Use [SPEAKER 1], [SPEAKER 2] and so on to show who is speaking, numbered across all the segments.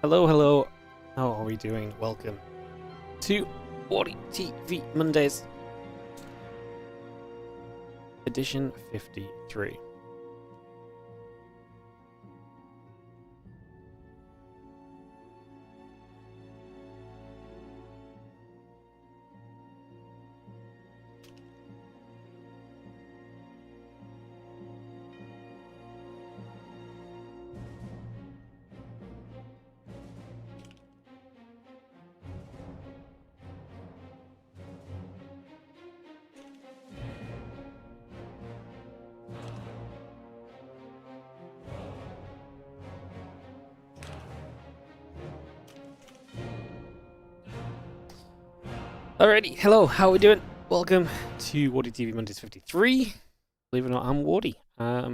[SPEAKER 1] Hello, hello. How are we doing? Welcome to WardiTV Mondays, edition 53. Alrighty, hello, how are we doing? Welcome to WardiTV Mondays 53. Believe it or not, I'm Wardy.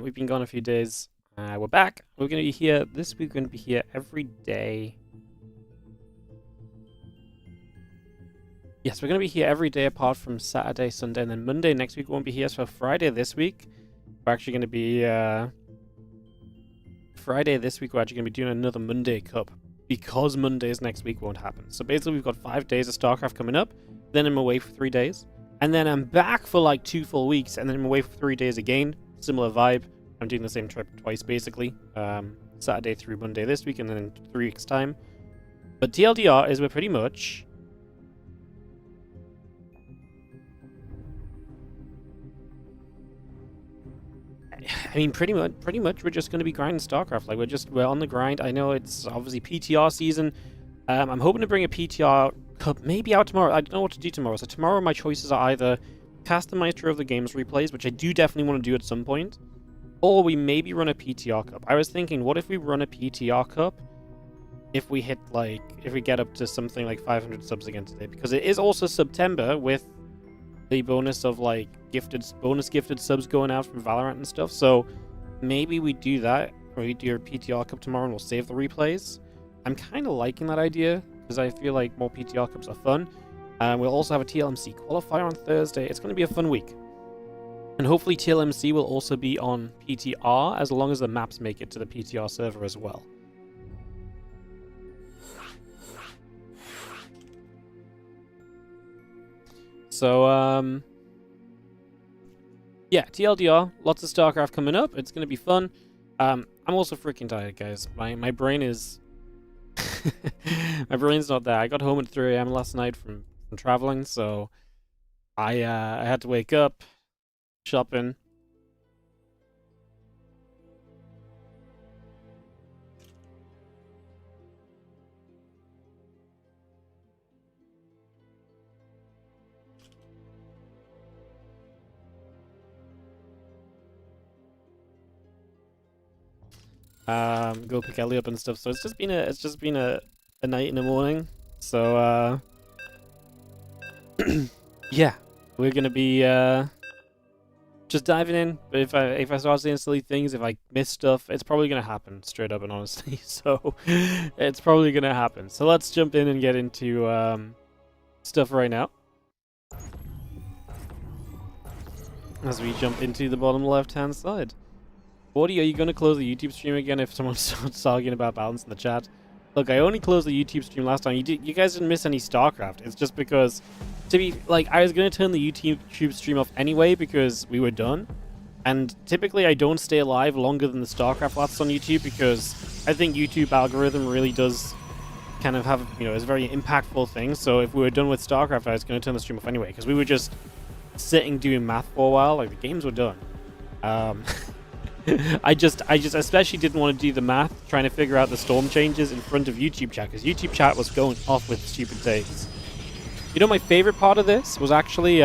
[SPEAKER 1] We've been gone a few days. We're back. We're going to be here this week. We're going to be here every day. Yes, we're going to be here every day apart from Saturday, Sunday, and then Monday next week we won't be here. So Friday this week, we're actually going to be... Friday this week, we're actually going to be doing another Monday Cup, because Mondays next week won't happen. So basically we've got 5 days of StarCraft coming up, then I'm away for 3 days, and then I'm back for like 2 full weeks, and then I'm away for 3 days again. Similar vibe. I'm doing the same trip twice basically. Saturday through Monday this week, and then in 3 weeks time. But TLDR is we're pretty much... I mean, pretty much, we're just going to be grinding StarCraft. Like, we're on the grind. I know it's obviously PTR season. I'm hoping to bring a PTR Cup maybe out tomorrow. I don't know what to do tomorrow. So tomorrow my choices are either cast the Maestro of the Games replays, which I do definitely want to do at some point, or we maybe run a PTR Cup. I was thinking, what if we run a PTR Cup if we hit, like, if we get up to something like 500 subs again today? Because it is also September with the bonus of, like, bonus gifted subs going out from Valorant and stuff. So maybe we do that, or we do a PTR Cup tomorrow and we'll save the replays. I'm kind of liking that idea because I feel like more PTR Cups are fun. We'll also have a TLMC qualifier on Thursday. It's going to be a fun week. And hopefully TLMC will also be on PTR as long as the maps make it to the PTR server as well. So, yeah, TLDR, lots of StarCraft coming up. It's going to be fun. I'm also freaking tired, guys. My brain is... my brain's not there. I got home at 3 AM last night from traveling, so I had to wake up, shopping. Go pick Ellie up and stuff. So it's just been a night and a morning. So yeah, we're gonna be just diving in. But if I start saying silly things, if I miss stuff, it's probably gonna happen, straight up and honestly. So it's probably gonna happen. So let's jump in and get into stuff right now. As we jump into the bottom left-hand side. Wardy, are you going to close the YouTube stream again if someone starts arguing about balance in the chat? Look, I only closed the YouTube stream last time. You guys didn't miss any StarCraft. It's just because, I was going to turn the YouTube stream off anyway because we were done. And typically I don't stay alive longer than the StarCraft lasts on YouTube because I think YouTube algorithm really does kind of have, it's a very impactful thing. So if we were done with StarCraft, I was going to turn the stream off anyway because we were just sitting doing math for a while. Like, the games were done. I just especially didn't want to do the math trying to figure out the storm changes in front of YouTube chat because YouTube chat was going off with stupid takes. My favorite part of this was actually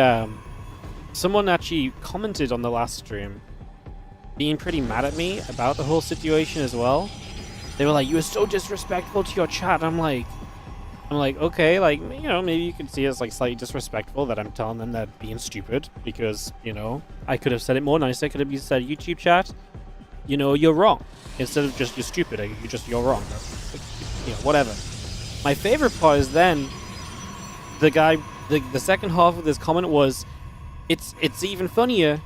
[SPEAKER 1] someone actually commented on the last stream being pretty mad at me about the whole situation as well. They were like, "You were so disrespectful to your chat." I'm like, okay, like, maybe you could see it as like slightly disrespectful that I'm telling them they're being stupid because, I could have said it more nice. I could have said, YouTube chat, you're wrong. Instead of just, you're stupid, you're wrong. Whatever. My favorite part is then the guy, the second half of this comment was, it's even funnier.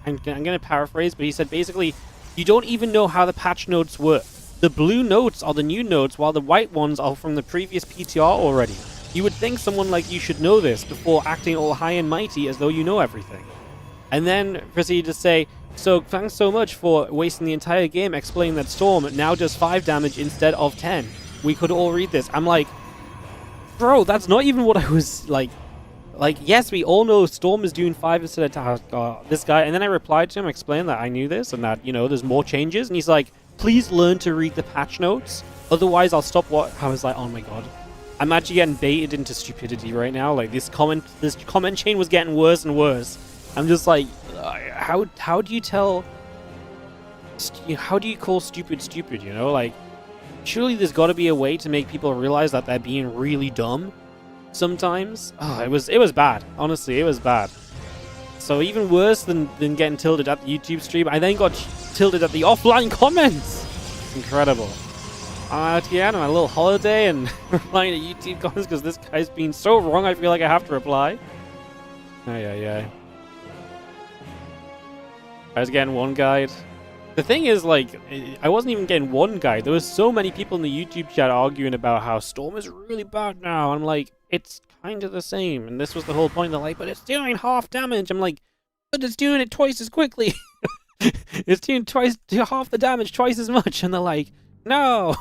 [SPEAKER 1] I'm going to paraphrase, but he said basically, you don't even know how the patch notes work. The blue notes are the new notes, while the white ones are from the previous PTR already. You would think someone like you should know this before acting all high and mighty as though you know everything. And then proceed to say, so thanks so much for wasting the entire game explaining that Storm now does 5 damage instead of 10. We could all read this. I'm like, bro, that's not even what I was like, yes, we all know Storm is doing 5 instead of this guy. And then I replied to him, explained that I knew this and that, you know, there's more changes. And he's like, please learn to read the patch notes. Otherwise, I'll stop what... I was like, oh my god. I'm actually getting baited into stupidity right now. Like, this comment chain was getting worse and worse. I'm just like, how do you tell... How do you call stupid stupid, you know? Like, surely there's got to be a way to make people realize that they're being really dumb sometimes. Oh, it was bad. Honestly, it was bad. So even worse than getting tilted at the YouTube stream, I then got tilted at the offline comments. Incredible. I'm out here on my little holiday and replying to YouTube comments because this guy's been so wrong I feel like I have to reply. Yeah. I was getting one guide. The thing is, like, I wasn't even getting one guide. There was so many people in the YouTube chat arguing about how Storm is really bad now. I'm like, it's kind of the same. And this was the whole point. They're like, but it's doing half damage. I'm like, but it's doing it twice as quickly. It's doing half the damage, twice as much. And they're like, no,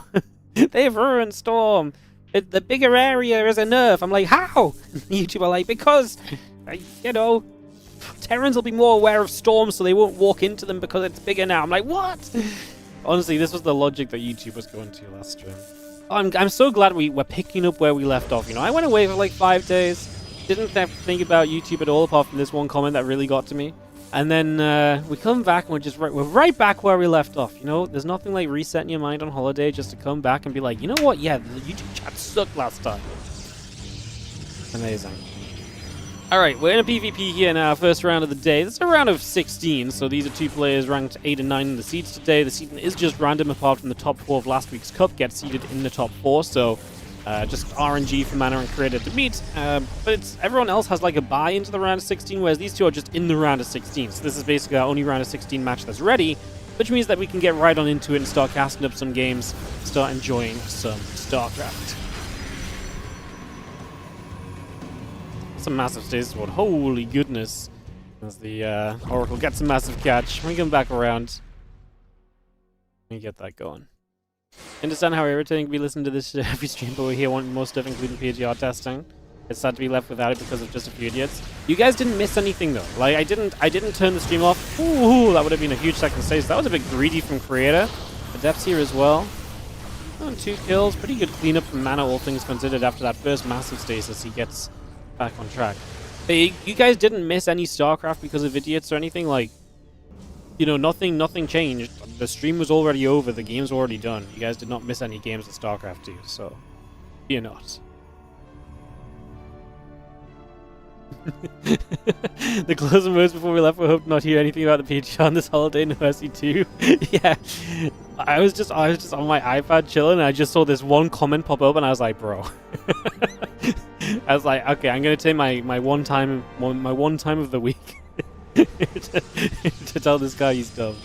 [SPEAKER 1] they've ruined Storm. The bigger area is a nerf. I'm like, how? YouTube are like, because, you know, Terrans will be more aware of storms, so they won't walk into them because it's bigger now. I'm like, what? Honestly, this was the logic that YouTube was going to last stream. I'm so glad we're picking up where we left off. You know, I went away for like 5 days. Didn't think about YouTube at all, apart from this one comment that really got to me. And then we come back and we're right back where we left off. You know, there's nothing like resetting your mind on holiday just to come back and be like, you know what? Yeah, the YouTube chat sucked last time. Amazing. Alright, we're in a PvP here now, first round of the day. This is a round of 16, so these are 2 players ranked 8 and 9 in the seeds today. The seeding is just random, apart from the top 4 of last week's cup get seeded in the top 4, so just RNG for mana and creator to meet. But everyone else has like a bye into the round of 16, whereas these 2 are just in the round of 16. So this is basically our only round of 16 match that's ready, which means that we can get right on into it and start casting up some games, start enjoying some StarCraft. A massive stasis ward. Holy goodness. As the Oracle gets a massive catch. We come back around. And get that going. Understand how irritating it can be listening to this every stream, but we're here wanting more stuff, including PTR testing. It's sad to be left without it because of just a few idiots. You guys didn't miss anything though. Like I didn't turn the stream off. Ooh, that would have been a huge second stasis. That was a bit greedy from Creator. The depths here as well. 2 kills. Pretty good cleanup from mana, all things considered, after that first massive stasis. He gets back on track. But you guys didn't miss any StarCraft because of idiots or anything, like, you know, nothing changed. The stream was already over, the game's already done. You guys did not miss any games of StarCraft 2, so fear not. The closing words before we left, we hope not hear anything about the PTR on this holiday, no SE2. Yeah, I was just on my iPad chilling, and I just saw this one comment pop up, and I was like, bro. I was like, okay, I'm gonna take my one time of the week to tell this guy he's dumb.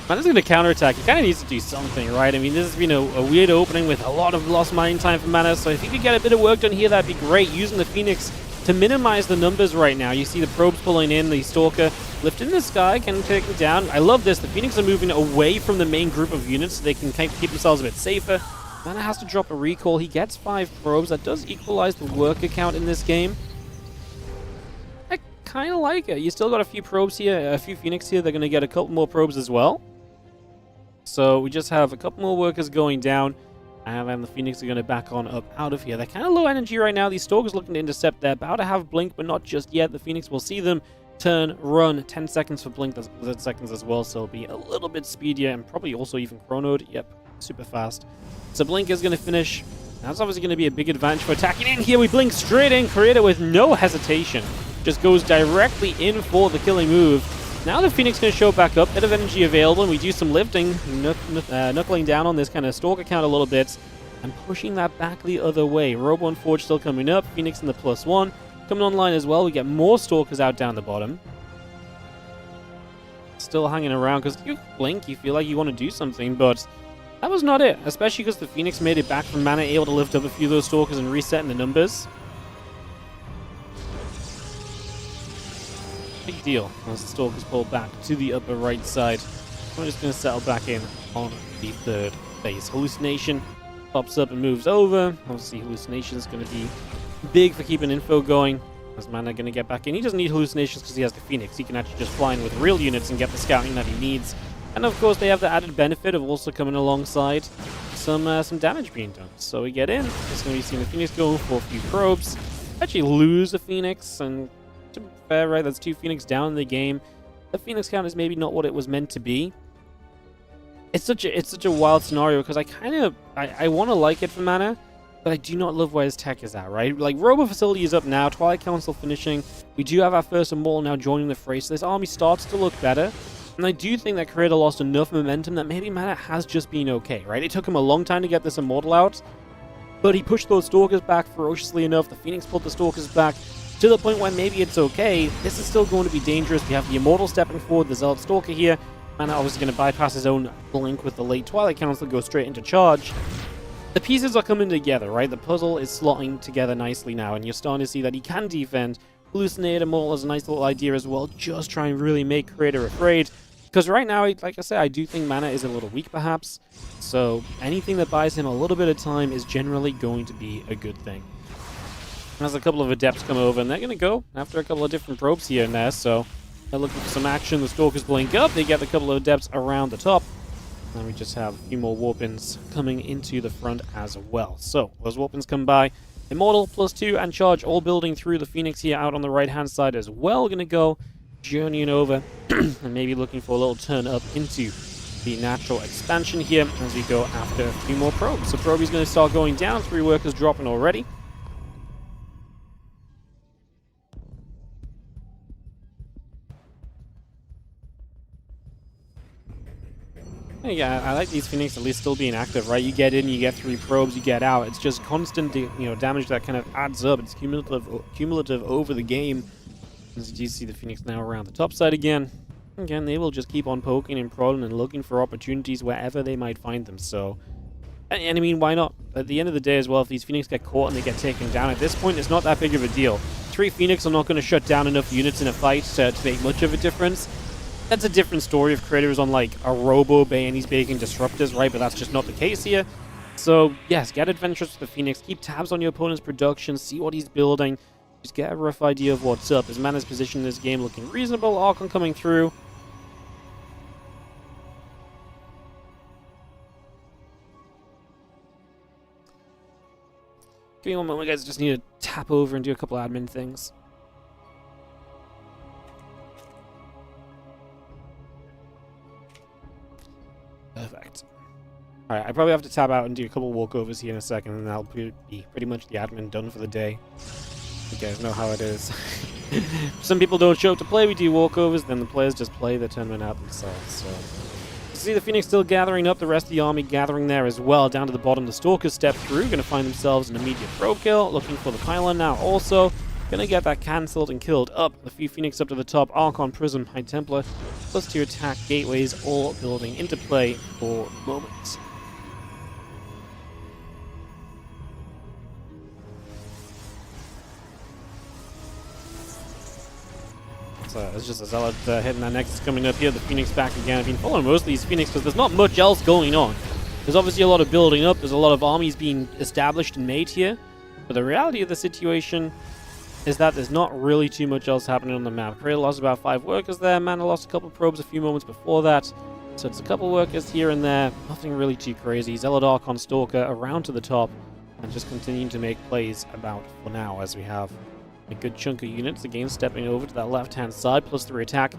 [SPEAKER 1] Man is gonna counterattack. He kind of needs to do something, right? I mean, this has been a weird opening with a lot of lost mining time for mana, so if he could get a bit of work done here, that'd be great. Using the Phoenix to minimize the numbers right now. You see the probes pulling in, the Stalker lifting the sky, can take it down. I love this. The Phoenix are moving away from the main group of units so they can keep themselves a bit safer. Mana has to drop a recall. He gets 5 probes. That does equalize the worker count in this game. I kind of like it. You still got a few probes here, a few Phoenix here. They're going to get a couple more probes as well. So we just have a couple more workers going down. And then the Phoenix are going to back on up out of here. They're kind of low energy right now. These Stalkers looking to intercept. They're about to have Blink, but not just yet. The Phoenix will see them turn, run. 10 seconds for Blink. That's 10 seconds as well, so it'll be a little bit speedier and probably also even chronoed. Yep, super fast. So Blink is going to finish. That's obviously going to be a big advantage for attacking in here. We Blink straight in. Creator with no hesitation. Just goes directly in for the killing move. Now the Phoenix going to show back up, bit of energy available, and we do some lifting, knuckling down on this kind of Stalker count a little bit, and pushing that back the other way. Robo and Forge still coming up, Phoenix in the +1, coming online as well. We get more Stalkers out down the bottom. Still hanging around, because you blink, you feel like you want to do something, but That was not it, especially because the Phoenix made it back from mana, able to lift up a few of those Stalkers and reset in the numbers. Big deal as the Stalkers pull back to the upper right side. We're just going to settle back in on the third base. Hallucination pops up and moves over. Obviously, Hallucination is going to be big for keeping info going. As Mana going to get back in. He doesn't need Hallucinations because he has the Phoenix. He can actually just fly in with real units and get the scouting that he needs. And of course, they have the added benefit of also coming alongside some damage being done. So we get in. It's going to be seeing the Phoenix go for a few probes. Actually lose a Phoenix, and to be fair, right, that's 2 Phoenix down in the game. The Phoenix count is maybe not what it was meant to be. It's such a wild scenario because I want to like it for Mana, but I do not love where his tech is at, right? Like, Robo Facility is up now, Twilight Council finishing. We do have our first Immortal now joining the fray, so this army starts to look better. And I do think that Creator lost enough momentum that maybe Mana has just been okay, right? It took him a long time to get this Immortal out, but he pushed those Stalkers back ferociously enough. The Phoenix pulled the Stalkers back to the point where maybe it's okay. This is still going to be dangerous. We have the Immortal stepping forward, the Zealot Stalker here. Mana obviously going to bypass his own blink with the late Twilight Council, go straight into charge. The pieces are coming together, right? The puzzle is slotting together nicely now, and you're starting to see that he can defend. Hallucinate Immortal is a nice little idea as well. Just try and really make Creator afraid. Because right now, like I said, I do think Mana is a little weak, perhaps. So anything that buys him a little bit of time is generally going to be a good thing. As a couple of Adepts come over, and they're going to go after a couple of different probes here and there, so they're looking for some action. The Stalkers blink up, they get a couple of Adepts around the top. And we just have a few more Warpins coming into the front as well. So, those Warpins come by. Immortal, +2, and Charge, all building through the Phoenix here out on the right-hand side as well. Going to go journeying over and maybe looking for a little turn up into the natural expansion here as we go after a few more probes. So Proby's going to start going down. 3 workers dropping already. Yeah, I like these Phoenix at least still being active, right? You get in, you get 3 probes, you get out. It's just constant, damage that kind of adds up. It's cumulative over the game. As you see the Phoenix now around the top side again. Again, they will just keep on poking and prodding and looking for opportunities wherever they might find them. So, and I mean, why not? At the end of the day as well, if these Phoenix get caught and they get taken down, at this point, it's not that big of a deal. 3 Phoenix are not going to shut down enough units in a fight to make much of a difference. That's a different story if Creator is on, like, a Robo Bay and he's making Disruptors, right? But that's just not the case here. So, yes, get adventurous with the Phoenix. Keep tabs on your opponent's production. See what he's building. Just get a rough idea of what's up. His Mana's position in this game looking reasonable. Archon coming through. Give me one moment, guys. Just need to tap over and do a couple admin things. Perfect. Alright, I probably have to tap out and do a couple walkovers here in a second, and that'll be pretty much the admin done for the day. You guys know how it is. Some people don't show up to play, we do walkovers, then the players just play the tournament out themselves. So, you see the Phoenix still gathering up, the rest of the army gathering there as well. Down to the bottom, the Stalkers step through, going to find themselves an immediate probe kill, looking for the pylon now also. Going to get that cancelled and killed up. The few Phoenix up to the top, Archon, Prism, High Templar, +2 attack, gateways, all building into play for moments. It's just a Zealot hitting that Nexus coming up here. The Phoenix back again. I've been following most of these Phoenix because there's not much else going on. There's obviously a lot of building up. There's a lot of armies being established and made here. But the reality of the situation is that there's not really too much else happening on the map. Creator lost about 5 workers there. Mana lost a couple probes a few moments before that. So it's a couple workers here and there. Nothing really too crazy. Zealot Archon Stalker around to the top. And just continuing to make plays about for now as we have a good chunk of units. Again, stepping over to that left-hand side, +3 attack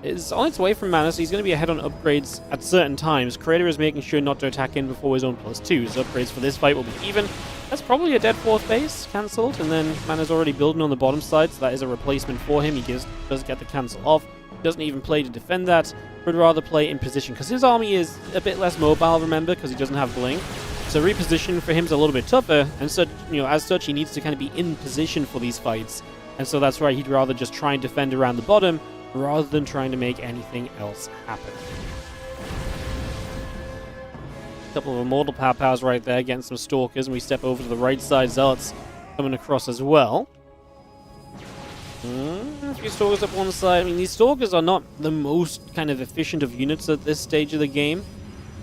[SPEAKER 1] is on its way from Mana, so he's going to be ahead on upgrades at certain times. Creator is making sure not to attack in before his own +2s. Upgrades for this fight will be even. That's probably a dead 4th base cancelled, and then Mana's already building on the bottom side, so that is a replacement for him. He does get the cancel off. Doesn't even play to defend that, would rather play in position, because his army is a bit less mobile, remember, because he doesn't have Blink. So reposition for him is a little bit tougher, and so, as such, he needs to kind of be in position for these fights. And so that's why he'd rather just try and defend around the bottom, rather than trying to make anything else happen. A couple of Immortal Pow-Pows right there, getting some Stalkers, and we step over to the right side. Zealots coming across as well. A few Stalkers up one side. I mean, these Stalkers are not the most kind of efficient of units at this stage of the game,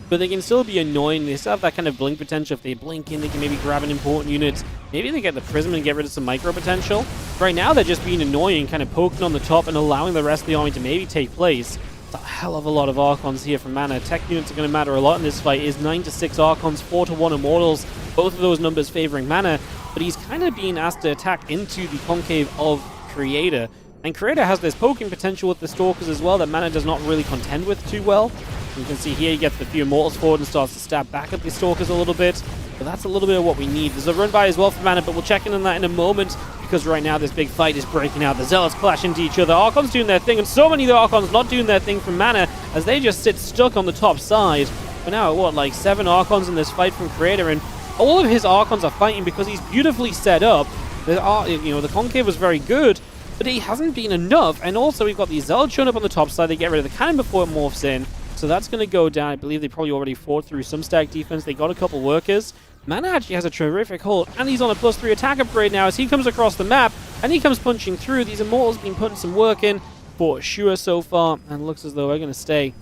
[SPEAKER 1] but they can still be annoying. They still have that kind of blink potential. If they blink in, they can maybe grab an important unit. Maybe they get the Prism and get rid of some micro potential. Right now, they're just being annoying, kind of poking on the top and allowing the rest of the army to maybe take place. It's a hell of a lot of Archons here from mana. Tech units are going to matter a lot in this fight. Is 9 to 6 Archons, 4 to 1 Immortals. Both of those numbers favoring mana, but he's kind of being asked to attack into the concave of Creator. And Creator has this poking potential with the Stalkers as well that mana does not really contend with too well. You can see here he gets the few Immortals forward and starts to stab back at the Stalkers a little bit. But that's a little bit of what we need. There's a run by as well for mana, but we'll check in on that in a moment, because right now this big fight is breaking out. The Zealots clash into each other. Archons doing their thing, and so many of the Archons not doing their thing from mana as they just sit stuck on the top side. But now, what, like 7 Archons in this fight from Creator, and all of his Archons are fighting because he's beautifully set up. The concave was very good, but he hasn't been enough. And also we've got these Zealots showing up on the top side. They get rid of the cannon before it morphs in. So that's going to go down. I believe they probably already fought through some stack defense. They got a couple workers. Mana actually has a terrific hold, and he's on a +3 attack upgrade now as he comes across the map, and he comes punching through. These Immortals been putting some work in for sure so far, and it looks as though we're going to stay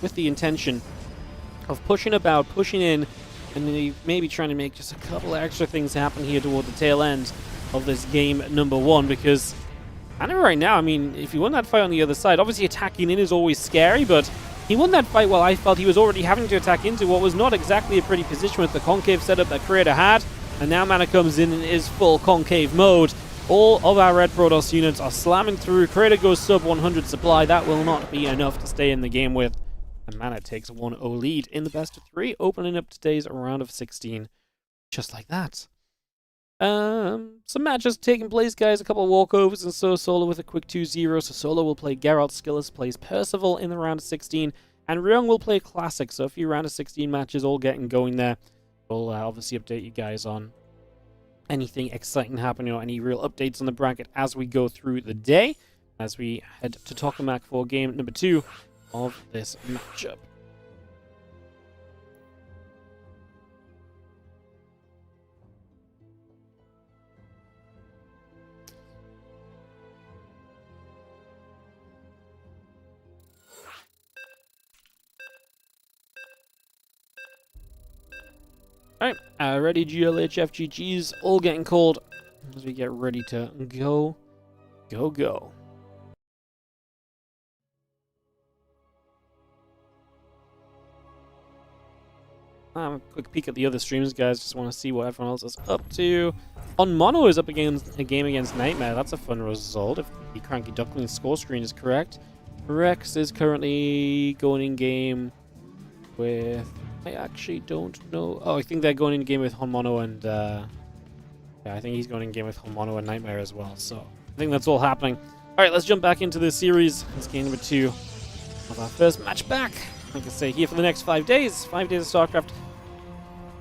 [SPEAKER 1] with the intention of pushing about, pushing in, and maybe trying to make just a couple extra things happen here toward the tail end of this game number 1, because I know right now, I mean, if you won that fight on the other side, obviously attacking in is always scary, but he won that fight while I felt he was already having to attack into what was not exactly a pretty position with the concave setup that Creator had. And now mana comes in is full concave mode. All of our Red Protoss units are slamming through. Creator goes sub 100 supply. That will not be enough to stay in the game with. And mana takes a 1-0 lead in the best of 3, opening up today's round of 16. Just like that. Some matches taking place, guys. A couple of walkovers, and so Solo with a quick 2-0. So Solo will play Geralt, Skillis plays Percival in the round of 16, and Ryung will play Classic. So a few round of 16 matches all getting going there. We'll obviously update you guys on anything exciting happening or any real updates on the bracket as we go through the day, as we head to Tokamak for game number 2 of this matchup. Alright, ready GLH FGGs, all getting called as we get ready to go. Quick peek at the other streams, guys, just want to see what everyone else is up to. On Mono is up against a game against Nightmare, that's a fun result, if the Cranky Duckling score screen is correct. Rex is currently going in game with... I actually don't know. Oh, I think they're going in game with Honmono and yeah, I think he's going in game with Honmono and Nightmare as well. So I think that's all happening. All right, let's jump back into this series. It's game number 2 of our first match back. Like I say, here for the next 5 days. 5 days of StarCraft.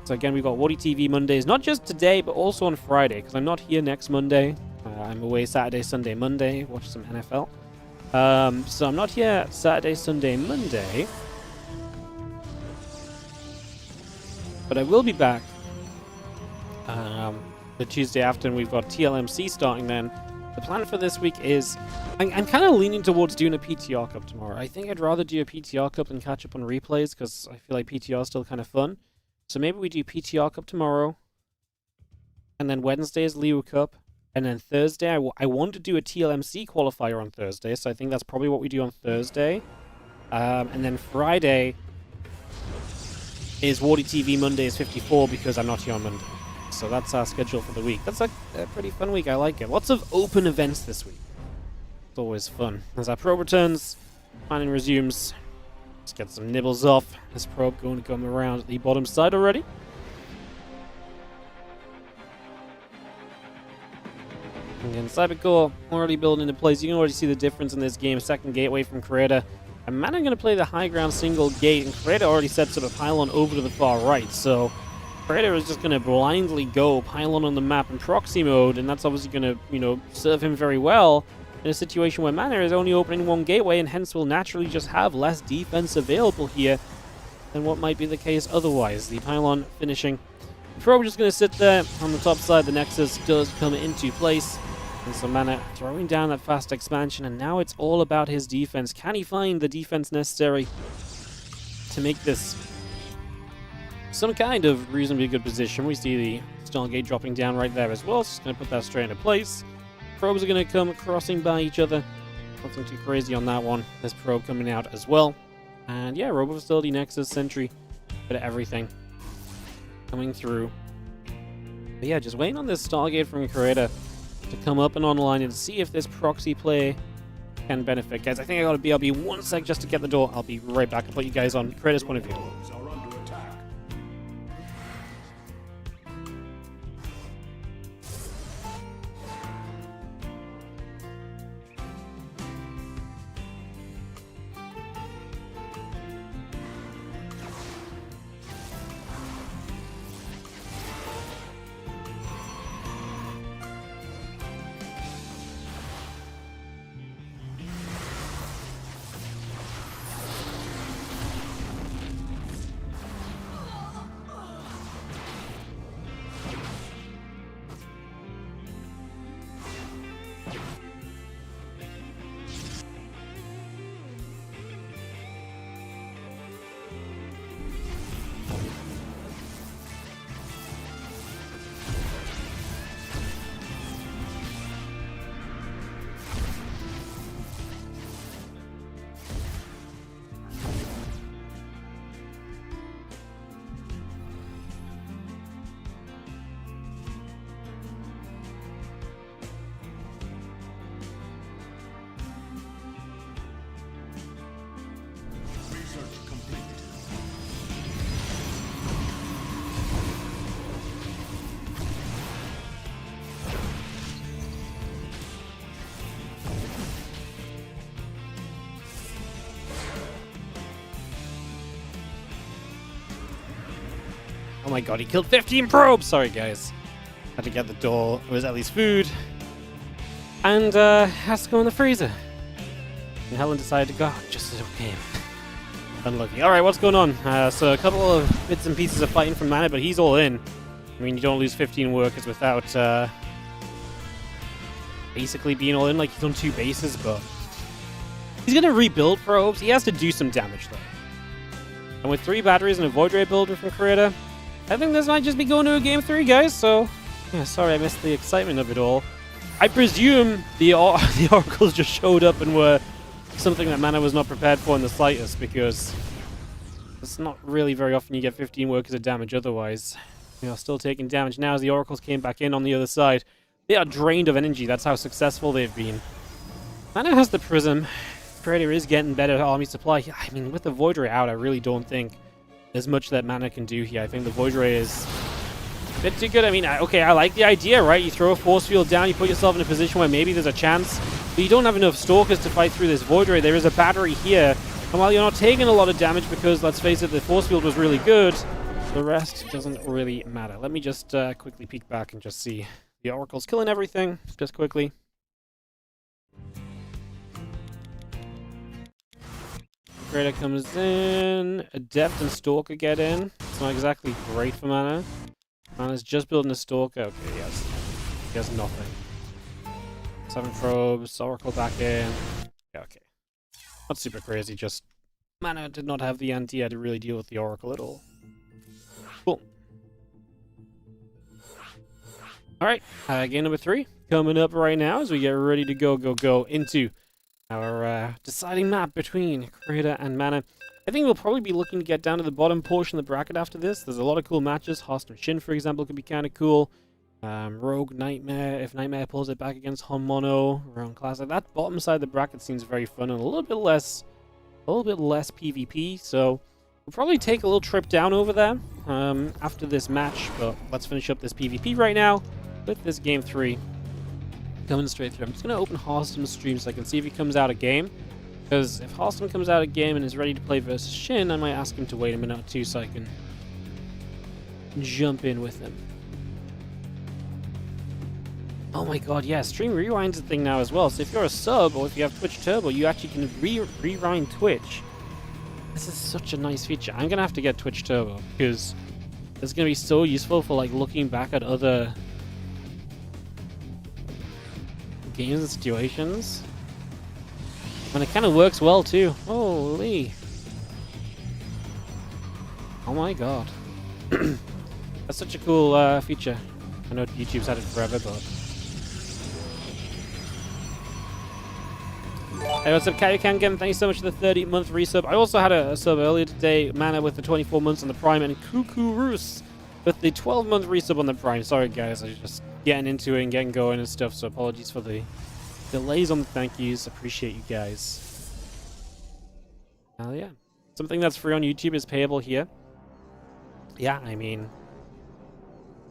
[SPEAKER 1] So again, we've got WardiTV Mondays, not just today, but also on Friday, because I'm not here next Monday. I'm away Saturday, Sunday, Monday. Watch some NFL. So I'm not here Saturday, Sunday, Monday. But I will be back the Tuesday after, and we've got TLMC starting then. The plan for this week is... I'm kind of leaning towards doing a PTR Cup tomorrow. I think I'd rather do a PTR Cup than catch up on replays, because I feel like PTR is still kind of fun. So maybe we do PTR Cup tomorrow, and then Wednesday is Liu Cup, and then Thursday I want to do a TLMC qualifier on Thursday, so I think that's probably what we do on Thursday. And then Friday is WardiTV Mondays 54 because I'm not here on Monday. So that's our schedule for the week. That's a pretty fun week. I like it. Lots of open events this week. It's always fun. As our probe returns, planning resumes. Let's get some nibbles off. This probe going to come around the bottom side already. Again, Cybercore already building into place. You can already see the difference in this game. Second gateway from Creator. And man, I'm going to play the high ground single gate, and Creator already sets up a pylon over to the far right, so Creator is just going to blindly go pylon on the map in proxy mode, and that's obviously going to, serve him very well in a situation where Mana is only opening one gateway, and hence will naturally just have less defense available here. than what might be the case otherwise. The pylon finishing. Probe just going to sit there on the top side. The Nexus does come into place. And so Mana throwing down that fast expansion, and now it's all about his defense. Can he find the defense necessary to make this some kind of reasonably good position? We see the Stargate dropping down right there as well. So just going to put that straight into place. Probes are going to come crossing by each other. Nothing too crazy on that one. This probe coming out as well. And yeah, Robo Facility, Nexus, Sentry, bit of everything coming through. But yeah, just waiting on this Stargate from Creator to come up and online and see if this proxy play can benefit. Guys, I think I gotta be, I'll be 1 sec just to get the door. I'll be right back. I'll put you guys on Creator's point of view. Oh my god, he killed 15 probes! Sorry, guys. Had to get the door. It was at least food. And, has to go in the freezer. And Helen decided to go just as it came. Unlucky. Alright, what's going on? So a couple of bits and pieces of fighting from Mana, but he's all in. I mean, you don't lose 15 workers without, basically being all in. Like, he's on 2 bases, but he's gonna rebuild probes. He has to do some damage, though. And with 3 batteries and a Void Ray builder from Creator, I think this might just be going to a game 3, guys. So, yeah, sorry I missed the excitement of it all. I presume the Oracles just showed up and were something that Mana was not prepared for in the slightest, because it's not really very often you get 15 workers of damage otherwise. We are still taking damage now as the Oracles came back in on the other side. They are drained of energy. That's how successful they've been. Mana has the Prism. Creator is getting better army supply. I mean, with the Void Ray out, I really don't think there's much that Mana can do here. I think the Void Ray is a bit too good. I mean, okay, I like the idea, right? You throw a force field down, you put yourself in a position where maybe there's a chance, but you don't have enough Stalkers to fight through this Void Ray. There is a battery here, and while you're not taking a lot of damage because, let's face it, the force field was really good, the rest doesn't really matter. Let me just quickly peek back and just see. The Oracle's killing everything, just quickly. Creator comes in, Adept and Stalker get in. It's not exactly great for Mana. Mana's just building a Stalker. Okay, he has nothing. 7 probes, Oracle back in. Yeah, okay. Not super crazy, just Mana did not have the anti to really deal with the Oracle at all. Cool. Alright, game number 3 coming up right now as we get ready to go into our deciding map between Creator and Mana. I think we'll probably be looking to get down to the bottom portion of the bracket after this. There's a lot of cool matches. Hearthstone Shin, for example, could be kind of cool. Rogue Nightmare, if Nightmare pulls it back against Hon Mono, around Classic. That bottom side of the bracket seems very fun and a little bit less PvP. So we'll probably take a little trip down over there after this match. But let's finish up this PvP right now with this game 3. Coming straight through. I'm just going to open Hearthstone's stream so I can see if he comes out a game. Because if Hearthstone comes out a game and is ready to play versus Shin, I might ask him to wait a minute or two so I can jump in with him. Oh my god, yeah, Stream Rewind's a thing now as well. So if you're a sub or if you have Twitch Turbo, you actually can rewind Twitch This is such a nice feature. I'm gonna have to get Twitch Turbo because it's gonna be so useful for like looking back at other games and situations. And it kind of works well too. Holy. Oh my god. That's such a cool feature. I know YouTube's had it forever, but... Hey, what's up, Kayokan Game? Thank you so much for the 30-month resub. I also had a sub earlier today, Mana with the 24 months on the Prime, and Cuckoo Roos with the 12-month resub on the Prime. Sorry, guys, I was just getting into it and getting going and stuff, so apologies for the delays on the thank yous. Appreciate you guys. Hell yeah. Something that's free on YouTube is payable here. Yeah, I mean,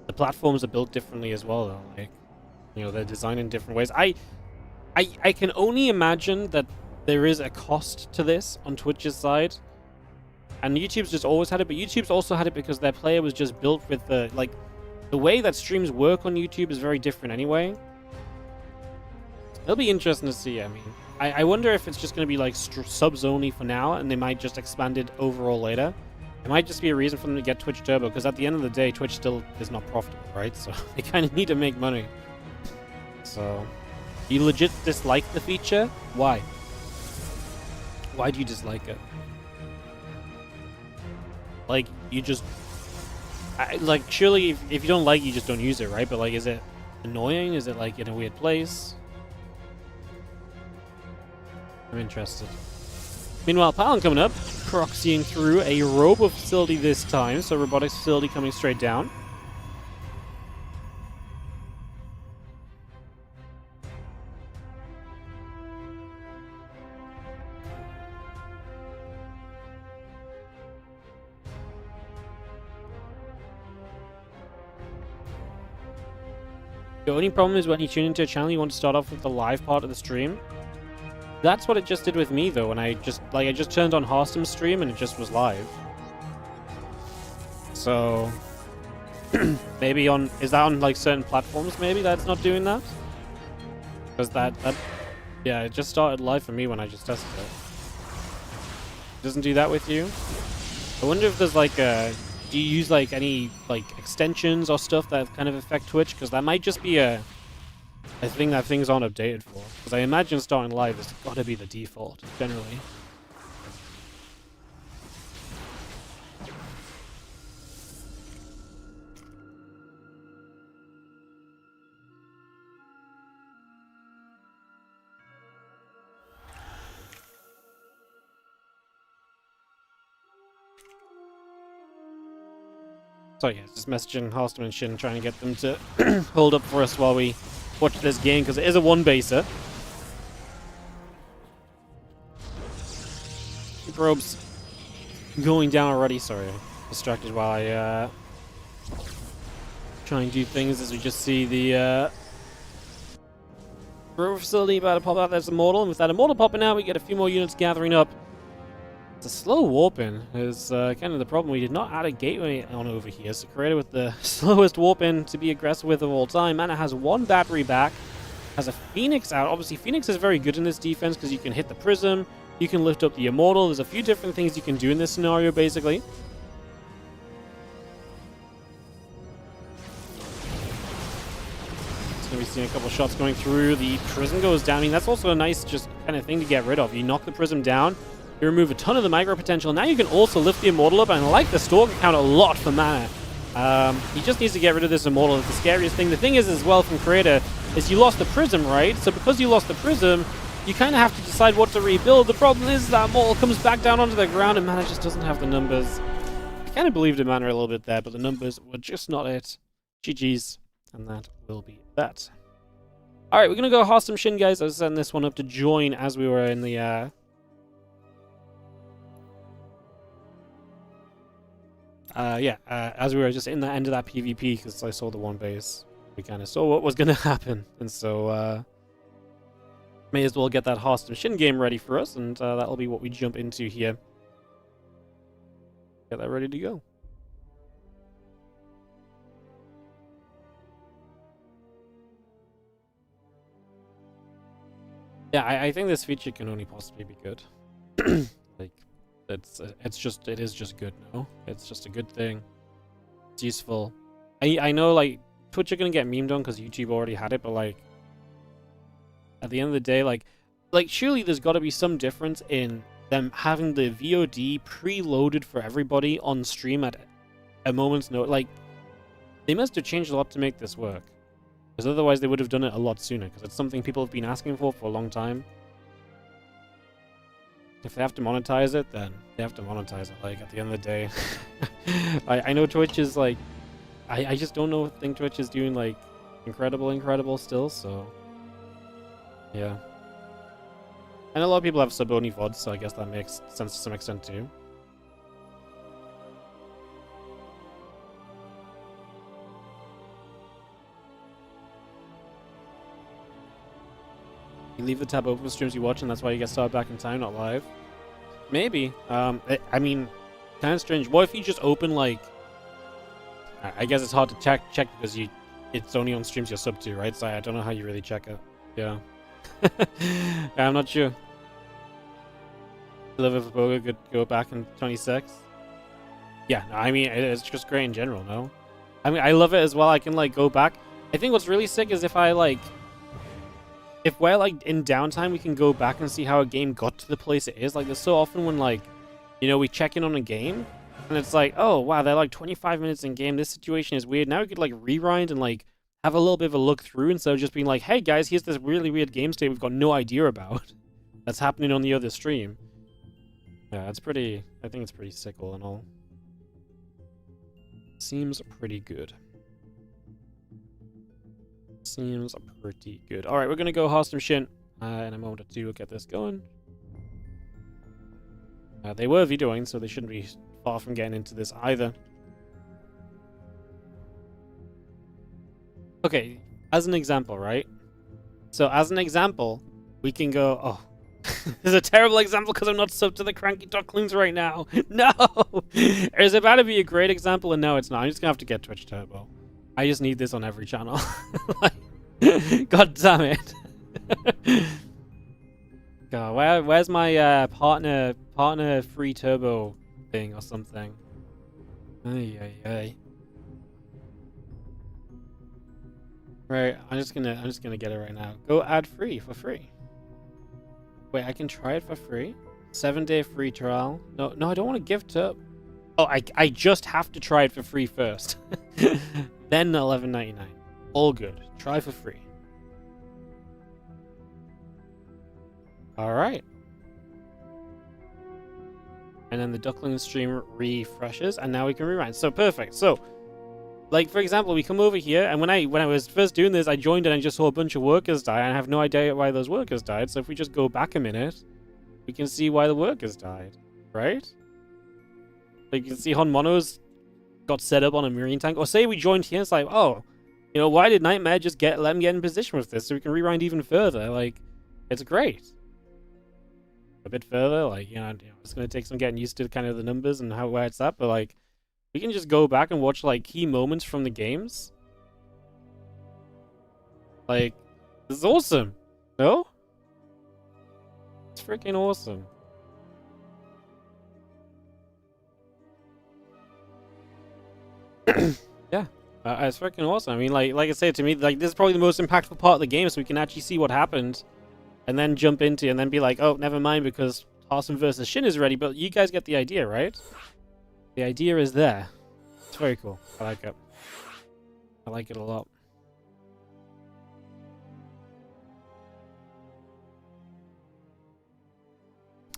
[SPEAKER 1] the platforms are built differently as well, though. Like, you know, they're designed in different ways. I can only imagine that there is a cost to this on Twitch's side. And YouTube's just always had it, but YouTube's also had it because their player was just built with the, like, the way that streams work on YouTube is very different anyway. It'll be interesting to see, I mean. I wonder if it's just going to be, like, subs only for now, and they might just expand it overall later. It might just be a reason for them to get Twitch Turbo, because at the end of the day, Twitch still is not profitable, right? So they kind of need to make money. So, you legit dislike the feature? Why? Why do you dislike it? Like, you just... like, surely if you don't like it, you just don't use it, right? But, like, is it annoying? Is it, like, in a weird place? I'm interested. Meanwhile, Palin coming up, proxying through a robo facility this time, so robotics facility coming straight down. The only problem is when you tune into a channel, you want to start off with the live part of the stream. That's what it just did with me, though, when I just turned on Harstem's stream and it just was live. So, maybe is that on, like, certain platforms, maybe, that's not doing that? Because yeah, it just started live for me when I just tested it. Doesn't do that with you? I wonder if there's, like, do you use, like, any, like, extensions or stuff that kind of affect Twitch? Because that might just be a thing that things aren't updated for. Because I imagine starting live has got to be the default, generally. So yeah, just messaging Halston and Shin, trying to get them to hold up for us while we watch this game, because it is a one-baser. Probes going down already. Sorry, distracted while I try and do things as we just see the rover facility about to pop out. There's Immortal, and with that Immortal popping out, we get a few more units gathering up. It's a slow warp in is kind of the problem. We did not add a gateway on over here, so created with the slowest warp in to be aggressive with of all time. Mana has one battery back, has a Phoenix out. Obviously, Phoenix is very good in this defense because you can hit the Prism, you can lift up the Immortal. There's a few different things you can do in this scenario, basically. It's going to be seeing a couple shots going through. The Prism goes down. I mean, that's also a nice just kind of thing to get rid of. You knock the Prism down, you remove a ton of the micro potential. Now you can also lift the Immortal up, and I like the Stalker count a lot for mana. He just needs to get rid of this Immortal. It's the scariest thing. The thing is, as well, from Creator, is you lost the Prism, right? So because you lost the Prism, you kind of have to decide what to rebuild. The problem is that Immortal comes back down onto the ground, and Mana just doesn't have the numbers. I kind of believed in Mana a little bit there, but the numbers were just not it. GG's, and that will be that. Alright, we're going to go Harstem Shin, guys. I was setting this one up to join as we were in the... as we were just in the end of that PvP, because I saw the one base, we kind of saw what was going to happen, and so may as well get that Harstem Shin game ready for us, and that'll be what we jump into here. Get that ready to go. Yeah, I think this feature can only possibly be good. Like, it is just good, no? It's just a good thing. It's useful. I know, like, Twitch are gonna get memed on because YouTube already had it, but, like, at the end of the day, like surely there's got to be some difference in them having the VOD preloaded for everybody on stream at a moment's notice. Like, they must have changed a lot to make this work. Because otherwise they would have done it a lot sooner, because it's something people have been asking for a long time. If they have to monetize it, then they have to monetize it, like, at the end of the day. I know Twitch is, like... I just don't think Twitch is doing, like, incredible still, so... Yeah. And a lot of people have sub-only VODs, so I guess that makes sense to some extent, too. You leave the tab open for streams you watch, and that's why you get started back in time, not live. Maybe. I mean, kind of strange. What if you just open, like... I guess it's hard to check because it's only on streams you're sub to, right? So I don't know how you really check it. Yeah. I'm not sure. Live with Boga could go back in 26. Yeah, no, I mean, it's just great in general, no? I mean, I love it as well. I can, like, go back. I think what's really sick is if I, like... If we're, like, in downtime, we can go back and see how a game got to the place it is. Like, there's so often when, like, you know, we check in on a game, and it's like, oh, wow, they're, like, 25 minutes in game. This situation is weird. Now we could, like, rewind and, like, have a little bit of a look through instead of just being like, hey, guys, here's this really weird game state we've got no idea about that's happening on the other stream. Yeah, it's pretty... I think it's pretty sick all in all. Seems pretty good. Seems pretty good. Alright, we're gonna go host some Shin in a moment or two. We'll get this going. They were videoing, so they shouldn't be far from getting into this either. Okay, as an example, right? So, as an example, we can go... Oh, this is a terrible example because I'm not subbed to the Cranky Ducklings right now. No! It's about to be a great example, and no, it's not. I'm just gonna have to get Twitch Turbo. I just need this on every channel. Like, God damn it. God, where's my partner free turbo thing or something? Ay. Right, I'm just gonna get it right now. Go ad free for free. Wait, I can try it for free? 7-day free trial. No, I don't want to give to. Oh, I just have to try it for free first. Then $11.99. All good. Try for free. Alright. And then the Duckling stream refreshes, and now we can rewind. So perfect. So, like, for example, we come over here, and when I was first doing this, I joined and I just saw a bunch of workers die, and I have no idea why those workers died. So if we just go back a minute, we can see why the workers died, right? Like, you can see Honmono's got set up on a marine tank. Or say we joined here, it's like, oh, you know, why did Nightmare just let him get in position with this so we can rewind even further? Like, it's great. A bit further, like, you know, it's going to take some getting used to kind of the numbers and where it's at, but, like, we can just go back and watch, like, key moments from the games. Like, this is awesome. No? It's freaking awesome. Yeah. It's freaking awesome. I mean, like I said, to me, like, this is probably the most impactful part of the game, so we can actually see what happened. And then jump into and then be like, oh, never mind, because Tarsum versus Shin is ready, but you guys get the idea, right? The idea is there. It's very cool. I like it. I like it a lot.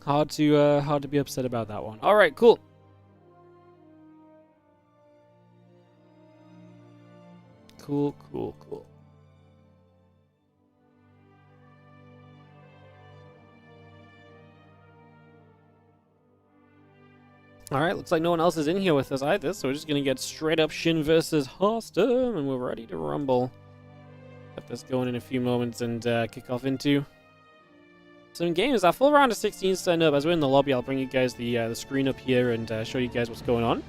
[SPEAKER 1] Hard to be upset about that one. All right, cool. Cool. Alright, looks like no one else is in here with us either, so we're just gonna get straight up Shin versus Hearthstone, and we're ready to rumble. Get this going in a few moments and kick off into some games. Our full round of 16 stand up. As we're in the lobby, I'll bring you guys the screen up here and show you guys what's going on.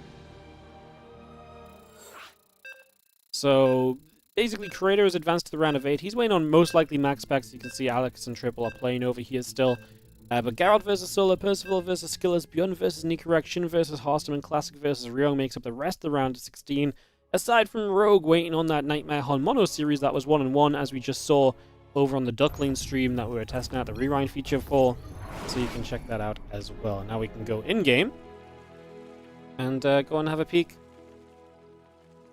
[SPEAKER 1] So, basically, Creator has advanced to the round of 8. He's waiting on most likely max specs. You can see Alex and Triple are playing over here still. But Geralt versus Solar, Percival versus Skillers, ByuN versus Nicorrect, Shin versus Horstam, and Classic versus Ryong makes up the rest of the round of 16. Aside from Rogue waiting on that Nightmare Han Mono series that was 1-1, as we just saw over on the Duckling stream that we were testing out the rewind feature for. So you can check that out as well. Now we can go in-game and go and have a peek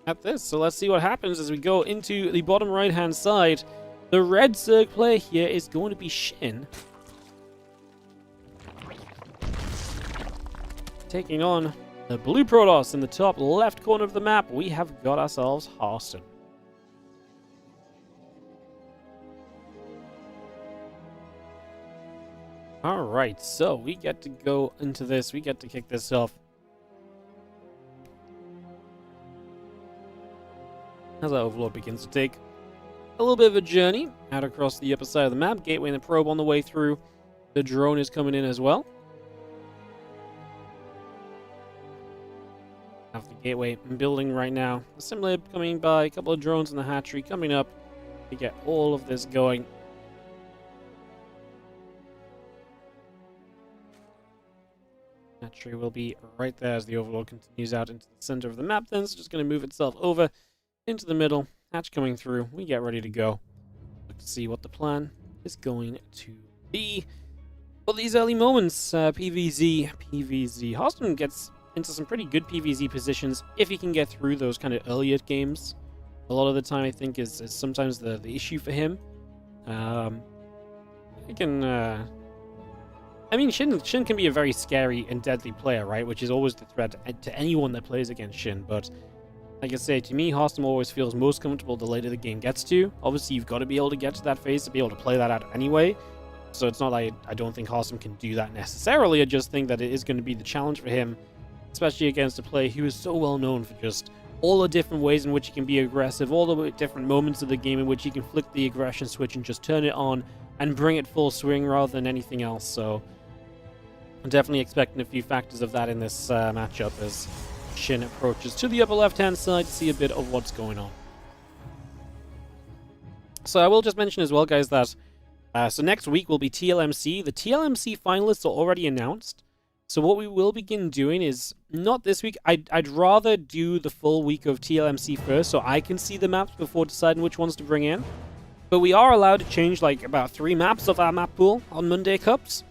[SPEAKER 1] at this. So let's see what happens as we go into the bottom right-hand side. The red Zerg player here is going to be Shin, taking on the blue Protoss in the top left corner of the map. We have got ourselves Horstam. Alright, so we get to go into this. We get to kick this off. As our Overlord begins to take a little bit of a journey out across the upper side of the map. Gateway and the probe on the way through. The drone is coming in as well. Have the gateway building right now. Assembly coming by, a couple of drones in the hatchery coming up to get all of this going. Hatchery will be right there as the Overlord continues out into the center of the map. Then it's just going to move itself over into the middle. Hatch coming through. We get ready to go. Look to see what the plan is going to be. For these early moments, PvZ. Horstam gets into some pretty good PvZ positions if he can get through those kind of earlier games. A lot of the time, I think, is sometimes the issue for him. He can... I mean, Shin can be a very scary and deadly player, right? Which is always the threat to anyone that plays against Shin. But, like I say, to me, Horstam always feels most comfortable the later the game gets to. Obviously, you've got to be able to get to that phase to be able to play that out anyway. So it's not like I don't think Horstam can do that necessarily. I just think that it is going to be the challenge for him, especially against a player who is so well known for just all the different ways in which he can be aggressive, all the different moments of the game in which he can flick the aggression switch and just turn it on and bring it full swing rather than anything else. So I'm definitely expecting a few factors of that in this matchup as Shin approaches to the upper left-hand side to see a bit of what's going on. So I will just mention as well, guys, that so next week will be TLMC. The TLMC finalists are already announced. So what we will begin doing is, not this week, I'd rather do the full week of TLMC first so I can see the maps before deciding which ones to bring in. But we are allowed to change like about 3 maps of our map pool on Monday Cups.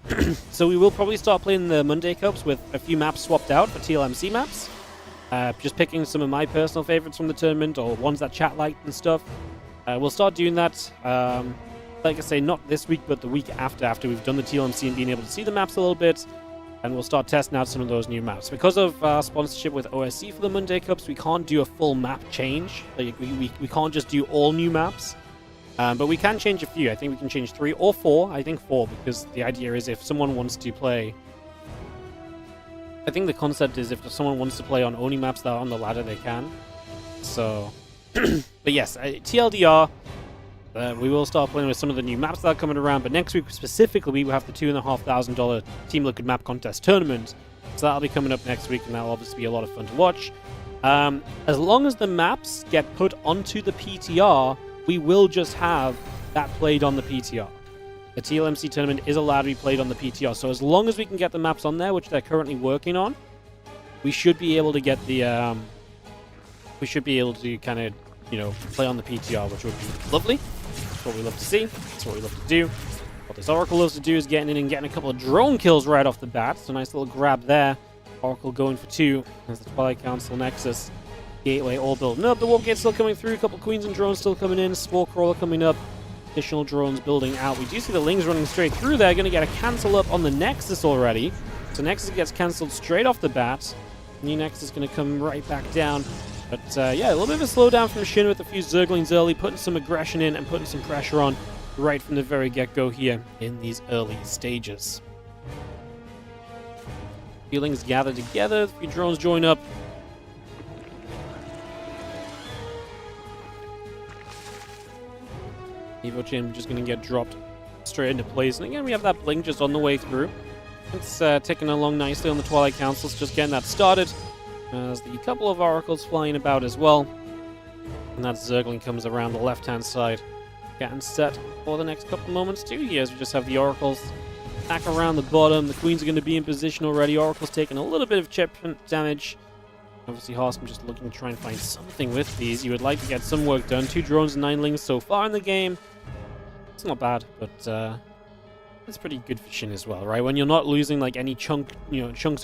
[SPEAKER 1] So we will probably start playing the Monday Cups with a few maps swapped out for TLMC maps. Just picking some of my personal favorites from the tournament or ones that chat liked and stuff. We'll start doing that, like I say, not this week, but the week after we've done the TLMC and being able to see the maps a little bit. And we'll start testing out some of those new maps. Because of sponsorship with OSC for the Monday Cups, we can't do a full map change. Like, we can't just do all new maps. But we can change a few. I think we can change 3 or 4. I think 4, because the idea is if someone wants to play... I think the concept is if someone wants to play on only maps that are on the ladder, they can. So... but yes, TLDR... we will start playing with some of the new maps that are coming around, but next week specifically we will have the $2,500 Team Liquid Map Contest Tournament. So that'll be coming up next week, and that'll obviously be a lot of fun to watch. As long as the maps get put onto the PTR, we will just have that played on the PTR. The TLMC tournament is allowed to be played on the PTR, so as long as we can get the maps on there, which they're currently working on, we should be able to get the... we should be able to kind of, you know, play on the PTR, which would be lovely. That's what we love to see. That's what we love to do. What this Oracle loves to do is getting in and getting a couple of drone kills right off the bat. So nice little grab there. Oracle going for 2 as the Twilight Council, Nexus, Gateway all building up. The Warp Gate still coming through. A couple of Queens and drones still coming in. Spore Crawler coming up. Additional drones building out. We do see the Lings running straight through there. Going to get a cancel up on the Nexus already. So Nexus gets cancelled straight off the bat. New Nexus is going to come right back down. But yeah, a little bit of a slowdown from Shin with a few Zerglings early, putting some aggression in and putting some pressure on right from the very get-go here in these early stages. Feelings gather together, a few drones join up. Evo Chain just going to get dropped straight into place. And again, we have that blink just on the way through. It's ticking along nicely on the Twilight Councils, just getting that started. There's the couple of oracles flying about as well. And that Zergling comes around the left-hand side, getting set for the next couple of moments too. Here, as we just have the oracles back around the bottom. The queens are going to be in position already. Oracle's taking a little bit of chip damage. Obviously, Harston just looking to try and find something with these. You would like to get some work done. 2 drones and 9 lings so far in the game. It's not bad, but it's pretty good for Shin as well, right? When you're not losing like any chunks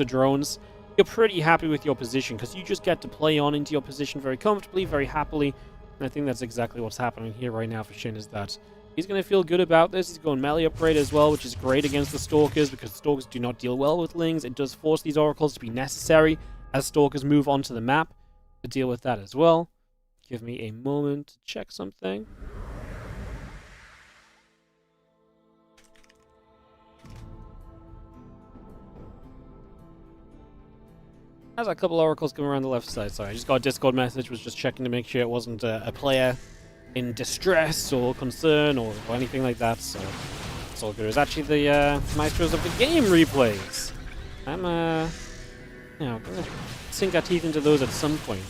[SPEAKER 1] of drones, you're pretty happy with your position because you just get to play on into your position very comfortably, very happily. And I think that's exactly what's happening here right now for Shin, is that he's going to feel good about this. He's going melee upgrade as well, which is great against the Stalkers because Stalkers do not deal well with lings. It does force these Oracles to be necessary as Stalkers move onto the map to deal with that as well. Give me a moment to check something. There's a couple Oracles coming around the left side. Sorry, I just got a Discord message, was just checking to make sure it wasn't a player in distress or concern or anything like that, so it's all good. It was actually the Maestros of the Game replays. I'm gonna sink our teeth into those at some point.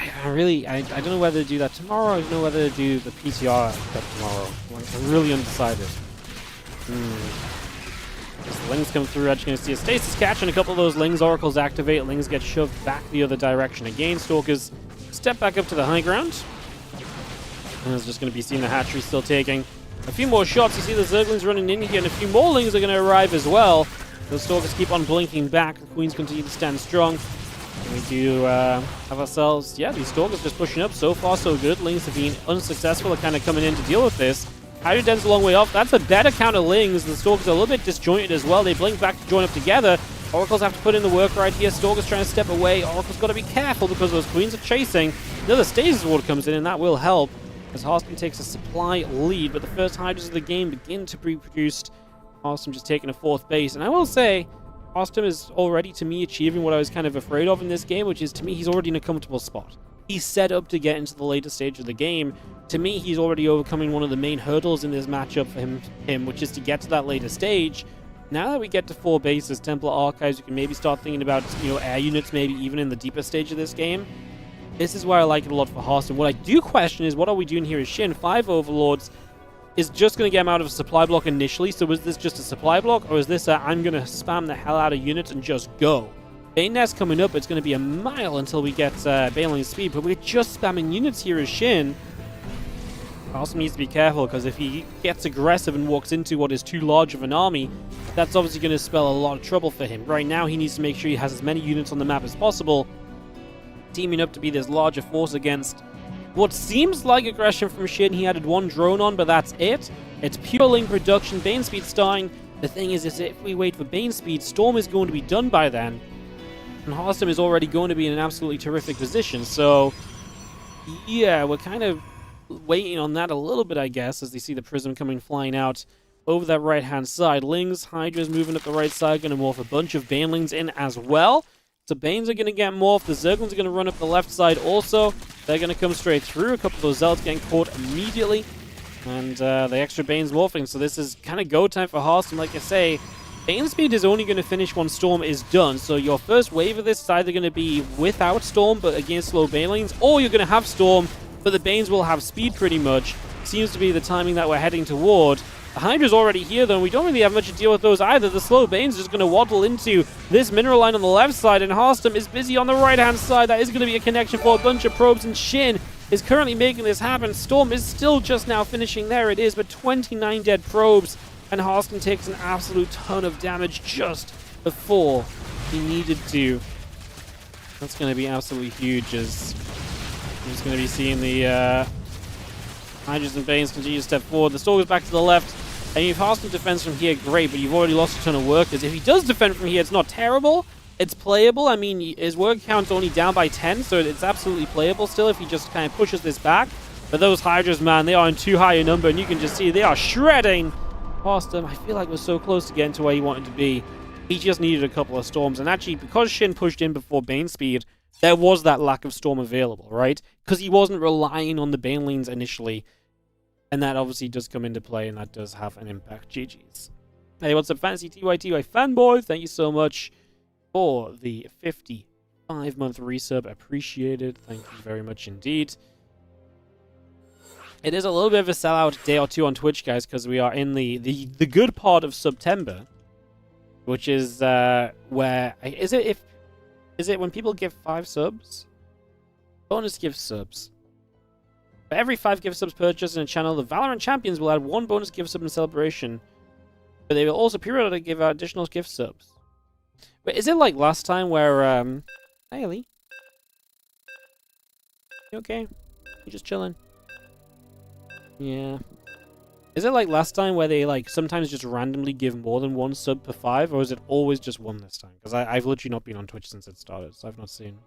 [SPEAKER 1] I don't know whether to do that tomorrow. I don't know whether to do the PTR tomorrow. I'm really undecided. As the lings come through, actually going to see a stasis catch, and a couple of those lings oracles activate. Lings get shoved back the other direction again. Stalkers step back up to the high ground. And it's just going to be seeing the hatchery still taking a few more shots. You see the Zerglings running in here, and a few more lings are going to arrive as well. The Stalkers keep on blinking back. The Queens continue to stand strong. And we do have ourselves, these Stalkers just pushing up. So far, so good. Lings have been unsuccessful. They're kind of coming in to deal with this. Hydra Den's a long way off. That's a better count of lings. The Stalkers are a little bit disjointed as well. They blink back to join up together. Oracles have to put in the work right here. Stalkers trying to step away. Oracle's got to be careful because those Queens are chasing. Another stasis ward comes in, and that will help as Harston takes a supply lead. But the first Hydras of the game begin to be produced. Harston just taking a 4th base. And I will say, Harston is already, to me, achieving what I was kind of afraid of in this game, which is, to me, he's already in a comfortable spot. He's set up to get into the later stage of the game. To me, he's already overcoming one of the main hurdles in this matchup for him, which is to get to that later stage. Now that we get to 4 bases, Templar Archives, you can maybe start thinking about, air units maybe even in the deeper stage of this game. This is why I like it a lot for Harston. What I do question is, what are we doing here as Shin? 5 Overlords is just going to get him out of a supply block initially, so is this just a supply block, or is this I'm going to spam the hell out of units and just go? Bane Nest coming up, it's going to be a mile until we get Baneling speed, but we're just spamming units here as Shin. Also needs to be careful, because if he gets aggressive and walks into what is too large of an army, that's obviously going to spell a lot of trouble for him. Right now, he needs to make sure he has as many units on the map as possible, teaming up to be this larger force against what seems like aggression from Shin. He added 1 drone on, but that's it. It's pure Ling production. Bane speed's dying. The thing is if we wait for Bane speed, Storm is going to be done by then. And Harston is already going to be in an absolutely terrific position. So, yeah, we're kind of waiting on that a little bit, I guess, as they see the Prism coming flying out over that right-hand side. Lings, Hydras moving up the right side, going to morph a bunch of Banelings in as well. So Banes are going to get morphed. The Zerglings are going to run up the left side also. They're going to come straight through. A couple of those Zealots getting caught immediately. And the extra Banes morphing. So this is kind of go time for Harston. Like I say, Bane speed is only going to finish once Storm is done. So your first wave of this is either going to be without Storm, but against slow Banelings, or you're going to have Storm, but the Banes will have speed pretty much. Seems to be the timing that we're heading toward. The Hydra's already here, though, and we don't really have much to deal with those either. The slow Bane's just going to waddle into this mineral line on the left side, and Harston is busy on the right-hand side. That is going to be a connection for a bunch of probes, and Shin is currently making this happen. Storm is still just now finishing. There it is, but 29 dead probes, and Harston takes an absolute ton of damage just before he needed to. That's going to be absolutely huge, as he's going to be seeing the Hydras and Banes continue to step forward. The Stalker's back to the left. And if Harston defends from here, great, but you've already lost a ton of workers. If he does defend from here, it's not terrible. It's playable. I mean, his work count's only down by 10, so it's absolutely playable still if he just kind of pushes this back. But those Hydras, man, they are in too high a number, and you can just see they are shredding. Harston, I feel like we're so close to getting to where he wanted to be. He just needed a couple of Storms. And actually, because Shin pushed in before Bane speed, there was that lack of Storm available, right? Because he wasn't relying on the Banelings initially. And that obviously does come into play, and that does have an impact. GG's. Hey, what's up, Fantasy TYTY fanboy? Thank you so much for the 55-month resub. Appreciated. Thank you very much indeed. It is a little bit of a sellout day or two on Twitch, guys, because we are in the good part of September. which is where is it when people give 5 subs? Bonus gift subs. For every 5 gift subs purchased in a channel, the Valorant champions will add 1 bonus gift sub in celebration. But they will also periodically give out additional gift subs. But is it like last time where hey Ellie? You okay? You just chilling? Yeah. Is it like last time where they like sometimes just randomly give more than 1 sub per 5, or is it always just 1 this time? Because I've literally not been on Twitch since it started, so I've not seen.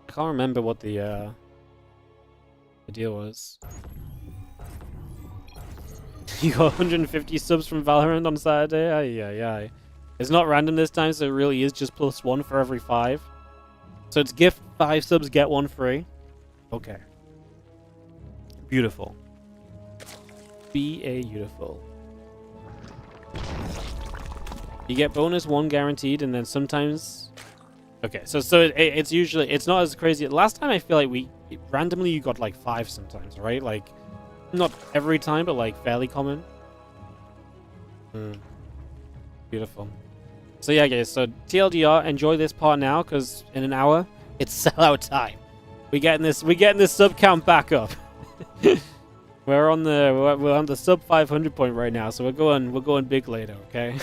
[SPEAKER 1] I can't remember what the deal was. You got 150 subs from Valorant on Saturday? Aye. It's not random this time, so it really is just +1 for every 5. So it's gift 5 subs, get 1 free. Okay. Beautiful. Beautiful. You get bonus 1 guaranteed, and then sometimes... Okay, so it's usually... It's not as crazy. Last time I feel like randomly you got like 5 sometimes, right? Like, not every time, but like fairly common. Beautiful. So yeah, guys, so TLDR, enjoy this part now, because in an hour, it's sellout time. We're getting this sub count back up. We're on the sub 500 point right now, so we're going big later, okay?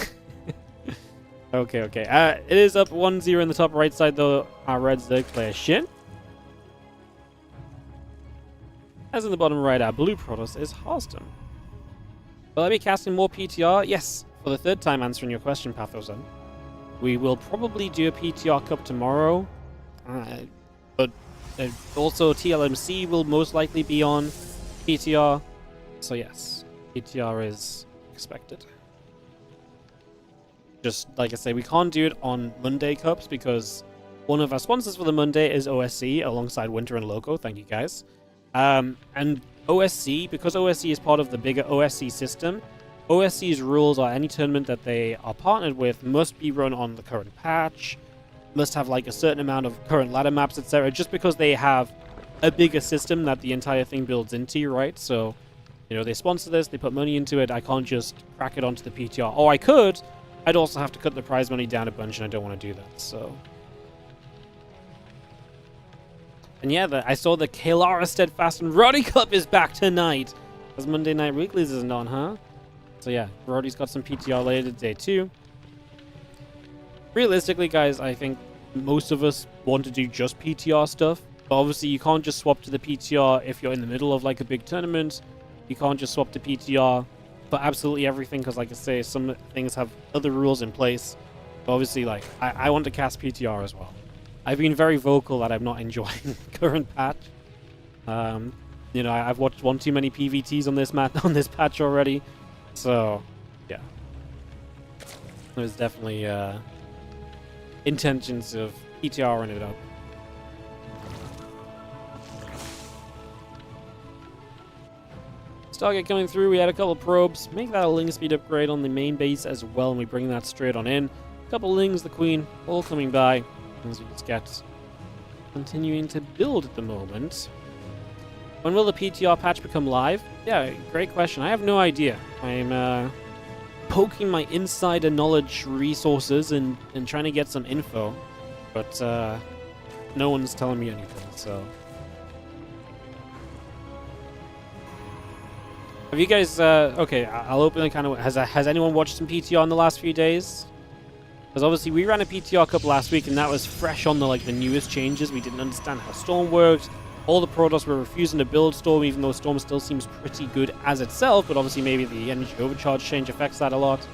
[SPEAKER 1] okay. It is up 1-0 in the top right side though. Our red Zerg player Shin. As in the bottom right, our blue Protoss is Harston. Will I be casting more PTR? Yes, for the 3rd time answering your question, Pathosan. We will probably do a PTR Cup tomorrow, but also TLMC will most likely be on PTR. So yes, PTR is expected. Just like I say, we can't do it on Monday Cups because one of our sponsors for the Monday is OSC alongside Winter and Loco. Thank you guys. And OSC, because OSC is part of the bigger OSC system, OSC's rules are any tournament that they are partnered with must be run on the current patch, must have like a certain amount of current ladder maps, etc. Just because they have a bigger system that the entire thing builds into, right? So, you know, they sponsor this, they put money into it. I can't just crack it onto the PTR. Or I could. I'd also have to cut the prize money down a bunch, and I don't want to do that, so... And yeah, I saw the Kalara Steadfast and Roddy Cup is back tonight. As Monday Night Weeklies isn't on, huh? So yeah, Roddy's got some PTR later today too. Realistically, guys, I think most of us want to do just PTR stuff. But obviously, you can't just swap to the PTR if you're in the middle of like a big tournament. You can't just swap to PTR for absolutely everything because, like I say, some things have other rules in place. But obviously, like, I want to cast PTR as well. I've been very vocal that I'm not enjoying the current patch. You know, I've watched one too many PVTs on this patch already. So, yeah. There's definitely intentions of PTRing it up. Stargate coming through, we had a couple of probes. Make that a ling speed upgrade on the main base as well, and we bring that straight on in. A couple lings, the queen, all coming by. As we just get continuing to build at the moment. When will the PTR patch become live? Yeah, great question. I have no idea. I'm poking my insider knowledge resources and trying to get some info. But no one's telling me anything, so... Have you guys, okay, I'll open the kind of... Has anyone watched some PTR in the last few days? Because obviously we ran a PTR Cup last week and that was fresh on the newest changes. We didn't understand how Storm worked. All the Protoss were refusing to build Storm, even though Storm still seems pretty good as itself, but obviously maybe the energy overcharge change affects that a lot.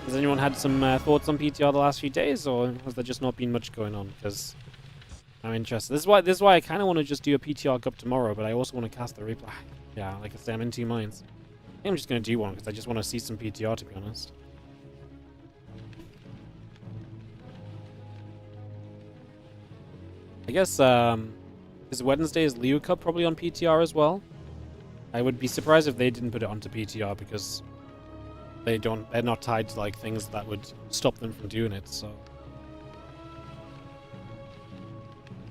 [SPEAKER 1] Has anyone had some thoughts on PTR the last few days, or has there just not been much going on? Because I'm interested. This is why I kind of want to just do a PTR Cup tomorrow, but I also want to cast the replay. Yeah, like I said, I'm in 2 minds. I think I'm just going to do one because I just want to see some PTR, to be honest. I guess, is Wednesday's Leo Cup probably on PTR as well? I would be surprised if they didn't put it onto PTR because they're not tied to things that would stop them from doing it, so.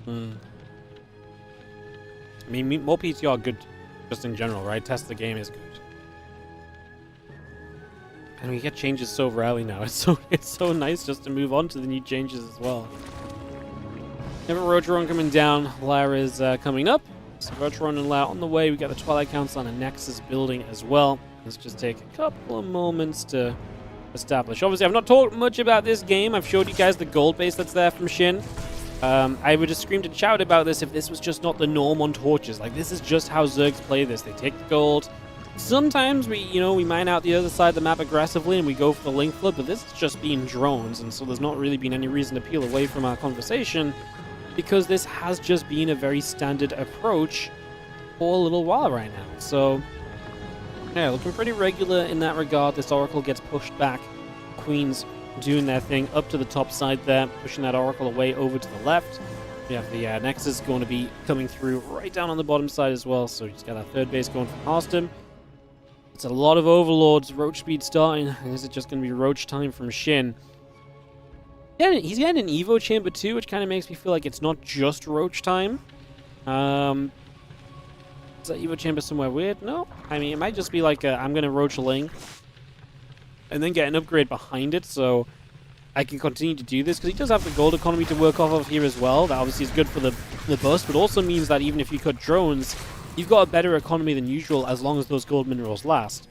[SPEAKER 1] I mean, more PTR good just in general, right? Test the game is good. And we get changes so rarely now. It's so nice just to move on to the new changes as well. We have a Roach Run coming down. Lair is coming up. So Roach Run and Lair on the way. We got the Twilight Council and a Nexus building as well. Let's just take a couple of moments to establish. Obviously, I've not talked much about this game. I've showed you guys the gold base that's there from Shin. I would have screamed and shouted about this if this was just not the norm on torches. Like, this is just how Zergs play this. They take the gold. Sometimes we mine out the other side of the map aggressively and we go for the link flip, but this is just being drones, and so there's not really been any reason to peel away from our conversation because this has just been a very standard approach for a little while right now. So, yeah, looking pretty regular in that regard. This Oracle gets pushed back. Queens doing their thing up to the top side there, pushing that Oracle away over to the left. We have the Nexus going to be coming through right down on the bottom side as well, so he's got our third base going from Harston. It's a lot of Overlords. Roach speed starting. Is it just going to be Roach time from Shin? Yeah, he's getting an Evo chamber too, which kind of makes me feel like it's not just Roach time. Is that Evo chamber somewhere weird? No. I mean, it might just be like I'm going to Roach a Ling and then get an upgrade behind it, so I can continue to do this, because he does have the gold economy to work off of here as well. That obviously is good for the bust, but also means that even if you cut drones, you've got a better economy than usual as long as those gold minerals last.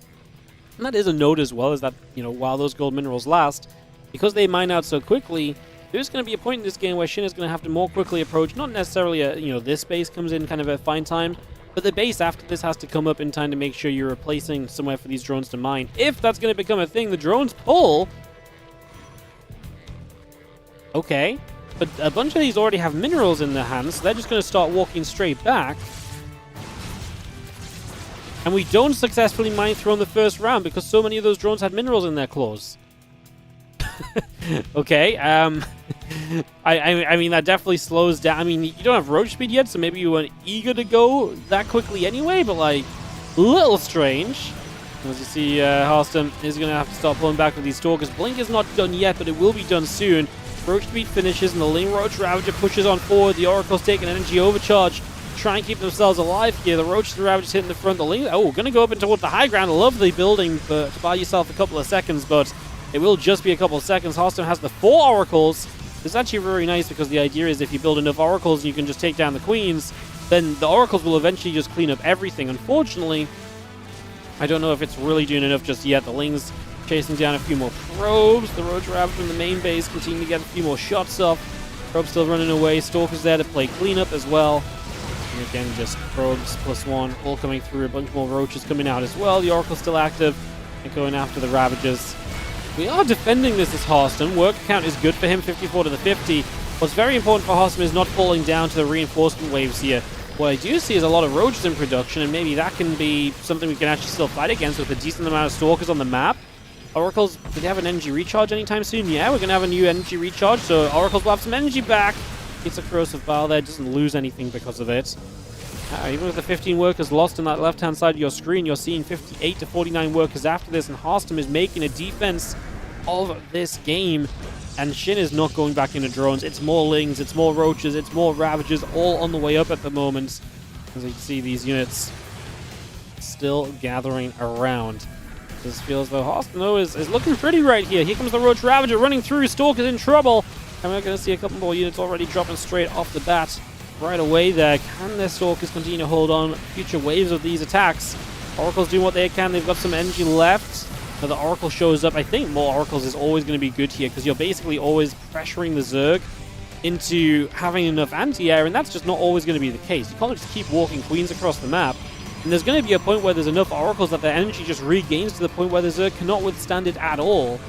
[SPEAKER 1] And that is a note as well, is that, while those gold minerals last, because they mine out so quickly, there's going to be a point in this game where Shin is going to have to more quickly approach, not necessarily this base comes in kind of a fine time, but the base after this has to come up in time to make sure you're replacing somewhere for these drones to mine. If that's going to become a thing, the drones pull. Okay, but a bunch of these already have minerals in their hands, so they're just going to start walking straight back. And we don't successfully mine through on the first round because so many of those drones had minerals in their claws. Okay, I mean, that definitely slows down. I mean, you don't have roach speed yet, so maybe you weren't eager to go that quickly anyway, but, like, a little strange. As you see, Harston is going to have to start pulling back with these Stalkers. Blink is not done yet, but it will be done soon. Roach speed finishes, and the Ling Roach Ravager pushes on forward. The Oracle's taking energy overcharge. Try and keep themselves alive here. The Roaches and Ravagers hitting the front. The Ling, going to go up and toward the high ground. Lovely building to buy yourself a couple of seconds, but it will just be a couple of seconds. Harston has the 4 Oracles. It's actually very nice because the idea is if you build enough Oracles and you can just take down the Queens, then the Oracles will eventually just clean up everything. Unfortunately, I don't know if it's really doing enough just yet. The Ling's chasing down a few more probes. The Roach Ravager in the main base continue to get a few more shots off. Probe still running away. Stalker's there to play cleanup as well. And again, just probes +1, all coming through. A bunch more Roaches coming out as well. The Oracle's still active and going after the Ravagers. We are defending this as Harston. Work count is good for him, 54 to the 50. What's very important for Harston is not falling down to the reinforcement waves here. What I do see is a lot of Roaches in production, and maybe that can be something we can actually still fight against with a decent amount of Stalkers on the map. Oracles, do they have an energy recharge anytime soon? Yeah, we're going to have a new energy recharge, so Oracles will have some energy back. Gets a corrosive bile there, doesn't lose anything because of it. Even with the 15 workers lost on that left-hand side of your screen, you're seeing 58 to 49 workers after this, and Harston is making a defense of this game, and Shin is not going back into drones. It's more Lings, it's more Roaches, it's more Ravagers, all on the way up at the moment. As you can see, these units still gathering around. This feels though Harston though is looking pretty right here. Here comes the Roach Ravager running through. Stalker's in trouble, and we're going to see a couple more units already dropping straight off the bat right away there. Can their Stalkers continue to hold on future waves of these attacks? Oracle's doing what they can. They've got some energy left. Now the Oracle shows up. I think more Oracles is always going to be good here because you're basically always pressuring the Zerg into having enough anti-air, and that's just not always going to be the case. You can't just keep walking Queens across the map. And there's going to be a point where there's enough Oracles that their energy just regains to the point where the Zerg cannot withstand it at all.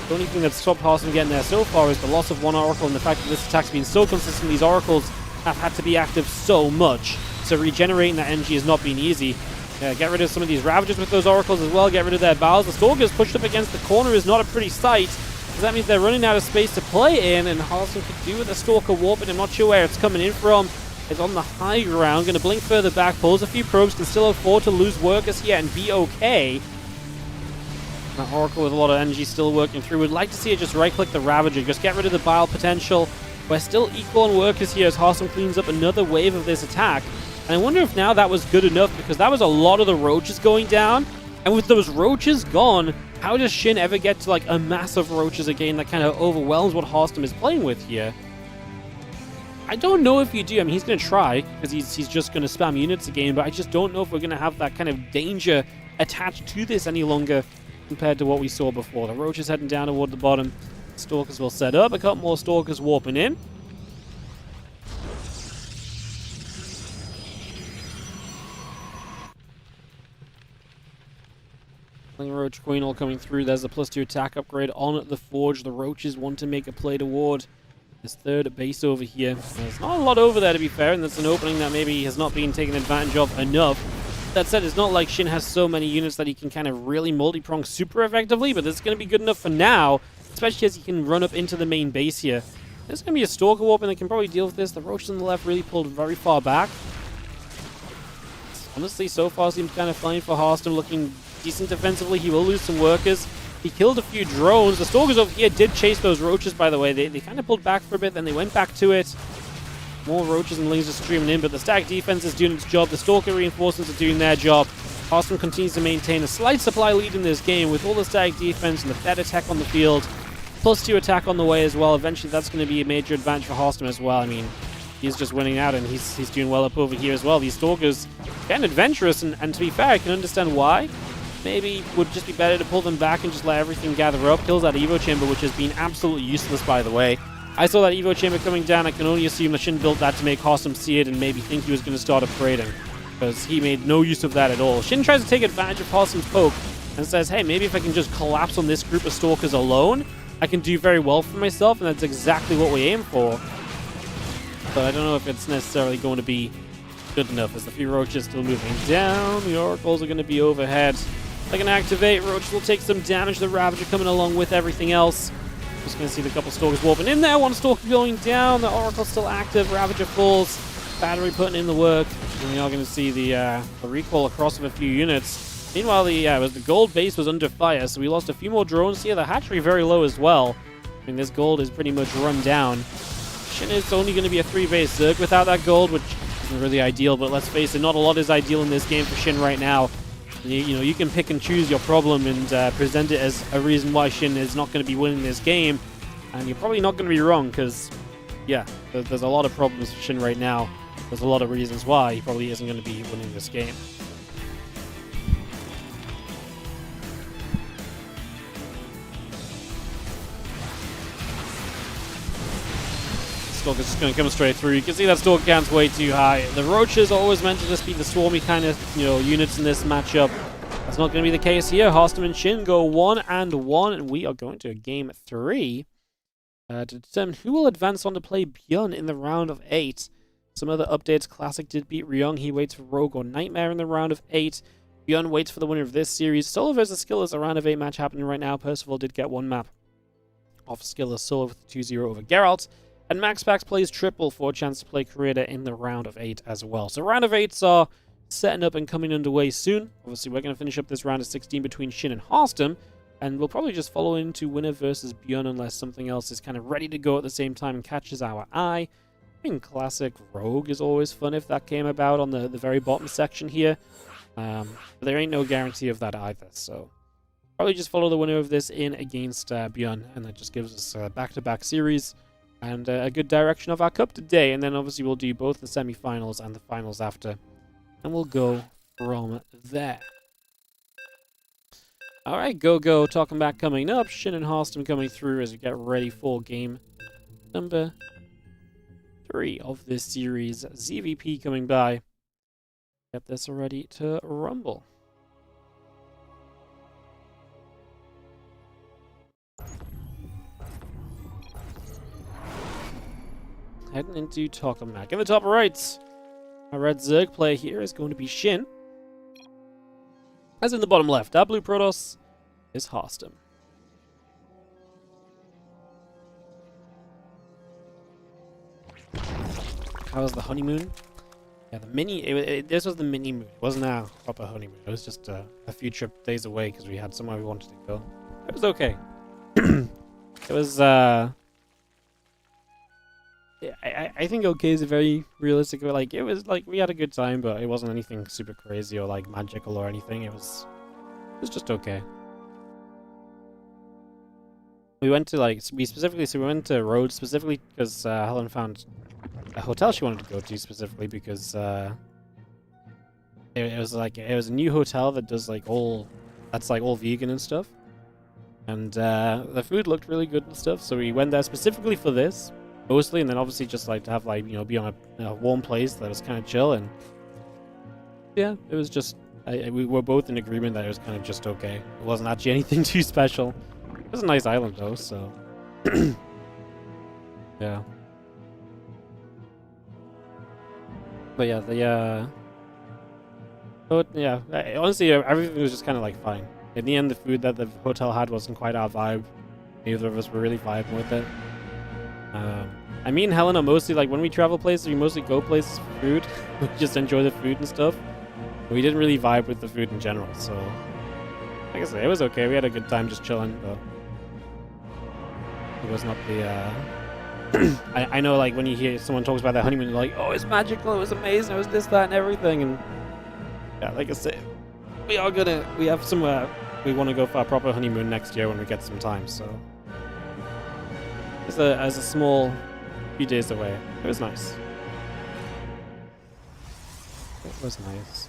[SPEAKER 1] The only thing that's stopped Harston getting there so far is the loss of 1 Oracle and the fact that this attack's been so consistent. These Oracles have had to be active so much, so regenerating that energy has not been easy. Get rid of some of these Ravagers with those Oracles as well. Get rid of their Bowels. The Stalkers pushed up against the corner is not a pretty sight, because that means they're running out of space to play in, and Harston could do with a Stalker warp, and I'm not sure where it's coming in from. It's on the high ground. Going to blink further back. Pulls a few probes. Can still afford to lose workers here and be okay. That Oracle with a lot of energy still working through. Would like to see it just right-click the Ravager. Just get rid of the Bile potential. We're still equal on workers here as Harston cleans up another wave of this attack. And I wonder if now that was good enough, because that was a lot of the Roaches going down. And with those Roaches gone, how does Shin ever get to like a mass of roaches again that kind of overwhelms what Harstem is playing with here? I don't know if you do. I mean, he's going to try, because he's just going to spam units again, but I just don't know if we're going to have that kind of danger attached to this any longer compared to what we saw before. The roaches heading down toward the bottom. Stalkers will set up. A couple more Stalkers warping in. Roach Queen all coming through. There's the +2 attack upgrade on the Forge. The Roaches want to make a play toward this third base over here. There's not a lot over there, to be fair, and that's an opening that maybe has not been taken advantage of enough. That said, it's not like Shin has so many units that he can kind of really multi-prong super effectively, but this is going to be good enough for now, especially as he can run up into the main base here. There's going to be a Stalker Warp, and they can probably deal with this. The Roaches on the left really pulled very far back. Honestly, so far seems kind of fine for Harstem, looking decent defensively. He will lose some workers. He killed a few drones. The Stalkers over here did chase those Roaches, by the way. They kind of pulled back for a bit, then they went back to it. More Roaches and lasers streaming in, but the stack defense is doing its job. The Stalker reinforcements are doing their job. Harstem continues to maintain a slight supply lead in this game with all the stack defense and the Fed attack on the field. +2 attack on the way as well. Eventually, that's going to be a major advantage for Harstem as well. I mean, he's just winning out, and he's doing well up over here as well. These Stalkers getting adventurous, and to be fair, I can understand why. Maybe it would just be better to pull them back and just let everything gather up. Kills that Evo Chamber, which has been absolutely useless, by the way. I saw that Evo Chamber coming down. I can only assume that Shin built that to make Harstem see it and maybe think he was going to start upgrading, because he made no use of that at all. Shin tries to take advantage of Harstem's poke and says, hey, maybe if I can just collapse on this group of Stalkers alone, I can do very well for myself, and that's exactly what we aim for. But I don't know if it's necessarily going to be good enough, as the few Roaches still moving down. The Oracles are going to be overhead. They can activate. Roaches will take some damage. The Ravager coming along with everything else. Just going to see the couple Stalkers warping in there. One Stalker going down. The Oracle's still active. Ravager falls. Battery putting in the work. And we are going to see the recall across of a few units. Meanwhile, the gold base was under fire, so we lost a few more drones here. The hatchery very low as well. I mean, this gold is pretty much run down. Shin is only going to be a 3-base Zerg without that gold, which isn't really ideal, but let's face it, not a lot is ideal in this game for Shin right now. You know, you can pick and choose your problem and present it as a reason why Shin is not going to be winning this game, and you're probably not going to be wrong, because, yeah, there's a lot of problems for Shin right now. There's a lot of reasons why he probably isn't going to be winning this game. Stalker's just going to come straight through. You can see that Stalker count's way too high. The Roaches are always meant to just be the swarmy kind of, units in this matchup. That's not going to be the case here. Harstem and Shin go 1-1, and we are going to game 3 to determine who will advance on to play ByuN in the round of 8. Some other updates. Classic did beat Ryung. He waits for Rogue or Nightmare in the round of 8. ByuN waits for the winner of this series. Solo versus Skill is a round of 8 match happening right now. Percival did get one map off Skill as Solo with a 2-0 over Geralt. And MaxPax plays triple for a chance to play Creator in the round of 8 as well. So round of 8s are setting up and coming underway soon. Obviously, we're going to finish up this round of 16 between Shin and Harstem, and we'll probably just follow into winner versus ByuN unless something else is kind of ready to go at the same time and catches our eye. I mean, classic Rogue is always fun if that came about on the very bottom section here. But there ain't no guarantee of that either, so probably just follow the winner of this in against ByuN, and that just gives us a back-to-back series and a good direction of our cup today. And then obviously we'll do both the semi-finals and the finals after, and we'll go from there. Alright, go talking back coming up. Shin and Harstem coming through as we get ready for game number 3 of this series. ZVP coming by. Get this ready to rumble. Heading into Tokamak. In the top right, our red Zerg player here is going to be Shin. As in the bottom left, our blue Protoss is Harstem. How was the honeymoon? Yeah, the mini... this was the mini moon. It wasn't our proper honeymoon. It was just a few days away because we had somewhere we wanted to go. It was okay. It was, I think okay is a very realistic, like, it was, like, we had a good time, but it wasn't anything super crazy or, like, magical or anything. It was just okay. We went to we went to Rhodes specifically because Helen found a hotel she wanted to go to specifically because it was a new hotel that does all vegan and stuff, and the food looked really good and stuff. So we went there specifically for this mostly, and then obviously just to have be on a warm place that was kind of chill. And yeah, it was just we were both in agreement that it was kind of just okay. It wasn't actually anything too special. It was a nice island though, so yeah. But yeah, but yeah, honestly, everything was just kind of fine. In the end, the food that the hotel had wasn't quite our vibe. Neither of us were really vibing with it. Me and Helen are mostly when we travel places, we mostly go places for food. We just enjoy the food and stuff. We didn't really vibe with the food in general, so like I said, it was okay. We had a good time just chilling, but it was not the I know when you hear someone talks about their honeymoon, you're like, oh, it's magical, it was amazing, it was this, that, and everything. And yeah, like I said, we have somewhere we want to go for our proper honeymoon next year when we get some time, so as a small few days away. It was nice. It was nice.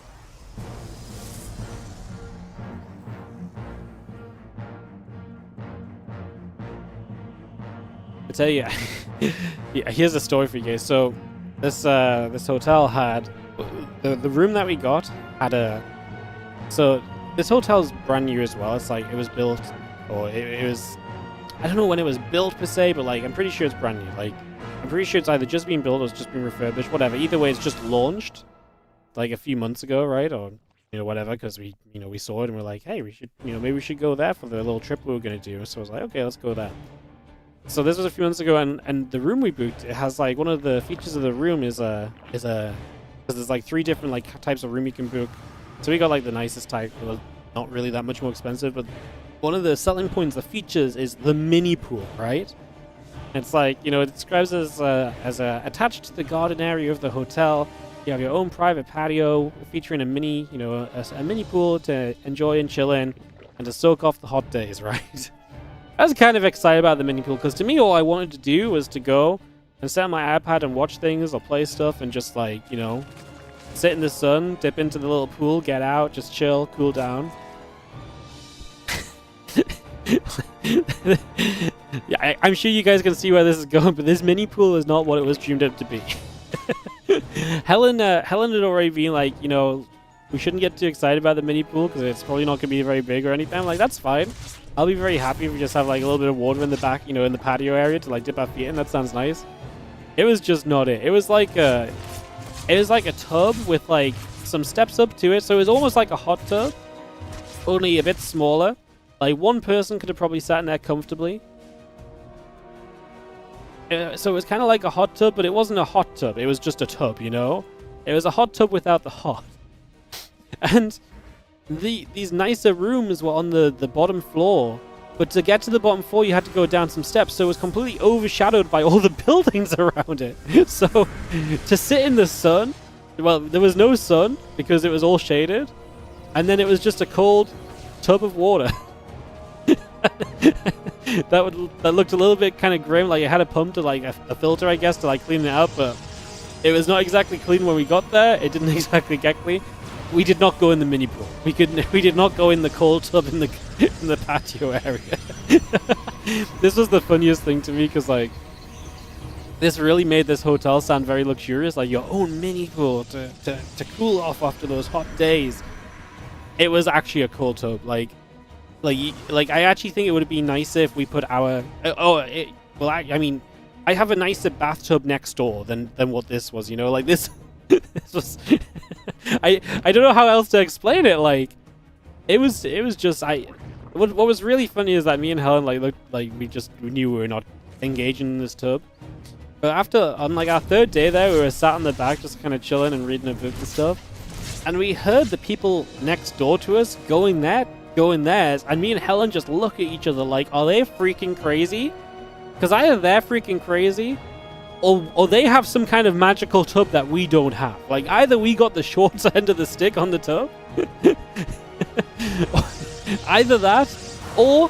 [SPEAKER 1] I tell you, yeah, here's a story for you guys. So this hotel had the room that we got had a. So this hotel's brand new as well. It's it was built, or it was. I don't know when it was built per se, but I'm pretty sure it's brand new. I'm pretty sure it's either just been built or it's just been refurbished. Whatever. Either way, it's just launched a few months ago, right? Or whatever, because we saw it and we're like, hey, we should maybe we should go there for the little trip we were gonna do. So I was like, okay, let's go there. So this was a few months ago, and the room we booked, it has one of the features of the room is because there's 3 different types of room you can book. So we got the nicest type, well, not really that much more expensive, but one of the selling points, the features, is the mini pool, right? It's it describes as attached to the garden area of the hotel. You have your own private patio featuring a mini, a mini pool to enjoy and chill in, and to soak off the hot days, right? I was kind of excited about the mini pool because to me, all I wanted to do was to go and set on my iPad and watch things or play stuff and just sit in the sun, dip into the little pool, get out, just chill, cool down. Yeah, I'm sure you guys can see where this is going, but this mini pool is not what it was dreamed up to be. Helen had already been we shouldn't get too excited about the mini pool because it's probably not going to be very big or anything. I'm like, that's fine. I'll be very happy if we just have a little bit of water in the back, in the patio area to dip our feet in. That sounds nice. It was just not it. It was like a tub with some steps up to it. So it was almost like a hot tub, only a bit smaller. One person could have probably sat in there comfortably. So it was kind of like a hot tub, but it wasn't a hot tub. It was just a tub, It was a hot tub without the hot. And these nicer rooms were on the bottom floor, but to get to the bottom floor you had to go down some steps, so it was completely overshadowed by all the buildings around it. So to sit in the sun, well, there was no sun because it was all shaded, and then it was just a cold tub of water. that looked a little bit kind of grim. It had a pump to a filter, I guess, to clean it up, but it was not exactly clean when we got there. It didn't exactly get clean. We did not go in the mini pool. We did not go in the cold tub in the patio area. This was the funniest thing to me because this really made this hotel sound very luxurious, your own mini pool to cool off after those hot days. It was actually a cold tub. I actually think it would have been nicer if we put our I have a nicer bathtub next door than what this was. This. This was I don't know how else to explain it. It was just what was really funny is that me and Helen looked we knew we were not engaging in this tub. But after on our 3rd day there, we were sat in the back just kind of chilling and reading a book and stuff, and we heard the people next door to us going theirs, and me and Helen just look at each other are they freaking crazy? Because either they're freaking crazy or they have some kind of magical tub that we don't have. Either we got the short end of the stick on the tub, either that, or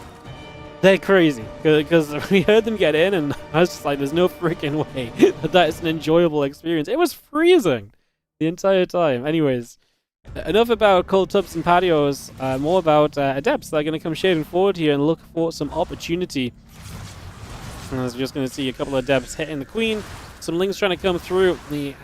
[SPEAKER 1] They're crazy, because we heard them get in, and I was just like, there's no freaking way that is an enjoyable experience. It was freezing the entire time. Anyways, enough about cold tubs and patios, more about adepts that are going to come shading forward here and look for some opportunity. And as we're just going to see a couple of adepts hitting the queen, some lings trying to come through. The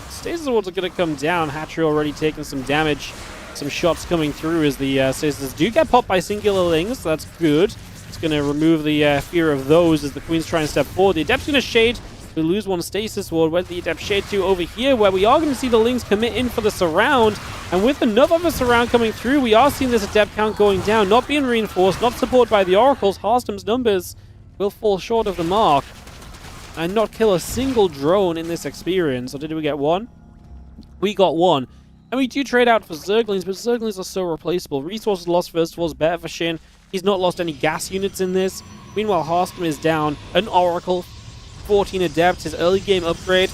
[SPEAKER 1] stasis wards are going to come down. Hatchery already taking some damage. Some shots coming through as the stasis do get popped by singular lings, so that's good. It's going to remove the fear of those as the queen's trying to step forward. The adept's going to shade. We lose one stasis ward. Where's the adept shade to? Over here, where we are going to see the lings commit in for the surround. And with enough of a surround coming through, we are seeing this adept count going down, not being reinforced, not supported by the oracles. Harstom's numbers will fall short of the mark and not kill a single drone in this experience. Or did we get one? We got one. And we do trade out for Zerglings, but Zerglings are so replaceable. Resources lost first of all is better for Shin. He's not lost any gas units in this. Meanwhile, Harstom is down an Oracle, 14 Adepts. His early game upgrade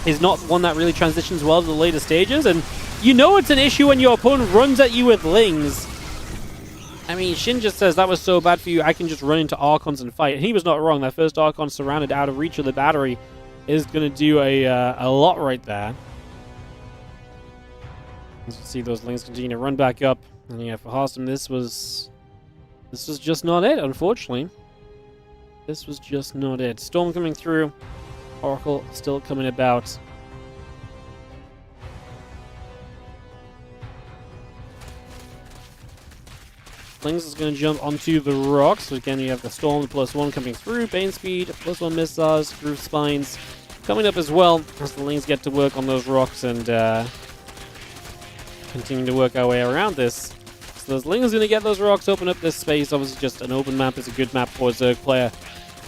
[SPEAKER 1] is not one that really transitions well to the later stages. And you know it's an issue when your opponent runs at you with Lings. I mean, Shin just says, that was so bad for you, I can just run into Archons and fight. And he was not wrong. That first Archon surrounded out of reach of the battery is going to do a lot right there. As you see those Lings continue to run back up. And yeah, for Harstom, this was just not it, unfortunately. This was just not it. Storm coming through. Oracle still coming about. Lings is going to jump onto the rocks. So again, you have the Storm, the +1 coming through. Bane speed, +1 missiles, Groove Spines coming up as well. As the Lings get to work on those rocks and continue to work our way around this. So those Lings are going to get those rocks, open up this space. Obviously, just an open map is a good map for a Zerg player.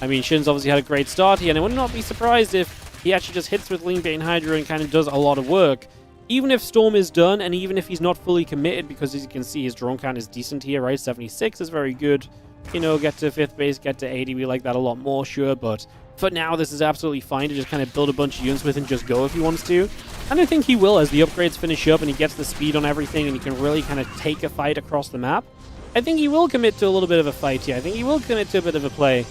[SPEAKER 1] I mean, Shin's obviously had a great start here, and I would not be surprised if he actually just hits with Ling Bane Hydra and kind of does a lot of work. Even if Storm is done, and even if he's not fully committed, because as you can see, his drone count is decent here, right? 76 is very good. You know, get to 5th base, get to 80, we like that a lot more, sure, but for now, this is absolutely fine to just kind of build a bunch of units with and just go if he wants to. And I think he will as the upgrades finish up and he gets the speed on everything and he can really kind of take a fight across the map. I think he will commit to a little bit of a fight here. I think he will commit to a bit of a play.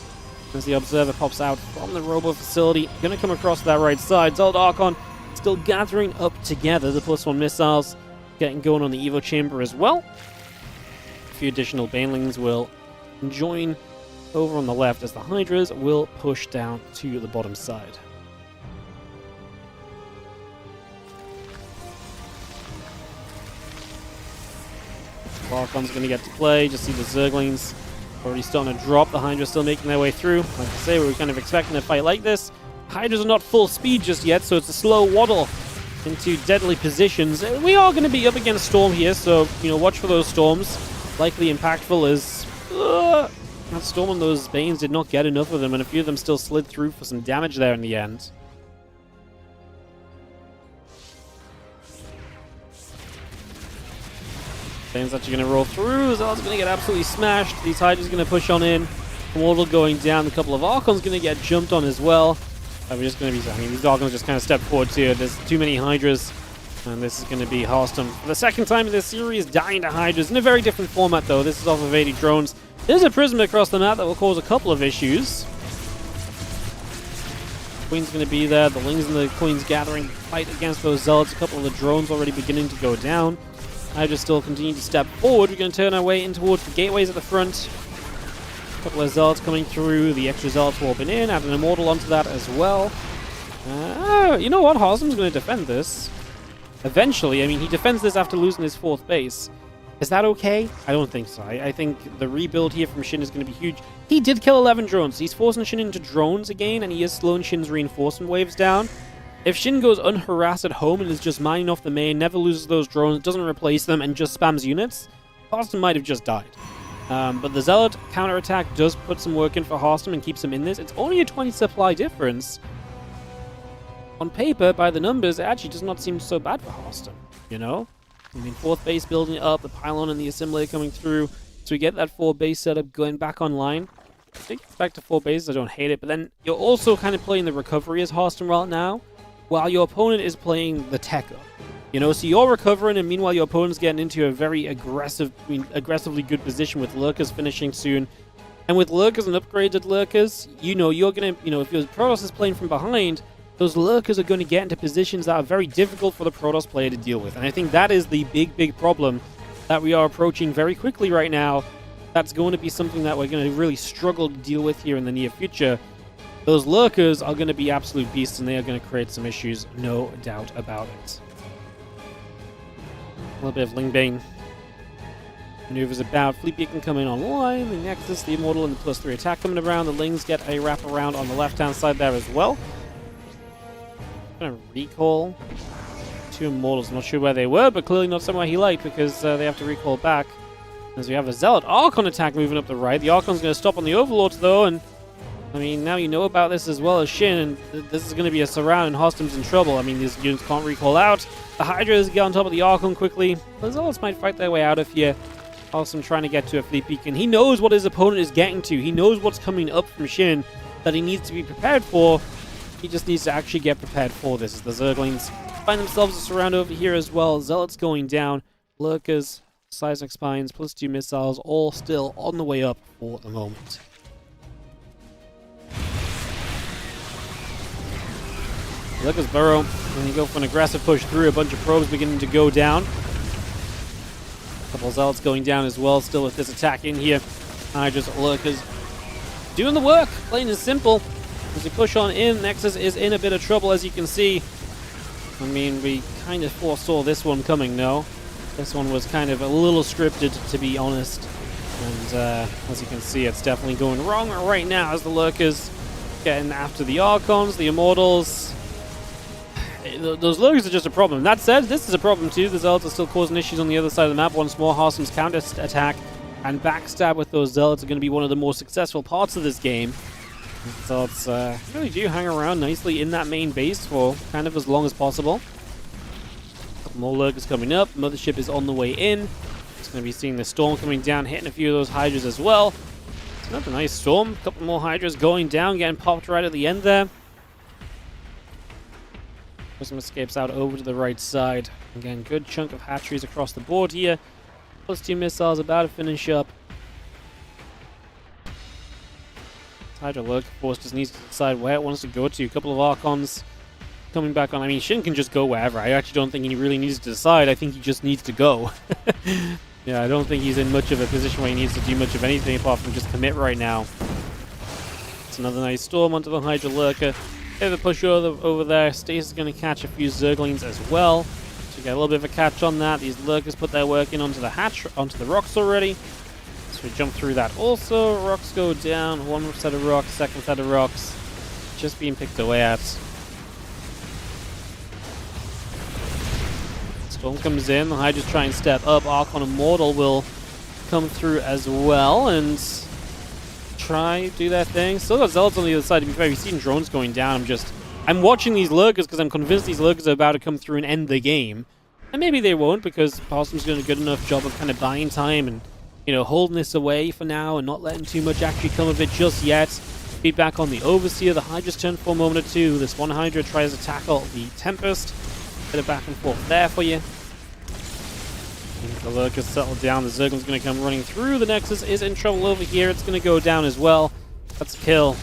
[SPEAKER 1] As the Observer pops out from the Robo facility, gonna come across to that right side. Zeld Archon still gathering up together. The +1 missiles getting going on the Evo Chamber as well. A few additional Banelings will join over on the left as the Hydras will push down to the bottom side. Archon's going to get to play. Just see the Zerglings already starting to drop. The Hydra still making their way through. Like I say, we were kind of expecting a fight like this. Hydras are not full speed just yet, so it's a slow waddle into deadly positions. We are going to be up against Storm here, so, you know, watch for those Storms. Likely impactful as that Storm and those Banes did not get enough of them, and a few of them still slid through for some damage there in the end. Bane's actually going to roll through. Zealot's going to get absolutely smashed. These Hydras going to push on in. Mortal going down. A couple of Archons going to get jumped on as well. We're just going to be... I mean, these Archons just kind of step forward too. There's too many Hydras. And this is going to be Harstom for the second time in this series, dying to Hydras. In a very different format, though. This is off of 80 drones. There's a prism across the map that will cause a couple of issues. Queen's going to be there. The Lings and the Queen's gathering fight against those Zealots. A couple of the drones already beginning to go down. Hydra still continue to step forward. We're going to turn our way in towards the gateways at the front. A couple of Zealots coming through. The extra Zealots warping in. Add an Immortal onto that as well. You know what? Harstom's going to defend this. Eventually. I mean, he defends this after losing his 4th base. Is that okay? I don't think so. I think the rebuild here from Shin is going to be huge. He did kill 11 drones. He's forcing Shin into drones again, and he is slowing Shin's reinforcement waves down. If Shin goes unharassed at home and is just mining off the main, never loses those drones, doesn't replace them, and just spams units, Harstom might have just died. But the Zealot counterattack does put some work in for Harstom and keeps him in this. It's only a 20 supply difference. On paper, by the numbers, it actually does not seem so bad for Harstom, you know? I mean, 4th base building up, the pylon and the assimilator coming through. So we get that 4 base setup going back online. I think it's back to 4 bases, I don't hate it. But then you're also kind of playing the recovery as Harstom right now, while your opponent is playing the tech up. You know, so you're recovering, and meanwhile your opponent's getting into a very aggressively good position with Lurkers finishing soon. And with Lurkers and upgraded Lurkers, you know, you're going to, you know, if your Protoss is playing from behind, those Lurkers are going to get into positions that are very difficult for the Protoss player to deal with. And I think that is the big problem that we are approaching very quickly right now. That's going to be something that we're going to really struggle to deal with here in the near future. Those Lurkers are going to be absolute beasts, and they are going to create some issues, no doubt about it. A little bit of Lingbane maneuvers about. Fleet Beacon coming online. The Nexus, the Immortal, and the +3 attack coming around. The Lings get a wrap around on the left-hand side there as well. Gonna recall 2 Immortals. I'm not sure where they were, but clearly not somewhere he liked, because they have to recall back. As we have a Zealot Archon attack moving up the right. The Archon's going to stop on the Overlords, though, and I mean, now you know about this as well as Shin, and this is going to be a surround, and Hostum's in trouble. I mean, these units can't recall out. The Hydras get on top of the Archon quickly. The Zealots might fight their way out of here. Hostum trying to get to a Fleet Beacon. He knows what his opponent is getting to. He knows what's coming up from Shin that he needs to be prepared for. He just needs to actually get prepared for this. As the Zerglings find themselves a surround over here as well. Zealots going down. Lurkers, Seismic Spines, +2 missiles, all still on the way up for the moment. Lurkers burrow, and you go for an aggressive push through. A bunch of probes beginning to go down. A couple of Zealots going down as well, still with this attack in here. Just Lurkers doing the work, plain and simple. As we push on in, Nexus is in a bit of trouble, as you can see. I mean, we kind of foresaw this one coming, no? This one was kind of a little scripted, to be honest. And as you can see, it's definitely going wrong right now as the Lurkers getting after the Archons, the Immortals. Those Lurkers are just a problem. That said, this is a problem too. The Zealots are still causing issues on the other side of the map. Once more, Harsum's counter-attack and backstab with those Zealots are going to be one of the more successful parts of this game. The Zealots really do hang around nicely in that main base for kind of as long as possible. More Lurkers coming up. Mothership is on the way in. It's going to be seeing the Storm coming down, hitting a few of those Hydras as well. It's another nice Storm. A couple more Hydras going down, getting popped right at the end there. Some escapes out over to the right side. Again, good chunk of hatcheries across the board here. +2 missiles about to finish up. Hydra Lurker Force just needs to decide where it wants to go to. A couple of Archons coming back on. I mean, Shin can just go wherever. I actually don't think he really needs to decide. I think he just needs to go. Yeah, I don't think he's in much of a position where he needs to do much of anything apart from just commit right now. It's another nice Storm onto the Hydra Lurker. Bit of a push over there. Stace is going to catch a few Zerglings as well. So you get a little bit of a catch on that. These Lurkers put their work in onto the rocks already. So we jump through that also. Rocks go down. One set of rocks, second set of rocks. Just being picked away at. Storm comes in. The Hydras try and step up. Archon Immortal will come through as well and try do their thing. Still got Zealots on the other side. To be fair, we've seen drones going down. I'm watching these Lurkers because I'm convinced these Lurkers are about to come through and end the game. And maybe they won't, because Parsons doing a good enough job of kind of buying time and, you know, holding this away for now and not letting too much actually come of it just yet. Feedback on the Overseer. The Hydra's turn for a moment or two. This one Hydra tries to tackle the Tempest. Bit of back and forth there for you. The Lurkers settle down. The Zergling's going to come running through. The Nexus is in trouble over here. It's going to go down as well. That's a kill.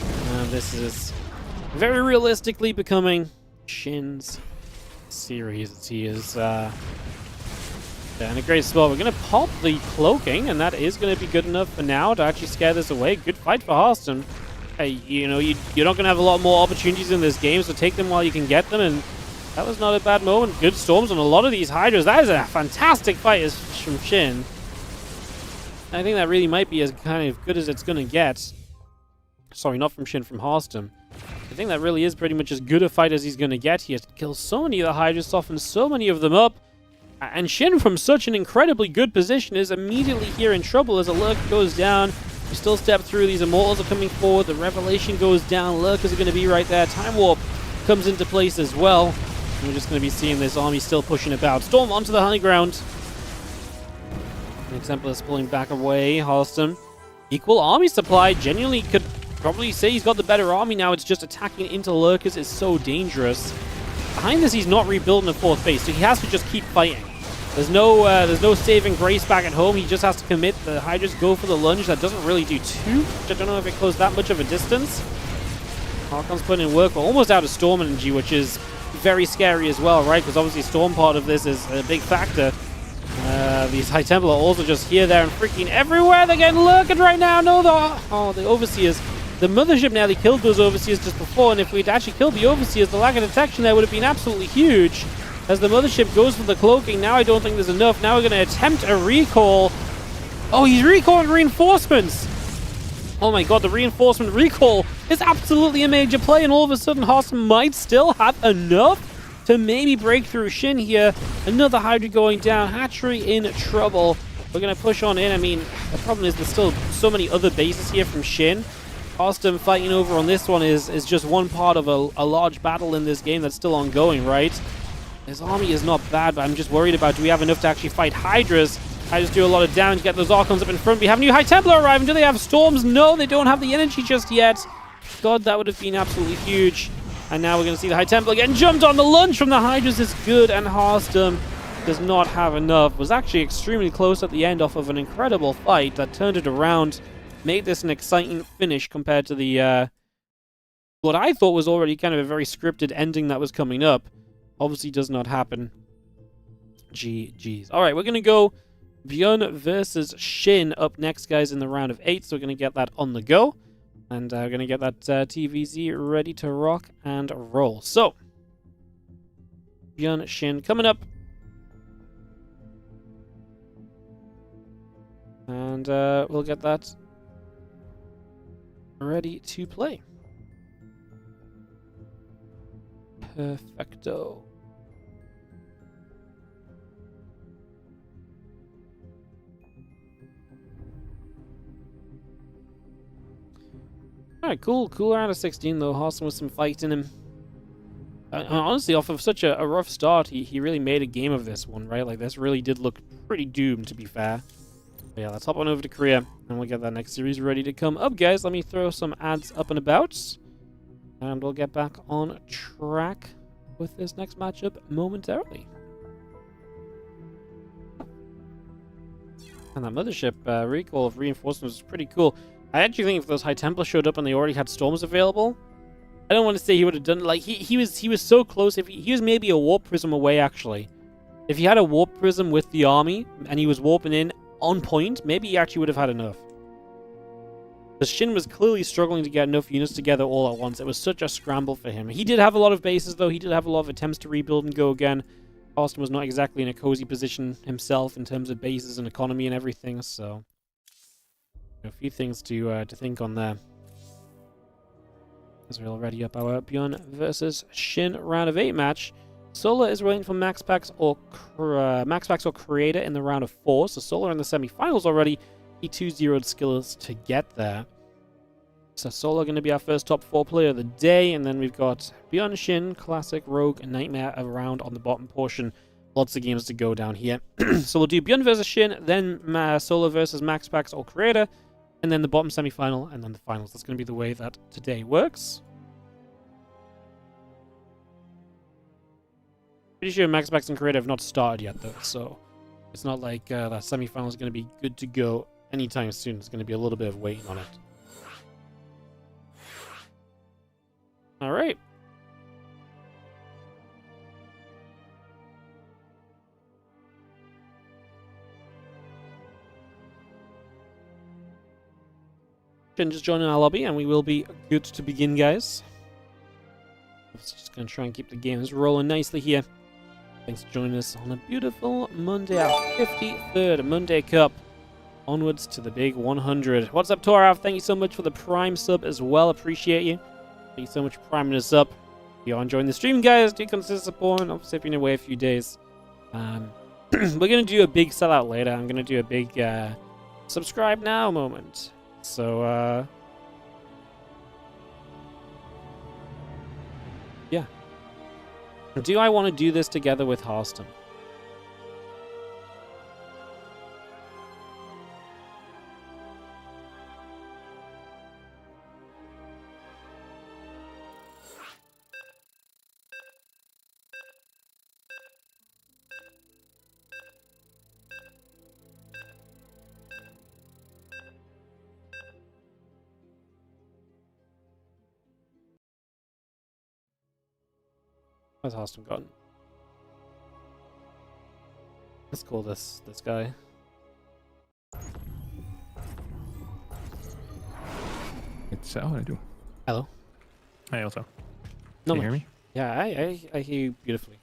[SPEAKER 1] This is very realistically becoming Shin's series. He is in a great spot. We're going to pop the cloaking, and that is going to be good enough for now to actually scare this away. Good fight for Harston. Hey, you know, you're not going to have a lot more opportunities in this game, so take them while you can get them, and that was not a bad moment. Good Storms on a lot of these Hydras. That is a fantastic fight from Shin. I think that really might be as kind of good as it's going to get. Sorry, not from Shin, from Harston. I think that really is pretty much as good a fight as he's going to get here. Kills so many of the Hydras, softens so many of them up. And Shin, from such an incredibly good position, is immediately here in trouble as a Lurker goes down. We still step through. These Immortals are coming forward. The Revelation goes down. Lurkers are going to be right there. Time Warp comes into place as well. And we're just going to be seeing this army still pushing about. Storm onto the high ground. Exemplar's pulling back away. Halston. Equal army supply. Genuinely could probably say he's got the better army now. It's just attacking into Lurkers is so dangerous. behind this, he's not rebuilding a fourth base, so he has to just keep fighting. There's no saving grace back at home. He just has to commit. The Hydras go for the lunge. That doesn't really do too much. I don't know if it closed that much of a distance. Archon's putting in work. We're almost out of Storm Energy, which is very scary as well, right? Because obviously Storm part of this is a big factor. These High Templar are also just here, there, and freaking everywhere. They're getting lurked right now. No, the Overseers. The Mothership nearly killed those Overseers just before, and if we'd actually killed the Overseers, the lack of detection there would have been absolutely huge. As the Mothership goes for the cloaking, now I don't think there's enough. Now we're going to attempt a recall. Oh, he's recalling reinforcements. Oh my god, the reinforcement recall is absolutely a major play, and all of a sudden Hearthstone might still have enough to maybe break through Shin here. Another Hydra going down. Hatchery in trouble. We're going to push on in. I mean, the problem is there's still so many other bases here from Shin. Hearthstone fighting over on this one is just one part of a large battle in this game that's still ongoing, right? His army is not bad, but I'm just worried about, do we have enough to actually fight Hydras? Hydras do a lot of damage, get those Archons up in front. We have new High Templar arriving. Do they have Storms? No, they don't have the energy just yet. God, that would have been absolutely huge. And now we're going to see the High Templar getting jumped on. The lunge from the Hydras is good, and Hearthstone does not have enough. Was actually extremely close at the end off of an incredible fight that turned it around, made this an exciting finish compared to the what I thought was already kind of a very scripted ending that was coming up. Obviously does not happen. GG's. All right, we're going to go ByuN versus Shin up next, guys, in the round of 8. So we're going to get that on the go. And we're going to get that TVZ ready to rock and roll. So, ByuN, Shin coming up. And we'll get that ready to play. Perfecto. Alright, cool round of 16 though. Hearthstone with some fight in him. Honestly, off of such a rough start, he really made a game of this one, right? Like, this really did look pretty doomed, to be fair. But yeah, let's hop on over to Korea, and we'll get that next series ready to come up, guys. Let me throw some ads up and about, and we'll get back on track with this next matchup momentarily. And that Mothership recall of reinforcements is pretty cool. I actually think if those High Templar showed up and they already had Storms available, I don't want to say he would have done it. Like, he was so close. If he was maybe a Warp Prism away, actually. If he had a Warp Prism with the army and he was warping in on point, maybe he actually would have had enough. The Shin was clearly struggling to get enough units together all at once. It was such a scramble for him. He did have a lot of bases, though. He did have a lot of attempts to rebuild and go again. Austin was not exactly in a cozy position himself in terms of bases and economy and everything, so a few things to think on there. As we're already up our ByuN versus Shin round of 8 match. Solar is waiting for Max Packs or Creator in the round of 4. So Solar in the semifinals already. He 2-0'd skills to get there. So Solar going to be our first top 4 player of the day, and then we've got ByuN, Shin, Classic, Rogue, and Nightmare around on the bottom portion. Lots of games to go down here. So we'll do ByuN versus Shin, then Solar versus Max Packs or Creator, and then the bottom semifinal, and then the finals. That's going to be the way that today works. Pretty sure Max Packs and Creator have not started yet, though, so it's not like that semifinal is going to be good to go anytime soon. It's going to be a little bit of waiting on it. All right. Just join our lobby, and we will be good to begin, guys. Just going to try and keep the games rolling nicely here. Thanks for joining us on a beautiful Monday, our 53rd Monday Cup. Onwards to the big 100. What's up, Torav? Thank you so much for the Prime sub as well. Appreciate you. Thank you so much for priming us up. If you're enjoying the stream, guys, do consider supporting. I'll be away a few days. We're going to do a big sellout later. I'm going to do a big subscribe now moment. So, yeah. Do I want to do this together with Hearthstone? Where's Harston gone? Let's call this guy.
[SPEAKER 2] It's what I do.
[SPEAKER 1] Hello.
[SPEAKER 2] Hey, also.
[SPEAKER 1] No
[SPEAKER 2] Can you hear me?
[SPEAKER 1] Yeah, I hear you beautifully.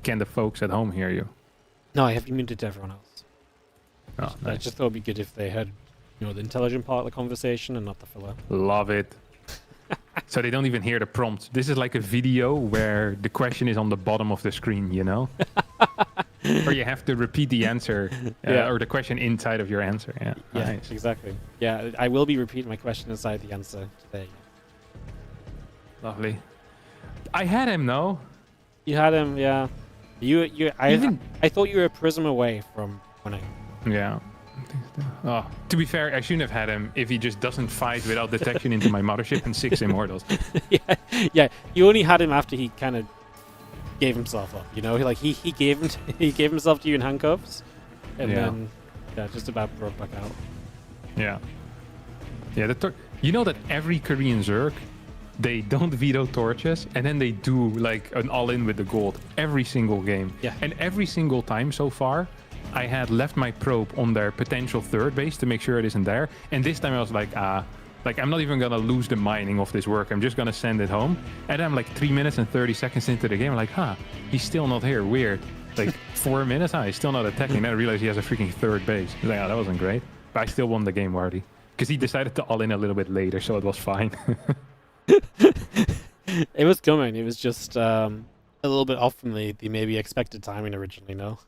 [SPEAKER 2] Can the folks at home hear you?
[SPEAKER 1] No, I have you muted to everyone else.
[SPEAKER 2] Oh,
[SPEAKER 1] I
[SPEAKER 2] nice.
[SPEAKER 1] just thought it'd be good if they had, you know, the intelligent part of the conversation and not the filler.
[SPEAKER 2] Love it. So they don't even hear the prompt. This is like a video where the question is on the bottom of the screen, you know? Or you have to repeat the answer or the question inside of your answer. Yeah, nice.
[SPEAKER 1] Exactly. Yeah, I will be repeating my question inside the answer today.
[SPEAKER 2] Lovely. I had him, no?
[SPEAKER 1] You had him, yeah. I thought you were a prism away from winning.
[SPEAKER 2] Yeah. Oh, to be fair, I shouldn't have had him if he just doesn't fight without detection into my mothership and 6 immortals.
[SPEAKER 1] yeah. You only had him after he kind of gave himself up. You know, like he gave himself to you in handcuffs, and then just about broke back out.
[SPEAKER 2] Yeah. Yeah. You know that every Korean Zerg, they don't veto torches, and then they do like an all-in with the gold every single game.
[SPEAKER 1] Yeah.
[SPEAKER 2] And every single time so far, I had left my probe on their potential third base to make sure it isn't there. And this time I was like, I'm not even gonna lose the mining of this work. I'm just gonna send it home. And I'm like 3 minutes and 30 seconds into the game. I'm like, he's still not here. Weird. Like 4 minutes, he's still not attacking. Then I realized he has a freaking third base. I was like, that wasn't great. But I still won the game, Wardy. Because he decided to all in a little bit later, so it was fine.
[SPEAKER 1] It was coming. It was just a little bit off from the maybe expected timing originally, no?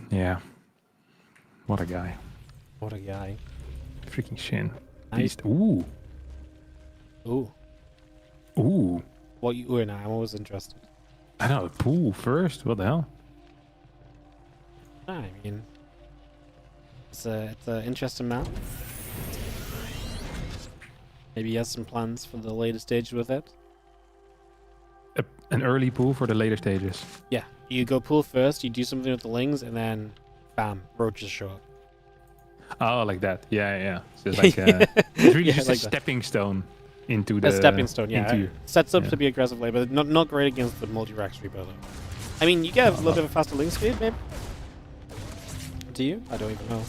[SPEAKER 2] Yeah. What a guy.
[SPEAKER 1] What a guy.
[SPEAKER 2] Freaking Shin.
[SPEAKER 1] Nice.
[SPEAKER 2] Ooh.
[SPEAKER 1] Ooh.
[SPEAKER 2] Ooh.
[SPEAKER 1] What you were now? I'm always interested.
[SPEAKER 2] I know, pool first. What the hell?
[SPEAKER 1] I mean, it's an interesting map. Maybe he has some plans for the later stage with it.
[SPEAKER 2] An early pool for the later stages.
[SPEAKER 1] Yeah, you go pool first, you do something with the lings, and then bam, roaches show up.
[SPEAKER 2] Oh, like that. Yeah. So it's like it's really just like a stepping stone into the...
[SPEAKER 1] A stepping stone, yeah. Sets up to be aggressive late, but not great against the multi-rack Reaper, though. I mean, you get a little bit of a faster link speed, maybe? Do you? I don't even know.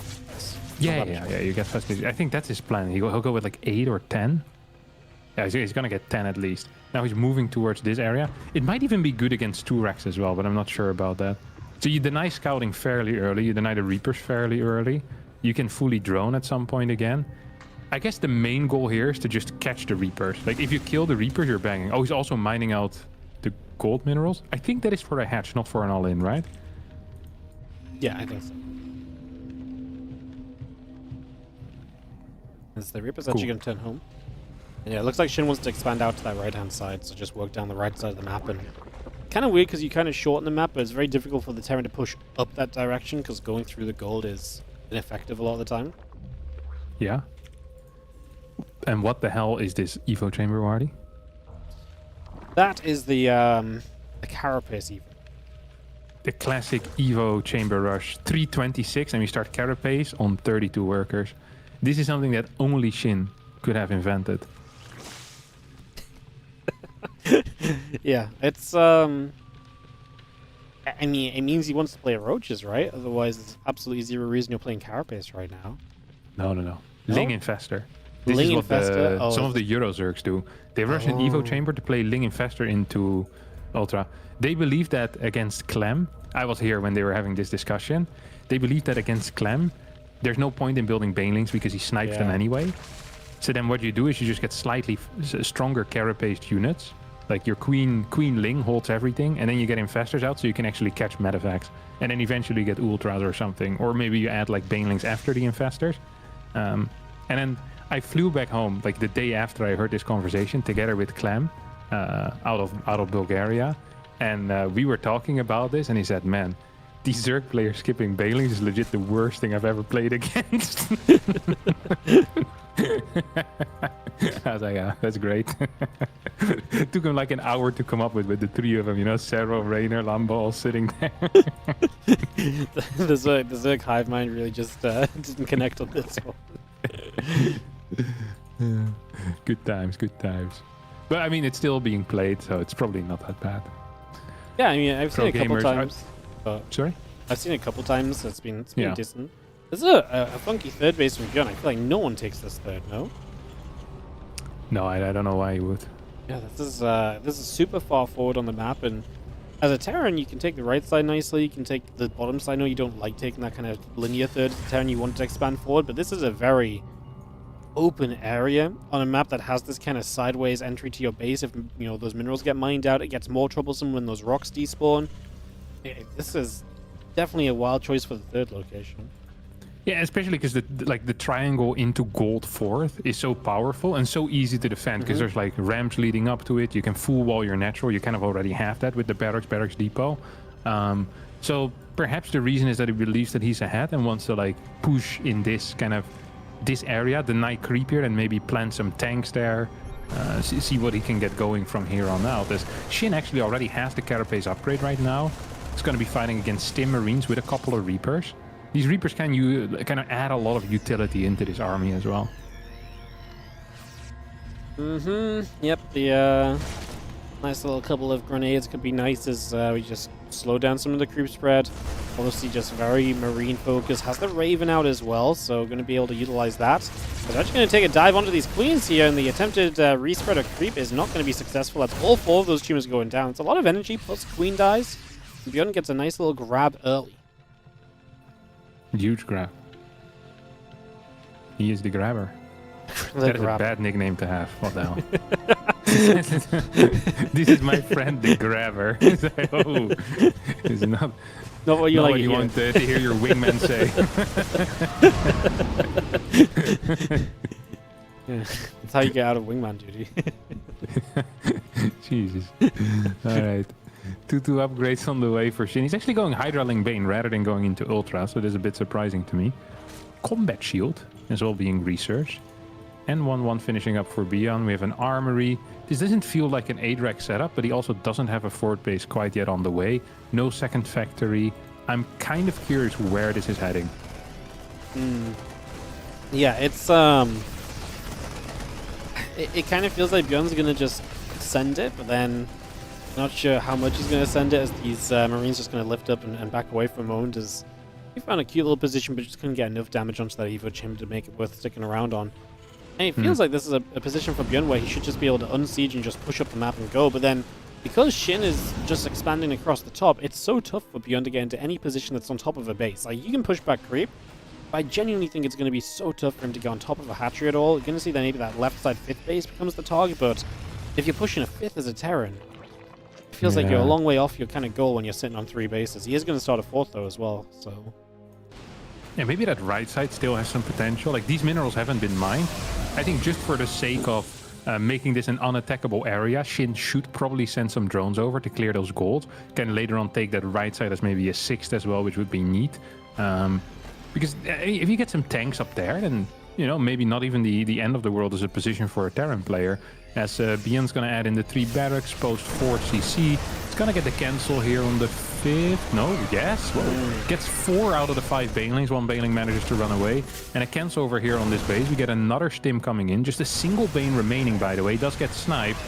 [SPEAKER 2] Yeah, you get faster. I think that's his plan. He'll go with like 8 or 10. Yeah, he's gonna get 10 at least. Now he's moving towards this area. It might even be good against 2 racks as well, but I'm not sure about that. So you deny scouting fairly early. You deny the Reapers fairly early. You can fully drone at some point again. I guess the main goal here is to just catch the Reapers. Like, if you kill the Reapers, you're banging. Oh, he's also mining out the gold minerals. I think that is for a hatch, not for an all-in, right?
[SPEAKER 1] Yeah, I think so. Is the Reaper's actually going to turn home? And yeah, it looks like Shin wants to expand out to that right-hand side, so just work down the right side of the map. And kind of weird because you kind of shorten the map, but it's very difficult for the Terran to push up that direction because going through the gold is ineffective a lot of the time.
[SPEAKER 2] Yeah. And what the hell is this Evo chamber, Wardy?
[SPEAKER 1] That is the Carapace Evo.
[SPEAKER 2] The classic Evo chamber rush. 326, and we start Carapace on 32 workers. This is something that only Shin could have invented.
[SPEAKER 1] Yeah, it's I mean, it means he wants to play Roaches, right? Otherwise, there's absolutely zero reason you're playing Carapace right now.
[SPEAKER 2] No. Ling Infestor. This
[SPEAKER 1] Ling
[SPEAKER 2] is what
[SPEAKER 1] Infestor?
[SPEAKER 2] some of the Euro Zergs do. They rush an Evo chamber to play Ling Infestor into Ultra. They believe that against Clem, I was here when they were having this discussion, they believe that against Clem, there's no point in building Banelings because he snipes them anyway. So then what you do is you just get slightly stronger Carapace units. Like your Queen Ling holds everything, and then you get Infestors out so you can actually catch Medevacs. And then eventually you get Ultras or something. Or maybe you add like Banelings after the Infestors. And then I flew back home like the day after I heard this conversation together with Clem out of Bulgaria. And we were talking about this, and he said, man, these Zerg players skipping Banelings is legit the worst thing I've ever played against. I was like, yeah, that's great. Took him like an hour to come up with the three of them, you know, Cerro, Rainer, Lambo all sitting there.
[SPEAKER 1] the Zerg hive mind really just didn't connect on this one.
[SPEAKER 2] Good times, good times. But I mean, it's still being played, so it's probably not that bad.
[SPEAKER 1] Yeah, I mean, I've seen it a couple
[SPEAKER 2] gamers,
[SPEAKER 1] times.
[SPEAKER 2] Sorry?
[SPEAKER 1] I've seen it a couple times. It's been
[SPEAKER 2] Yeah.
[SPEAKER 1] decent. This is a funky third base from ByuN. I feel like no one takes this third, no?
[SPEAKER 2] No, I don't know why you would.
[SPEAKER 1] Yeah, this is super far forward on the map, and as a Terran, you can take the right side nicely. You can take the bottom side. I know you don't like taking that kind of linear third Terran. You want to expand forward, but this is a very open area on a map that has this kind of sideways entry to your base. If you know those minerals get mined out, it gets more troublesome when those rocks despawn. This is definitely a wild choice for the third location.
[SPEAKER 2] Yeah, especially because the triangle into gold fourth is so powerful and so easy to defend because there's like ramps leading up to it. You can full wall your natural. You kind of already have that with the barracks depot. So perhaps the reason is that he believes that he's ahead and wants to like push in this area, the night creep here, and maybe plant some tanks there. See what he can get going from here on out. As Shin actually already has the Carapace upgrade right now. It's going to be fighting against Stim Marines with a couple of Reapers. These Reapers kind of add a lot of utility into this army as well.
[SPEAKER 1] Yep, the nice little couple of grenades could be nice as we just slow down some of the creep spread. Obviously just very Marine focus. Has the Raven out as well, so going to be able to utilize that. But they're actually going to take a dive onto these Queens here, and the attempted respread of creep is not going to be successful. That's all 4 of those tumors going down. It's a lot of energy, plus Queen dies. ByuN gets a nice little grab early.
[SPEAKER 2] Huge grab. He is the grabber. That is a bad nickname to have. What the hell? This is my friend, the grabber. It's like, oh, it's not
[SPEAKER 1] what you
[SPEAKER 2] not
[SPEAKER 1] like
[SPEAKER 2] what you want to hear your wingman say.
[SPEAKER 1] Yeah, that's how you get out of wingman duty.
[SPEAKER 2] Jesus. All right. 2-2 upgrades on the way for Shin. He's actually going Hydra Link Bane rather than going into Ultra, so this is a bit surprising to me. Combat Shield is all being researched. And 1-1 finishing up for ByuN. We have an Armory. This doesn't feel like an 8-rack setup, but he also doesn't have a fort base quite yet on the way. No second factory. I'm kind of curious where this is heading.
[SPEAKER 1] Yeah, it's it kind of feels like ByuN's gonna just send it, but then not sure how much he's gonna send it, as these Marines just gonna lift up and back away for a moment. As he found a cute little position, but just couldn't get enough damage onto that Evo chamber to make it worth sticking around on. And it feels like this is a position for ByuN where he should just be able to unsiege and just push up the map and go. But then, because Shin is just expanding across the top, it's so tough for ByuN to get into any position that's on top of a base. Like, you can push back creep, but I genuinely think it's going to be so tough for him to get on top of a hatchery at all. You're going to see that maybe that left side 5th base becomes the target, but if you're pushing a 5th as a Terran, it feels like you're a long way off your kind of goal when you're sitting on 3 bases. He is going to start a 4th though as well, so...
[SPEAKER 2] Yeah, maybe that right side still has some potential. Like, these minerals haven't been mined. I think just for the sake of making this an unattackable area, Shin should probably send some drones over to clear those gold. Can later on take that right side as maybe a 6th as well, which would be neat. Because if you get some tanks up there, then, you know, maybe not even the end of the world is a position for a Terran player. As ByuN's going to add in the 3 barracks, post 4 CC. It's going to get the cancel here on the 5th. No, yes. Whoa. Gets 4 out of the 5 Banelings. 1 Baneling manages to run away. And a cancel over here on this base. We get another Stim coming in. Just a single Bane remaining, by the way. Does get sniped.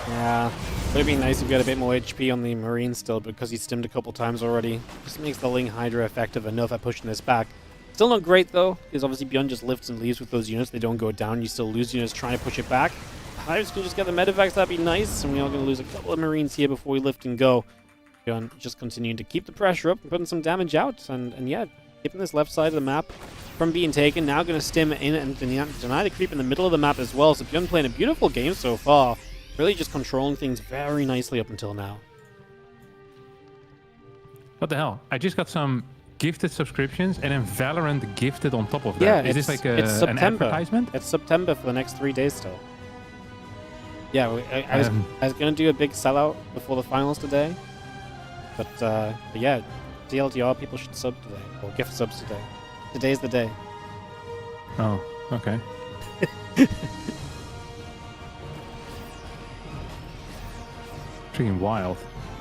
[SPEAKER 1] Yeah, would have been nice if we had a bit more HP on the Marine still, because he's stimmed a couple times already. Just makes the Ling Hydra effective enough at pushing this back. Still not great though, because obviously ByuN just lifts and leaves with those units. They don't go down. You still lose units trying to push it back. Hydras can just get the medevacs, that'd be nice. And we are going to lose a couple of Marines here before we lift and go. ByuN just continuing to keep the pressure up and putting some damage out. And yeah, keeping this left side of the map from being taken. Now going to stim in and deny the creep in the middle of the map as well. So ByuN playing a beautiful game so far. Really just controlling things very nicely up until now.
[SPEAKER 2] What the hell? I just got some gifted subscriptions and then Valorant gifted on top of that.
[SPEAKER 1] Yeah,
[SPEAKER 2] is this like
[SPEAKER 1] it's
[SPEAKER 2] an advertisement?
[SPEAKER 1] It's September for the next 3 days still. Yeah, I was going to do a big sellout before the finals today. But yeah, TLDR, people should sub today, or gift subs today. Today's the day.
[SPEAKER 2] Oh, okay. Freaking wild.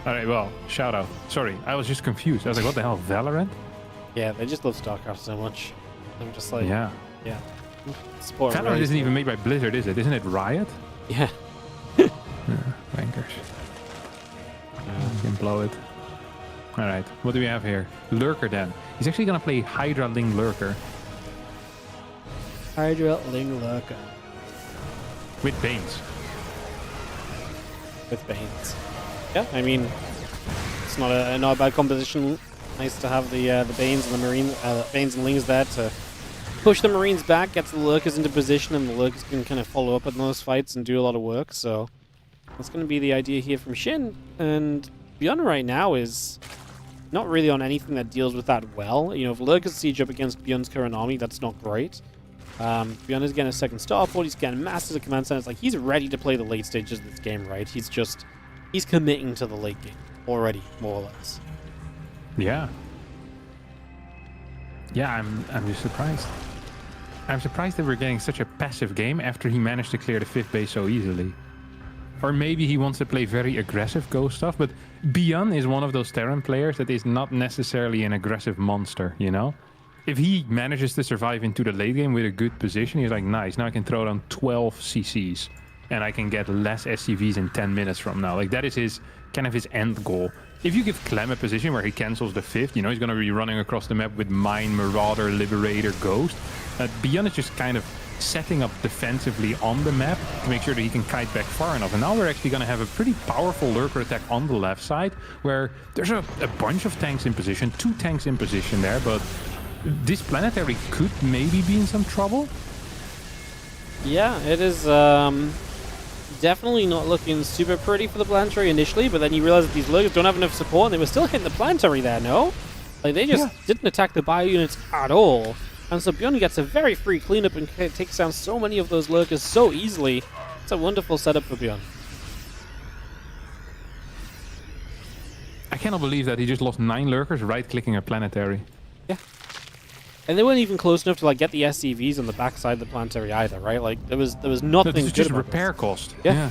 [SPEAKER 2] Alright, well, shout out. Sorry, I was just confused. I was like, what the hell, Valorant?
[SPEAKER 1] Yeah, they just love StarCraft so much. I'm just like,
[SPEAKER 2] Yeah.
[SPEAKER 1] yeah. Sport
[SPEAKER 2] Valorant
[SPEAKER 1] really
[SPEAKER 2] isn't even made by Blizzard, is it? Isn't it Riot?
[SPEAKER 1] Yeah.
[SPEAKER 2] Wankers. You can blow it. Alright, what do we have here? Lurker then. He's actually gonna play Hydra Ling Lurker.
[SPEAKER 1] Hydra Ling Lurker.
[SPEAKER 2] With Banes.
[SPEAKER 1] With Banes. Yeah, I mean, it's not a bad composition. Nice to have the Banes and the Marine, Banes and Lings there to push the Marines back, gets the Lurkers into position, and the Lurkers can kind of follow up on those fights and do a lot of work. So that's going to be the idea here from Shin. And ByuN right now is not really on anything that deals with that well. You know, if Lurkers siege up against ByuN's current army, that's not great. ByuN is getting a second starport, he's getting masses of command centers. Like, he's ready to play the late stages of this game, right? He's committing to the late game already, more or less.
[SPEAKER 2] Yeah. Yeah, I'm just surprised. I'm surprised that we're getting such a passive game after he managed to clear the 5th base so easily. Or maybe he wants to play very aggressive ghost stuff, but ByuN is one of those Terran players that is not necessarily an aggressive monster, you know? If he manages to survive into the late game with a good position, he's like, nice, now I can throw down 12 CCs and I can get less SCVs in 10 minutes from now. Like, that is his kind of his end goal. If you give Clem a position where he cancels the 5th, you know, he's going to be running across the map with Mine, Marauder, Liberator, Ghost. ByuN is just kind of setting up defensively on the map to make sure that he can kite back far enough. And now we're actually going to have a pretty powerful lurker attack on the left side, where there's a bunch of tanks in position, 2 tanks in position there, but this planetary could maybe be in some trouble.
[SPEAKER 1] Yeah, it is definitely not looking super pretty for the planetary initially, but then you realize that these lurkers don't have enough support, and they were still hitting the planetary there, no? Like, they just didn't attack the bio units at all. And so ByuN gets a very free cleanup and takes down so many of those lurkers so easily. It's a wonderful setup for ByuN.
[SPEAKER 2] I cannot believe that he just lost 9 lurkers right-clicking a planetary.
[SPEAKER 1] Yeah. And they weren't even close enough to like get the SCVs on the backside of the planetary either, right? Like, there was nothing
[SPEAKER 2] No,
[SPEAKER 1] good
[SPEAKER 2] this is just
[SPEAKER 1] about
[SPEAKER 2] repair
[SPEAKER 1] this.
[SPEAKER 2] cost.
[SPEAKER 1] Yeah.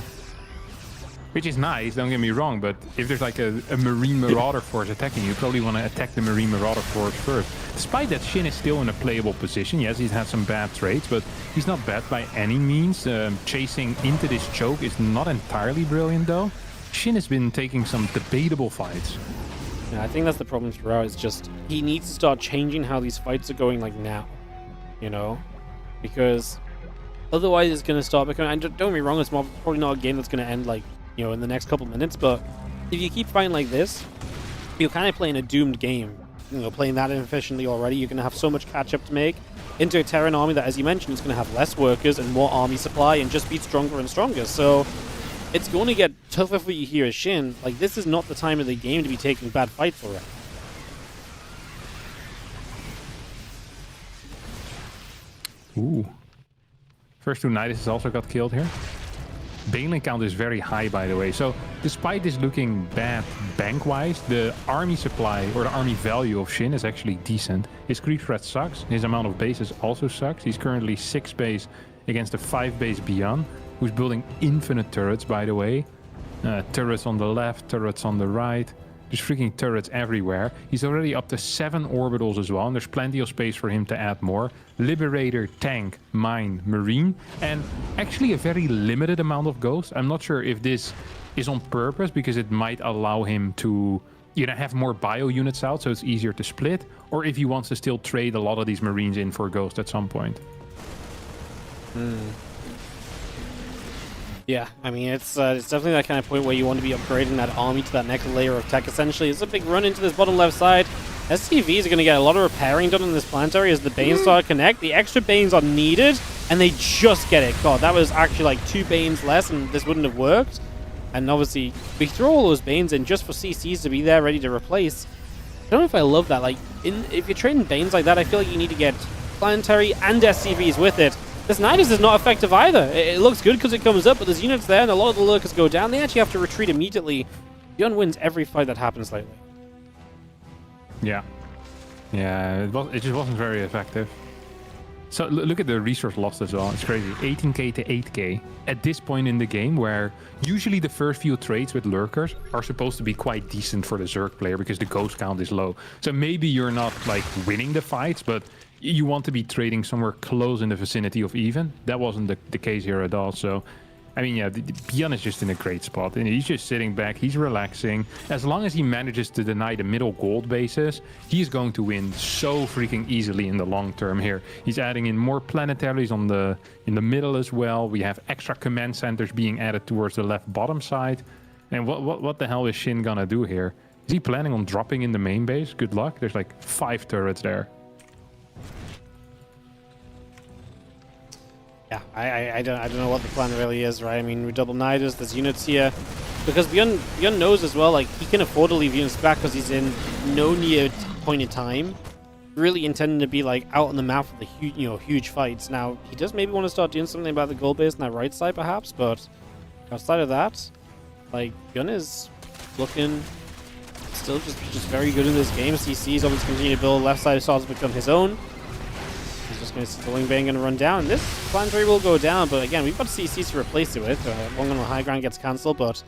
[SPEAKER 2] Which is nice, don't get me wrong, but if there's like a Marine Marauder force attacking you, probably want to attack the Marine Marauder force first. Despite that, Shin is still in a playable position. Yes, he's had some bad trades, but he's not bad by any means. Chasing into this choke is not entirely brilliant, though. Shin has been taking some debatable fights.
[SPEAKER 1] Yeah, I think that's the problem throughout. It's just he needs to start changing how these fights are going, like now, you know, because otherwise it's going to start becoming. And don't get me wrong, it's probably not a game that's going to end like, you know, in the next couple minutes. But if you keep fighting like this, you're kind of playing a doomed game. You know, playing that inefficiently already, you're going to have so much catch up to make into a Terran army that, as you mentioned, is going to have less workers and more army supply and just be stronger and stronger. So it's going to get tougher for you here as Shin. Like, this is not the time of the game to be taking bad fights already.
[SPEAKER 2] Ooh. First 2 Nidus also got killed here. Baneling count is very high, by the way. So, despite this looking bad bank-wise, the army supply, or the army value of Shin is actually decent. His creep threat sucks. His amount of bases also sucks. He's currently 6 base against a 5 base ByuN, who's building infinite turrets, by the way. Turrets on the left, turrets on the right. There's freaking turrets everywhere. He's already up to 7 orbitals as well, and there's plenty of space for him to add more. Liberator, tank, mine, marine, and actually a very limited amount of ghosts. I'm not sure if this is on purpose, because it might allow him to, you know, have more bio units out, so it's easier to split, or if he wants to still trade a lot of these marines in for ghosts at some point.
[SPEAKER 1] Yeah, I mean, it's definitely that kind of point where you want to be upgrading that army to that next layer of tech, essentially. It's a big run into this bottom left side. SCVs are going to get a lot of repairing done in this planetary as the Banes start to connect. The extra Banes are needed, and they just get it. God, that was actually like 2 Banes less, and this wouldn't have worked. And obviously, we throw all those Banes in just for CCs to be there ready to replace. I don't know if I love that. Like, if you're trading Banes like that, I feel like you need to get planetary and SCVs with it. This Nidus is not effective either. It looks good because it comes up, but there's units there, and a lot of the lurkers go down. They actually have to retreat immediately. ByuN wins every fight that happens lately.
[SPEAKER 2] Yeah. Yeah, it just wasn't very effective. So look at the resource loss as well. It's crazy. 18k to 8k at this point in the game, where usually the first few trades with lurkers are supposed to be quite decent for the Zerg player because the ghost count is low. So maybe you're not like winning the fights, but you want to be trading somewhere close in the vicinity of even. That wasn't the case here at all. So I mean, yeah, ByuN is just in a great spot, and he's just sitting back, he's relaxing. As long as he manages to deny the middle gold bases, he's going to win so freaking easily in the long term here. He's adding in more planetaries in the middle as well. We have extra command centers being added towards the left bottom side. And what the hell is Shin gonna do here? Is he planning on dropping in the main base? Good luck. There's like 5 turrets there.
[SPEAKER 1] Yeah, I don't know what the plan really is, right? I mean, we double Nidus, there's units here. Because ByuN knows as well, like, he can afford to leave units back because he's in no near point in time. Really intending to be, like, out on the map for the huge fights. Now, he does maybe want to start doing something about the gold base on that right side, perhaps, but outside of that, like, ByuN is looking still just very good in this game. CC's obviously continue to build, left side starts to become his own. He's just going to see the wing bang going to run down. This planetary will go down, but again, we've got CC to replace it with. Long on the high ground gets cancelled, but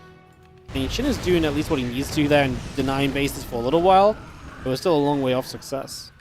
[SPEAKER 1] I mean, Shin is doing at least what he needs to there and denying bases for a little while, but we're still a long way off success.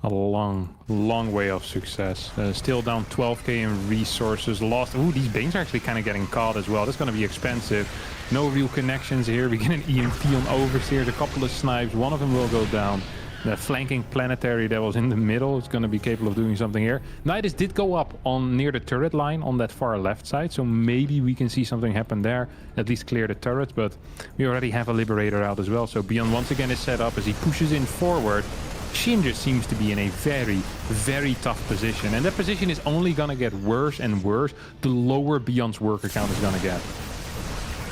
[SPEAKER 2] A long way off success. Still down 12k in resources lost. Ooh, these Banes are actually kind of getting caught as well. That's going to be expensive. No real connections here. We get an EMP on Overseers, a couple of snipes. One of them will go down. The flanking planetary that was in the middle is going to be capable of doing something here. Nidus did go up on near the turret line on that far left side, so maybe we can see something happen there, at least clear the turrets, but we already have a Liberator out as well. So ByuN once again is set up as he pushes in forward. Shin just seems to be in a very tough position, and that position is only going to get worse and worse the lower ByuN's worker count is going to get.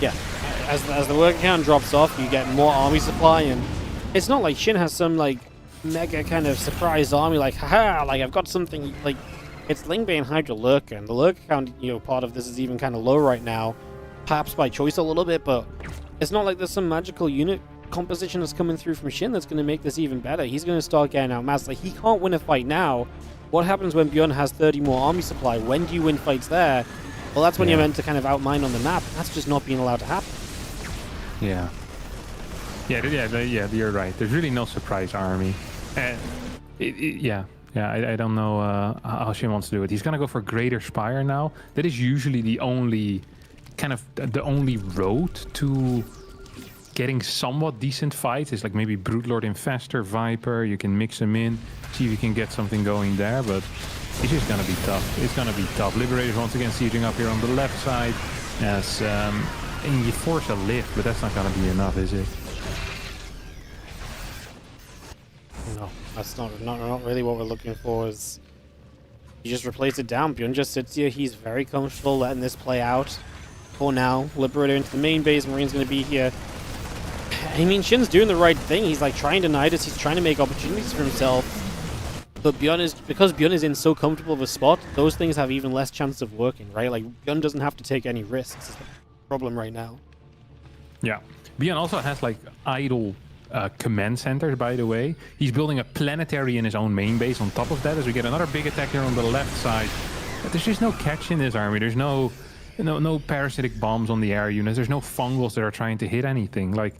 [SPEAKER 2] Yeah,
[SPEAKER 1] as the worker count drops off, you get more army supply, and it's not like Shin has some like mega kind of surprise army like, haha, like I've got something. Like, it's Lingbane Hydra Lurker, and the lurker count, part of this is even kind of low right now, perhaps by choice a little bit, but it's not like there's some magical unit composition that's coming through from Shin that's going to make this even better. He's going to start getting outmassed. Like, he can't win a fight now. What happens when ByuN has 30 more army supply? When do you win fights there? Well, that's when you're meant to kind of outmine on the map. That's just not being allowed to happen.
[SPEAKER 2] Yeah, you're right. There's really no surprise army. I don't know how Shin wants to do it. He's going to go for Greater Spire now. That is usually the only road to getting somewhat decent fights. Is like maybe Broodlord Infestor, Viper. You can mix them in, see if you can get something going there, but it's just going to be tough. It's going to be tough. Liberators once again sieging up here on the left side. As and you force a lift, but that's not going to be enough, is it?
[SPEAKER 1] No, that's not really what we're looking for. Is you just replace it down. ByuN just sits here. He's very comfortable letting this play out for now. Liberator into the main base. Marine's going to be here. I mean, Shin's doing the right thing. He's like trying to Nidus. He's trying to make opportunities for himself. But because ByuN is in so comfortable of a spot, those things have even less chance of working, right? Like, ByuN doesn't have to take any risks. Is the problem right now.
[SPEAKER 2] Yeah. ByuN also has like idle command centers, by the way. He's building a planetary in his own main base on top of that, as we get another big attack here on the left side. But there's just no catch in this army. There's no parasitic bombs on the air units. There's no fungals that are trying to hit anything. Like,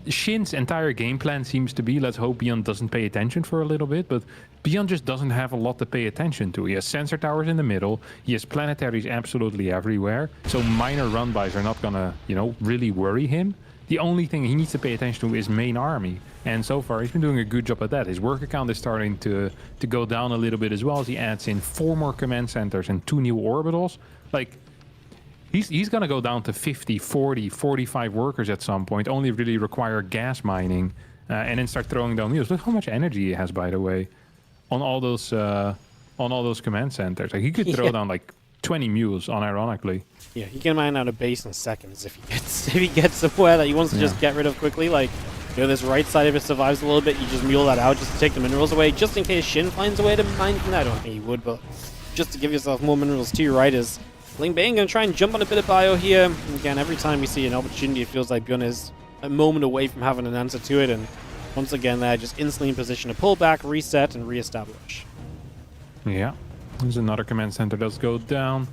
[SPEAKER 2] Shin's entire game plan seems to be, let's hope ByuN doesn't pay attention for a little bit, but ByuN just doesn't have a lot to pay attention to. He has sensor towers in the middle, he has planetaries absolutely everywhere, so minor run-bys are not gonna, really worry him. The only thing he needs to pay attention to is main army, and so far he's been doing a good job at that. His worker count is starting to go down a little bit as well, as he adds in 4 more command centers and 2 new orbitals. Like, He's going to go down to 50, 40, 45 workers at some point, only really require gas mining, and then start throwing down mules. Look how much energy he has, by the way, on all those command centers. Like, he could throw down like 20 mules, unironically. Yeah,
[SPEAKER 1] he can mine out a base in seconds if he gets somewhere that he wants to just get rid of quickly. Like, this right side, if it survives a little bit, you just mule that out just to take the minerals away, just in case Shin finds a way to mine from that. I don't think he would, but just to give yourself more minerals too, right? Is Lingbane going to try and jump on a bit of bio here. And again, every time we see an opportunity, it feels like ByuN is a moment away from having an answer to it. And Once again, they're just instantly in position to pull back, reset, and re-establish.
[SPEAKER 2] Yeah, there's another command center that's go down.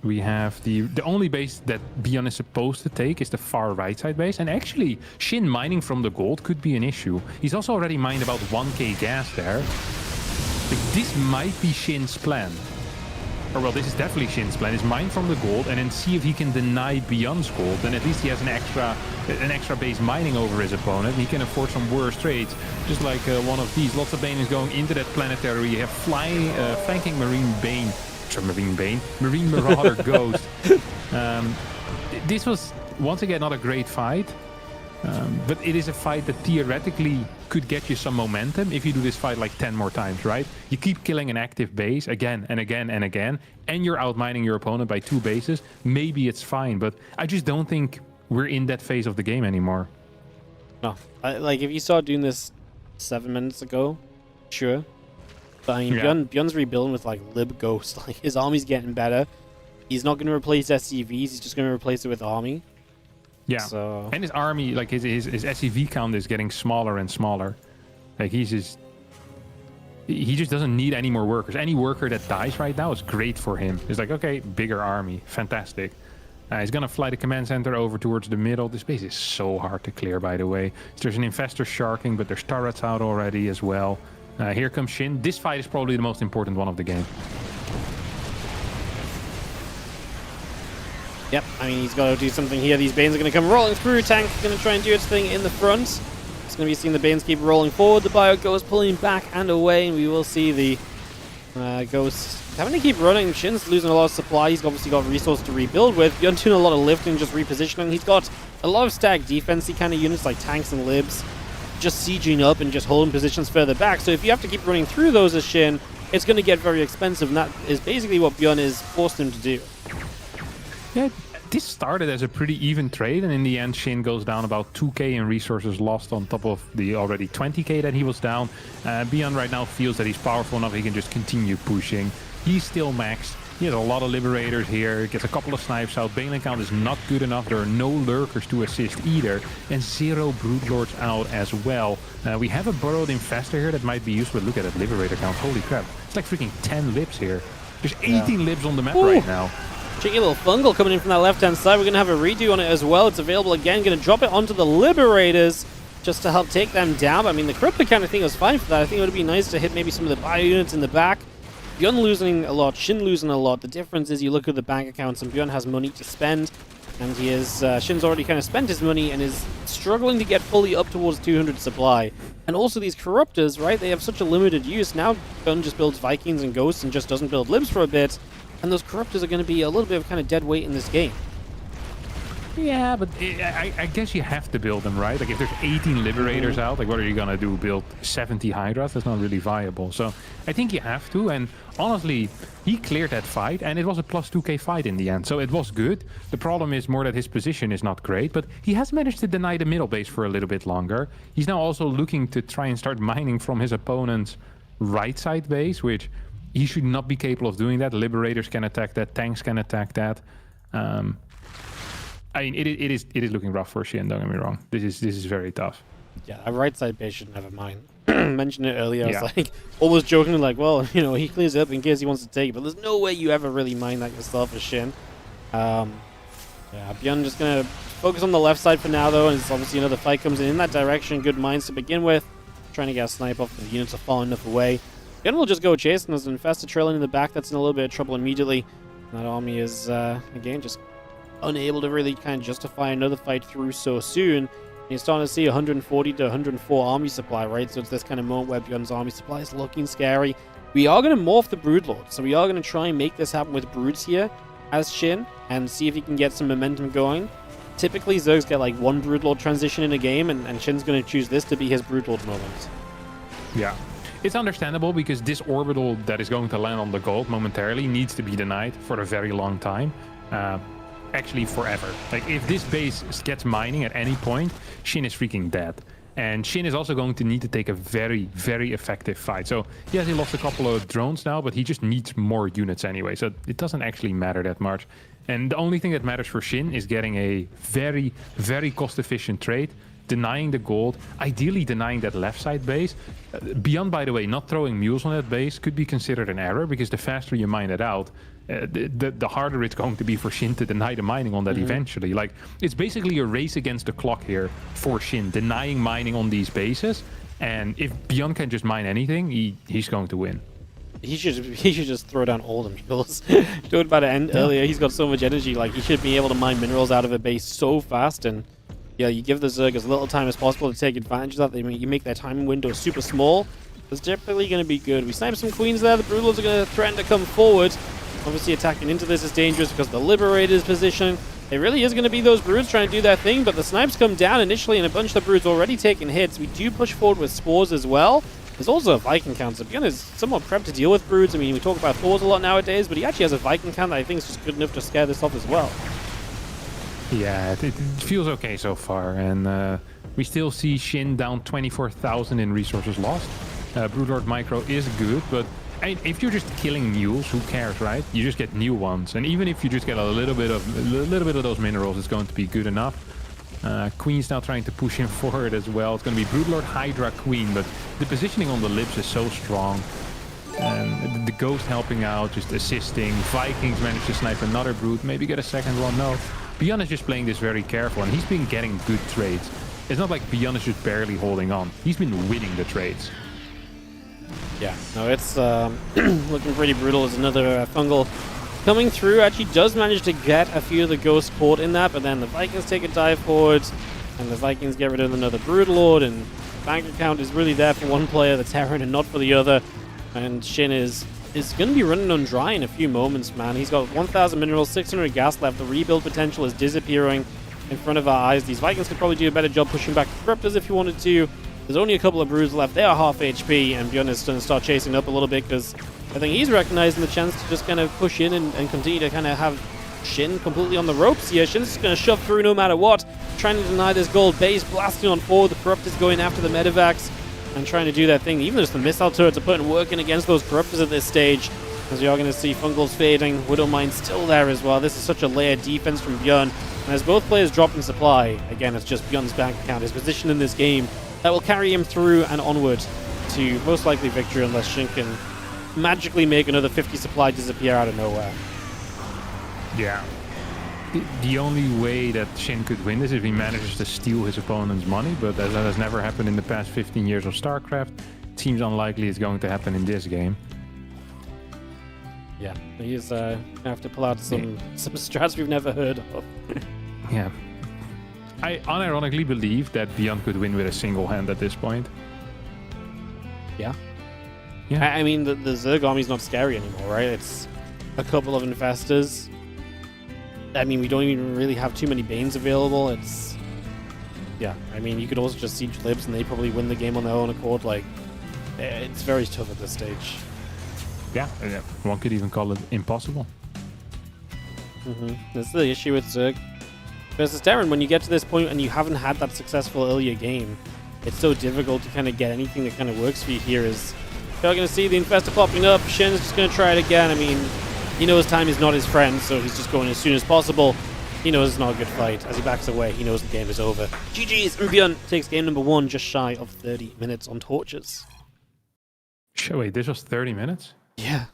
[SPEAKER 2] We have the only base that ByuN is supposed to take is the far right side base, and actually Shin mining from the gold could be an issue. He's also already mined about 1k gas there. Like, this might be Shin's plan. Or well, this is definitely Shin's plan, is mine from the gold and then see if he can deny ByuN's gold. Then at least he has an extra base mining over his opponent. He can afford some worse trades, just like one of these. Lots of Bane is going into that planetary. You have flanking Marine Marauder Ghost. This was once again not a great fight. But it is a fight that theoretically could get you some momentum if you do this fight like 10 more times, right? You keep killing an active base again and again and again, and you're outmining your opponent by 2 bases. Maybe it's fine, but I just don't think we're in that phase of the game anymore.
[SPEAKER 1] No. Like, if you started doing this 7 minutes ago, sure. But I mean,
[SPEAKER 2] Yeah.
[SPEAKER 1] ByuN's rebuilding with, like, Lib Ghost. Like, his army's getting better. He's not going to replace SCVs, he's just going to replace it with army.
[SPEAKER 2] Yeah,
[SPEAKER 1] So...
[SPEAKER 2] and his army, like his SCV count is getting smaller and smaller. Like he just doesn't need any more workers. Any worker that dies right now is great for him. It's like, okay, bigger army, fantastic. He's gonna fly the command center over towards the middle. This base is so hard to clear, by the way. There's an infestor sharking, but there's turrets out already as well. Here comes Shin. This fight is probably the most important one of the game.
[SPEAKER 1] Yep, I mean, he's got to do something here. These Banes are going to come rolling through. Tank going to try and do its thing in the front. It's going to be seeing the Banes keep rolling forward. The Bio Ghost pulling back and away, and we will see the Ghost having to keep running. Shin's losing a lot of supply. He's obviously got resources to rebuild with. ByuN doing a lot of lifting, just repositioning. He's got a lot of stacked defensey kind of units like tanks and libs, just sieging up and just holding positions further back. So if you have to keep running through those as Shin, it's going to get very expensive, and that is basically what ByuN is forced him to do.
[SPEAKER 2] Yeah, this started as a pretty even trade, and in the end, Shin goes down about 2k in resources lost on top of the already 20k that he was down. ByuN right now feels that he's powerful enough he can just continue pushing. He's still maxed. He has a lot of Liberators here, gets a couple of snipes out. Baneling count is not good enough. There are no Lurkers to assist either, and 0 Broodlords out as well. We have a Burrowed Infestor here that might be used, but look at that Liberator count. Holy crap. It's like freaking 10 libs here. There's 18 libs on the map right now.
[SPEAKER 1] Cheeky little fungal coming in from that left-hand side. We're going to have a redo on it as well. It's available again. Going to drop it onto the Liberators just to help take them down. I mean, the Crippler kind of thing was fine for that. I think it would be nice to hit maybe some of the bio units in the back. ByuN losing a lot, Shin losing a lot. The difference is you look at the bank accounts and ByuN has money to spend. And he is, Shin's already kind of spent his money and is struggling to get fully up towards 200 supply. And also these Corruptors, right? They have such a limited use. Now ByuN just builds Vikings and Ghosts and just doesn't build Libs for a bit. And those Corruptors are going to be a little bit of kind of dead weight in this game.
[SPEAKER 2] Yeah, but I guess you have to build them, right? Like, if there's 18 Liberators out, like, what are you going to do? Build 70 Hydras? That's not really viable. So, I think you have to, and honestly, he cleared that fight, and it was a plus 2k fight in the end, so it was good. The problem is more that his position is not great, but he has managed to deny the middle base for a little bit longer. He's now also looking to try and start mining from his opponent's right side base, which he should not be capable of doing that. Liberators can attack that, tanks can attack that. I mean, it is looking rough for Shin, don't get me wrong. This is very tough.
[SPEAKER 1] Yeah, a right side base should never mind. Mentioned it earlier.
[SPEAKER 2] Yeah.
[SPEAKER 1] I was like, almost jokingly, like, well, you know, he clears it up in case he wants to take it, but there's no way you ever really mind that yourself as Shin. Yeah, ByuN just gonna focus on the left side for now, though, and it's obviously another fight comes in that direction. Good mines to begin with. Trying to get a snipe off, the units are far enough away. ByuN will just go chase, and there's an infested trailing in the back that's in a little bit of trouble immediately. That army is, again, just unable to really kind of justify another fight through so soon. And you're starting to see 140 to 104 army supply, right? So it's this kind of moment where ByuN's army supply is looking scary. We are going to morph the Broodlord, so we are going to try and make this happen with Broods here as Shin, and see if he can get some momentum going. Typically, Zergs get like one Broodlord transition in a game, and Shin's going to choose this to be his Broodlord moment.
[SPEAKER 2] Yeah. It's understandable because this orbital that is going to land on the gold momentarily needs to be denied for a very long time. Actually, forever. Like, if this base gets mining at any point, Shin is freaking dead. And Shin is also going to need to take a very, very effective fight. So, yes, he lost a couple of drones now, but he just needs more units anyway. So, it doesn't actually matter that much. And the only thing that matters for Shin is getting a very, very cost-efficient trade denying the gold, ideally denying that left side base. ByuN, by the way, not throwing mules on that base could be considered an error, because the faster you mine it out, the harder it's going to be for Shin to deny the mining on that eventually. Like, it's basically a race against the clock here for Shin, denying mining on these bases. And if ByuN can just mine anything, he's going to win.
[SPEAKER 1] He should just throw down all the mules. Talked about it earlier. He's got so much energy. Like, he should be able to mine minerals out of a base so fast. And yeah, you give the Zerg as little time as possible to take advantage of that. You make their time window super small. It's typically going to be good. We snipe some queens there. The Brutals are going to threaten to come forward. Obviously, attacking into this is dangerous because the Liberator's position. It really is going to be those Broods trying to do their thing, but the snipes come down initially, and a bunch of the Broods already taking hits. We do push forward with Spores as well. There's also a Viking count, so ByuN is somewhat prepped to deal with Broods. I mean, we talk about Thors a lot nowadays, but he actually has a Viking count that I think is just good enough to scare this off as well.
[SPEAKER 2] Yeah, it feels okay so far, and we still see Shin down 24,000 in resources lost. Broodlord Micro is good, but if you're just killing mules, who cares, right? You just get new ones, and even if you just get a little bit of those minerals, it's going to be good enough. Queen's now trying to push him forward as well. It's going to be Broodlord, Hydra, Queen, but the positioning on the libs is so strong. And the Ghost helping out, just assisting. Vikings managed to snipe another Brood, maybe get a second one. No, ByuN is just playing this very careful, and he's been getting good trades. It's not like ByuN is just barely holding on. He's been winning the trades.
[SPEAKER 1] Yeah, no, it's looking pretty brutal. As another fungal coming through, actually does manage to get a few of the ghosts caught in that, but then the Vikings take a dive forward, and the Vikings get rid of another Broodlord, and bank account is really there for one player, the Terran, and not for the other. And Shin is going to be running on dry in a few moments, man. He's got 1,000 minerals, 600 gas left. The rebuild potential is disappearing in front of our eyes. These Vikings could probably do a better job pushing back the Corruptors if you wanted to. There's only a couple of Broods left. They are half HP, and ByuN is going to start chasing up a little bit because I think he's recognizing the chance to just kind of push in and continue to kind of have Shin completely on the ropes here. Shin's just going to shove through no matter what, trying to deny this gold base, blasting on forward. The Corruptors going after the Medivacs and trying to do their thing. Even just the missile turrets are putting work in against those Corruptors at this stage. As you're going to see Fungals fading, Widowmine still there as well. This is such a layered defense from ByuN. And as both players drop in supply, again, it's just ByuN's bank account, his position in this game, that will carry him through and onward to most likely victory unless Shin can magically make another 50 supply disappear out of nowhere.
[SPEAKER 2] Yeah. The only way that Shin could win this is if he manages to steal his opponent's money, but as that has never happened in the past 15 years of StarCraft, it seems unlikely it's going to happen in this game.
[SPEAKER 1] Yeah, he's going to have to pull out some strats we've never heard of.
[SPEAKER 2] Yeah. I unironically believe that ByuN could win with a single hand at this point.
[SPEAKER 1] Yeah.
[SPEAKER 2] Yeah.
[SPEAKER 1] I mean, the Zerg army's not scary anymore, right? It's a couple of Infestors. I mean, we don't even really have too many Banes available. It's... Yeah, I mean, you could also just siege Libs and they probably win the game on their own accord. Like, it's very tough at this stage.
[SPEAKER 2] Yeah, one could even call it impossible.
[SPEAKER 1] That's the issue with Zerg versus Terran. When you get to this point and you haven't had that successful earlier game, it's so difficult to kind of get anything that kind of works for you here. Is you're going to see the Infestor popping up. Shin's just going to try it again. I mean, he knows time is not his friend, so he's just going as soon as possible. He knows it's not a good fight. As he backs away, he knows the game is over. GG's, and ByuN takes game number 1 just shy of 30 minutes on torches.
[SPEAKER 2] Wait, this was 30 minutes?
[SPEAKER 1] Yeah.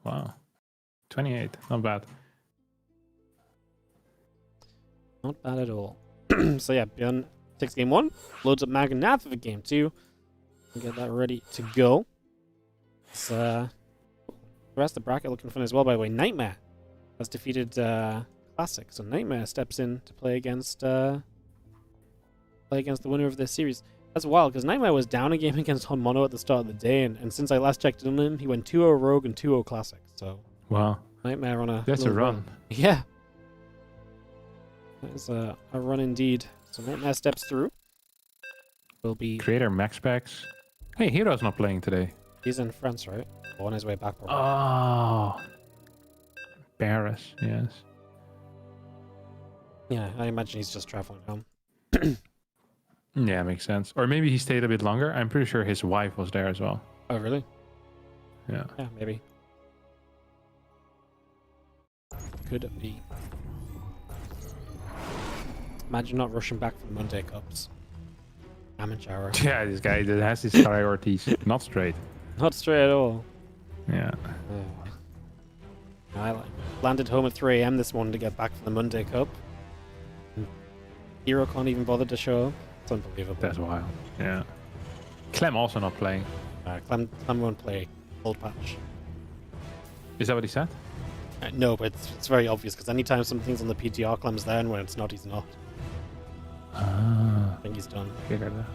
[SPEAKER 2] Wow. 28, not bad.
[SPEAKER 1] Not bad at all. So yeah, ByuN takes game 1, loads up Mag and Nath for game 2, and get that ready to go. It's, the rest of the bracket looking fun as well, by the way. Nightmare has defeated Classic, so Nightmare steps in to play against the winner of this series. That's wild, because Nightmare was down a game against Mono at the start of the day, and since I last checked on him, he went 2-0 Rogue and 2-0 Classic, so...
[SPEAKER 2] Wow.
[SPEAKER 1] Nightmare on a...
[SPEAKER 2] That's a run.
[SPEAKER 1] Yeah. That is a run indeed. So Nightmare steps through. Will be...
[SPEAKER 2] Creator Max Packs. Hey, Hero's not playing today.
[SPEAKER 1] He's in France, right? Or on his way back. Probably.
[SPEAKER 2] Oh. Paris, yes.
[SPEAKER 1] Yeah, I imagine he's just traveling home.
[SPEAKER 2] Yeah, makes sense. Or maybe he stayed a bit longer. I'm pretty sure his wife was there as well.
[SPEAKER 1] Oh, really?
[SPEAKER 2] Yeah.
[SPEAKER 1] Yeah, maybe. Could be. Imagine not rushing back from Monday Cups. Amateur.
[SPEAKER 2] Yeah, this guy that has his priorities not straight.
[SPEAKER 1] Not straight at all.
[SPEAKER 2] Yeah.
[SPEAKER 1] I landed home at 3 a.m. this morning to get back from the Monday Cup. Hero can't even bother to show up. It's unbelievable.
[SPEAKER 2] That's wild. Yeah. Clem also not playing.
[SPEAKER 1] Clem won't play Old Patch.
[SPEAKER 2] Is that what he said?
[SPEAKER 1] No, but it's very obvious because anytime something's on the PTR, Clem's there, and when it's not, he's not.
[SPEAKER 2] Ah.
[SPEAKER 1] I think he's done.
[SPEAKER 2] Figured that.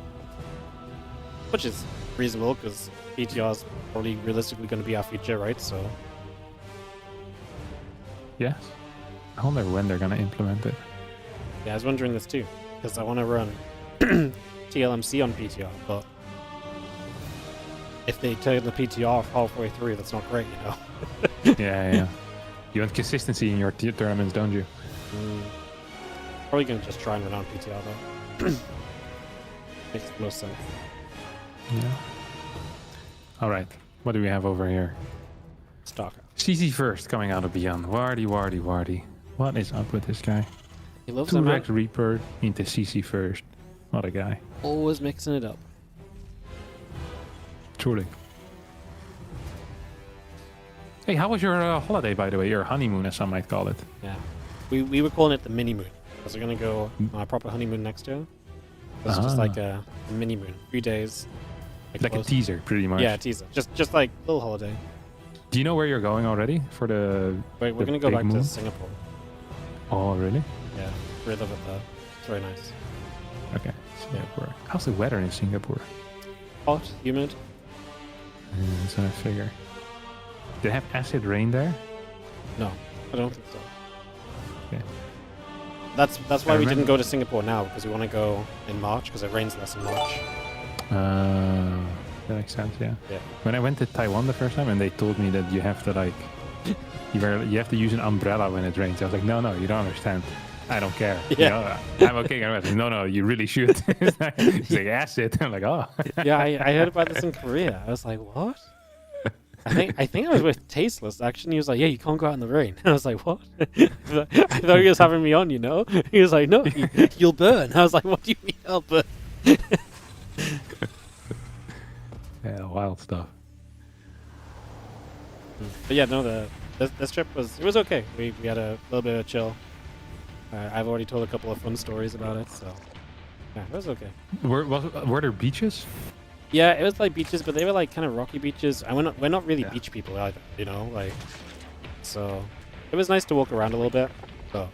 [SPEAKER 1] Which is reasonable because PTR is probably realistically going to be our future, right? So.
[SPEAKER 2] Yes. I wonder when they're gonna implement it.
[SPEAKER 1] Yeah, I was wondering this too because I want to run TLMC on PTR, but if they turn the PTR off halfway through, that's not great, you know.
[SPEAKER 2] Yeah. You want consistency in your tournaments, don't you?
[SPEAKER 1] Probably gonna just try and run on PTR though. Makes the most sense.
[SPEAKER 2] Yeah. All right. What do we have over here?
[SPEAKER 1] StarCraft.
[SPEAKER 2] CC first coming out of ByuN. Wardy. What is up with this guy?
[SPEAKER 1] He loves
[SPEAKER 2] 2
[SPEAKER 1] that man.
[SPEAKER 2] Rex Reaper into CC first. What a guy.
[SPEAKER 1] Always mixing it up.
[SPEAKER 2] Truly. Hey, how was your holiday, by the way? Your honeymoon, as some might call it.
[SPEAKER 1] Yeah. We were calling it the mini moon. Because we're gonna go on a proper honeymoon next year. It's just like a mini moon. 3 days.
[SPEAKER 2] Like a teaser, pretty much.
[SPEAKER 1] Yeah, a teaser. Just like a little holiday.
[SPEAKER 2] Do you know where you're going already for the?
[SPEAKER 1] Wait, we're gonna go back to Singapore.
[SPEAKER 2] Oh, really?
[SPEAKER 1] Yeah, we live it there. It's very nice.
[SPEAKER 2] Okay, Singapore. How's the weather in Singapore?
[SPEAKER 1] Hot, humid.
[SPEAKER 2] So I figure. They have acid rain there?
[SPEAKER 1] No, I don't think so.
[SPEAKER 2] Okay.
[SPEAKER 1] That's why we didn't go to Singapore now because we want to go in March because it rains less in March.
[SPEAKER 2] That makes sense. Yeah.
[SPEAKER 1] Yeah.
[SPEAKER 2] When I went to Taiwan the first time, and they told me that you have to like, you have to use an umbrella when it rains. I was like, no, you don't understand. I don't care.
[SPEAKER 1] Yeah.
[SPEAKER 2] You know, I'm okay. I'm like, no, you really should. It's like acid. I'm like, oh.
[SPEAKER 1] Yeah, I heard about this in Korea. I was like, what? I think I was with Tasteless actually. He was like, yeah, you can't go out in the rain. I was like, what? I thought he was having me on, you know. He was like, no, you'll burn. I was like, what do you mean I'll burn?
[SPEAKER 2] Yeah, wild stuff.
[SPEAKER 1] But yeah, no, this trip was okay. We had a little bit of a chill. I've already told a couple of fun stories about it, so yeah, it was okay.
[SPEAKER 2] Were there beaches?
[SPEAKER 1] Yeah, it was like beaches, but they were like kind of rocky beaches. And we're not really beach people either, you know, like. So it was nice to walk around a little bit. So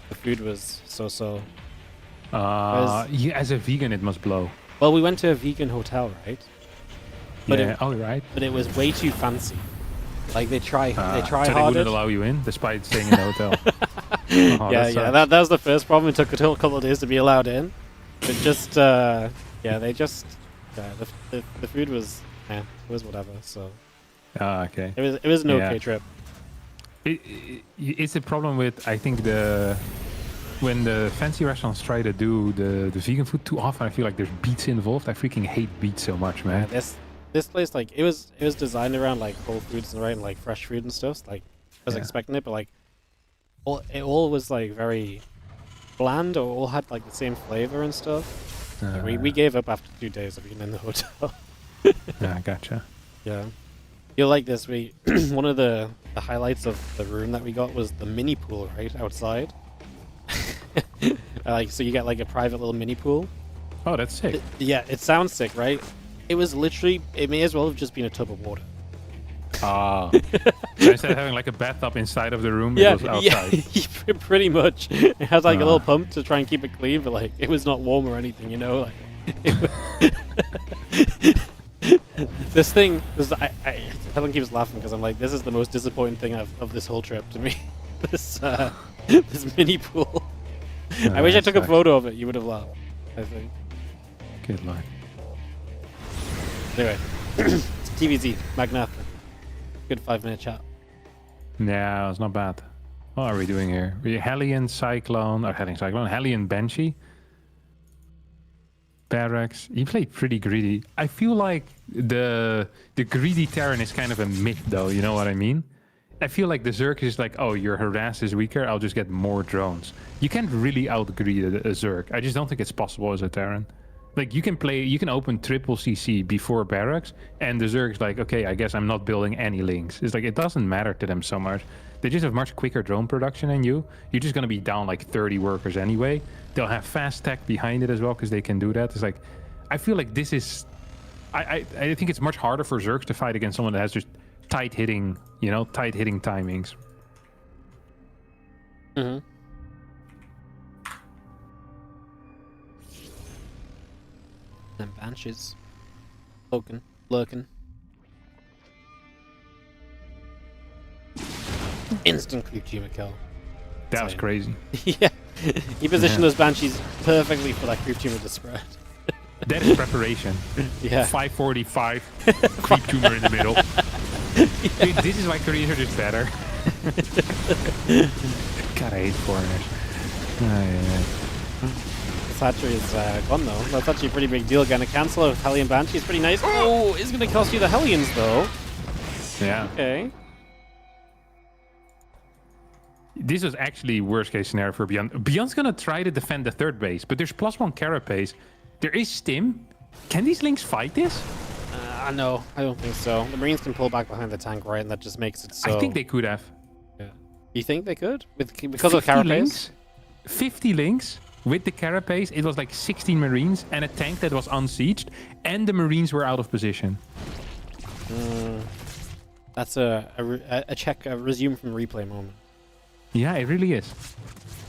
[SPEAKER 1] the food was so.
[SPEAKER 2] Yeah, as a vegan, it must blow.
[SPEAKER 1] Well, we went to a vegan hotel, right? But
[SPEAKER 2] yeah. Right.
[SPEAKER 1] But it was way too fancy. Like they try
[SPEAKER 2] so
[SPEAKER 1] hard.
[SPEAKER 2] They wouldn't allow you in, despite staying in the hotel.
[SPEAKER 1] That was the first problem. It took a couple of days to be allowed in. But just the food was it was whatever. So
[SPEAKER 2] okay.
[SPEAKER 1] It was an okay trip.
[SPEAKER 2] It's a problem with, I think, when the fancy restaurants try to do the vegan food too often. I feel like there's beets involved. I freaking hate beets so much, man.
[SPEAKER 1] This place, like, it was designed around like whole foods and right and like fresh food and stuff. Like I was expecting it, but like it all was like very bland, or all had like the same flavor and stuff. Like, we gave up after 2 days of being in the hotel.
[SPEAKER 2] Yeah, gotcha.
[SPEAKER 1] Yeah, you'll like this. We one of the highlights of the room that we got was the mini pool right outside. Like, so you get like a private little mini pool.
[SPEAKER 2] Oh, that's sick.
[SPEAKER 1] It sounds sick, right? It was literally, it may as well have just been a tub of water.
[SPEAKER 2] So instead of having like a bathtub inside of the room, it was outside.
[SPEAKER 1] Yeah, pretty much. It has like a little pump to try and keep it clean, but like it was not warm or anything, you know. Like this thing, Helen keeps laughing because I'm like, this is the most disappointing thing of this whole trip to me. This mini pool. I wish I took a photo of it. You would have laughed, I think.
[SPEAKER 2] Good luck.
[SPEAKER 1] Anyway, TVZ, Magnata. Good 5-minute chat.
[SPEAKER 2] Yeah, it's not bad. What are we doing here? Hellion Banshee. Barracks. He played pretty greedy. I feel like the greedy Terran is kind of a myth, though. You know what I mean? I feel like the Zerg is like, oh, your harass is weaker, I'll just get more drones. You can't really out-greed a Zerg. I just don't think it's possible as a Terran. Like you can open triple CC before barracks, and the Zerg's like, okay, I guess I'm not building any links. It's like it doesn't matter to them so much. They just have much quicker drone production than you. You're just gonna be down like 30 workers anyway. They'll have fast tech behind it as well because they can do that. It's like, I feel like this is, I think it's much harder for Zergs to fight against someone that has just tight hitting timings.
[SPEAKER 1] Mm-hmm. And Banshees. Lurking. Instant creep tumor kill.
[SPEAKER 2] That was crazy.
[SPEAKER 1] Yeah. You position those Banshees perfectly for that creep tumor to spread.
[SPEAKER 2] That is preparation.
[SPEAKER 1] Yeah.
[SPEAKER 2] 545, creep tumor in the middle. Dude, this is why Koreans are just better. God, I hate foreigners.
[SPEAKER 1] This hatchery is gone though. That's actually a pretty big deal. Gonna cancel a Hellion Banshee is pretty nice. Oh, it's gonna cost you the Hellions though.
[SPEAKER 2] Yeah.
[SPEAKER 1] Okay.
[SPEAKER 2] This was actually worst case scenario for ByuN. ByuN's gonna try to defend the third base, but there's +1 carapace. There is Stim. Can these links fight this?
[SPEAKER 1] No, I don't think so. The Marines can pull back behind the tank, right? And that just makes it so...
[SPEAKER 2] I think they could have.
[SPEAKER 1] Yeah. You think they could? Because of carapace?
[SPEAKER 2] Links, 50 links with the carapace. It was like 16 Marines and a tank that was unsieged. And the Marines were out of position.
[SPEAKER 1] That's a resume from replay moment.
[SPEAKER 2] Yeah, it really is.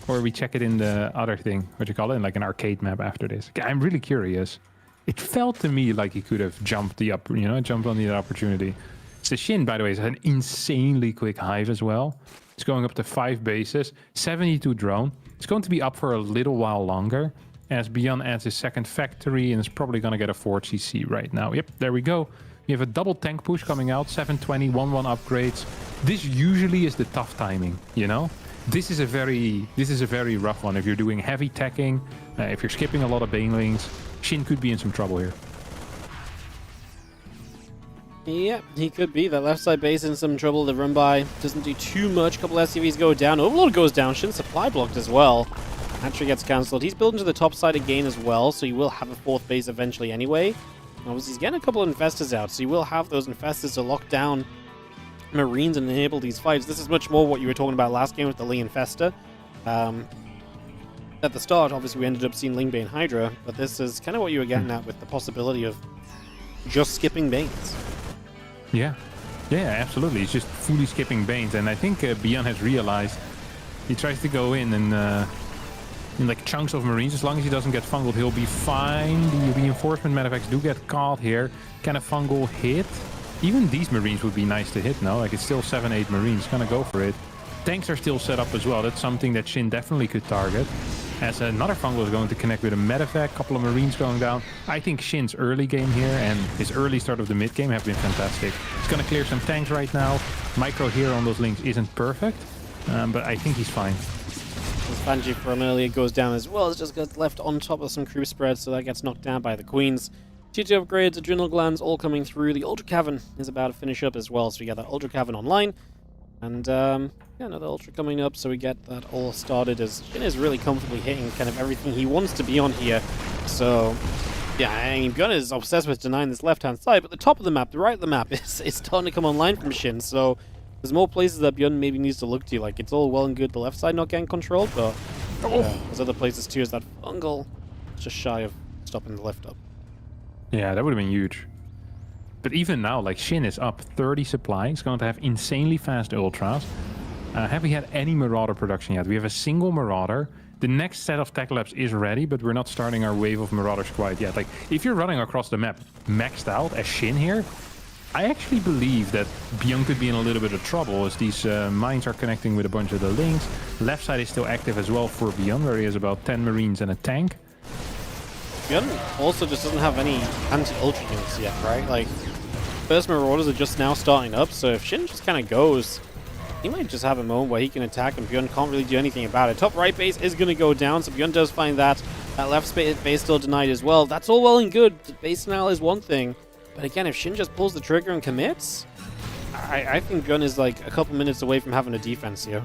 [SPEAKER 2] Or we check it in the other thing, what you call it, in like an arcade map after this. I'm really curious. It felt to me like he could have jumped on the opportunity. So Shin, by the way, is an insanely quick hive as well. It's going up to 5 bases, 72 drone. It's going to be up for a little while longer as ByuN adds his second factory and is probably going to get a 4 CC right now. Yep, there we go. We have a double tank push coming out, 720, 1-1 upgrades. This usually is the tough timing, you know? This is a very rough one. If you're doing heavy teching, if you're skipping a lot of banelings, Shin could be in some trouble here.
[SPEAKER 1] Yeah, he could be. That left side base in some trouble to run by. Doesn't do too much. Couple SCVs go down. Overlord goes down. Shin supply blocked as well. Hatchery gets cancelled. He's building to the top side again as well, so he will have a 4th base eventually anyway. Obviously, he's getting a couple of infestors out, so you will have those infestors to lock down Marines and enable these fights. This is much more what you were talking about last game with the Ling Infester. At the start, obviously, we ended up seeing Ling Bane Hydra, but this is kind of what you were getting at with the possibility of just skipping Banes.
[SPEAKER 2] Yeah, absolutely. He's just fully skipping Banes, and I think ByuN has realized he tries to go in and in like chunks of Marines. As long as he doesn't get fungled, he'll be fine. The reinforcement medevacts do get caught here. Can a fungal hit? Even these Marines would be nice to hit now. Like it's still 7-8 Marines. Gonna go for it. Tanks are still set up as well. That's something that Shin definitely could target. As another fungal is going to connect with a medevac, couple of Marines going down. I think Shin's early game here and his early start of the mid game have been fantastic. He's going to clear some tanks right now. Micro here on those links isn't perfect, but I think he's fine.
[SPEAKER 1] This Banshee from earlier goes down as well. It's just got left on top of some crew spread, so that gets knocked down by the Queens. T2 upgrades, adrenal glands all coming through. The Ultra Cavern is about to finish up as well, so we got that Ultra Cavern online. And yeah, another Ultra coming up, so we get that all started as Shin is really comfortably hitting kind of everything he wants to be on here. So, yeah, I mean, ByuN is obsessed with denying this left-hand side, but the top of the map, the right of the map, is starting to come online from Shin, so there's more places that ByuN maybe needs to look to. Like, it's all well and good the left side not getting controlled, but there's other places too, as that fungal just shy of stopping the lift up.
[SPEAKER 2] Yeah, that would have been huge. But even now, like, Shin is up 30 supply. He's going to have insanely fast ultras. Have we had any Marauder production yet? We have a single Marauder. The next set of tech labs is ready, but we're not starting our wave of Marauders quite yet. Like, if you're running across the map maxed out as Shin here, I actually believe that ByuN could be in a little bit of trouble as these mines are connecting with a bunch of the links. Left side is still active as well for ByuN, where he has about 10 Marines and a tank.
[SPEAKER 1] ByuN also just doesn't have any anti-ultra units yet, right? Like, first Marauders are just now starting up, so if Shin just kind of goes, he might just have a moment where he can attack and ByuN can't really do anything about it. Top right base is going to go down, so ByuN does find that. That left base still denied as well. That's all well and good. The base denial is one thing. But again, if Shin just pulls the trigger and commits, I think ByuN is like a couple minutes away from having a defense here.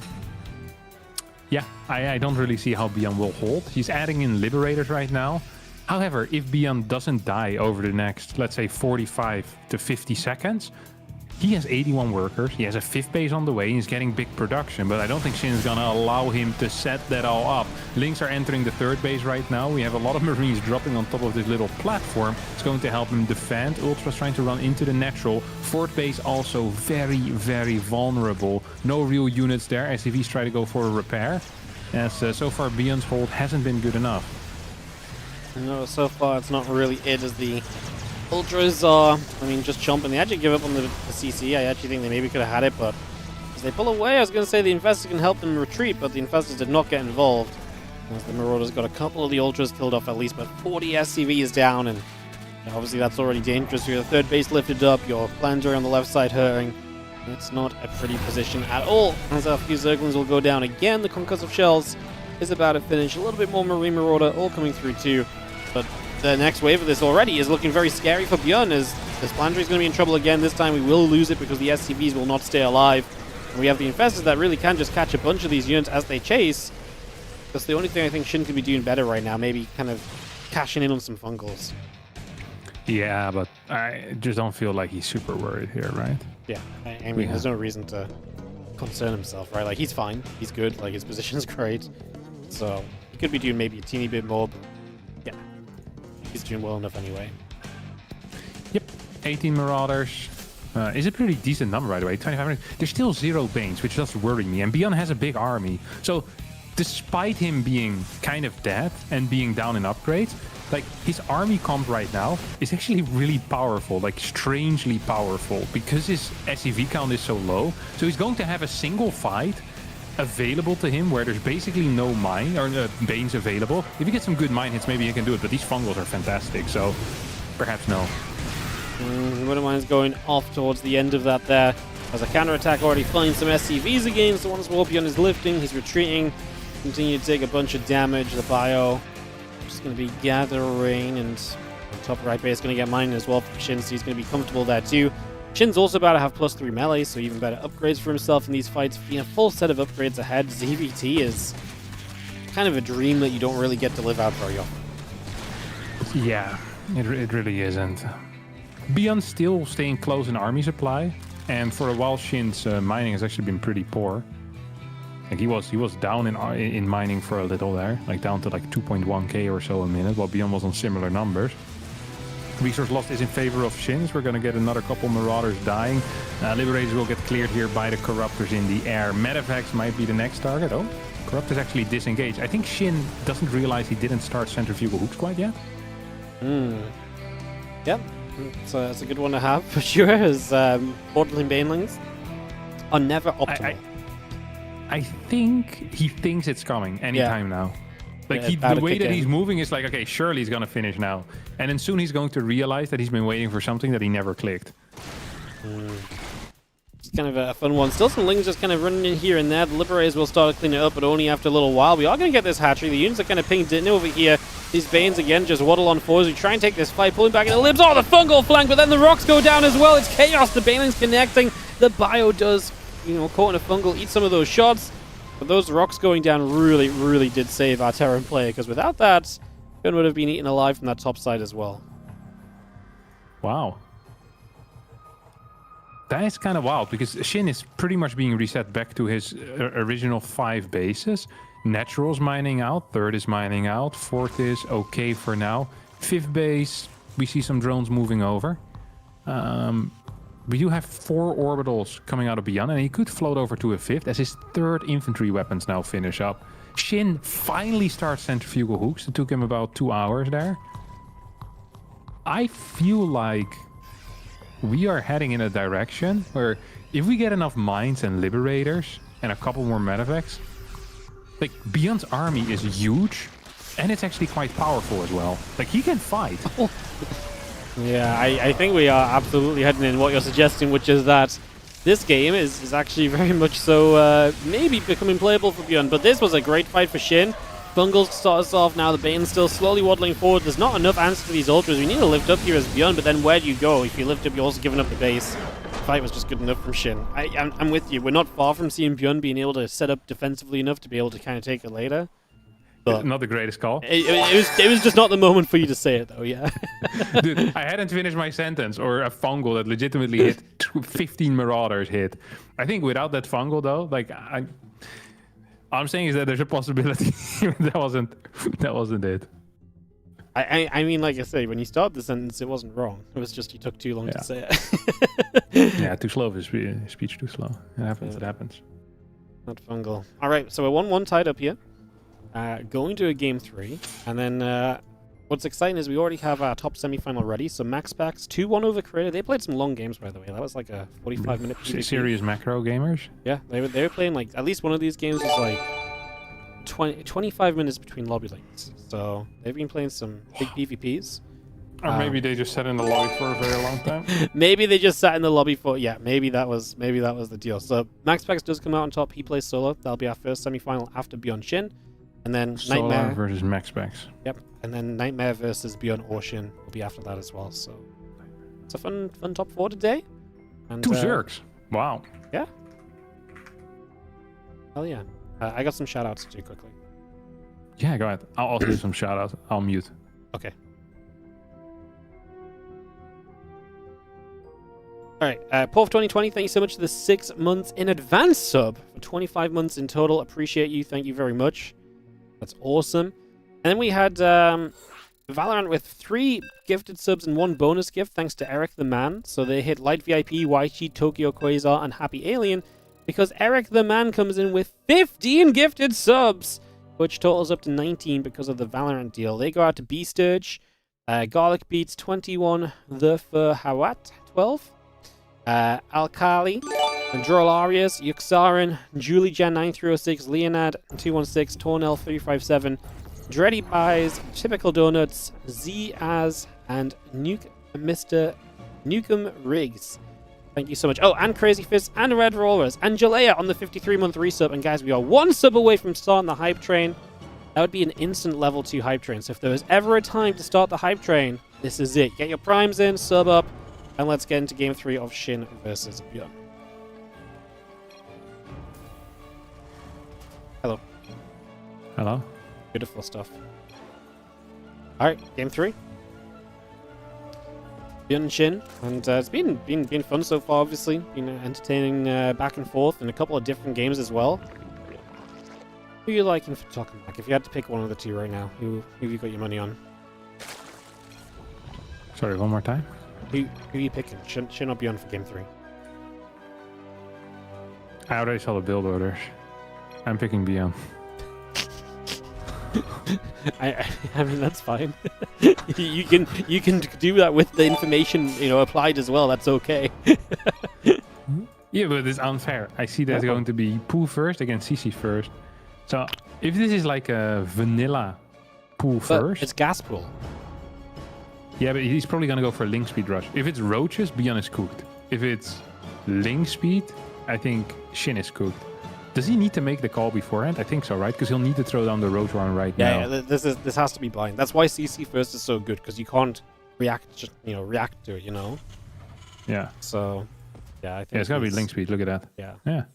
[SPEAKER 2] Yeah, I don't really see how ByuN will hold. He's adding in Liberators right now. However, if ByuN doesn't die over the next, let's say, 45 to 50 seconds, he has 81 workers, he has a 5th base on the way, he's getting big production, but I don't think Shin is going to allow him to set that all up. Lynx are entering the 3rd base right now. We have a lot of Marines dropping on top of this little platform. It's going to help him defend. Ultra's trying to run into the natural. 4th base also very, very vulnerable. No real units there. SCVs try to go for a repair, as so far ByuN's hold hasn't been good enough.
[SPEAKER 1] No, so far it's not really it as the Ultras are, I mean, just chomping. They actually give up on the CC. I actually think they maybe could have had it, but as they pull away, I was going to say the Infestors can help them retreat, but the Infestors did not get involved. As the Marauders got a couple of the Ultras killed off at least, but 40 SCVs down, and obviously that's already dangerous. Your 3rd base lifted up, your Planetary on the left side hurting. It's not a pretty position at all, as a few Zerglings will go down again. The Conquest of Shells is about to finish. A little bit more Marine Marauder all coming through too, but the next wave of this already is looking very scary for ByuN, as this Planetary is going to be in trouble again. This time we will lose it because the SCVs will not stay alive. And we have the Infestors that really can just catch a bunch of these units as they chase. That's the only thing I think Shin could be doing better right now, maybe kind of cashing in on some fungals.
[SPEAKER 2] Yeah, but I just don't feel like he's super worried here, right?
[SPEAKER 1] Yeah, I mean, there's no reason to concern himself, right? Like, he's fine, he's good, like, his position's great. So, he could be doing maybe a teeny bit more, but yeah, he's doing well enough anyway.
[SPEAKER 2] Yep, 18 Marauders. Is a pretty decent number, by the way. 2500. There's still 0 Banes, which does worry me. And ByuN has a big army. So, despite him being kind of dead and being down in upgrades, like, his army comp right now is actually really powerful, like strangely powerful, because his SCV count is so low. So he's going to have a single fight available to him where there's basically no mine or Banes available. If you get some good mine hits, maybe he can do it, but these fungals are fantastic, so perhaps no.
[SPEAKER 1] One of mine's going off towards the end of that there. As a counterattack already finds some SCVs again, so once ByuN is lifting, he's retreating. Continue to take a bunch of damage. The bio just going to be gathering, and top right base going to get mine as well from Shin, so he's going to be comfortable there too. Shin's also about to have +3 melee, so even better upgrades for himself in these fights. Being a full set of upgrades ahead, ZVT is kind of a dream that you don't really get to live out very often.
[SPEAKER 2] Yeah, it really isn't. ByuN's still staying close in army supply, and for a while Shin's mining has actually been pretty poor. Like he was down in mining for a little there, like down to like 2.1k or so a minute, while ByuN was on similar numbers. Resource lost is in favor of Shins. We're going to get another couple Marauders dying. Liberators will get cleared here by the Corruptors in the air. Medivacs might be the next target. Oh, Corruptors actually disengaged. I think Shin doesn't realize he didn't start Centrifugal Hooks quite yet.
[SPEAKER 1] Yep, so it's a good one to have for sure, as Borderline Banelings are never optimal.
[SPEAKER 2] I think he thinks it's coming anytime now. Like the way that he's moving is like, okay, surely he's gonna finish now, and then soon he's going to realize that he's been waiting for something that he never clicked.
[SPEAKER 1] It's kind of a fun one. Still some Lings just kind of running in here and there. The Liberators will start to clean it up, but only after a little while. We are going to get this hatchery. The units are kind of pinged in over here. These Banes again just waddle on forwards. We try and take this fight, pulling back in the Libs. Oh, the fungal flank, but then the rocks go down as well. It's chaos. The Banelings connecting. The bio does, caught in a fungal, eat some of those shots. But those rocks going down really, really did save our Terran player, because without that, ByuN would have been eaten alive from that top side as well.
[SPEAKER 2] Wow. That is kind of wild, because Shin is pretty much being reset back to his original 5 bases. Natural's mining out, 3rd is mining out, 4th is okay for now. 5th base, we see some drones moving over. We do have 4 orbitals coming out of ByuN, and he could float over to a 5th as his 3rd infantry weapons now finish up. Shin finally starts Centrifugal Hooks. It took him about 2 hours there. I feel like we are heading in a direction where if we get enough mines and liberators and a couple more medevacs, like ByuN's army is huge, and it's actually quite powerful as well. Like, he can fight.
[SPEAKER 1] Yeah, I think we are absolutely heading in what you're suggesting, which is that this game is actually very much so maybe becoming playable for ByuN. But this was a great fight for Shin. Fungals start us off now. The Bane's still slowly waddling forward. There's not enough answer to these Ultras. We need to lift up here as ByuN, but then where do you go? If you lift up, you're also giving up the base. The fight was just good enough from Shin. I'm with you. We're not far from seeing ByuN being able to set up defensively enough to be able to kind of take it later. But
[SPEAKER 2] Not the greatest call.
[SPEAKER 1] it was just not the moment for you to say it, though, yeah.
[SPEAKER 2] Dude, I hadn't finished my sentence, or a fungal that legitimately hit 15 Marauders hit. I think without that fungal, though, like, all I'm saying is that there's a possibility that wasn't it.
[SPEAKER 1] I mean, like I say, when you start the sentence, it wasn't wrong. It was just you took too long to say it.
[SPEAKER 2] Yeah, too slow is speech too slow. It happens. It happens.
[SPEAKER 1] Not fungal. All right, so we're 1-1 tied up here. Going to a game 3, and then what's exciting is we already have our top semi-final ready. So MaxPax 2-1 over Creator. They played some long games, by the way. That was like a 45-minute PvP.
[SPEAKER 2] Serious macro gamers.
[SPEAKER 1] Yeah, they were playing like at least one of these games was like 25 minutes between lobby lanes. So they've been playing some big PvPs.
[SPEAKER 2] Or maybe they just sat in the lobby for a very long time.
[SPEAKER 1] Maybe they just sat in the lobby for maybe that was the deal. So MaxPax does come out on top. He plays solo. That'll be our first semi-final after ByuN Shin. And then
[SPEAKER 2] Solar
[SPEAKER 1] Nightmare
[SPEAKER 2] versus MaxPax.
[SPEAKER 1] Yep. And then Nightmare versus ByuN or Shin will be after that as well. So it's a fun top 4 today. And
[SPEAKER 2] 2 Zergs. Wow.
[SPEAKER 1] Yeah. Hell yeah. I got some shout outs to do quickly.
[SPEAKER 2] Yeah, go ahead. I'll also do some shout outs. I'll mute.
[SPEAKER 1] Okay. Alright, Paul of 2020, thank you so much for the 6 months in advance sub. For 25 months in total. Appreciate you. Thank you very much. That's awesome. And then we had Valorant with 3 gifted subs and 1 bonus gift, thanks to Eric the Man. So they hit Light VIP, YG, Tokyo Quasar, and Happy Alien, because Eric the Man comes in with 15 gifted subs, which totals up to 19 because of the Valorant deal. They go out to B Sturge, Garlic Beats 21, The Furhawat 12, Alkali, Droll Arias, Yuxarin, Julie Jan 9306, Leonard 216, Tornell 357, Dreddy Pies, Typical Donuts, Z Az, and Mr. Nukem Riggs. Thank you so much. Oh, and Crazy Fist, and Red Rollers, and Jalea on the 53-month resub. And guys, we are 1 sub away from starting the hype train. That would be an instant level 2 hype train. So if there was ever a time to start the hype train, this is it. Get your primes in, sub up, and let's get into game 3 of Shin versus ByuN. Hello.
[SPEAKER 2] Hello.
[SPEAKER 1] Beautiful stuff. Alright, game 3. ByuN Shin, and it's been fun so far, obviously. Been entertaining back and forth in a couple of different games as well. Who are you liking for talking back? If you had to pick one of the 2 right now, who have you got your money on?
[SPEAKER 2] Sorry, one more time.
[SPEAKER 1] Who are you picking? Shin or ByuN for game 3?
[SPEAKER 2] I already saw the build orders. I'm picking ByuN.
[SPEAKER 1] I mean, that's fine. you can do that with the information applied as well. That's okay.
[SPEAKER 2] Yeah, but it's unfair. I see there's going to be Pooh first against CC first. So if this is like a vanilla Pooh first,
[SPEAKER 1] it's gas pool.
[SPEAKER 2] Yeah, but he's probably gonna go for link speed rush. If it's roaches, ByuN is cooked. If it's link speed, I think Shin is cooked. Does he need to make the call beforehand? I think so, right? Because he'll need to throw down the roach run right now.
[SPEAKER 1] Yeah, this has to be blind. That's why CC first is so good, because you can't react to it,
[SPEAKER 2] Yeah.
[SPEAKER 1] So, yeah, I think
[SPEAKER 2] it's gotta be link speed. Look at that.
[SPEAKER 1] Yeah.
[SPEAKER 2] Yeah.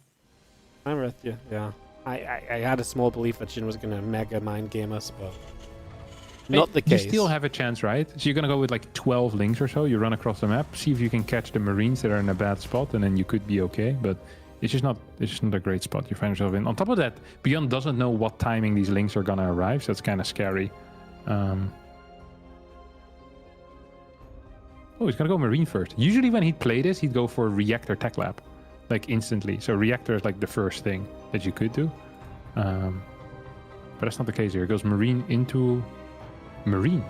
[SPEAKER 1] I'm with you. Yeah. I had a small belief that Shin was gonna mega mind game us, but not the case.
[SPEAKER 2] You still have a chance, right? So you're gonna go with like 12 links or so. You run across the map, see if you can catch the Marines that are in a bad spot, and then you could be okay. But it's just not a great spot you find yourself in. On top of that, ByuN doesn't know what timing these links are gonna arrive, so it's kind of scary. Oh, he's gonna go Marine first. Usually when he'd play this, he'd go for Reactor Tech Lab, like instantly. So Reactor is like the first thing that you could do. But that's not the case here. It goes Marine into Marine.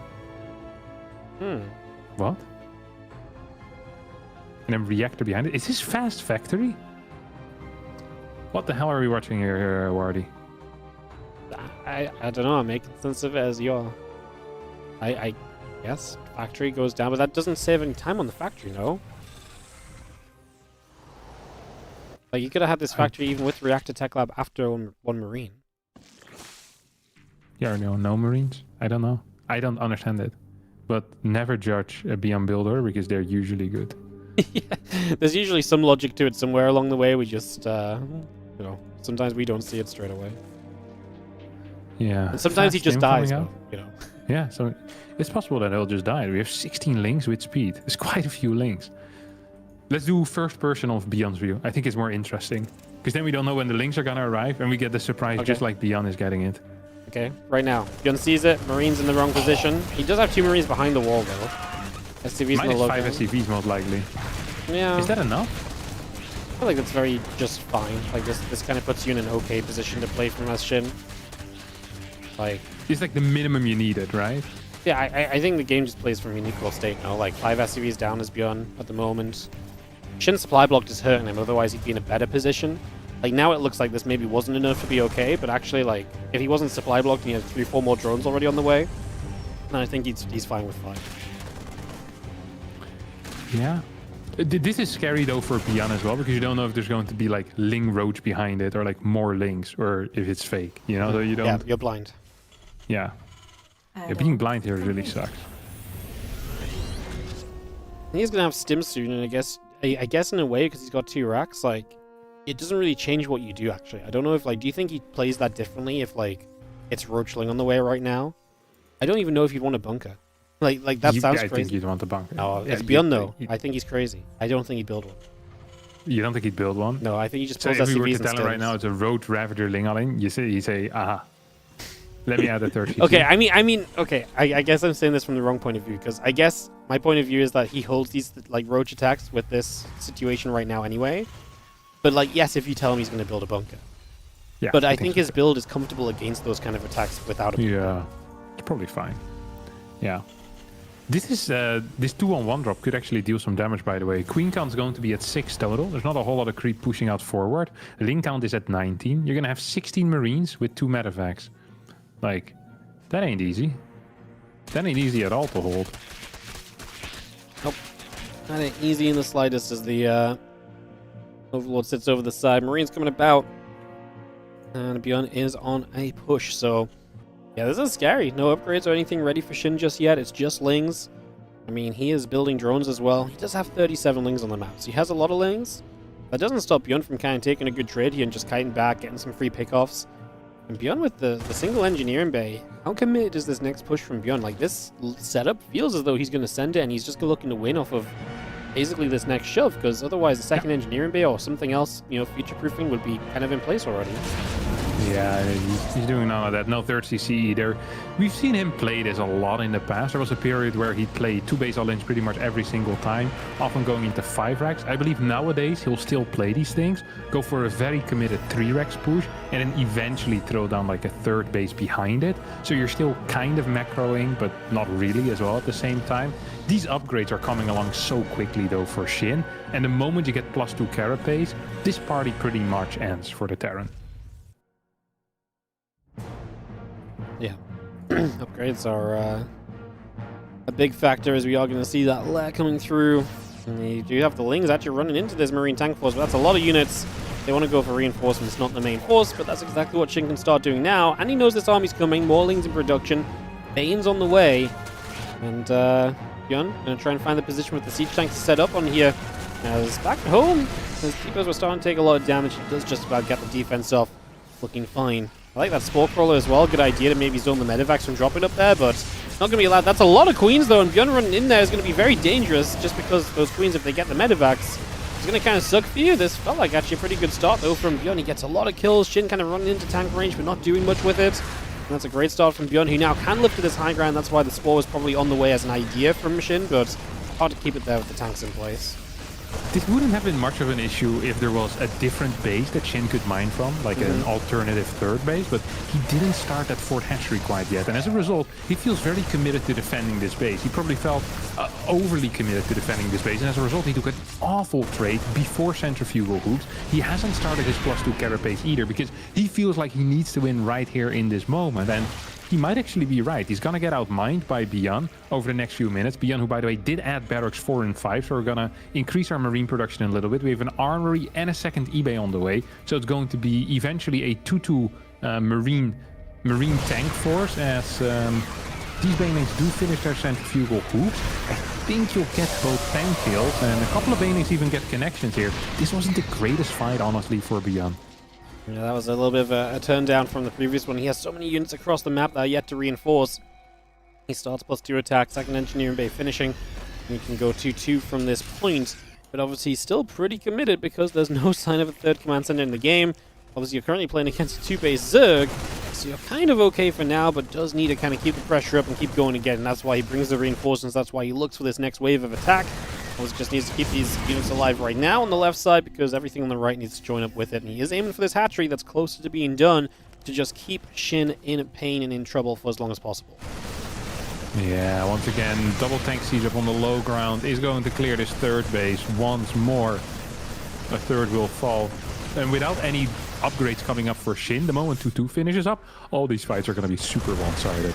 [SPEAKER 2] What? And then Reactor behind it. Is this Fast Factory? What the hell are we watching here, Wardy?
[SPEAKER 1] I don't know. I'm making sense of it as you are. I guess factory goes down, but that doesn't save any time on the factory, no? Like, you could have had this factory even with Reactor Tech Lab after one Marine.
[SPEAKER 2] Yeah, no Marines? I don't know. I don't understand it. But never judge a ByuN builder because they're usually good.
[SPEAKER 1] Yeah, there's usually some logic to it somewhere along the way. We just, sometimes we don't see it straight away.
[SPEAKER 2] Yeah.
[SPEAKER 1] And sometimes he
[SPEAKER 2] Fast
[SPEAKER 1] just
[SPEAKER 2] stim
[SPEAKER 1] dies,
[SPEAKER 2] coming
[SPEAKER 1] though,
[SPEAKER 2] out.
[SPEAKER 1] you know.
[SPEAKER 2] Yeah, so it's possible that he'll just die. We have 16 links with speed. There's quite a few links. Let's do first person of ByuN's view. I think it's more interesting. Because then we don't know when the links are gonna arrive and we get the surprise just like ByuN is getting it.
[SPEAKER 1] Okay, right now. ByuN sees it. Marine's in the wrong position. He does have 2 Marines behind the wall, though. SCV's in the
[SPEAKER 2] Minus
[SPEAKER 1] low
[SPEAKER 2] 5
[SPEAKER 1] ground.
[SPEAKER 2] SCVs most likely.
[SPEAKER 1] Yeah.
[SPEAKER 2] Is that enough?
[SPEAKER 1] I feel like that's very just fine. Like, this kind of puts you in an okay position to play from as Shin. Like...
[SPEAKER 2] It's like the minimum you needed, right?
[SPEAKER 1] Yeah, I think the game just plays from an equal state now. Like, 5 SCVs down as ByuN at the moment. Shin's supply block is hurting him, otherwise he'd be in a better position. Like, now it looks like this maybe wasn't enough to be okay, but actually, like, if he wasn't supply blocked and he had 3 or 4 more drones already on the way, then I think he's fine with 5.
[SPEAKER 2] Yeah. This is scary, though, for ByuN as well, because you don't know if there's going to be, like, Ling Roach behind it, or, like, more Lings, or if it's fake, you know? So you don't...
[SPEAKER 1] Yeah, you're blind.
[SPEAKER 2] Yeah. Yeah, being blind here really sucks.
[SPEAKER 1] He's gonna have stim soon, and I guess in a way, because he's got 2 racks, like, it doesn't really change what you do, actually. I don't know if, like, do you think he plays that differently if, like, it's Roachling on the way right now? I don't even know if you'd want a bunker. Like that sounds crazy.
[SPEAKER 2] I think you'd want the bunker.
[SPEAKER 1] No,
[SPEAKER 2] Yeah,
[SPEAKER 1] it's ByuN, though. I think he's crazy. I don't think he'd build one.
[SPEAKER 2] You don't think he'd build one?
[SPEAKER 1] No, I think he just
[SPEAKER 2] So
[SPEAKER 1] pulls
[SPEAKER 2] if we were
[SPEAKER 1] SCVs
[SPEAKER 2] to tell him right now it's a Road Ravager Lingaling, you say, aha. Let me add a 30.
[SPEAKER 1] Okay, I mean, okay. I guess I'm saying this from the wrong point of view, because I guess my point of view is that he holds these, like, roach attacks with this situation right now anyway. But, like, yes, if you tell him he's going to build a bunker.
[SPEAKER 2] Yeah,
[SPEAKER 1] But I think his build is comfortable against those kind of attacks without a bunker.
[SPEAKER 2] Yeah, it's probably fine. Yeah. This is this 2-on-1 drop could actually deal some damage, by the way. Queen count's going to be at 6 total. There's not a whole lot of creep pushing out forward. Ling count is at 19. You're going to have 16 Marines with 2 medevacs. Like, that ain't easy. That ain't easy at all to hold.
[SPEAKER 1] Nope. Not easy in the slightest as the Overlord sits over the side. Marines coming about. And ByuN is on a push, so... Yeah, this is scary. No upgrades or anything ready for Shin just yet. It's just Lings. I mean, he is building drones as well. He does have 37 Lings on the map, so he has a lot of Lings. That doesn't stop ByuN from kind of taking a good trade here and just kiting back, getting some free pickoffs. And ByuN with the single engineering bay, how committed is this next push from ByuN? Like, this setup feels as though he's going to send it and he's just looking to win off of basically this next shove, because otherwise the second engineering bay or something else, you know, future-proofing would be kind of in place already.
[SPEAKER 2] Yeah, he's doing none of that. No third CC either. We've seen him play this a lot in the past. There was a period where he'd play 2 base all-ins pretty much every single time, often going into 5 racks. I believe nowadays he'll still play these things, go for a very committed 3 racks push, and then eventually throw down like a 3rd base behind it. So you're still kind of macroing, but not really as well at the same time. These upgrades are coming along so quickly though for Shin, and the moment you get +2 carapace, this party pretty much ends for the Terran.
[SPEAKER 1] Yeah. Upgrades are a big factor, as we are going to see that lair coming through. And you do have the Lings actually running into this Marine tank force, but that's a lot of units. They want to go for reinforcements, not the main force, but that's exactly what Shin can start doing now. And he knows this army's coming, more Lings in production. Bane's on the way. And ByuN going to try and find the position with the siege tanks to set up on here. As back at home, as T-Bows were starting to take a lot of damage, he does just about get the defense off. Looking fine. I like that Spore Crawler as well. Good idea to maybe zone the medevacs from dropping up there, but not going to be allowed. That's a lot of queens, though, and ByuN running in there is going to be very dangerous, just because those queens, if they get the medevacs, it's going to kind of suck for you. This felt like actually a pretty good start, though, from ByuN. He gets a lot of kills. Shin kind of running into tank range, but not doing much with it. And that's a great start from ByuN, who now can lift to this high ground. That's why the Spore was probably on the way as an idea from Shin, but hard to keep it there with the tanks in place.
[SPEAKER 2] This wouldn't have been much of an issue if there was a different base that Shin could mine from, like an alternative 3rd base, but he didn't start that 4th hatchery quite yet, and as a result, he feels very committed to defending this base. He probably felt overly committed to defending this base, and as a result, he took an awful trade before centrifugal hoops. He hasn't started his +2 carapace either, because he feels like he needs to win right here in this moment, and he might actually be right. He's gonna get outmined by ByuN over the next few minutes. ByuN, who by the way did add barracks 4 and 5, so we're gonna increase our marine production a little bit. We have an armory and a 2nd eBay on the way, so it's going to be eventually a 2-2 marine tank force as these banelings do finish their centrifugal hoops. I think you'll get both tank kills, and a couple of banelings even get connections here. This wasn't the greatest fight, honestly, for ByuN.
[SPEAKER 1] Yeah, that was a little bit of a turn down from the previous one. He has so many units across the map that are yet to reinforce. He starts +2 attack, second engineering bay finishing. And he can go 2-2 from this point. But obviously he's still pretty committed because there's no sign of a third command center in the game. Obviously you're currently playing against a 2-base Zerg, so you're kind of okay for now, but does need to kind of keep the pressure up and keep going again. And that's why he brings the reinforcements, that's why he looks for this next wave of attack. Obviously just needs to keep these units alive right now on the left side because everything on the right needs to join up with it. And he is aiming for this hatchery that's closer to being done to just keep Shin in pain and in trouble for as long as possible.
[SPEAKER 2] Yeah, once again, double tank siege up on the low ground is going to clear this third base once more. A third will fall. And without any upgrades coming up for Shin, the moment 2-2 finishes up, all these fights are going to be super one-sided.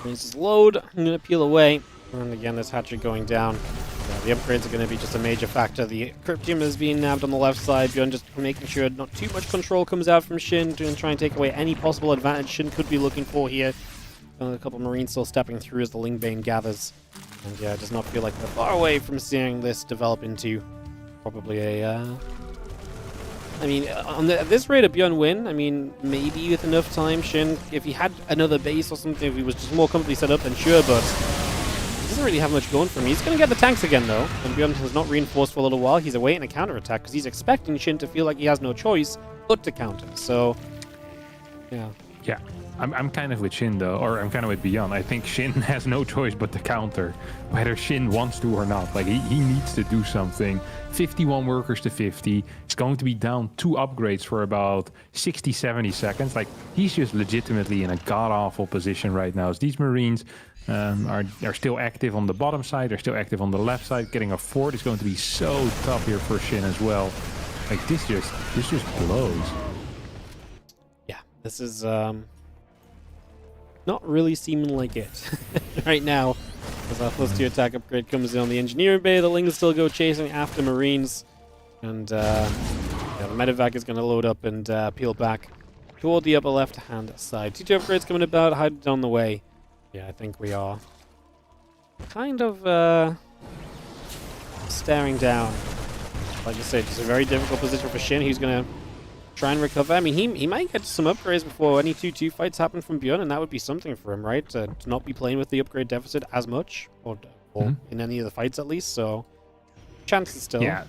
[SPEAKER 1] This is load. I'm going to peel away. And again, this hatchery going down. The upgrades are going to be just a major factor. The Cryptium is being nabbed on the left side. ByuN just making sure not too much control comes out from Shin to try and take away any possible advantage Shin could be looking for here. A couple of Marines still stepping through as the Lingbane gathers. And yeah, it does not feel like they're far away from seeing this develop into probably a... I mean, at this rate, a ByuN win, I mean, maybe with enough time, Shin, if he had another base or something, if he was just more comfortably set up, then sure, but he doesn't really have much going for him. He's going to get the tanks again, though, and ByuN has not reinforced for a little while. He's awaiting a counterattack, because he's expecting Shin to feel like he has no choice but to counter, so, yeah.
[SPEAKER 2] Yeah, I'm kind of with Shin, though, or I'm kind of with ByuN. I think Shin has no choice but to counter, whether Shin wants to or not. Like, he needs to do something. 51 workers to 50. It's going to be down 2 upgrades for about 60, 70 seconds. Like, he's just legitimately in a god-awful position right now. As these Marines are still active on the bottom side, they're still active on the left side. Getting a fort is going to be so tough here for Shin as well. Like, this just blows.
[SPEAKER 1] Yeah, this is not really seeming like it right now. As our +2 attack upgrade comes in on the engineering bay, the Lings still go chasing after Marines. And yeah, the medevac is going to load up and peel back toward the upper left-hand side. 2 upgrades coming about, hiding on the way. Yeah, I think we are kind of staring down. Like I said, it's a very difficult position for Shin. He's going to try and recover. I mean, he might get some upgrades before any 2-2 fights happen from ByuN, and that would be something for him, right? To not be playing with the upgrade deficit as much, or in any of the fights at least, so chances still.
[SPEAKER 2] Yeah.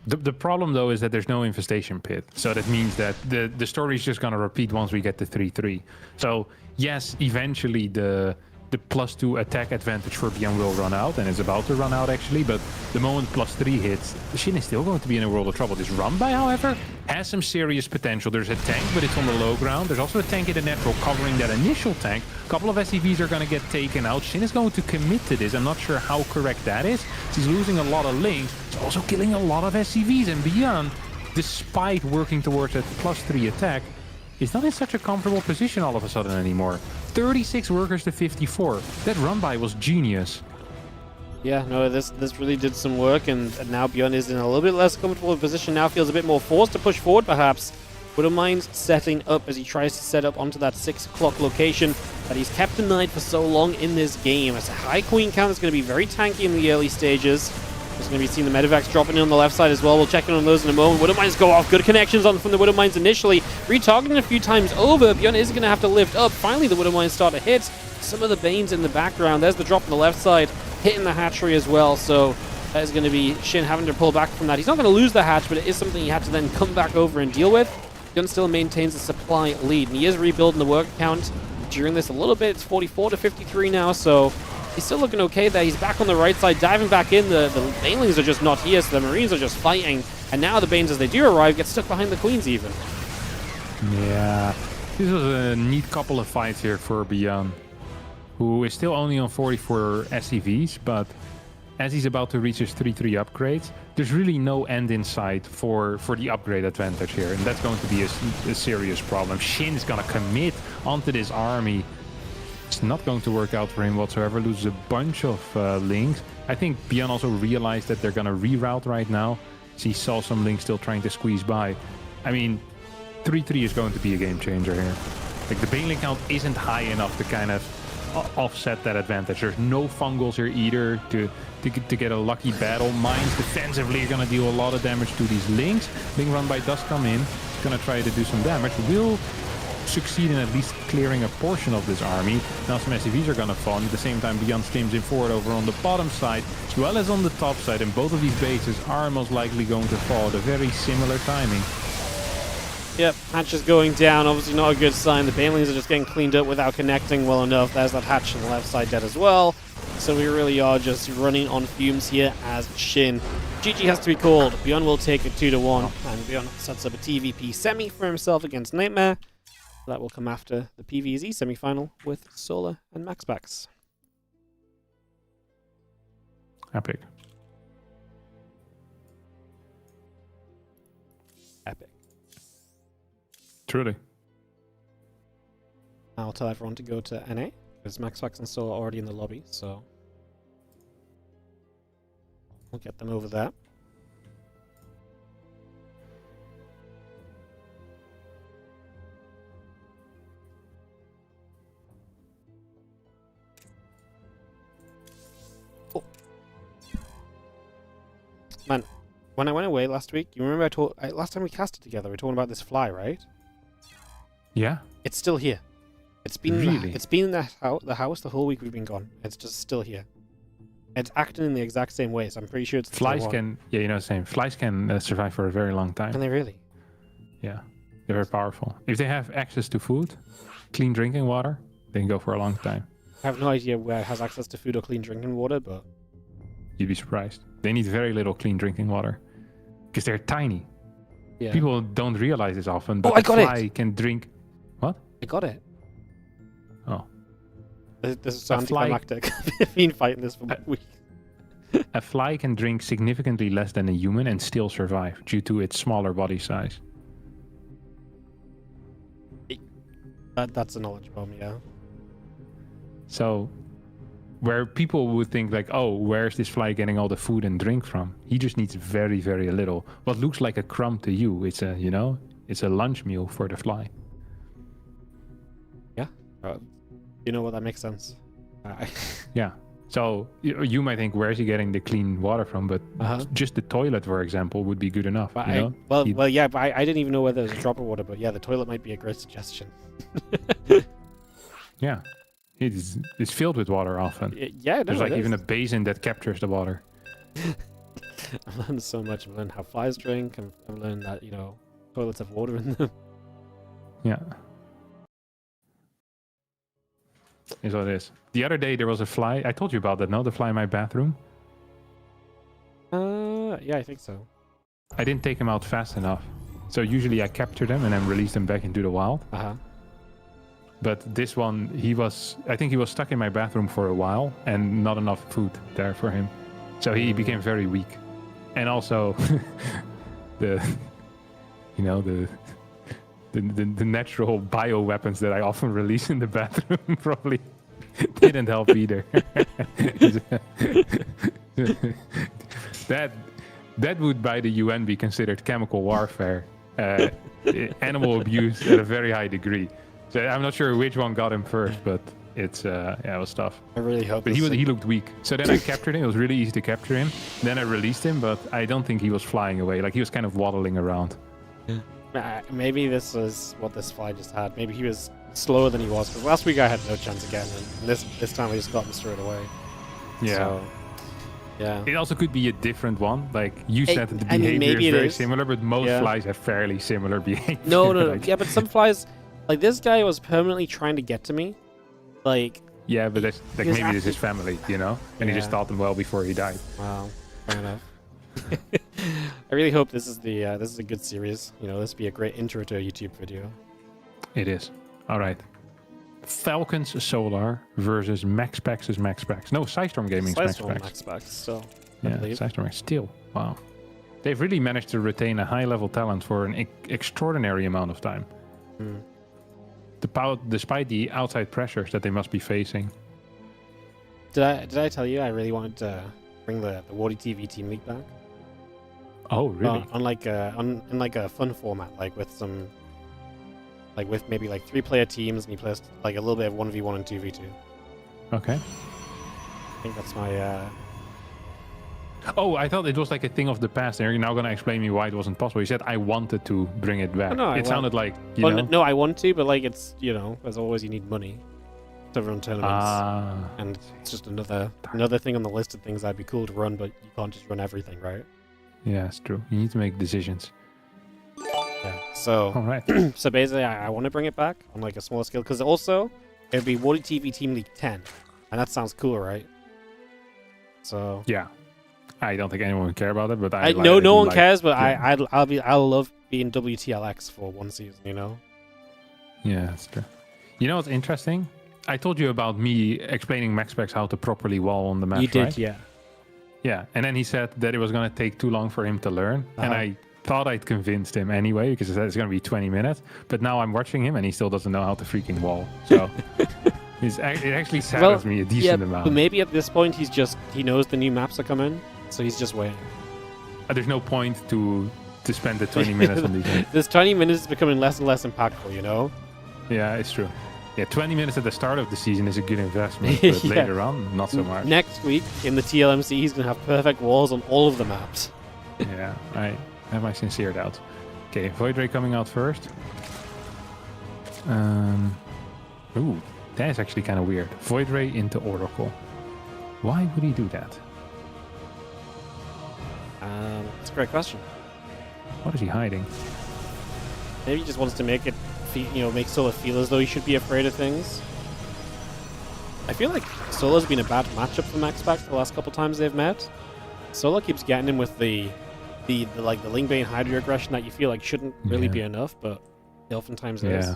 [SPEAKER 2] The problem, though, is that there's no infestation pit. So that means that the story is just going to repeat once we get to 3-3. So, yes, eventually the +2 attack advantage for ByuN will run out, and it's about to run out, actually. But the moment +3 hits, Shin is still going to be in a world of trouble. This run-by, however, has some serious potential. There's a tank, but it's on the low ground. There's also a tank in the natural covering that initial tank. A couple of SCVs are going to get taken out. Shin is going to commit to this. I'm not sure how correct that is. He's losing a lot of links. He's also killing a lot of SCVs. And ByuN, despite working towards that +3 attack, is not in such a comfortable position all of a sudden anymore. 36 workers to 54. That run-by was genius.
[SPEAKER 1] Yeah, no, this really did some work, and now ByuN is in a little bit less comfortable position now, feels a bit more forced to push forward, perhaps. Wouldn't mind setting up as he tries to set up onto that 6 o'clock location that he's kept denied for so long in this game. As a high queen count is going to be very tanky in the early stages. There's going to be seeing the medevacs dropping in on the left side as well. We'll check in on those in a moment. Widow Mines go off. Good connections on from the Widow Mines initially. Retargeting a few times over. ByuN is going to have to lift up. Finally, the Widow Mines start to hit some of the Banes in the background. There's the drop on the left side, hitting the hatchery as well. So that is going to be Shin having to pull back from that. He's not going to lose the hatch, but it is something he had to then come back over and deal with. ByuN still maintains the supply lead, and he is rebuilding the work count during this a little bit. It's 44 to 53 now, so he's still looking okay there. He's back on the right side, diving back in. The Banelings are just not here, so the Marines are just fighting. And now the Banes, as they do arrive, get stuck behind the Queens even.
[SPEAKER 2] Yeah, this was a neat couple of fights here for ByuN, who is still only on 44 SCVs, but as he's about to reach his 3-3 upgrades, there's really no end in sight for the upgrade advantage here, and that's going to be a serious problem. Shin's gonna commit onto this army. It's not going to work out for him whatsoever. Loses a bunch of links. I think ByuN also realized that they're gonna reroute right now. So he saw some links still trying to squeeze by. I mean, 3-3 is going to be a game changer here. Like, the Baneling count isn't high enough to kind of offset that advantage. There's no fungals here either to get a lucky battle. Mines defensively are going to deal a lot of damage to these Lings. Ling run by does come in. He's going to try to do some damage. Will succeed in at least clearing a portion of this army. Now some SCVs are going to fall. At the same time, ByuN steams in forward over on the bottom side as well as on the top side. And both of these bases are most likely going to fall at a very similar timing.
[SPEAKER 1] Yep, hatch is going down. Obviously not a good sign. The banelings are just getting cleaned up without connecting well enough. There's that hatch on the left side dead as well. So we really are just running on fumes here as Shin. GG has to be called. ByuN will take it 2-1. And ByuN sets up a TVP semi for himself against Nightmare. That will come after the PvZ semi-final with Solar and MaxPax.
[SPEAKER 2] Epic.
[SPEAKER 1] Epic.
[SPEAKER 2] Truly.
[SPEAKER 1] I'll tell everyone to go to NA, because MaxPax and Solar are already in the lobby, so we'll get them over there. Man, when I went away last week, you remember last time we casted together, we were talking about this fly, right?
[SPEAKER 2] Yeah.
[SPEAKER 1] It's still here. It's been
[SPEAKER 2] Really?
[SPEAKER 1] it's been in the house the whole week we've been gone. It's just still here. It's acting in the exact same way, so I'm pretty sure it's the
[SPEAKER 2] Flies
[SPEAKER 1] same one.
[SPEAKER 2] can, yeah, you know, same. Flies can survive for a very long time.
[SPEAKER 1] Can they really?
[SPEAKER 2] Yeah, they're very powerful. If they have access to food, clean drinking water, they can go for a long time.
[SPEAKER 1] I have no idea where it has access to food or clean drinking water, but
[SPEAKER 2] You'd be surprised. They need very little clean drinking water because they're tiny.
[SPEAKER 1] yeah.
[SPEAKER 2] People don't realize this often, but
[SPEAKER 1] I
[SPEAKER 2] a
[SPEAKER 1] got it!
[SPEAKER 2] fly can drink. What?
[SPEAKER 1] I got it.
[SPEAKER 2] Oh.
[SPEAKER 1] This is
[SPEAKER 2] A fly-
[SPEAKER 1] anticlimactic. I've been fighting this for weeks.
[SPEAKER 2] A fly can drink significantly less than a human and still survive due to its smaller body size.
[SPEAKER 1] That's a knowledge bomb, yeah.
[SPEAKER 2] So, where people would think like, oh, where's this fly getting all the food and drink from? He just needs very, very little. What looks like a crumb to you, it's a, you know, it's a lunch meal for the fly.
[SPEAKER 1] Yeah. You know what? That makes sense.
[SPEAKER 2] Yeah. So you might think, where's he getting the clean water from? But just the toilet, for example, would be good enough.
[SPEAKER 1] But
[SPEAKER 2] you know?
[SPEAKER 1] well, yeah. But I didn't even know whether there's a drop of water. But yeah, the toilet might be a great suggestion.
[SPEAKER 2] Yeah. It's filled with water often.
[SPEAKER 1] Yeah, no,
[SPEAKER 2] There's like even a basin that captures the water.
[SPEAKER 1] I've learned so much. I've learned how flies drink. I've learned that, you know, toilets have water in them.
[SPEAKER 2] Yeah. Is what it is. The other day there was a fly. I told you about that, no? The fly in my bathroom.
[SPEAKER 1] Yeah, I think so.
[SPEAKER 2] I didn't take him out fast enough. So usually I capture them and then release them back into the wild. But this one, I think he was stuck in my bathroom for a while and not enough food there for him. So he became very weak. And also the natural bioweapons that I often release in the bathroom probably didn't help either. That would by the UN be considered chemical warfare, animal abuse at a very high degree. So I'm not sure which one got him first, but it was tough.
[SPEAKER 1] I really hope.
[SPEAKER 2] But he looked weak. So then I captured him. It was really easy to capture him. Then I released him, but I don't think he was flying away. Like he was kind of waddling around.
[SPEAKER 1] Maybe this is what this fly just had. Maybe he was slower than he was. Because last week I had no chance again, and this time I just got him straight away.
[SPEAKER 2] Yeah.
[SPEAKER 1] So, yeah.
[SPEAKER 2] It also could be a different one. Like you said, the behavior
[SPEAKER 1] maybe
[SPEAKER 2] is very
[SPEAKER 1] is.
[SPEAKER 2] similar, but most flies have fairly similar behavior.
[SPEAKER 1] No.
[SPEAKER 2] Like,
[SPEAKER 1] Yeah, but some flies, like this guy was permanently trying to get to me. Like.
[SPEAKER 2] Yeah, but that's, like maybe it's his family, you know, and he just taught them well before he died.
[SPEAKER 1] Wow, fair enough. I really hope this is a good series. You know, this would be a great intro to a YouTube video.
[SPEAKER 2] It is. All right. Falcons Solar versus MaxPax's MaxPax. No, Psystorm Gaming's MaxPax.
[SPEAKER 1] MaxPax still.
[SPEAKER 2] Yeah, Psystorm still. Wow. They've really managed to retain a high-level talent for an extraordinary amount of time. Despite the outside pressures that they must be facing.
[SPEAKER 1] Did I tell you I really wanted to bring the WardiTV Team League back?
[SPEAKER 2] Oh, really?
[SPEAKER 1] In like a fun format, like with maybe like 3-player teams, and you play like a little bit of 1v1 and 2v2.
[SPEAKER 2] Okay.
[SPEAKER 1] I think that's my.
[SPEAKER 2] Oh, I thought it was like a thing of the past. And you're now going to explain me why it wasn't possible. You said I wanted to bring it back.
[SPEAKER 1] no,
[SPEAKER 2] It sounded like, you
[SPEAKER 1] well,
[SPEAKER 2] know.
[SPEAKER 1] no, I want to, but like it's as always, you need money to run tournaments, and it's just another thing on the list of things that'd be cool to run, but you can't just run everything, right?
[SPEAKER 2] Yeah, it's true. You need to make decisions.
[SPEAKER 1] Yeah. So,
[SPEAKER 2] All right.
[SPEAKER 1] so basically, I want to bring it back on like a smaller scale because also it'd be WardiTV Team League 10, and that sounds cool, right? So
[SPEAKER 2] Yeah. I don't think anyone would care about it, but
[SPEAKER 1] no one
[SPEAKER 2] like,
[SPEAKER 1] cares, but
[SPEAKER 2] yeah.
[SPEAKER 1] I'll love being WTLX for one season,
[SPEAKER 2] Yeah, that's true. You know what's interesting? I told you about me explaining MaxPax how to properly wall on the map,
[SPEAKER 1] You did,
[SPEAKER 2] right?
[SPEAKER 1] yeah.
[SPEAKER 2] Yeah, and then he said that it was going to take too long for him to learn, and I thought I'd convinced him anyway because he said it's going to be 20 minutes. But now I'm watching him, and he still doesn't know how to freaking wall. So it actually saddens me a decent amount.
[SPEAKER 1] But maybe at this point he knows the new maps are coming, so he's just waiting.
[SPEAKER 2] There's no point to spend the 20 minutes on these things.
[SPEAKER 1] This 20 minutes is becoming less and less impactful,
[SPEAKER 2] Yeah, it's true. Yeah, 20 minutes at the start of the season is a good investment, but later on, not so much.
[SPEAKER 1] Next week in the TLMC, he's going to have perfect walls on all of the maps.
[SPEAKER 2] Yeah, I have my sincere doubts. Okay, Void Ray coming out first. Ooh, that is actually kind of weird. Void Ray into Oracle. Why would he do that?
[SPEAKER 1] That's a great question.
[SPEAKER 2] What is he hiding?
[SPEAKER 1] Maybe he just wants to make it, make Solar feel as though he should be afraid of things. I feel like Solar's been a bad matchup for MaxPax the last couple times they've met. Solar keeps getting him with the Lingbane Hydra aggression that you feel like shouldn't really be enough, but it oftentimes is.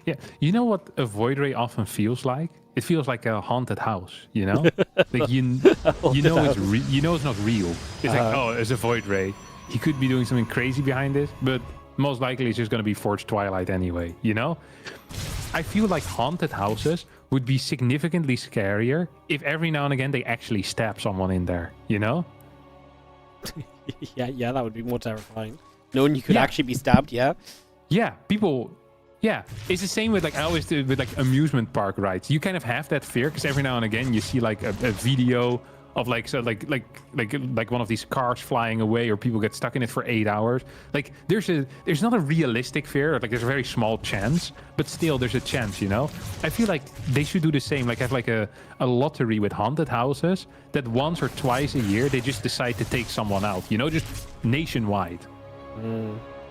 [SPEAKER 2] Yeah, you know what a Void Ray often feels like? It feels like a haunted house, like you know it's not real. It's like, oh, it's a Void Ray. He could be doing something crazy behind this, but most likely it's just going to be Forged Twilight anyway, I feel like haunted houses would be significantly scarier if every now and again they actually stab someone in there,
[SPEAKER 1] yeah, that would be more terrifying. Knowing you could actually be stabbed, yeah?
[SPEAKER 2] Yeah, people... Yeah, it's the same with I always do with amusement park rides. You kind of have that fear because every now and again you see like a video of like one of these cars flying away or people get stuck in it for 8 hours. Like there's not a realistic fear, there's a very small chance, but still there's a chance, I feel like they should do the same, have a lottery with haunted houses that once or twice a year they just decide to take someone out, just nationwide.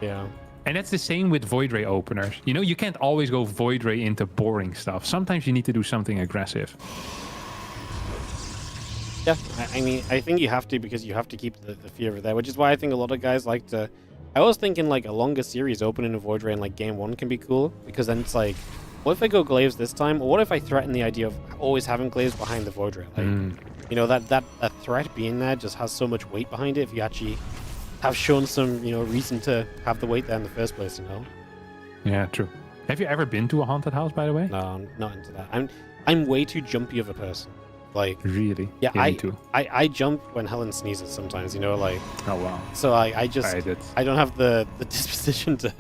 [SPEAKER 1] Yeah.
[SPEAKER 2] And that's the same with Void Ray openers. You can't always go Void Ray into boring stuff. Sometimes you need to do something aggressive.
[SPEAKER 1] Yeah, I mean, I think you have to because you have to keep the fear there, which is why I think a lot of guys like to... I was thinking a longer series opening a Void Ray in game 1 can be cool, because then it's like, what if I go Glaives this time? Or what if I threaten the idea of always having Glaives behind the Void Ray? That threat being there just has so much weight behind it if you actually... have shown some, reason to have the weight there in the first place,
[SPEAKER 2] Yeah, true. Have you ever been to a haunted house, by the way?
[SPEAKER 1] No, I'm not into that. I'm way too jumpy of a person.
[SPEAKER 2] Really?
[SPEAKER 1] Yeah,
[SPEAKER 2] me too.
[SPEAKER 1] I jump when Helen sneezes sometimes,
[SPEAKER 2] Oh, wow.
[SPEAKER 1] So I don't have the disposition to,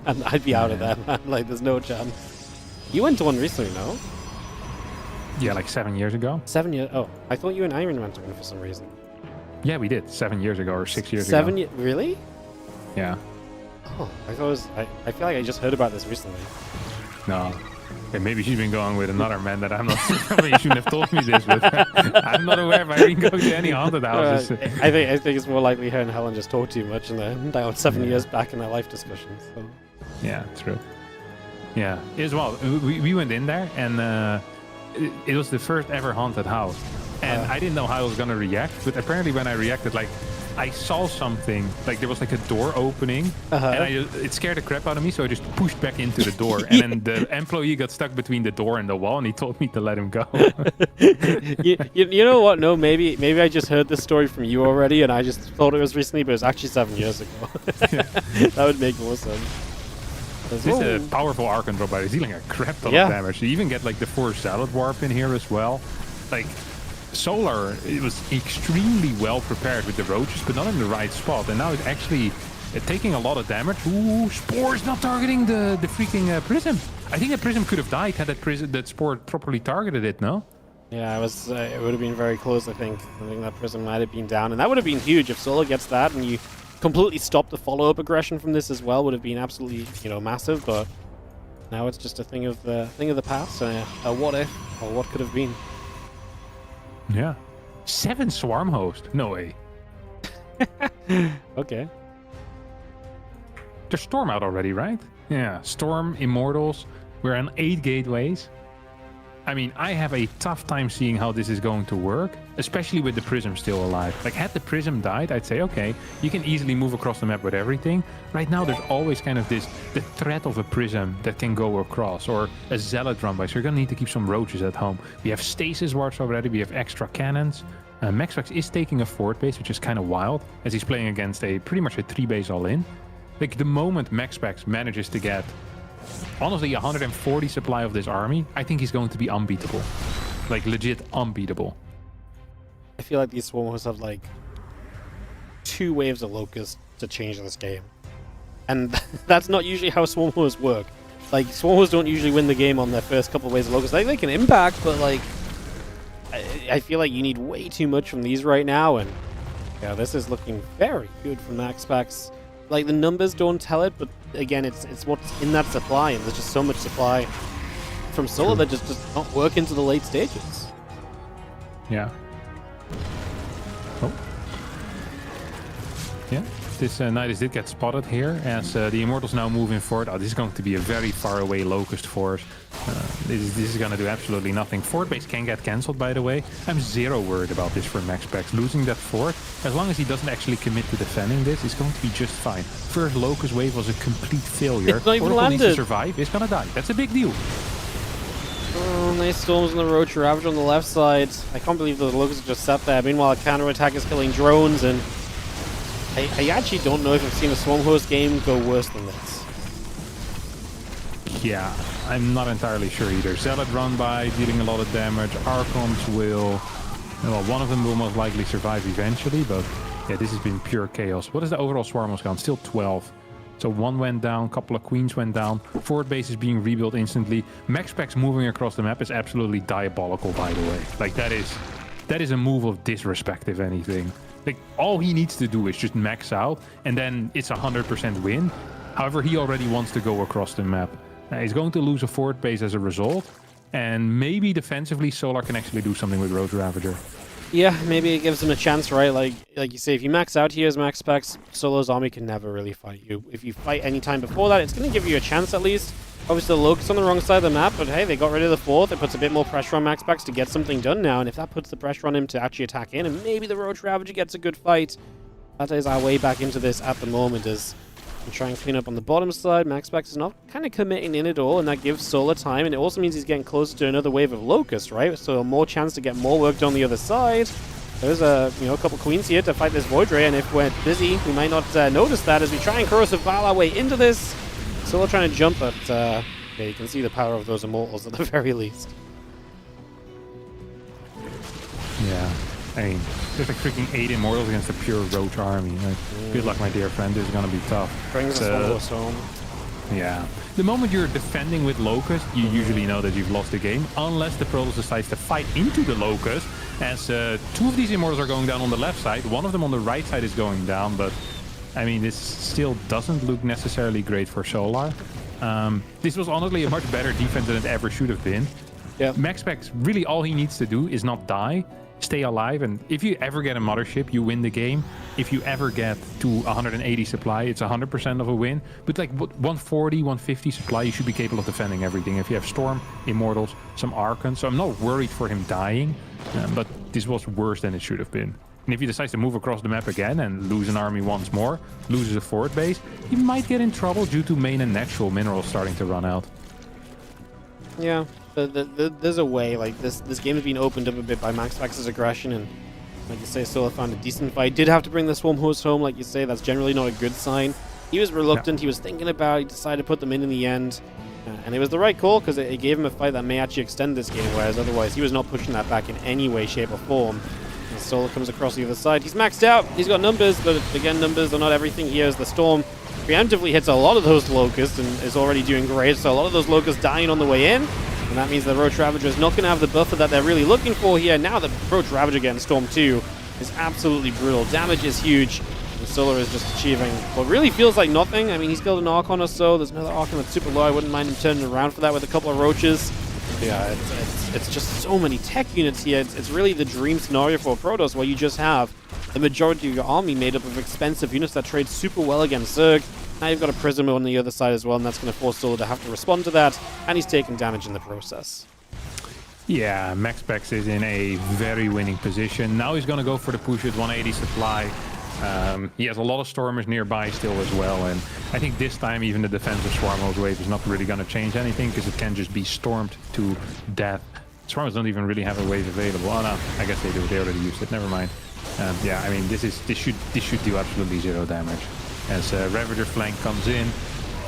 [SPEAKER 1] and I'd be out of there, man. There's no chance. You went to one recently, no?
[SPEAKER 2] Yeah, 7 years ago.
[SPEAKER 1] 7 years? Oh, I thought you and Irene went to one for some reason.
[SPEAKER 2] Yeah, we did 7 years ago or 6 years ago.
[SPEAKER 1] 7 years? Really?
[SPEAKER 2] Yeah.
[SPEAKER 1] Oh, I thought it was... I feel like I just heard about this recently.
[SPEAKER 2] No. Okay, maybe she's been going with another man that I'm not... Probably shouldn't have told me this, but I'm not aware if Irene goes to any haunted houses.
[SPEAKER 1] I think it's more likely her and Helen just talk too much and they're down 7 years back in their life discussions. So.
[SPEAKER 2] Yeah, true. Yeah, as well. We went in there and it was the first ever haunted house. And I didn't know how I was going to react, but apparently when I reacted, I saw something, there was a door opening, and it scared the crap out of me, so I just pushed back into the door, and then the employee got stuck between the door and the wall, and he told me to let him go.
[SPEAKER 1] you know what? No, maybe I just heard this story from you already, and I just thought it was recently, but it was actually 7 years ago. That would make more sense.
[SPEAKER 2] This is a powerful Archon drop, but he's dealing a crap ton of damage. You even get the Force Salad Warp in here as well. Solar, it was extremely well prepared with the roaches, but not in the right spot. And now it's actually taking a lot of damage. Ooh, Spore's not targeting the freaking Prism. I think that Prism could have died had that Sport properly targeted it, no?
[SPEAKER 1] Yeah, it was. It would have been very close, I think. I think that Prism might have been down, and that would have been huge if Solo gets that, and you completely stop the follow-up aggression from this as well. Would have been absolutely, massive. But now it's just a thing of the past, a what if or what could have been.
[SPEAKER 2] Yeah, 7 Swarm Host. No way.
[SPEAKER 1] Okay.
[SPEAKER 2] There's Storm out already, right? Yeah, Storm, Immortals. We're on 8 gateways. I mean, I have a tough time seeing how this is going to work, especially with the Prism still alive. Like, had the Prism died, I'd say, okay, you can easily move across the map with everything. Right now, there's always kind of the threat of a Prism that can go across, or a Zealot run by, so you're gonna need to keep some roaches at home. We have Stasis Wards already, we have extra cannons. Maxpax is taking a fort base, which is kind of wild, as he's playing against pretty much a 3-base all-in. Like, the moment Maxpax manages to get honestly 140 supply of this army, I think he's going to be unbeatable. Like, legit unbeatable.
[SPEAKER 1] I feel like these Swarm Hosts have like 2 waves of Locusts to change this game. And that's not usually how Swarm Hosts work. Like, Swarm Hosts don't usually win the game on their first couple of waves of Locusts. Like, they can impact, but like, I feel like you need way too much from these right now, and yeah, this is looking very good from Maxpax. Like, the numbers don't tell it, but again, it's what's in that supply, and there's just so much supply from Solo that just does not work into the late stages.
[SPEAKER 2] Yeah. Oh. Yeah. This Nidus did get spotted here as the Immortals now moving forward. Oh, this is going to be a very far away Locust force. This is going to do absolutely nothing. Fort base can get cancelled, by the way. I'm zero worried about this for Maxpax. Losing that fort, as long as he doesn't actually commit to defending this, is going to be just fine. First Locust wave was a complete failure.
[SPEAKER 1] It's not even
[SPEAKER 2] Oracle needs to
[SPEAKER 1] landed.
[SPEAKER 2] survive. It's going to die. That's a big deal.
[SPEAKER 1] Oh, nice storms on the Roach Ravager on the left side. I can't believe the Locusts just sat there. Meanwhile, a counter-attack is killing drones, and I actually don't know if I've seen a Swarm Host game go worse than this.
[SPEAKER 2] Yeah, I'm not entirely sure either. Zealot run by, dealing a lot of damage. Archons will... Well, one of them will most likely survive eventually, but yeah, this has been pure chaos. What is the overall Swarm Host count? Still 12. So 1 went down, couple of Queens went down. Fort base is being rebuilt instantly. Maxpax moving across the map is absolutely diabolical, by the way. Like, that is a move of disrespect, if anything. Like, all he needs to do is just max out, and then it's 100% win. However, he already wants to go across the map. He's going to lose a fort base as a result, and maybe defensively Solar can actually do something with Road Ravager.
[SPEAKER 1] Yeah, maybe it gives him a chance, right? Like you say, if you max out here as Maxpax, Solo's army can never really fight you. If you fight any time before that, it's going to give you a chance at least. Obviously, the Locust on the wrong side of the map, but hey, they got rid of the fourth. It puts a bit more pressure on Maxpax to get something done now, and if that puts the pressure on him to actually attack in, and maybe the Roach Ravager gets a good fight, that is our way back into this at the moment, as we try and clean up on the bottom side. Maxpax is not kind of committing in at all, and that gives Solar time, and it also means he's getting closer to another wave of Locust, right? So more chance to get more work done on the other side. There's a couple queens here to fight this Void Ray, and if we're busy, we might not notice that as we try and Corrosive Val our way into this. Still trying to jump, but yeah, you can see the power of those Immortals at the very least.
[SPEAKER 2] Yeah, I mean, there's like freaking 8 Immortals against a pure Roach army. Like, good luck, my dear friend. This is gonna be tough.
[SPEAKER 1] Brings us home.
[SPEAKER 2] Yeah. The moment you're defending with Locust, you usually know that you've lost the game, unless the Protoss decides to fight into the Locust, as 2 of these Immortals are going down on the left side, 1 of them on the right side is going down, but I mean, this still doesn't look necessarily great for Solar. This was honestly a much better defense than it ever should have been.
[SPEAKER 1] Yeah.
[SPEAKER 2] Maxpax, really all he needs to do is not die, stay alive, and if you ever get a mothership, you win the game. If you ever get to 180 supply, it's 100% of a win. But like 140, 150 supply, you should be capable of defending everything. If you have Storm, Immortals, some Archons, so I'm not worried for him dying, but this was worse than it should have been. And if he decides to move across the map again and lose an army once more, loses a fort base, he might get in trouble due to main and natural minerals starting to run out.
[SPEAKER 1] Yeah, there's a way. Like, this game has been opened up a bit by Maxpax's aggression, and like you say, Solar found a decent fight. Did have to bring the Swarm Host home, like you say. That's generally not a good sign. He was reluctant. Yeah. He was thinking about it. He decided to put them in the end. And it was the right call, because it gave him a fight that may actually extend this game, whereas otherwise he was not pushing that back in any way, shape, or form. And Solar comes across the other side. He's maxed out. He's got numbers, but again, numbers are not everything. He has the Storm preemptively hits a lot of those locusts and is already doing great. So a lot of those locusts dying on the way in. And that means the Roach Ravager is not going to have the buffer that they're really looking for here. Now the Roach Ravager getting Storm 2 is absolutely brutal. Damage is huge. And Solar is just achieving what really feels like nothing. I mean, he's killed an Archon or so. There's another Archon that's super low. I wouldn't mind him turning around for that with a couple of Roaches. Yeah, it's just so many tech units here. It's really the dream scenario for Protoss, where you just have the majority of your army made up of expensive units that trade super well against Zerg. Now you've got a Prism on the other side as well, and that's going to force Solar to have to respond to that, and he's taking damage in the process.
[SPEAKER 2] Yeah, MaxPax is in a very winning position. Now he's going to go for the push with 180 supply. He has a lot of Stormers nearby still as well, and I think this time even the defensive Swarmlord wave is not really going to change anything, because it can just be stormed to death. Swarmers don't even really have a wave available. Oh no, I guess they do. They already used it. Never mind. Yeah, I mean this should do absolutely zero damage. As Ravager flank comes in,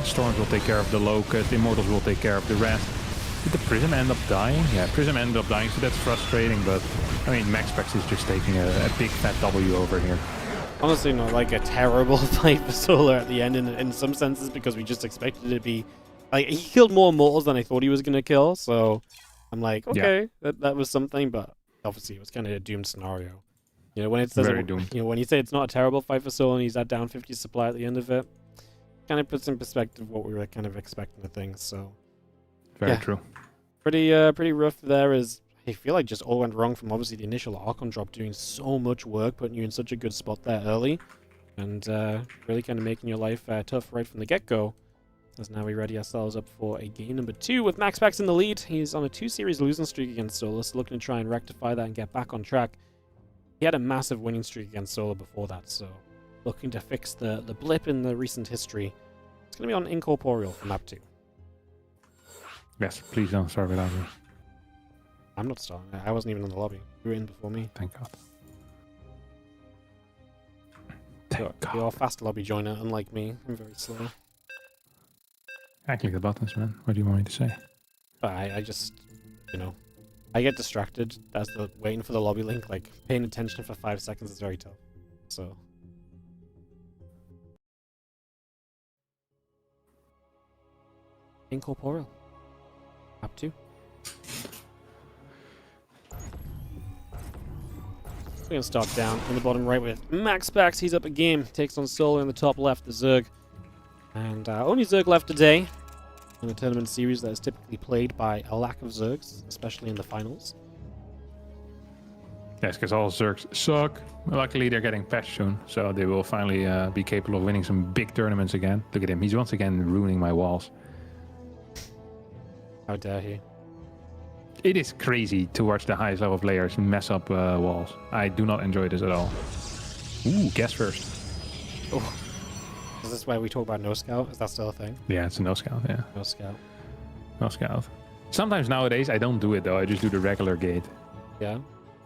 [SPEAKER 2] Storms will take care of the Locust, Immortals will take care of the rest. Did the Prism end up dying? Yeah, Prism ended up dying, so that's frustrating, but I mean, MaxPax is just taking a big fat W over here.
[SPEAKER 1] Honestly, not like a terrible fight for Solar at the end in some senses, because we just expected it to be... Like, he killed more Immortals than I thought he was going to kill, so I'm like, okay, yeah. that was something, but obviously it was kind of a doomed scenario. You know, when it says, when you say it's not a terrible fight for Solar and he's at down 50 supply at the end of it, kind of puts in perspective what we were kind of expecting of things. So,
[SPEAKER 2] very true.
[SPEAKER 1] Pretty rough there. Is I feel like just all went wrong from obviously the initial Archon drop, doing so much work, putting you in such a good spot there early, and really kind of making your life tough right from the get-go. As now we ready ourselves up for a game number 2 with MaxPax in the lead. He's on a 2-series losing streak against Solar, so looking to try and rectify that and get back on track. He had a massive winning streak against Solar before that, so looking to fix the blip in the recent history. It's going to be on Incorporeal for map 2.
[SPEAKER 2] Yes, please don't start without me.
[SPEAKER 1] I'm not starting. I wasn't even in the lobby. You were in before me.
[SPEAKER 2] Thank God.
[SPEAKER 1] You're a fast lobby joiner, unlike me. I'm very slow.
[SPEAKER 2] I click the buttons, man. What do you want me to say?
[SPEAKER 1] I just, you know, I get distracted as the waiting for the lobby link. Like, paying attention for 5 seconds is very tough. So... Incorporeal. Map 2. We're going to start down in the bottom right with MaxPax. He's up a game. Takes on Solar in the top left, the Zerg. And only Zerg left today in a tournament series that is typically played by a lack of Zergs, especially in the finals.
[SPEAKER 2] Yes, because all Zergs suck. Luckily, they're getting patched soon, so they will finally be capable of winning some big tournaments again. Look at him. He's once again ruining my walls.
[SPEAKER 1] How dare he?
[SPEAKER 2] It is crazy to watch the highest level players mess up walls. I do not enjoy this at all. Ooh, guess first.
[SPEAKER 1] Oh. Is this why we talk about no scout? Is that still a thing?
[SPEAKER 2] Yeah, it's a no scout, yeah.
[SPEAKER 1] No scout.
[SPEAKER 2] No scout. Sometimes nowadays I don't do it though. I just do the regular gate.
[SPEAKER 1] Yeah?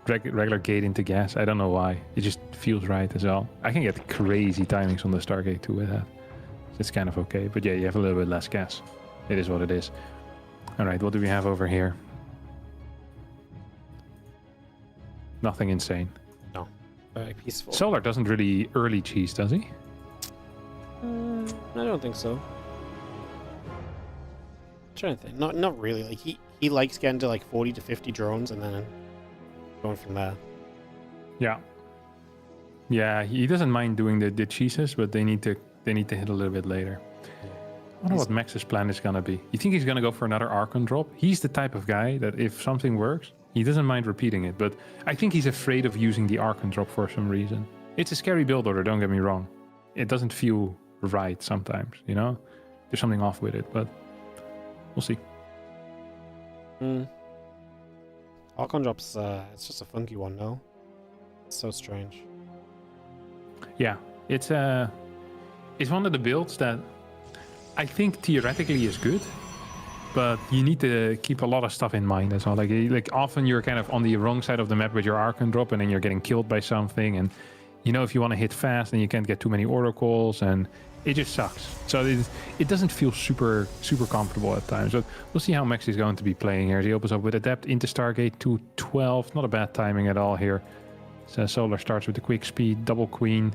[SPEAKER 2] Regular gate into gas. I don't know why. It just feels right as well. I can get crazy timings on the Stargate too with that. It's kind of okay. But yeah, you have a little bit less gas. It is what it is. Alright, what do we have over here? Nothing insane.
[SPEAKER 1] No. Very peaceful.
[SPEAKER 2] Solar doesn't really early cheese, does he?
[SPEAKER 1] I don't think so. I'm trying to think. Not really. Like he likes getting to like 40 to 50 drones and then going from there.
[SPEAKER 2] Yeah. Yeah, he doesn't mind doing the cheeses, but they need to hit a little bit later. I wonder what Max's plan is gonna be. You think he's gonna go for another Archon drop? He's the type of guy that if something works, he doesn't mind repeating it, but I think he's afraid of using the Archon drop for some reason. It's a scary build order, don't get me wrong. It doesn't feel right sometimes, you know? There's something off with it, but we'll see.
[SPEAKER 1] Archon drops, it's just a funky one, no? It's so strange.
[SPEAKER 2] Yeah, it's one of the builds that I think theoretically is good, but you need to keep a lot of stuff in mind as well. Like often you're kind of on the wrong side of the map with your Archon drop, and then you're getting killed by something, and you know, if you want to hit fast, then you can't get too many oracles, and it just sucks. So it doesn't feel super comfortable at times. But we'll see how Max is going to be playing here. He opens up with Adept into Stargate to 12. Not a bad timing at all here. So Solar starts with the quick speed, double queen.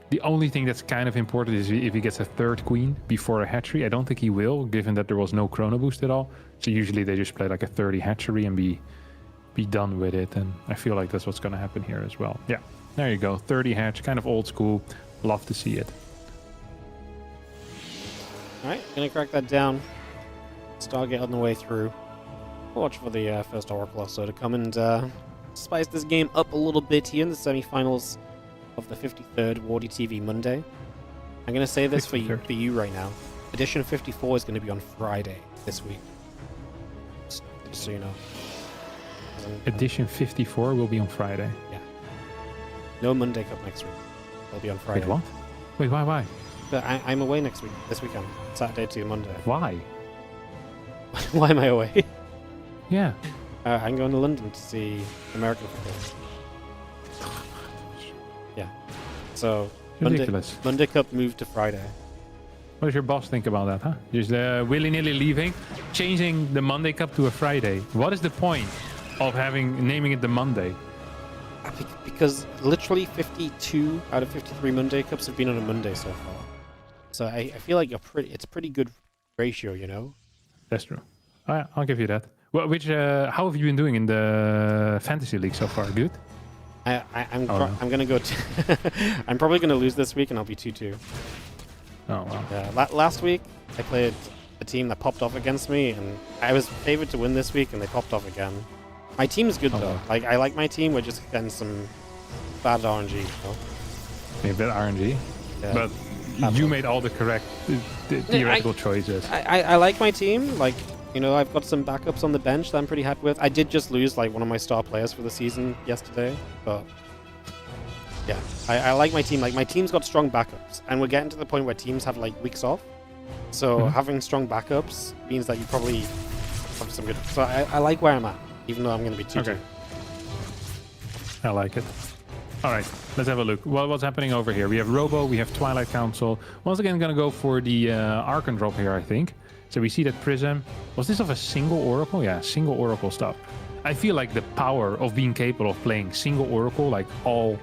[SPEAKER 2] The only thing that's kind of important is if he gets a third queen before a hatchery. I don't think he will, given that there was no chrono boost at all. So usually they just play like a 30 hatchery and be done with it. And I feel like that's what's going to happen here as well. Yeah, there you go. 30 hatch, kind of old school. Love to see it.
[SPEAKER 1] All right, gonna crack that down. Stargate on the way through. Watch for the first Oracle also to come and spice this game up a little bit here in the semi-finals of the 53rd WardiTV Monday. I'm gonna say this for you right now. Edition 54 is gonna be on Friday this week. Just so you know.
[SPEAKER 2] Edition 54 will be on Friday.
[SPEAKER 1] Yeah. No Monday Cup next week. It'll be on Friday.
[SPEAKER 2] Wait, what? Wait, why?
[SPEAKER 1] But I'm away next week. This weekend. Saturday to Monday.
[SPEAKER 2] Why?
[SPEAKER 1] Why am I away?
[SPEAKER 2] Yeah.
[SPEAKER 1] I'm going to London to see American football. Yeah. So
[SPEAKER 2] Ridiculous.
[SPEAKER 1] Monday Cup moved to Friday.
[SPEAKER 2] What does your boss think about that, huh? Just willy-nilly leaving, changing the Monday Cup to a Friday. What is the point of naming it the Monday?
[SPEAKER 1] Because literally 52 out of 53 Monday Cups have been on a Monday so far. So I feel like it's a pretty good ratio, you know?
[SPEAKER 2] That's true. I'll give you that. Well, how have you been doing in the fantasy league so far? Good?
[SPEAKER 1] I'm gonna go. I'm probably gonna lose this week, and I'll be 2-2.
[SPEAKER 2] Oh wow.
[SPEAKER 1] Yeah. Last week I played a team that popped off against me, and I was favored to win this week, and they popped off again. My team's good though.
[SPEAKER 2] Wow.
[SPEAKER 1] Like I like my team. We're just getting some bad RNG. You know?
[SPEAKER 2] A bit RNG,
[SPEAKER 1] Yeah.
[SPEAKER 2] but you made all the correct theoretical choices.
[SPEAKER 1] I like my team. Like, you know, I've got some backups on the bench that I'm pretty happy with. I did just lose like one of my star players for the season yesterday, but yeah, I like my team. Like my team's got strong backups, and we're getting to the point where teams have like weeks off. So having strong backups means that you probably have some good. So I like where I'm at, even though I'm going to be 2-2.
[SPEAKER 2] Okay. I like it. All right, let's have a look. What's happening over here? We have Robo, we have Twilight Council. Once again, going to go for the Archon drop here, I think. So we see that Prism. Was this of a single Oracle? Yeah, single Oracle stuff. I feel like the power of being capable of playing single Oracle, like all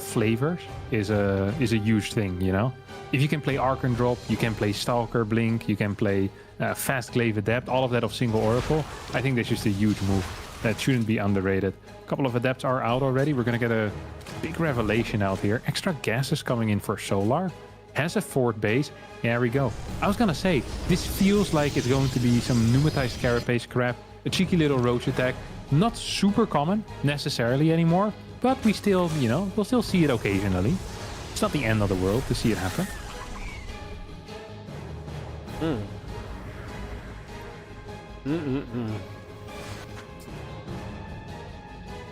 [SPEAKER 2] flavors, is a huge thing, you know? If you can play Archon drop, you can play Stalker Blink, you can play Fast Glaive Adept, all of that of single Oracle. I think that's just a huge move. That shouldn't be underrated. A couple of adepts are out already. We're going to get a big revelation out here. Extra gases coming in for Solar. Has a fort base. There we go. I was going to say, this feels like it's going to be some pneumatized carapace crap. A cheeky little roach attack. Not super common necessarily anymore. But we still, you know, we'll still see it occasionally. It's not the end of the world to see it happen.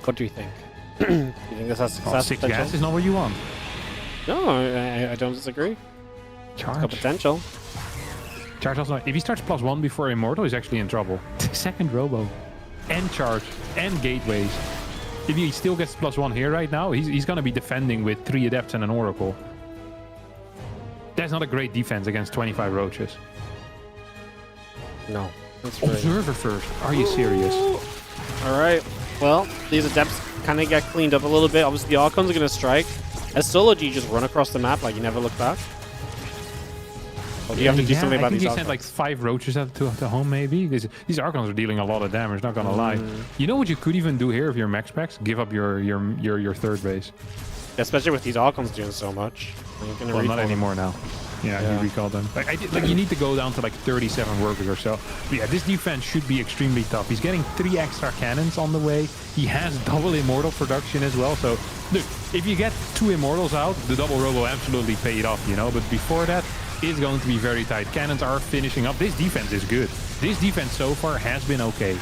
[SPEAKER 1] What do you think? Do you think this has success
[SPEAKER 2] 6
[SPEAKER 1] potential?
[SPEAKER 2] gas is not what you want.
[SPEAKER 1] No, I don't disagree. It's got
[SPEAKER 2] Charge.
[SPEAKER 1] potential.
[SPEAKER 2] Charge also. If he starts +1 before Immortal, he's actually in trouble. Second Robo. And Charge. And Gateways. If he still gets +1 here right now, he's going to be defending with 3 Adepts and an Oracle. That's not a great defense against 25 Roaches.
[SPEAKER 1] No. That's right.
[SPEAKER 2] Observer first. Are you serious?
[SPEAKER 1] Alright. Well, these adepts kind of get cleaned up a little bit. Obviously, the Archons are going to strike. As solo, do you just run across the map like you never look back? Or do you have to do something about these
[SPEAKER 2] he
[SPEAKER 1] Archons?
[SPEAKER 2] sent like 5 Roaches to home, maybe. These Archons are dealing a lot of damage, not going to lie. You know what you could even do here if you're max packs? Give up your third base.
[SPEAKER 1] Especially with these Archons doing so much.
[SPEAKER 2] Well, not anymore now. Yeah, you recall them. Like you need to go down to like 37 workers or so. But yeah, this defense should be extremely tough. He's getting 3 extra cannons on the way. He has double Immortal production as well. So, look, if you get 2 Immortals out, the double Robo absolutely paid off, you know. But before that, it's going to be very tight. Cannons are finishing up. This defense is good. This defense so far has been okay.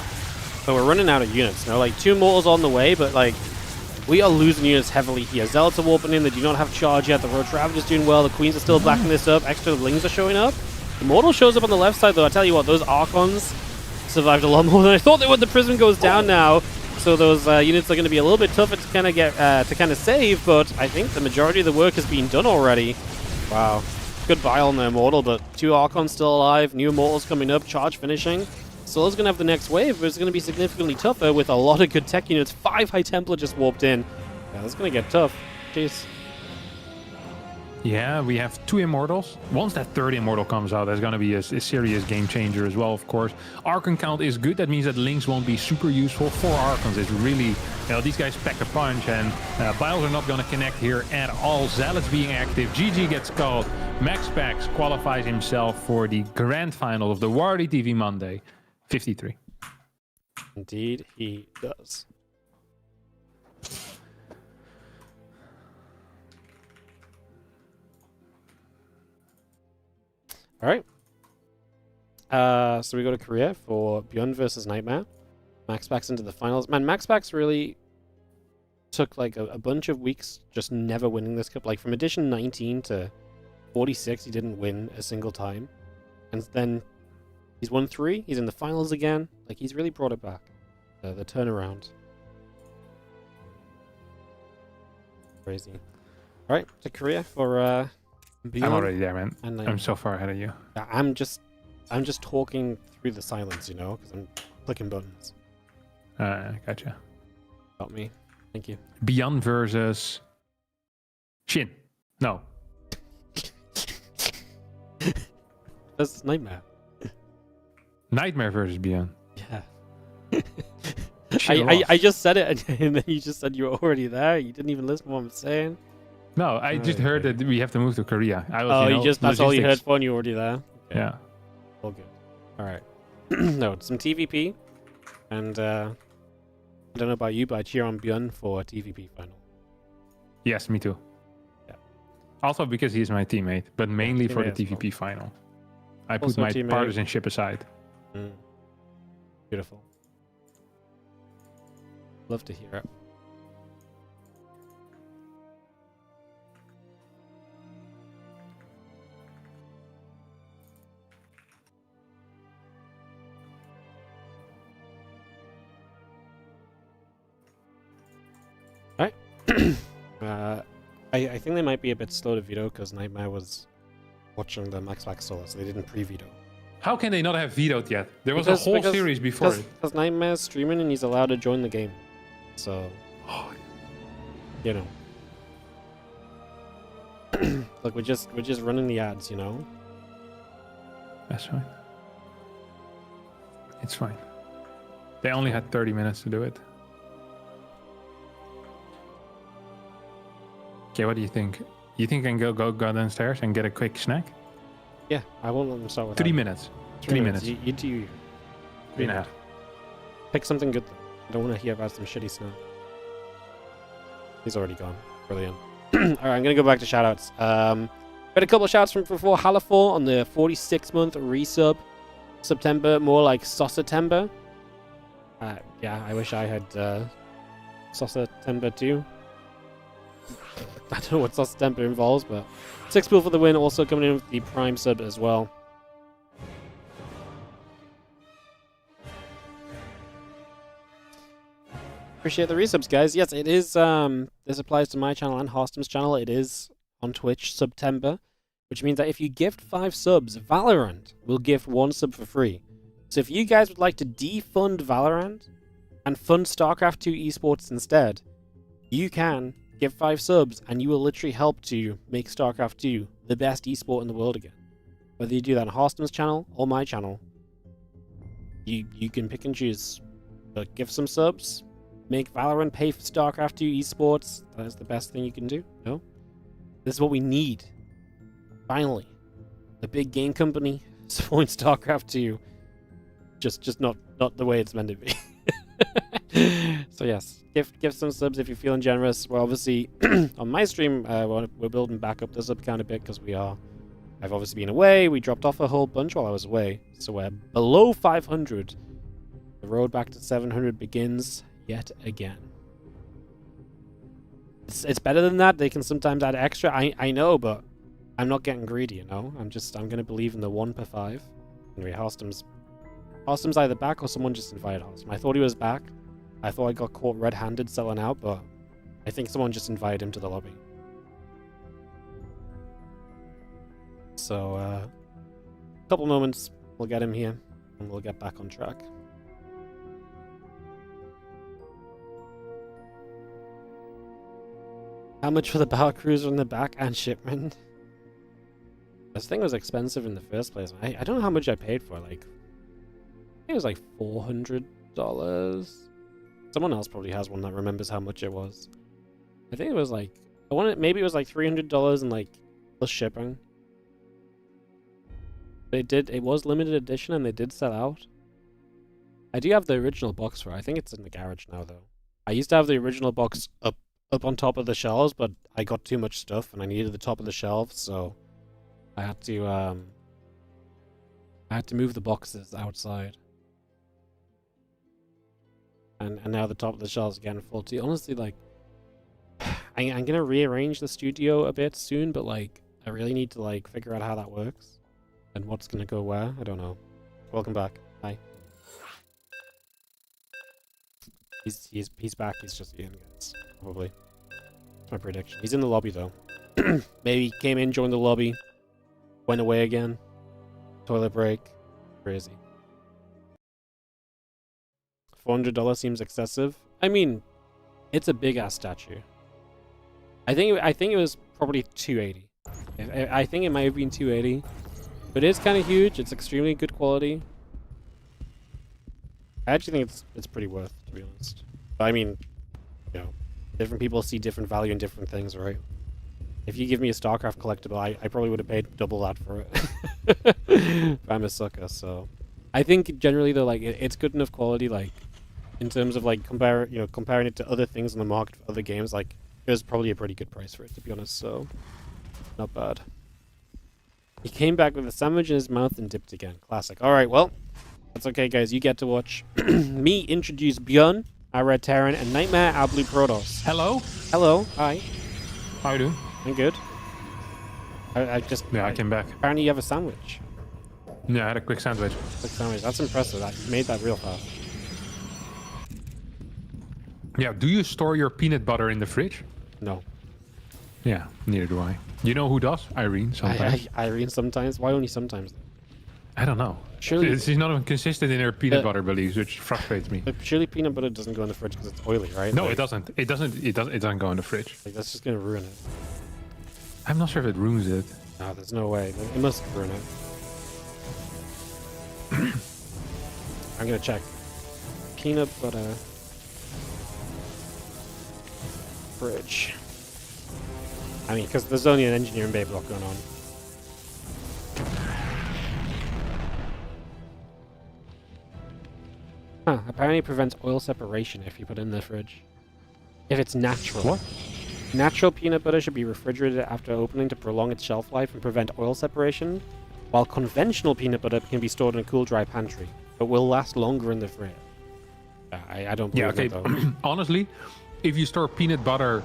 [SPEAKER 1] So we're running out of units now. Like 2 Immortals on the way, but like we are losing units heavily here. Zealots are warping in. They do not have charge yet. The Road Ravager's doing well. The Queens are still backing this up. Extra Lings are showing up. Immortal shows up on the left side, though. I tell you what, those Archons survived a lot more than I thought they would. The Prism goes down now. So those units are going to be a little bit tougher to kind of get to kind of save, but I think the majority of the work has been done already. Wow. Good buy on the Immortal, but 2 Archons still alive. New Immortals coming up. Charge finishing. Solo's going to have the next wave, but it's going to be significantly tougher with a lot of good tech units. 5 High Templar just warped in. Yeah, that's going to get tough. Jeez.
[SPEAKER 2] Yeah, we have 2 immortals. Once that 3rd immortal comes out, that's going to be a serious game changer as well, of course. Archon count is good. That means that links won't be super useful. 4 Archons is really, you know, these guys pack a punch, and ByuN are not going to connect here at all. Zealots being active. GG gets called. MaxPax qualifies himself for the grand final of the WardiTV Monday. 53.
[SPEAKER 1] Indeed, he does. All right. So we go to Korea for ByuN versus Nightmare. MaxPax into the finals. Man, MaxPax really took like a bunch of weeks just never winning this cup. Like from edition 19 to 46, he didn't win a single time. And then he's won 3. He's in the finals again. Like he's really brought it back. The turnaround. Crazy. All right, to Korea for ByuN.
[SPEAKER 2] I'm already there, man.
[SPEAKER 1] And
[SPEAKER 2] I'm so far ahead of you.
[SPEAKER 1] I'm just talking through the silence, you know, because I'm clicking buttons.
[SPEAKER 2] Gotcha.
[SPEAKER 1] Got me. Thank you.
[SPEAKER 2] ByuN versus Shin. No.
[SPEAKER 1] That's Nightmare.
[SPEAKER 2] Nightmare versus ByuN.
[SPEAKER 1] Yeah. I just said it, and then you just said you were already there. You didn't even listen to what I'm saying.
[SPEAKER 2] No, I just heard that we have to move to Korea. I was,
[SPEAKER 1] Oh,
[SPEAKER 2] you know,
[SPEAKER 1] that's all you heard
[SPEAKER 2] logistics.
[SPEAKER 1] for, and you were already there. Okay.
[SPEAKER 2] Yeah.
[SPEAKER 1] All good. All right. No, some TVP, and I don't know about you, but I cheer on ByuN for a TVP final.
[SPEAKER 2] Yes, me too.
[SPEAKER 1] Yeah.
[SPEAKER 2] Also because he's my teammate, but mainly for the
[SPEAKER 1] teammate as well.
[SPEAKER 2] TVP final. I put
[SPEAKER 1] Also
[SPEAKER 2] my
[SPEAKER 1] teammate.
[SPEAKER 2] partisanship aside.
[SPEAKER 1] Beautiful. Love to hear it. Alright. I think they might be a bit slow to veto because Nightmare was watching the MaxPax solo, so they didn't pre-veto.
[SPEAKER 2] How can they not have vetoed yet? There was a whole series before it.
[SPEAKER 1] Because Nightmare's streaming and he's allowed to join the game. So, you know. Look, we're just running the ads, you know?
[SPEAKER 2] That's fine. It's fine. They only had 30 minutes to do it. Okay, what do you think? You think I can go downstairs and get a quick snack?
[SPEAKER 1] Yeah, I won't let them start with
[SPEAKER 2] 3
[SPEAKER 1] that.
[SPEAKER 2] minutes. 3 minutes.
[SPEAKER 1] You do you.
[SPEAKER 2] 3.5.
[SPEAKER 1] Pick something good though. I don't want to hear about some shitty snack. He's already gone. Brilliant. Alright, I'm going to go back to shoutouts. We had a couple of shouts from for Halafor on the 46-month resub. September, more like Saucetember. Yeah, I wish I had Saucetember too. I don't know what Saucetember involves, but 6 people for the win, also coming in with the Prime sub as well. Appreciate the resubs, guys. Yes, it is. This applies to my channel and Harstem's channel. It is on Twitch, September, which means that if you gift 5 subs, Valorant will gift 1 sub for free. So if you guys would like to defund Valorant and fund StarCraft 2 eSports instead, you can give 5 subs, and you will literally help to make StarCraft 2 the best esport in the world again. Whether you do that on Harstem's channel or my channel, you can pick and choose. But give some subs. Make Valorant pay for StarCraft 2 eSports. That is the best thing you can do. No? This is what we need. Finally. The big game company supporting StarCraft 2. Just not the way it's meant to be. So yes, give some subs if you're feeling generous. We're obviously, on my stream, we're building back up the sub count a bit because I've obviously been away. We dropped off a whole bunch while I was away. So we're below 500. The road back to 700 begins yet again. It's better than that. They can sometimes add extra. I know, but I'm not getting greedy, you know? I'm going to believe in the 1 per 5. Anyway, Harstem's either back or someone just invited Harstem. I thought he was back. I thought I got caught red-handed selling out, but I think someone just invited him to the lobby. So, a couple moments, we'll get him here, and we'll get back on track. How much for the Power Cruiser in the back and shipment? This thing was expensive in the first place. I don't know how much I paid for it. Like, I think it was like $400. Someone else probably has one that remembers how much it was. I think it was like, maybe it was like $300 and like plus shipping. But it was limited edition and they did sell out. I do have the original box for it. I think it's in the garage now though. I used to have the original box up on top of the shelves, but I got too much stuff and I needed the top of the shelves, so I had to move the boxes outside. And now the top of the shelves again full too. Honestly, like, I'm gonna rearrange the studio a bit soon, but like, I really need to like figure out how that works and what's gonna go where. I don't know. Welcome back. Hi. He's back. He's just Ian, guys. Probably. That's my prediction. He's in the lobby though. Maybe came in, joined the lobby, went away again. Toilet break. Crazy. $400 seems excessive. I mean, it's a big ass statue. I think it was probably $280. I think it might have been $280, but it's kind of huge. It's extremely good quality. I actually think it's pretty worth it, to be honest. But I mean, you know, different people see different value in different things, right? If you give me a StarCraft collectible, I probably would have paid double that for it. But I'm a sucker, so I think generally though, like it's good enough quality, like in terms of like comparing it to other things in the market for other games, like it was probably a pretty good price for it, to be honest. So not bad. He came back with a sandwich in his mouth and dipped again. Classic. All right, well. That's okay, guys. You get to watch me introduce ByuN, our Red Terran, and Nightmare, our Blue Protoss.
[SPEAKER 2] Hello.
[SPEAKER 1] Hello. Hi.
[SPEAKER 2] How you doing?
[SPEAKER 1] I'm good. I
[SPEAKER 2] came back.
[SPEAKER 1] Apparently you have a sandwich.
[SPEAKER 2] Yeah, I had a quick sandwich.
[SPEAKER 1] Quick sandwich. That's impressive. You made that real fast.
[SPEAKER 2] Yeah, do you store your peanut butter in the fridge?
[SPEAKER 1] No.
[SPEAKER 2] Yeah, neither do I. You know who does? Irene, sometimes.
[SPEAKER 1] Irene sometimes? Why only sometimes?
[SPEAKER 2] I don't know.
[SPEAKER 1] Surely
[SPEAKER 2] she's not even consistent in her peanut butter beliefs, which frustrates me.
[SPEAKER 1] But surely peanut butter doesn't go in the fridge because it's oily, right?
[SPEAKER 2] No,
[SPEAKER 1] like,
[SPEAKER 2] it doesn't. It doesn't go in the fridge.
[SPEAKER 1] Like that's just gonna ruin it.
[SPEAKER 2] I'm not sure if it ruins it.
[SPEAKER 1] No, there's no way. It must ruin it. I'm gonna check. Peanut butter fridge. I mean, because there's only an engineering bay block going on. Huh, apparently it prevents oil separation if you put it in the fridge. If it's natural.
[SPEAKER 2] What?
[SPEAKER 1] Natural peanut butter should be refrigerated after opening to prolong its shelf life and prevent oil separation, while conventional peanut butter can be stored in a cool, dry pantry, but will last longer in the fridge. I don't believe that, though.
[SPEAKER 2] Honestly, if you store peanut butter...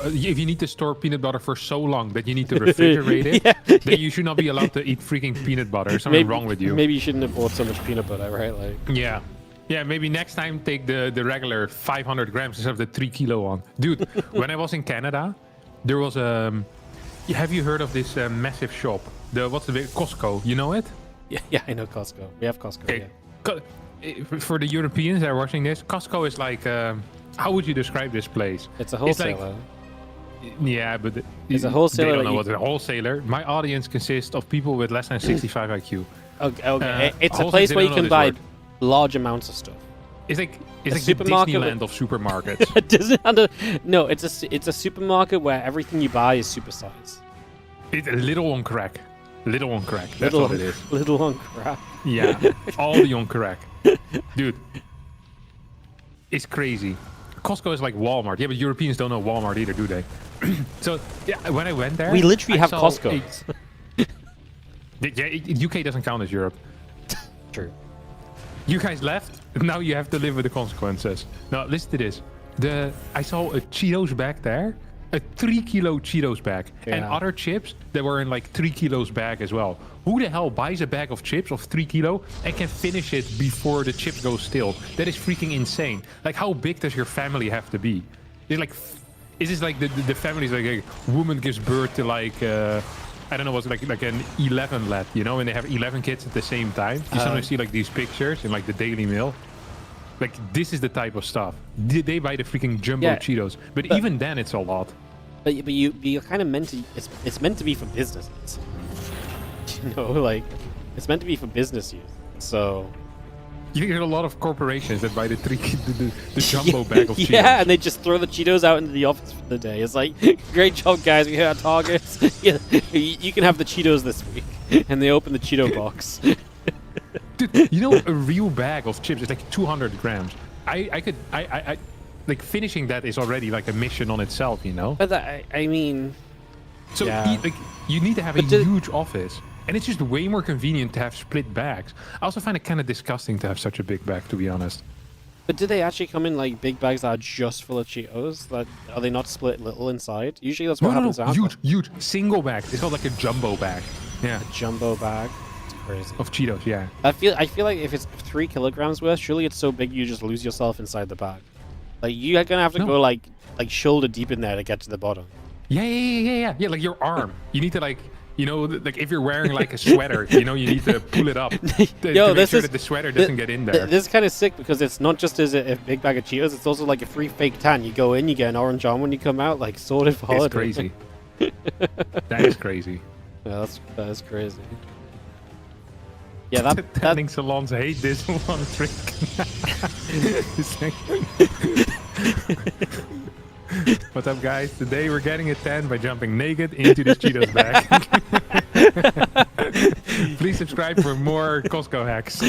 [SPEAKER 2] if you need to store peanut butter for so long that you need to refrigerate it, then you should not be allowed to eat freaking peanut butter. There's something wrong with you.
[SPEAKER 1] Maybe you shouldn't have bought so much peanut butter, right? Like.
[SPEAKER 2] Yeah. Yeah, maybe next time take the regular 500 grams instead of the 3 kilo one. Dude, when I was in Canada, there was have you heard of this massive shop? What's the big Costco? You know it?
[SPEAKER 1] Yeah, I know Costco. We have Costco.
[SPEAKER 2] Okay.
[SPEAKER 1] Yeah.
[SPEAKER 2] For the Europeans that are watching this, Costco is like how would you describe this place?
[SPEAKER 1] It's a wholesaler.
[SPEAKER 2] Yeah, but
[SPEAKER 1] it's a wholesaler.
[SPEAKER 2] They don't know what's a wholesaler. My audience consists of people with less than 65 IQ.
[SPEAKER 1] Okay. It's a place where you can buy large amounts of stuff.
[SPEAKER 2] It's like the Disneyland of supermarkets.
[SPEAKER 1] It doesn't no, it's a supermarket where everything you buy is supersized.
[SPEAKER 2] It's a little on crack. Little on crack. That's what it is.
[SPEAKER 1] Little on crack.
[SPEAKER 2] Yeah, all the on crack. Dude, it's crazy. Costco is like Walmart. Yeah, but Europeans don't know Walmart either, do they? So, yeah, when I went there...
[SPEAKER 1] We literally have Costco.
[SPEAKER 2] Yeah, UK doesn't count as Europe.
[SPEAKER 1] True.
[SPEAKER 2] You guys left, now you have to live with the consequences. Now, listen to this. I saw a Cheetos bag there. A 3 kilo Cheetos bag. Yeah. And other chips that were in like 3 kilos bag as well. Who the hell buys a bag of chips of 3 kilo and can finish it before the chips go stale? That is freaking insane. Like, how big does your family have to be? It's like, is this like the family's like a woman gives birth to like, I don't know, what's like an 11 lad, you know, and they have 11 kids at the same time. You sometimes see like these pictures in like the Daily Mail. Like, this is the type of stuff. They buy the freaking jumbo Cheetos. But even then, it's a lot.
[SPEAKER 1] But you're kind of meant to... It's meant to be for businesses. You know, like, it's meant to be for business use. So...
[SPEAKER 2] You get a lot of corporations that buy the jumbo bag of Cheetos.
[SPEAKER 1] Yeah, and they just throw the Cheetos out into the office for the day. It's like, great job, guys. We hit our targets. Yeah, you can have the Cheetos this week. And they open the Cheeto box.
[SPEAKER 2] Dude, you know, a real bag of chips is like 200 grams. I like, finishing that is already like a mission on itself, you know?
[SPEAKER 1] But I mean...
[SPEAKER 2] So,
[SPEAKER 1] yeah.
[SPEAKER 2] like, you need to have a huge office. And it's just way more convenient to have split bags. I also find it kind of disgusting to have such a big bag, to be honest.
[SPEAKER 1] But do they actually come in like big bags that are just full of Cheetos? That are they not split little inside? Usually that's what happens.
[SPEAKER 2] No, huge single bag. It's called like a jumbo bag. Yeah,
[SPEAKER 1] a jumbo bag. It's crazy.
[SPEAKER 2] Of Cheetos, yeah.
[SPEAKER 1] I feel like if it's 3 kilograms worth, surely it's so big you just lose yourself inside the bag. Like you're gonna have to go like shoulder deep in there to get to the bottom.
[SPEAKER 2] Yeah. Like your arm. You need to like. You know, like if you're wearing like a sweater, you know, you need to pull it up to make sure that the sweater doesn't get in there.
[SPEAKER 1] This is kind of sick because it's not just as a big bag of Cheetos, it's also like a free fake tan. You go in, you get an orange arm when you come out, like sorted for holiday.
[SPEAKER 2] It's crazy. That is crazy.
[SPEAKER 1] Yeah, that is crazy. Yeah,
[SPEAKER 2] tanning salons hate this one trick. It's like... What's up, guys? Today we're getting a tan by jumping naked into this Cheetos bag. Please subscribe for more Costco hacks.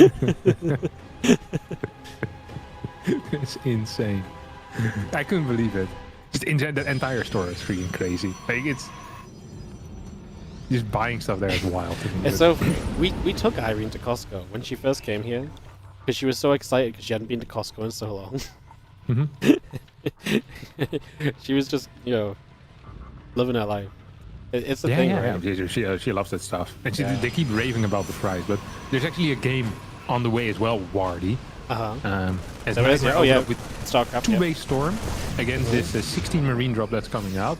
[SPEAKER 2] It's insane. I couldn't believe it. Just the entire store is freaking crazy. Like it's just buying stuff there is wild.
[SPEAKER 1] And so we took Irene to Costco when she first came here because she was so excited because she hadn't been to Costco in so long. She was just, you know, living her life. It's the thing, right?
[SPEAKER 2] Yeah. She loves that stuff. And they keep raving about the price, but there's actually a game on the way as well, Wardy. As with
[SPEAKER 1] StarCraft.
[SPEAKER 2] Two-way storm against this 16 marine drop that's coming out.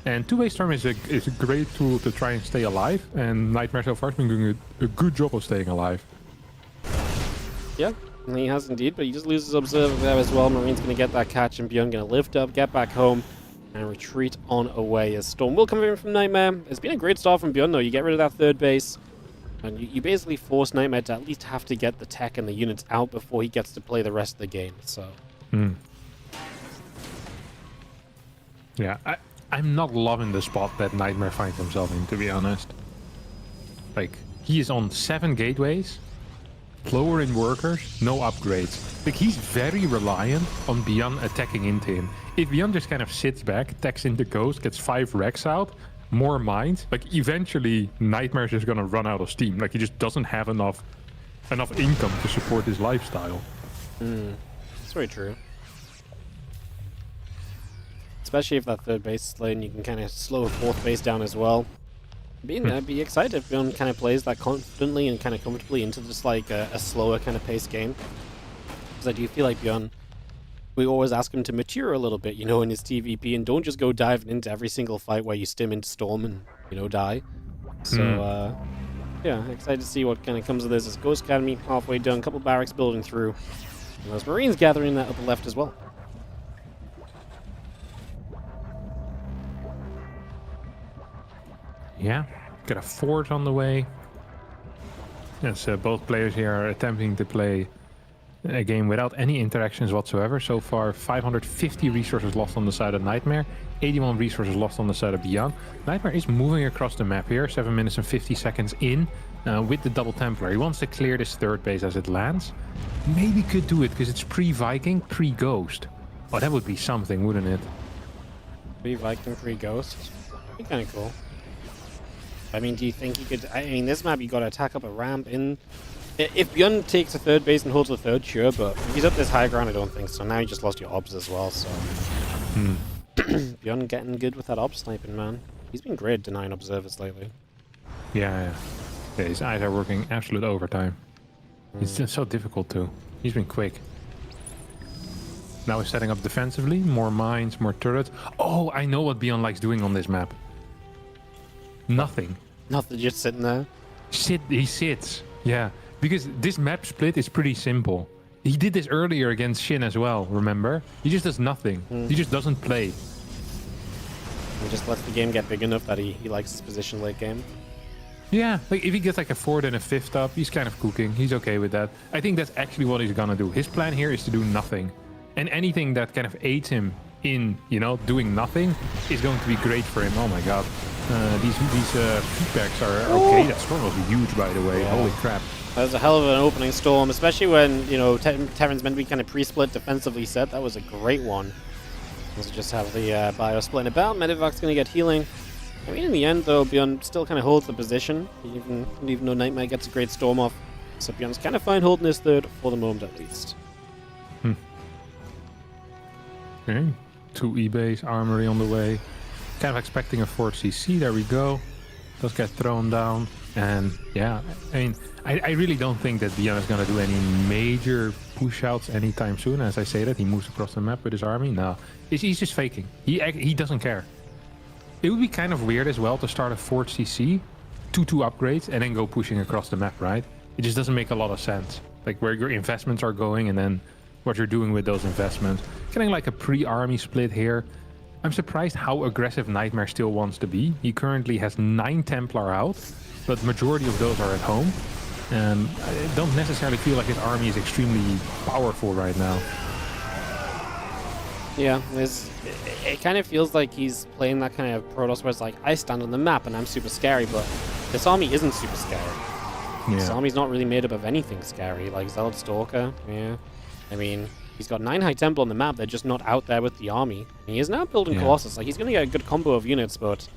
[SPEAKER 2] And two-way storm is a great tool to try and stay alive. And Nightmare so far has been doing a good job of staying alive.
[SPEAKER 1] Yeah. He has indeed, but he just loses Observer there as well. Marine's going to get that catch, and ByuN going to lift up, get back home, and retreat on away as Storm will come in from Nightmare. It's been a great start from ByuN, though. You get rid of that third base, and you basically force Nightmare to at least have to get the tech and the units out before he gets to play the rest of the game, so...
[SPEAKER 2] Yeah, I'm not loving the spot that Nightmare finds himself in, to be honest. Like, he is on 7 gateways, lower in workers, no upgrades. Like, he's very reliant on ByuN attacking into him. If ByuN just kind of sits back, attacks into Ghost, gets 5 wrecks out, more mines, like, eventually Nightmare's just gonna run out of steam. Like, he just doesn't have enough income to support his lifestyle.
[SPEAKER 1] That's very true. Especially if that third base is slain, you can kind of slow a fourth base down as well. Be excited if ByuN kind of plays that confidently and kind of comfortably into just like a slower kind of paced game. Because I do feel like ByuN, we always ask him to mature a little bit, you know, in his TVP, and don't just go diving into every single fight where you stim into Storm and, you know, die. So, yeah, excited to see what kind of comes of this. As Ghost Academy halfway done, a couple barracks building through, and those Marines gathering that upper left as well.
[SPEAKER 2] Yeah, got a fort on the way. Yes, both players here are attempting to play a game without any interactions whatsoever. So far, 550 resources lost on the side of Nightmare, 81 resources lost on the side of ByuN. Nightmare is moving across the map here, 7 minutes and 50 seconds in, with the double Templar. He wants to clear this third base as it lands. Maybe could do it, because it's pre-Viking, pre-Ghost. Oh, that would be something, wouldn't it?
[SPEAKER 1] Pre-Viking, pre-Ghost? Be kind of cool. I mean, do you think you could... I mean, this map, you got to attack up a ramp in... If ByuN takes a third base and holds the third, sure, but if he's up this high ground, I don't think so. Now you just lost your obs as well, so... ByuN getting good with that ob sniping, man. He's been great denying observers lately.
[SPEAKER 2] Yeah, his eyes are working absolute overtime. It's just so difficult too. He's been quick. Now he's setting up defensively, more mines, more turrets. Oh, I know what ByuN likes doing on this map. Nothing.
[SPEAKER 1] Nothing, just sitting there.
[SPEAKER 2] He sits. Yeah, because this map split is pretty simple. He did this earlier against Shin as well, remember? He just does nothing. He just doesn't play.
[SPEAKER 1] He just lets the game get big enough that he likes his position late game.
[SPEAKER 2] Yeah, like if he gets like a 4th and a 5th up, he's kind of cooking. He's okay with that. I think that's actually what he's gonna do. His plan here is to do nothing. And anything that kind of aids him in, you know, doing nothing is going to be great for him. Oh my god. These feedbacks are okay. That storm was huge, by the way. Holy crap.
[SPEAKER 1] That was a hell of an opening storm, especially when, you know, Terran's meant to be kind of pre-split defensively set. That was a great one. Let's just have the bio splitting about. Medivac's going to get healing. I mean, in the end, though, ByuN still kind of holds the position, even though Nightmare gets a great storm off. So ByuN's kind of fine holding his third for the moment, at least.
[SPEAKER 2] Okay. 2 eBays, armory on the way. Kind of expecting a 4th CC. There we go. Does get thrown down. And yeah, I mean, I really don't think that ByuN is going to do any major push-outs anytime soon. As I say that, he moves across the map with his army. No, he's just faking. He doesn't care. It would be kind of weird as well to start a 4th CC, 2 upgrades, and then go pushing across the map, right? It just doesn't make a lot of sense. Like where your investments are going and then what you're doing with those investments. Getting like a pre-army split here. I'm surprised how aggressive Nightmare still wants to be. He currently has 9 Templar out, but majority of those are at home. And I don't necessarily feel like his army is extremely powerful right now.
[SPEAKER 1] Yeah, it kind of feels like he's playing that kind of Protoss where it's like, I stand on the map and I'm super scary, but this army isn't super scary. Yeah. This army's not really made up of anything scary, like Zealot Stalker, yeah. I mean, he's got 9 High Temple on the map, they're just not out there with the army. And he is now building Colossus, like he's going to get a good combo of units, but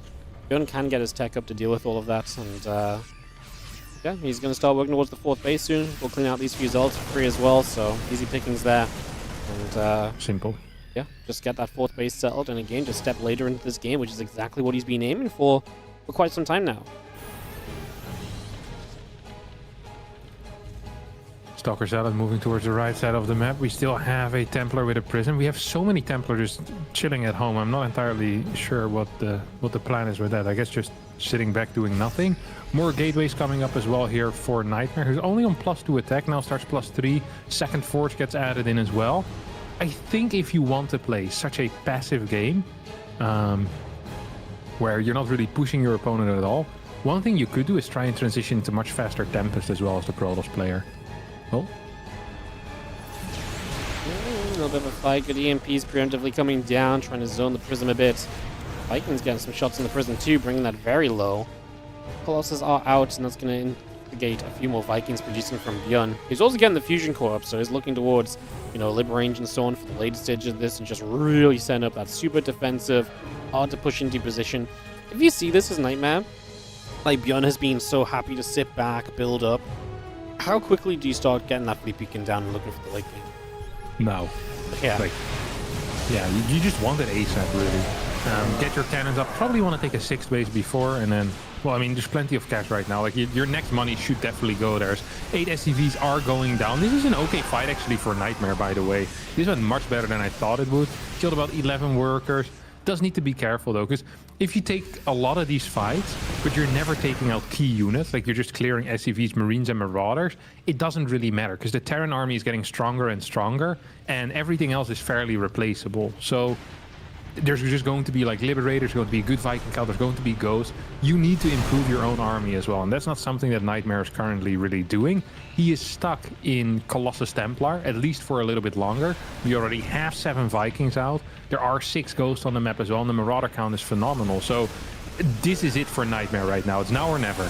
[SPEAKER 1] ByuN can get his tech up to deal with all of that, and yeah, he's going to start working towards the 4th base soon. We'll clean out these few Zealots for free as well, so easy pickings there. And
[SPEAKER 2] simple.
[SPEAKER 1] Yeah, just get that 4th base settled, and again, just step later into this game, which is exactly what he's been aiming for quite some time now.
[SPEAKER 2] Stalker Zealot moving towards the right side of the map. We still have a Templar with a Prism. We have so many Templars just chilling at home. I'm not entirely sure what the plan is with that. I guess just sitting back doing nothing. More gateways coming up as well here for Nightmare, who's only on +2 attack, now starts +3. Second Forge gets added in as well. I think if you want to play such a passive game, where you're not really pushing your opponent at all, one thing you could do is try and transition to much faster Tempest as well as the Protoss player. Oh.
[SPEAKER 1] A little bit of a fight. Good EMPs preemptively coming down, trying to zone the Prism a bit. Vikings getting some shots in the Prism too, bringing that very low. Colossus are out, and that's going to instigate a few more Vikings producing from ByuN. He's also getting the Fusion Core up, so he's looking towards, you know, Liberange and so on for the later stage of this, and just really setting up that super defensive, hard to push into position. If you see this as Nightmare, like ByuN has been so happy to sit back, build up. How quickly do you start getting that fleet beacon down and looking for the late game?
[SPEAKER 2] No.
[SPEAKER 1] Yeah.
[SPEAKER 2] Like, yeah, you just want it ASAP, really. Get your cannons up. Probably want to take a 6th base before, and then, well, I mean, there's plenty of cash right now. Like, your next money should definitely go there. 8 SCVs are going down. This is an okay fight, actually, for Nightmare, by the way. This went much better than I thought it would. Killed about 11 workers. Does need to be careful, though, because if you take a lot of these fights, but you're never taking out key units, like you're just clearing SCVs, Marines, and Marauders, it doesn't really matter, because the Terran army is getting stronger and stronger, and everything else is fairly replaceable. So there's just going to be like Liberators, going to be a good Viking count, there's going to be Ghosts. You need to improve your own army as well, and that's not something that Nightmare is currently really doing. He is stuck in Colossus Templar, at least for a little bit longer. We already have 7 Vikings out. There are 6 Ghosts on the map as well, and the Marauder count is phenomenal. So this is it for Nightmare right now. It's now or never.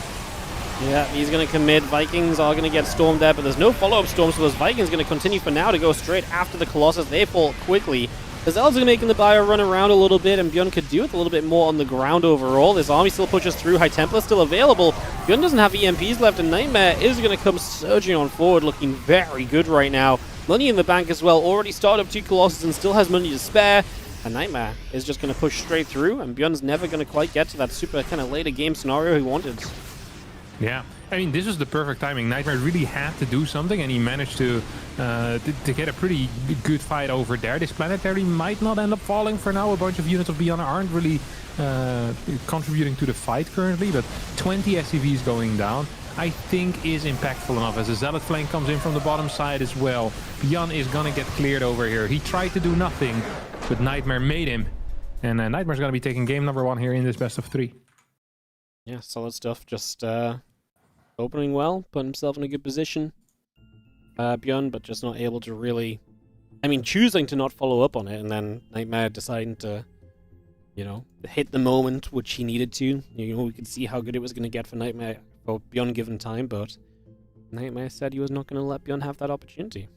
[SPEAKER 1] Yeah, he's going to commit. Vikings are going to get stormed there, but there's no follow-up storm, so those Vikings going to continue for now to go straight after the Colossus. They fall quickly. The Zealots are making the bio run around a little bit, and ByuN could do with a little bit more on the ground overall. This army still pushes through. High Templar still available. ByuN doesn't have EMPs left, and Nightmare is going to come surging on forward, looking very good right now. Money in the bank as well. Already started up 2 Colossus and still has money to spare. And Nightmare is just going to push straight through, and ByuN's never going to quite get to that super kind of later game scenario he wanted.
[SPEAKER 2] Yeah, I mean, this was the perfect timing. Nightmare really had to do something, and he managed to get a pretty good fight over there. This planetary might not end up falling for now. A bunch of units of ByuN aren't really contributing to the fight currently, but 20 SCVs going down, I think, is impactful enough. As a Zealot flank comes in from the bottom side as well, ByuN is going to get cleared over here. He tried to do nothing, but Nightmare made him. And Nightmare's going to be taking game number 1 here in this best of 3.
[SPEAKER 1] Yeah, solid stuff. Just opening well, putting himself in a good position. ByuN, but just not able to really... I mean, choosing to not follow up on it, and then Nightmare deciding to, you know, hit the moment which he needed to. You know, we could see how good it was going to get for Nightmare for ByuN given time, but Nightmare said he was not going to let ByuN have that opportunity.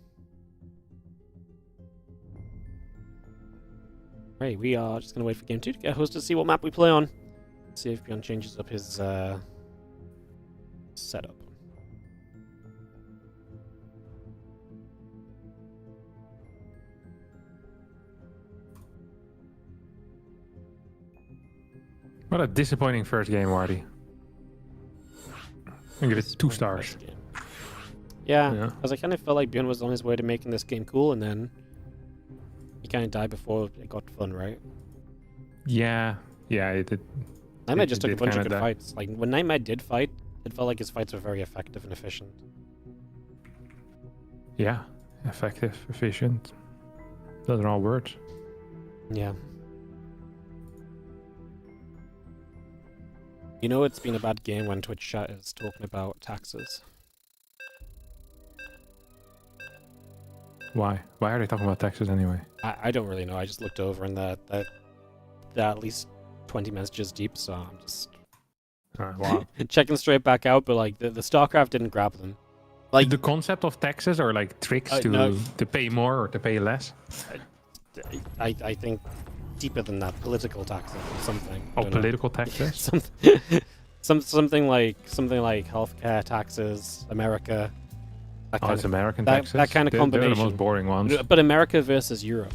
[SPEAKER 1] Right, we are just going to wait for game 2 to get hosted to see what map we play on. See if ByuN changes up his setup.
[SPEAKER 2] What a disappointing first game, Wardy. I give it 2 stars.
[SPEAKER 1] Yeah, because I kind of felt like ByuN was on his way to making this game cool, and then he kind of died before it got fun, right?
[SPEAKER 2] Yeah, it did.
[SPEAKER 1] Nightmare just took a bunch of good fights. Like, when Nightmare did fight, it felt like his fights were very effective and efficient.
[SPEAKER 2] Yeah, effective, efficient. Those are all words.
[SPEAKER 1] Yeah. You know it's been a bad game when Twitch chat is talking about taxes.
[SPEAKER 2] Why? Why are they talking about taxes anyway?
[SPEAKER 1] I don't really know. I just looked over and they're at least 20 messages deep, so I'm just
[SPEAKER 2] Wow.
[SPEAKER 1] checking straight back out, but like the StarCraft didn't grab them. Like
[SPEAKER 2] the concept of taxes or like tricks to pay more or to pay less?
[SPEAKER 1] I think deeper than that, political taxes or something.
[SPEAKER 2] Oh, political taxes?
[SPEAKER 1] something like healthcare taxes, America.
[SPEAKER 2] It's American taxes?
[SPEAKER 1] That kind of combination.
[SPEAKER 2] They're the most boring ones.
[SPEAKER 1] But America versus Europe.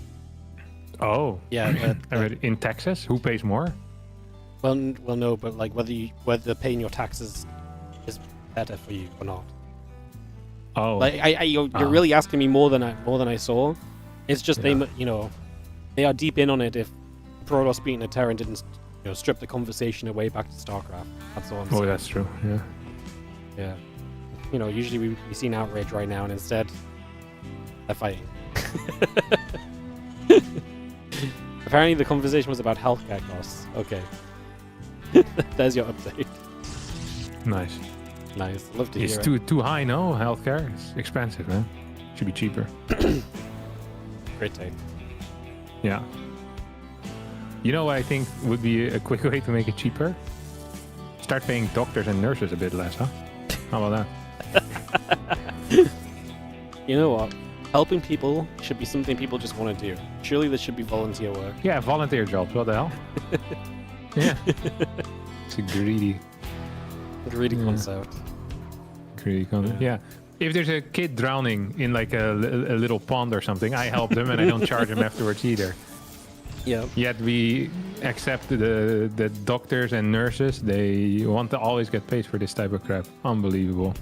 [SPEAKER 2] Oh.
[SPEAKER 1] Yeah.
[SPEAKER 2] In Texas, who pays more?
[SPEAKER 1] Well, no, but like whether paying your taxes is better for you or not.
[SPEAKER 2] Oh.
[SPEAKER 1] Like you're really asking me more than I saw. It's just they are deep in on it. If Protoss beating a Terran didn't strip the conversation away back to StarCraft. That's all I'm saying.
[SPEAKER 2] Oh, that's true. Yeah.
[SPEAKER 1] Yeah. Usually we see an outrage right now, and instead they're fighting. Apparently the conversation was about healthcare costs. Okay. There's your update.
[SPEAKER 2] Nice.
[SPEAKER 1] Love to hear it.
[SPEAKER 2] It's too high, no? Healthcare? It's expensive, man. Should be cheaper.
[SPEAKER 1] Great take.
[SPEAKER 2] Yeah. You know what I think would be a quick way to make it cheaper? Start paying doctors and nurses a bit less, huh? How about that?
[SPEAKER 1] You know what? Helping people should be something people just want to do. Surely this should be volunteer work.
[SPEAKER 2] Yeah, volunteer jobs. What the hell? Yeah. It's a greedy
[SPEAKER 1] concept.
[SPEAKER 2] Greedy concept. Yeah. If there's a kid drowning in like a little pond or something, I help them and I don't charge them afterwards either.
[SPEAKER 1] Yeah.
[SPEAKER 2] Yet we accept the doctors and nurses. They want to always get paid for this type of crap. Unbelievable.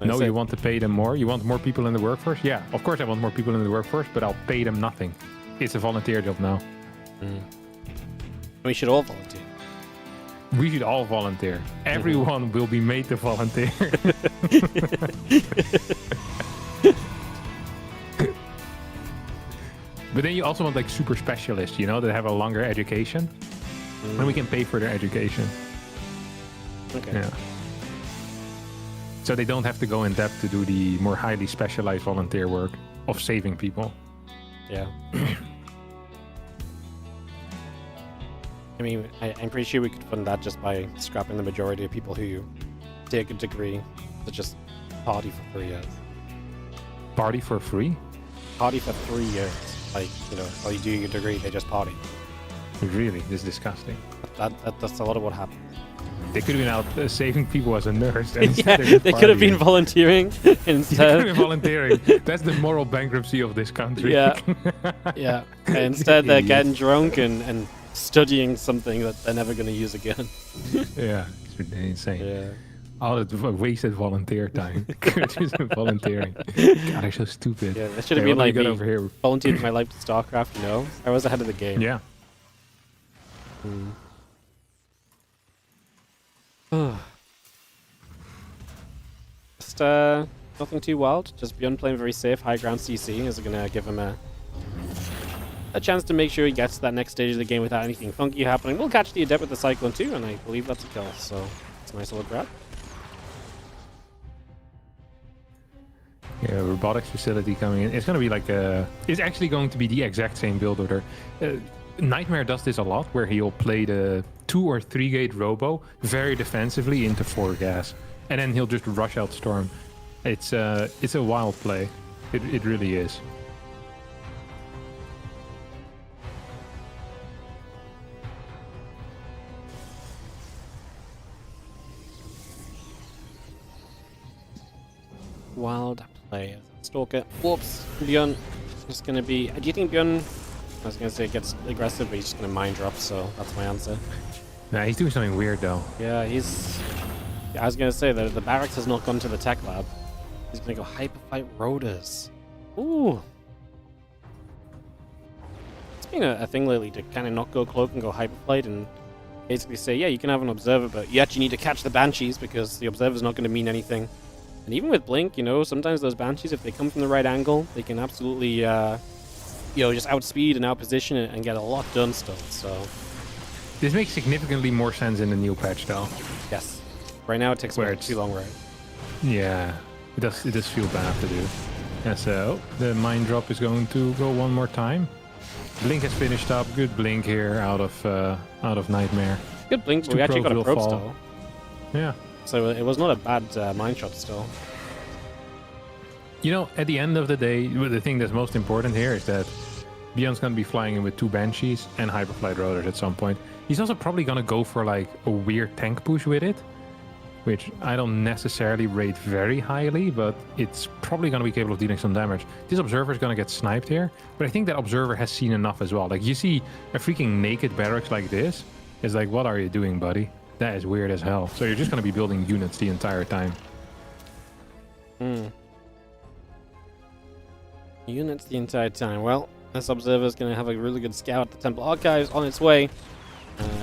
[SPEAKER 2] No, you want to pay them more? You want more people in the workforce? Yeah, of course I want more people in the workforce, but I'll pay them nothing. It's a volunteer job now.
[SPEAKER 1] We should all volunteer.
[SPEAKER 2] We should all volunteer. Everyone will be made to volunteer. But then you also want like super specialists, that have a longer education. And we can pay for their education.
[SPEAKER 1] Okay.
[SPEAKER 2] Yeah. So they don't have to go in depth to do the more highly specialized volunteer work of saving people.
[SPEAKER 1] Yeah. I mean, I'm pretty sure we could fund that just by scrapping the majority of people who take a degree to just party for 3 years.
[SPEAKER 2] Party for free?
[SPEAKER 1] Party for 3 years. Like, while you do your degree, they just party.
[SPEAKER 2] Really? This is disgusting.
[SPEAKER 1] That's a lot of what happens.
[SPEAKER 2] They could have been out saving people as a nurse.
[SPEAKER 1] And they could have been volunteering instead.
[SPEAKER 2] They could have been volunteering. That's the moral bankruptcy of this country.
[SPEAKER 1] Yeah. Yeah. And instead, they're getting drunk and studying something that they're never going to use again.
[SPEAKER 2] Yeah. It's insane.
[SPEAKER 1] Yeah.
[SPEAKER 2] All the wasted volunteer time. Just volunteering. God, they're so stupid.
[SPEAKER 1] Yeah, that should have been like me.
[SPEAKER 2] Over here.
[SPEAKER 1] Volunteered my life to StarCraft, I was ahead of the game.
[SPEAKER 2] Yeah.
[SPEAKER 1] Just nothing too wild. Just ByuN playing very safe. High ground CC is going to give him a a chance to make sure he gets to that next stage of the game without anything funky happening. We'll catch the Adept with the Cyclone too, and I believe that's a kill, so it's a nice little grab.
[SPEAKER 2] Yeah, robotics facility coming in. It's going to be like it's actually going to be the exact same build order. Nightmare does this a lot, where he'll play the 2 or 3 gate robo very defensively into 4 gas, and then he'll just rush out Storm. It's a wild play. It really is.
[SPEAKER 1] Wild play. Stalker. Whoops. ByuN is going to be... Do you think ByuN... I was going to say gets aggressive, but he's just going to mind drop, so that's my answer.
[SPEAKER 2] Nah, he's doing something weird, though.
[SPEAKER 1] Yeah, he's... I was going to say that the barracks has not gone to the tech lab. He's going to go Hyperfight Rotors. Ooh. It's been a thing lately to kind of not go cloak and go Hyperfight and basically say, yeah, you can have an observer, but you actually need to catch the Banshees because the observer's not going to mean anything. And even with Blink, you know, sometimes those Banshees, if they come from the right angle, they can absolutely, you know, just outspeed and outposition and get a lot done still, so...
[SPEAKER 2] This makes significantly more sense in the new patch, though.
[SPEAKER 1] Yes. Right now it takes way too long, right?
[SPEAKER 2] Yeah, it does feel bad to do. Yeah, so the mind drop is going to go one more time. Blink has finished up. Good Blink here out of Nightmare.
[SPEAKER 1] Good Blink, but we actually got a probe still.
[SPEAKER 2] Yeah.
[SPEAKER 1] So it was not a bad mind shot still.
[SPEAKER 2] You know, at the end of the day, the thing that's most important here is that ByuN's going to be flying in with 2 Banshees and Hyperflight Rotors at some point. He's also probably going to go for like a weird tank push with it, which I don't necessarily rate very highly, but it's probably going to be capable of dealing some damage. This Observer is going to get sniped here, but I think that Observer has seen enough as well. Like, you see a freaking naked barracks like this, it's like, what are you doing, buddy? That is weird as hell. So you're just going to be building units the entire time.
[SPEAKER 1] Units the entire time. Well, this Observer is going to have a really good scout. The Temple Archives on its way.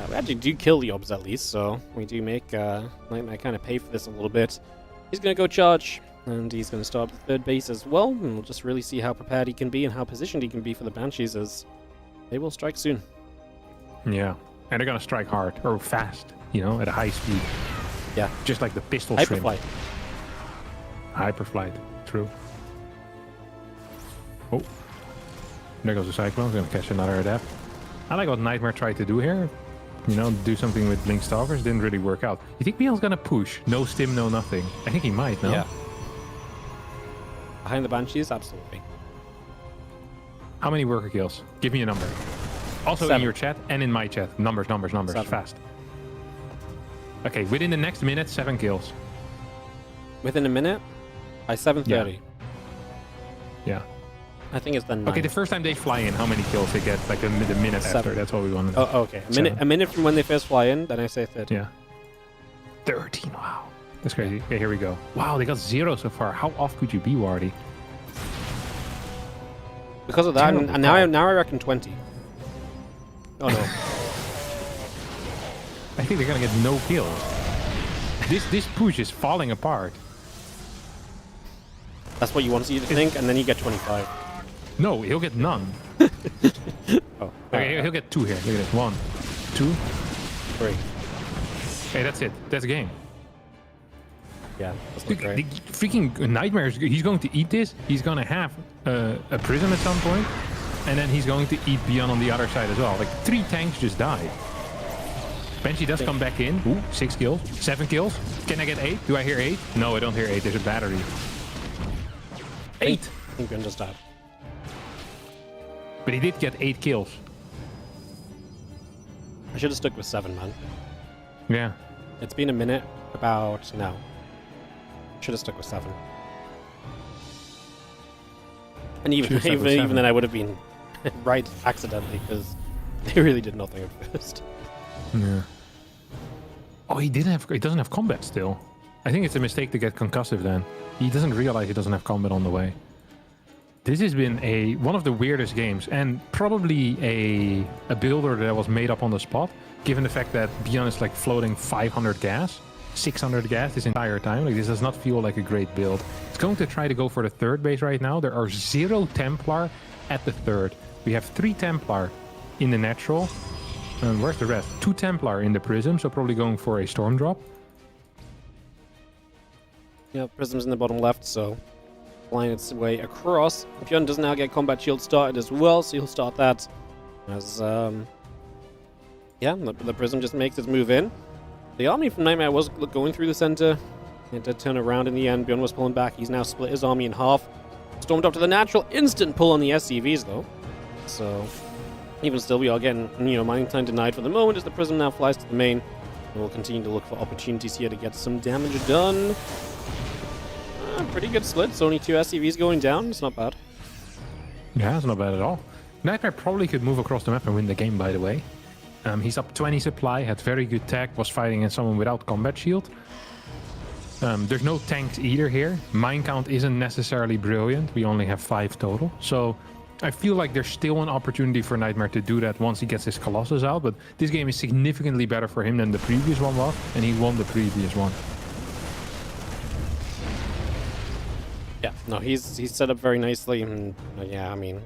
[SPEAKER 1] We actually do kill the Obs at least, so we do make Nightmare kind of pay for this a little bit. He's going to go charge, and he's going to start the 3rd base as well, and we'll just really see how prepared he can be and how positioned he can be for the Banshees as they will strike soon.
[SPEAKER 2] Yeah, and they're going to strike hard, or fast, you know, at a high speed.
[SPEAKER 1] Yeah.
[SPEAKER 2] Just like the pistol
[SPEAKER 1] Hyperflight.
[SPEAKER 2] Hyperflight, true. Oh, there goes the Cyclone. Going to catch another Adept. I like what Nightmare tried to do here. You know, do something with Blink Stalkers. Didn't really work out. You think ByuN's going to push? No stim, no nothing. I think he might, no?
[SPEAKER 1] Yeah. Behind the Banshees? Absolutely.
[SPEAKER 2] How many worker kills? Give me a number. Also
[SPEAKER 1] 7.
[SPEAKER 2] in your chat and in my chat. Numbers.
[SPEAKER 1] 7.
[SPEAKER 2] Fast. Okay, within the next minute, 7 kills.
[SPEAKER 1] Within a minute? By 7:30.
[SPEAKER 2] Yeah.
[SPEAKER 1] I think it's the 9.
[SPEAKER 2] Okay, the first time they fly in, how many kills they get? Like the minute
[SPEAKER 1] 7.
[SPEAKER 2] after. That's what we want to know.
[SPEAKER 1] Oh, okay. A minute from when they first fly in, then I say 30.
[SPEAKER 2] Yeah. 13, wow. That's crazy. Okay, here we go. Wow, they got 0 so far. How off could you be, Wardy?
[SPEAKER 1] Because of that, and now I reckon 20. Oh no.
[SPEAKER 2] I think they're gonna get no kills. This push is falling apart.
[SPEAKER 1] That's what you want you to think, and then you get 25.
[SPEAKER 2] No, he'll get none.
[SPEAKER 1] Oh.
[SPEAKER 2] Okay, he'll get 2 here. Look at this. 1, 2,
[SPEAKER 1] 3.
[SPEAKER 2] Hey, that's it. That's a game.
[SPEAKER 1] Yeah, that's
[SPEAKER 2] The
[SPEAKER 1] not great.
[SPEAKER 2] freaking Nightmare, he's going to eat this. He's going to have a prism at some point, and then he's going to eat ByuN on the other side as well. Like 3 tanks just died. Banshee does come back in. Ooh, 6 kills, 7 kills. Can I get 8? Do I hear 8? No, I don't hear 8. There's a battery. 8.
[SPEAKER 1] I think ByuN just died.
[SPEAKER 2] But he did get 8 kills.
[SPEAKER 1] I should have stuck with 7, man.
[SPEAKER 2] Yeah.
[SPEAKER 1] It's been a minute about now. Should have stuck with 7. And even then I would have been right accidentally because they really did nothing at first.
[SPEAKER 2] Yeah. Oh, he doesn't have combat still. I think it's a mistake to get concussive then. He doesn't realize he doesn't have combat on the way. This has been one of the weirdest games, and probably a builder that was made up on the spot, given the fact that ByuN is like floating 500 gas, 600 gas this entire time. Like, this does not feel like a great build. It's going to try to go for the 3rd base right now. There are 0 Templar at the 3rd. We have 3 Templar in the natural. And where's the rest? 2 Templar in the Prism, so probably going for a Storm Drop.
[SPEAKER 1] Yeah, Prism's in the bottom left, so flying its way across. ByuN does now get Combat Shield started as well, so he'll start that as, yeah, the Prism just makes its move in. The army from Nightmare was going through the center. It did turn around in the end. ByuN was pulling back. He's now split his army in half. Stormed up to the natural. Instant pull on the SCVs, though. So, even still, we are getting, mining time denied for the moment as the Prism now flies to the main. And we'll continue to look for opportunities here to get some damage done. Pretty good splits. Only 2 SCVs going down. It's not bad.
[SPEAKER 2] Yeah, it's not bad at all. Nightmare probably could move across the map and win the game, by the way. He's up 20 supply, had very good tech, was fighting against someone without combat shield. There's no tanks either here. Mine count isn't necessarily brilliant. We only have 5 total. So I feel like there's still an opportunity for Nightmare to do that once he gets his Colossus out. But this game is significantly better for him than the previous one was. And he won the previous one.
[SPEAKER 1] Yeah, no, he's set up very nicely. And, yeah, I mean,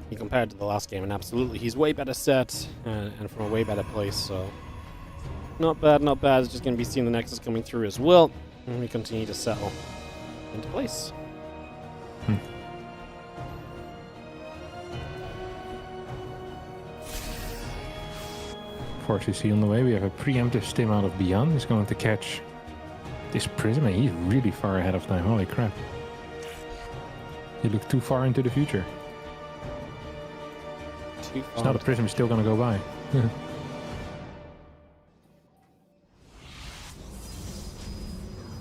[SPEAKER 1] he compared to the last game, and absolutely, he's way better set and from a way better place. So not bad, not bad. It's just going to be seeing the Nexus coming through as well. And we continue to settle into place.
[SPEAKER 2] Force you see on the way, we have a preemptive stim out of ByuN. He's going to catch this Prism, and he's really far ahead of time. Holy crap. You look too far into the future.
[SPEAKER 1] Too far.
[SPEAKER 2] So now the Prism is still going to go by.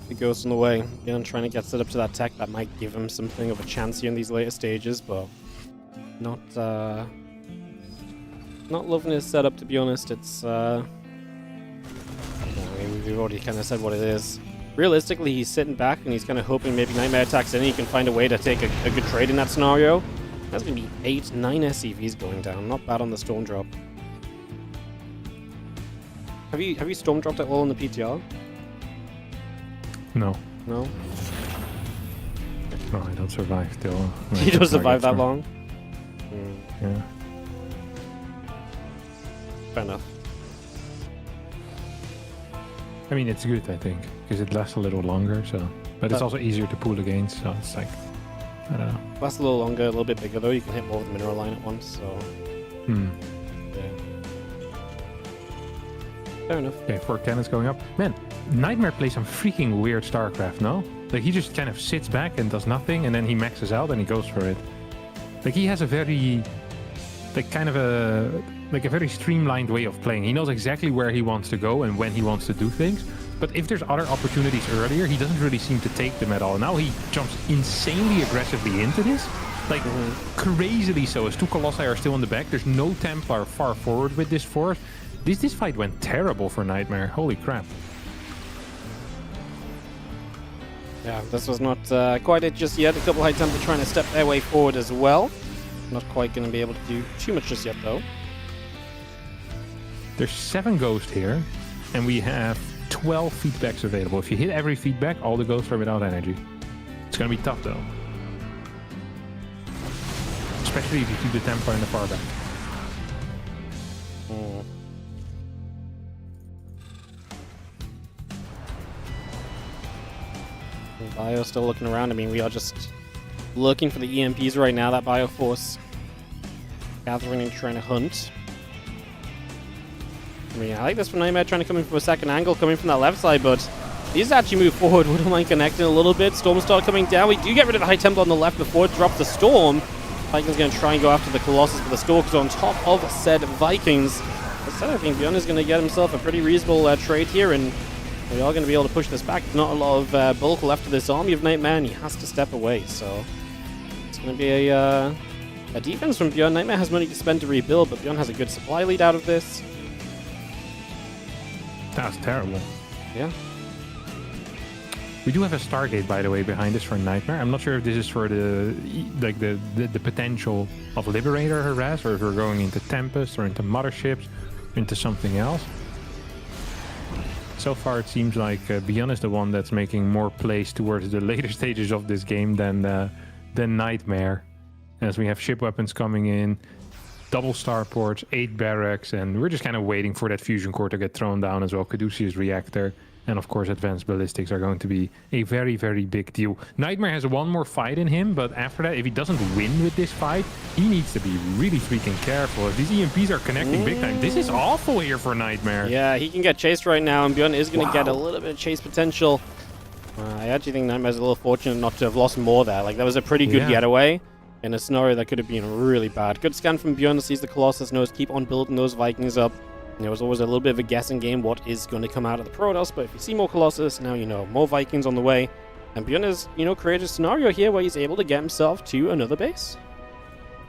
[SPEAKER 1] The Ghost on the way. ByuN trying to get set up to that tech that might give him something of a chance here in these later stages, but not loving his setup, to be honest. It's I mean, we've already kind of said what it is. Realistically, he's sitting back and he's kind of hoping maybe Nightmare attacks in and he can find a way to take a good trade in that scenario. That's going to be 8, 9 SCVs going down. Not bad on the Storm Drop. Have you Storm Dropped at all in the PTR?
[SPEAKER 2] No.
[SPEAKER 1] No?
[SPEAKER 2] No, I don't survive still.
[SPEAKER 1] You don't survive that long?
[SPEAKER 2] Yeah.
[SPEAKER 1] Fair enough.
[SPEAKER 2] I mean, it's good, I think, because it lasts a little longer, so... But it's also easier to pull against, so it's like... I don't know.
[SPEAKER 1] Lasts a little longer, a little bit bigger, though. You can hit more of the mineral line at once, so... Yeah. Fair enough.
[SPEAKER 2] Okay, 4 cannons going up. Man, Nightmare plays some freaking weird StarCraft, no? Like, he just kind of sits back and does nothing, and then he maxes out and he goes for it. Like, he has a very... Like, kind of a very streamlined way of playing. He knows exactly where he wants to go and when he wants to do things. But if there's other opportunities earlier, he doesn't really seem to take them at all. Now he jumps insanely aggressively into this. Like, crazily so. His 2 Colossi are still in the back. There's no Templar far forward with this force. This fight went terrible for Nightmare. Holy crap.
[SPEAKER 1] Yeah, this was not quite it just yet. A couple High Templar trying to step their way forward as well. Not quite going to be able to do too much just yet, though.
[SPEAKER 2] There's 7 Ghosts here, and we have 12 feedbacks available. If you hit every feedback, all the Ghosts are without energy. It's going to be tough, though. Especially if you keep the Templar in the far back.
[SPEAKER 1] Bio still looking around. I mean, we are just looking for the EMPs right now. That Bio Force gathering and trying to hunt. I mean, I like this from Nightmare trying to come in from a second angle, coming from that left side, but these actually move forward. Wouldn't mind connecting a little bit. Storm start coming down. We do get rid of the High Templar on the left before it drops the Storm. Vikings going to try and go after the Colossus, but the Stalker's on top of said Vikings. Instead, I think ByuN is going to get himself a pretty reasonable trade here, and we are going to be able to push this back. There's not a lot of bulk left of this army of Nightmare, and he has to step away, so it's going to be a defense from ByuN. Nightmare has money to spend to rebuild, but ByuN has a good supply lead out of this.
[SPEAKER 2] That's terrible.
[SPEAKER 1] Yeah.
[SPEAKER 2] We do have a Stargate, by the way, behind us for Nightmare. I'm not sure if this is for the potential of Liberator harass, or if we're going into Tempest, or into Motherships, or into something else. So far, it seems like ByuN is the one that's making more plays towards the later stages of this game than Nightmare. As we have ship weapons coming in, double starports, 8 barracks, and we're just kind of waiting for that fusion core to get thrown down as well. Caduceus reactor, and of course advanced ballistics are going to be a very, very big deal. Nightmare has one more fight in him, but after that, if he doesn't win with this fight, he needs to be really freaking careful. If these EMPs are connecting big time, this is awful here for Nightmare.
[SPEAKER 1] Yeah, he can get chased right now, and ByuN is going to get a little bit of chase potential. I actually think Nightmare's a little fortunate not to have lost more there. Like, that was a pretty good getaway in a scenario that could have been really bad. Good scan from ByuN, sees the Colossus, knows keep on building those Vikings up. And there was always a little bit of a guessing game what is going to come out of the Protoss, but if you see more Colossus, now you know, more Vikings on the way. And ByuN has, you know, created a scenario here where he's able to get himself to another base.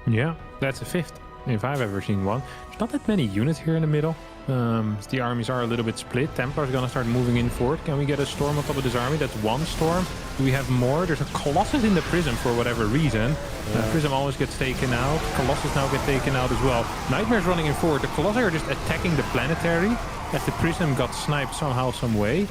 [SPEAKER 2] Yeah, that's a 5th, if I've ever seen one. There's not that many units here in the middle. The armies are a little bit split. Templar's gonna start moving in forward. Can we get a storm on top of this army? That's one storm. Do we have more? There's a Colossus in the Prism for whatever reason. Prism always gets taken out. Colossus now get taken out as well. Nightmare's running in forward. The Colossi are just attacking the planetary as the Prism got sniped somehow, some way.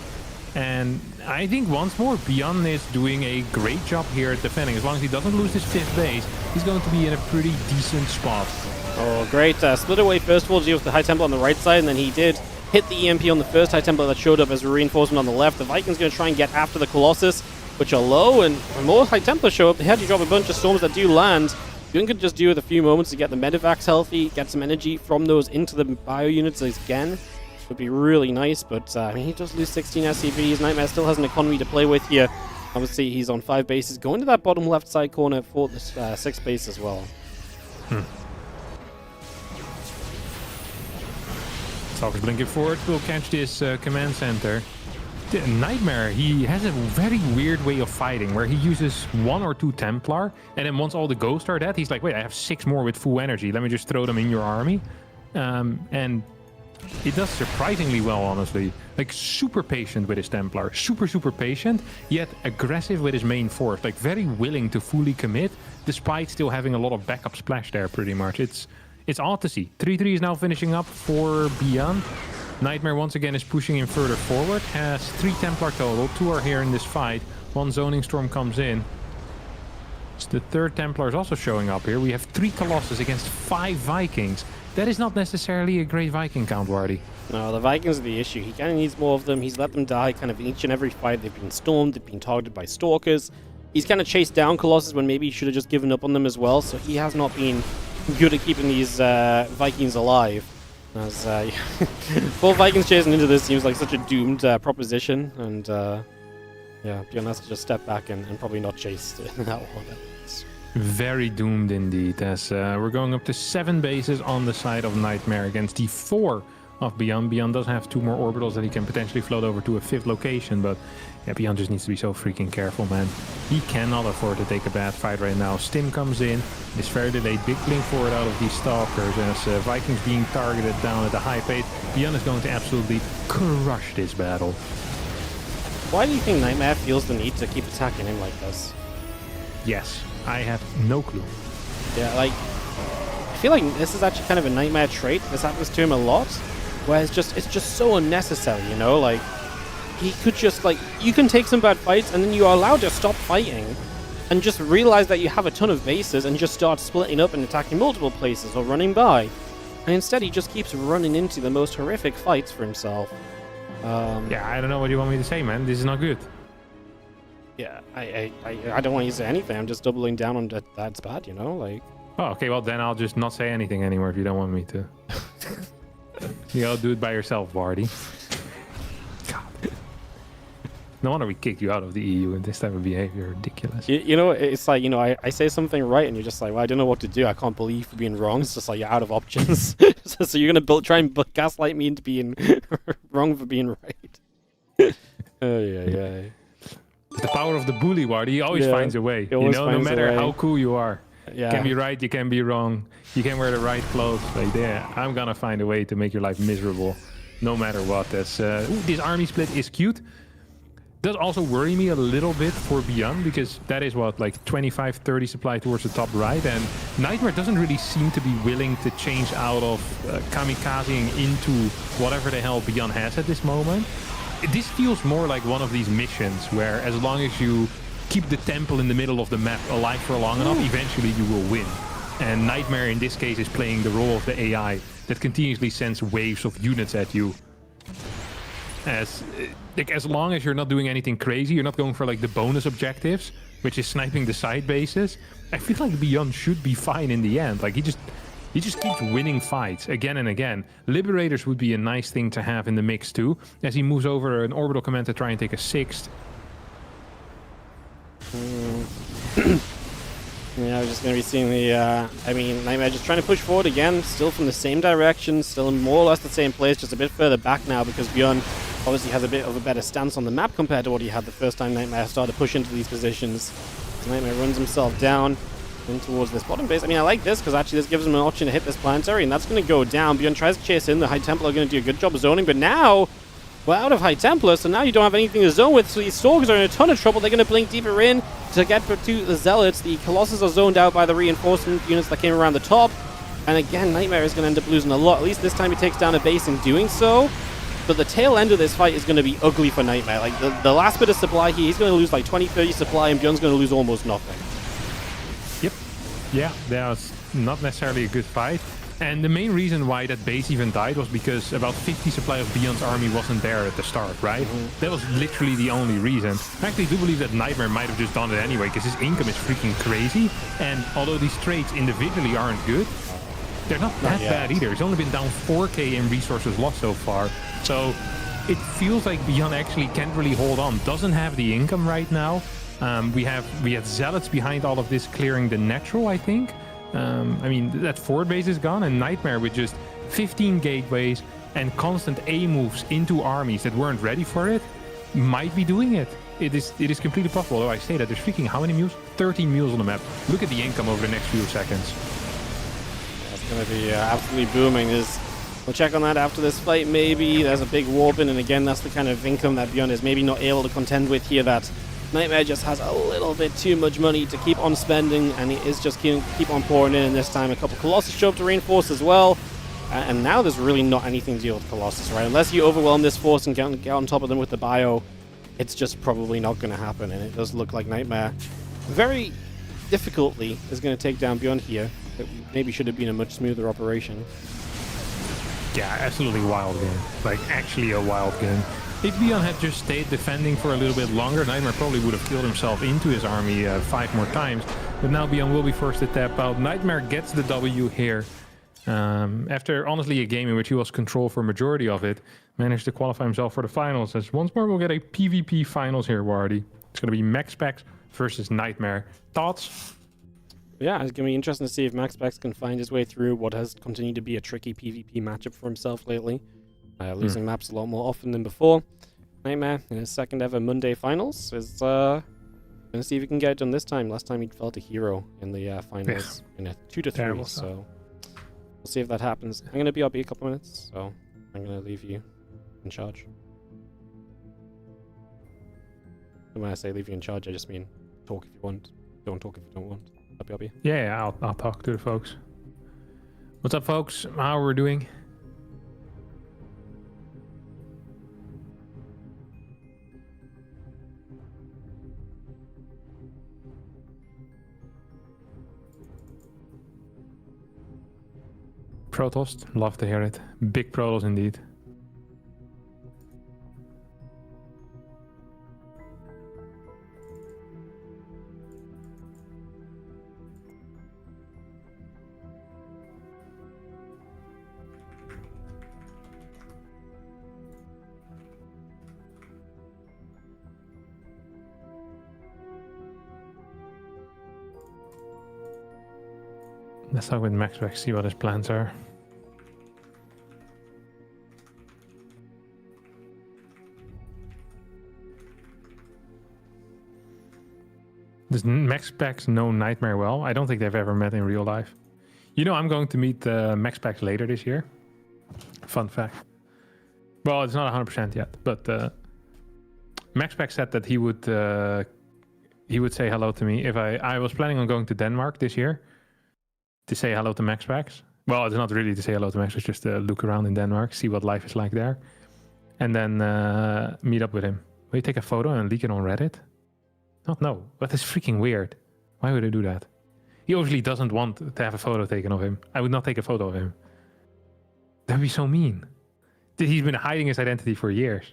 [SPEAKER 2] And I think once more, ByuN is doing a great job here at defending. As long as he doesn't lose his 5th base, he's going to be in a pretty decent spot.
[SPEAKER 1] Oh, great. Split away first of all to deal with the High Templar on the right side, and then he did hit the EMP on the first High Templar that showed up as a reinforcement on the left. The Vikings going to try and get after the Colossus, which are low, and when more High Templars show up, they had to drop a bunch of storms that do land. ByuN could just do with a few moments to get the Medivacs healthy, get some energy from those into the bio units again. Would be really nice, but I mean, he does lose 16 SCVs. Nightmare still has an economy to play with here. Obviously, he's on 5 bases. Going to that bottom left side corner for the 6th base as well.
[SPEAKER 2] Stalker's blinking forward. We'll catch this command center. The Nightmare, he has a very weird way of fighting where he uses 1 or 2 Templar, and then once all the ghosts are dead, he's like, wait, I have 6 more with full energy. Let me just throw them in your army. And he does surprisingly well, honestly. Like, super patient with his Templar. Super patient, yet aggressive with his main force. Like, very willing to fully commit, despite still having a lot of backup splash there, pretty much. It's odd to see. 3-3 is now finishing up for ByuN. Nightmare once again is pushing him further forward. Has 3 Templar total. 2 are here in this fight. 1 zoning storm comes in. The 3rd Templar is also showing up here. We have 3 Colossus against 5 Vikings. That is not necessarily a great Viking count, Wardy.
[SPEAKER 1] No, the Vikings are the issue. He kind of needs more of them. He's let them die kind of in each and every fight. They've been stormed, they've been targeted by Stalkers. He's kind of chased down Colossus when maybe he should have just given up on them as well. So he has not been good at keeping these Vikings alive. As 4 Vikings chasing into this seems like such a doomed proposition. And yeah, ByuN has to just step back and probably not chase in that one.
[SPEAKER 2] Very doomed indeed, as we're going up to 7 bases on the side of Nightmare against the 4 of ByuN. ByuN does have 2 more orbitals that he can potentially float over to a 5th location, but yeah, ByuN just needs to be so freaking careful, man. He cannot afford to take a bad fight right now. Stim comes in, is very delayed, big blink forward out of these Stalkers, as Vikings being targeted down at a high pace. ByuN is going to absolutely crush this battle.
[SPEAKER 1] Why do you think Nightmare feels the need to keep attacking him like this?
[SPEAKER 2] Yes. I have no clue.
[SPEAKER 1] Yeah, like, I feel like this is actually kind of a Nightmare trait. This happens to him a lot, where it's just so unnecessary, you know? Like, he could just, like, you can take some bad fights, and then you are allowed to stop fighting, and just realize that you have a ton of bases, and just start splitting up and attacking multiple places, or running by. And instead, he just keeps running into the most horrific fights for himself.
[SPEAKER 2] Yeah, I don't know what you want me to say, man. This is not good.
[SPEAKER 1] Yeah, I don't want you to say anything. I'm just doubling down on that. That's bad, you know? Like.
[SPEAKER 2] Oh, okay, well, then I'll just not say anything anymore if you don't want me to. You gotta do it by yourself, Wardy. God. No wonder we kicked you out of the EU and this type of behavior. Ridiculous.
[SPEAKER 1] You know, it's like, you know, I say something right and you're just like, well, I don't know what to do. I can't believe being wrong. It's just like you're out of options. So you're going to try and gaslight me into being wrong for being right. Oh, yeah.
[SPEAKER 2] The power of the bully, Wardy. He always finds a way. You know, no matter how cool you are. Yeah. You can be right, you can be wrong. You can wear the right clothes. Like, yeah, I'm gonna find a way to make your life miserable, no matter what. This army split is cute. Does also worry me a little bit for ByuN, because that is what, like 25-30 supply towards the top right, and Nightmare doesn't really seem to be willing to change out of kamikazing into whatever the hell ByuN has at this moment. This feels more like one of these missions where, as long as you keep the temple in the middle of the map alive for long enough, eventually you will win. And Nightmare in this case is playing the role of the AI that continuously sends waves of units at you. As long as you're not doing anything crazy, you're not going for like the bonus objectives, which is sniping the side bases, I feel like ByuN should be fine in the end. Like he just keeps winning fights again and again. Liberators would be a nice thing to have in the mix too, as he moves over an orbital command to try and take a 6th.
[SPEAKER 1] Yeah, we're just going to be seeing the, I mean, Nightmare just trying to push forward again, still from the same direction, still in more or less the same place, just a bit further back now because ByuN obviously has a bit of a better stance on the map compared to what he had the first time Nightmare started to push into these positions. So Nightmare runs himself down in towards this bottom base. I mean, I like this because actually this gives him an option to hit this planetary, and that's going to go down. ByuN tries to chase in. The High Templar are going to do a good job of zoning, but now we're out of High Templar, so now you don't have anything to zone with, so these Stalkers are in a ton of trouble. They're going to blink deeper in to get to the Zealots. The Colossus are zoned out by the reinforcement units that came around the top, and again, Nightmare is going to end up losing a lot. At least this time he takes down a base in doing so, but the tail end of this fight is going to be ugly for Nightmare. Like, the last bit of supply here, he's going to lose like 20-30 supply, and ByuN's going to lose almost nothing.
[SPEAKER 2] Yep. Yeah, that was not necessarily a good fight. And the main reason why that base even died was because about 50 supply of ByuN's army wasn't there at the start, right? That was literally the only reason. I actually do believe that Nightmare might have just done it anyway, because his income is freaking crazy. And although these trades individually aren't good, they're not that bad either. He's only been down 4k in resources lost so far. So it feels like ByuN actually can't really hold on. Doesn't have the income right now. We have Zealots behind all of this clearing the natural, I think. I mean, that forward base is gone, and Nightmare with just 15 gateways and constant A moves into armies that weren't ready for it might be doing it. It is completely possible. Although I say that there's freaking how many mules? 13 mules on the map. Look at the income over the next few seconds.
[SPEAKER 1] That's going to be absolutely booming. We'll check on that after this fight, maybe. There's a big warp in, and again, that's the kind of income that ByuN is maybe not able to contend with here. That Nightmare just has a little bit too much money to keep on spending, and he is just keep on pouring in. And this time, a couple Colossus show up to reinforce as well. And now there's really not anything to deal with Colossus, right? Unless you overwhelm this force and get on top of them with the bio, it's just probably not going to happen. And it does look like Nightmare very difficultly is going to take down ByuN here. It maybe should have been a much smoother operation.
[SPEAKER 2] Yeah, absolutely wild game. Like, actually a wild game. If ByuN had just stayed defending for a little bit longer, Nightmare probably would have killed himself into his army 5 more times. But now ByuN will be forced to tap out. Nightmare gets the W here. After, honestly, a game in which he was control for a majority of it, managed to qualify himself for the finals. As once more, we'll get a PvP finals here, Wardy. It's going to be MaxPax versus Nightmare. Thoughts?
[SPEAKER 1] Yeah, it's going to be interesting to see if MaxPax can find his way through what has continued to be a tricky PvP matchup for himself lately. Losing maps a lot more often than before. Nightmare, in his second ever Monday finals, is going to see if he can get it done this time. Last time he felt a hero in the finals in a 2-3, so we'll see if that happens. I'm going to be up a couple minutes, so I'm going to leave you in charge. And when I say leave you in charge, I just mean talk if you want. Don't talk if you don't want. I'll be.
[SPEAKER 2] Yeah, I'll talk to the folks. What's up, folks? How are we doing? Protoss, love to hear it. Big Protoss indeed. Let's talk with MaxPax, see what his plans are. Does MaxPax know Nightmare well? I don't think they've ever met in real life. You know, I'm going to meet MaxPax later this year. Fun fact. Well, it's not 100% yet, but MaxPax said that he would say hello to me if I was planning on going to Denmark this year to say hello to MaxPax. Well, it's not really to say hello to MaxPax, just to look around in Denmark, see what life is like there, and then meet up with him. Will you take a photo and leak it on Reddit? Oh, no, that is freaking weird. Why would I do that? He obviously doesn't want to have a photo taken of him. I would not take a photo of him. That'd be so mean. He's been hiding his identity for years.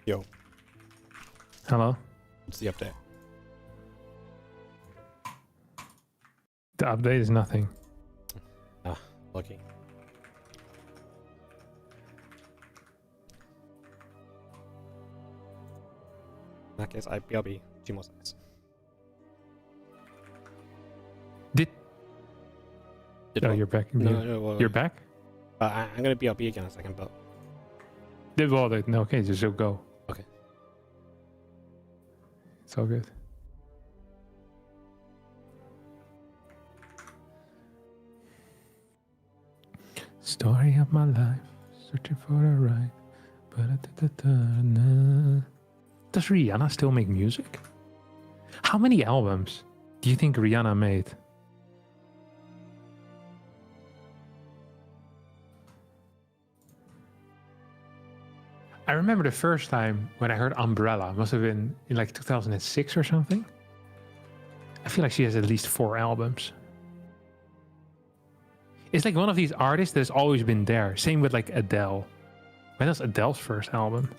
[SPEAKER 1] Yo,
[SPEAKER 2] Hello?
[SPEAKER 1] what's the update?
[SPEAKER 2] The update is nothing.
[SPEAKER 1] Ah, lucky. In that case, I'll be 2 more seconds.
[SPEAKER 2] Did oh,
[SPEAKER 1] what?
[SPEAKER 2] you're back.
[SPEAKER 1] No, well,
[SPEAKER 2] You're back?
[SPEAKER 1] I'm gonna BRB again in a second, but
[SPEAKER 2] Did well, no, okay, just go.
[SPEAKER 1] okay.
[SPEAKER 2] It's all good. Story of my life, searching for the right. Does Rihanna still make music? How many albums do you think Rihanna made? I remember the first time when I heard Umbrella, must have been in like 2006 or something. I feel like she has at least 4 albums. It's like one of these artists that's always been there. Same with like Adele. When was Adele's first album?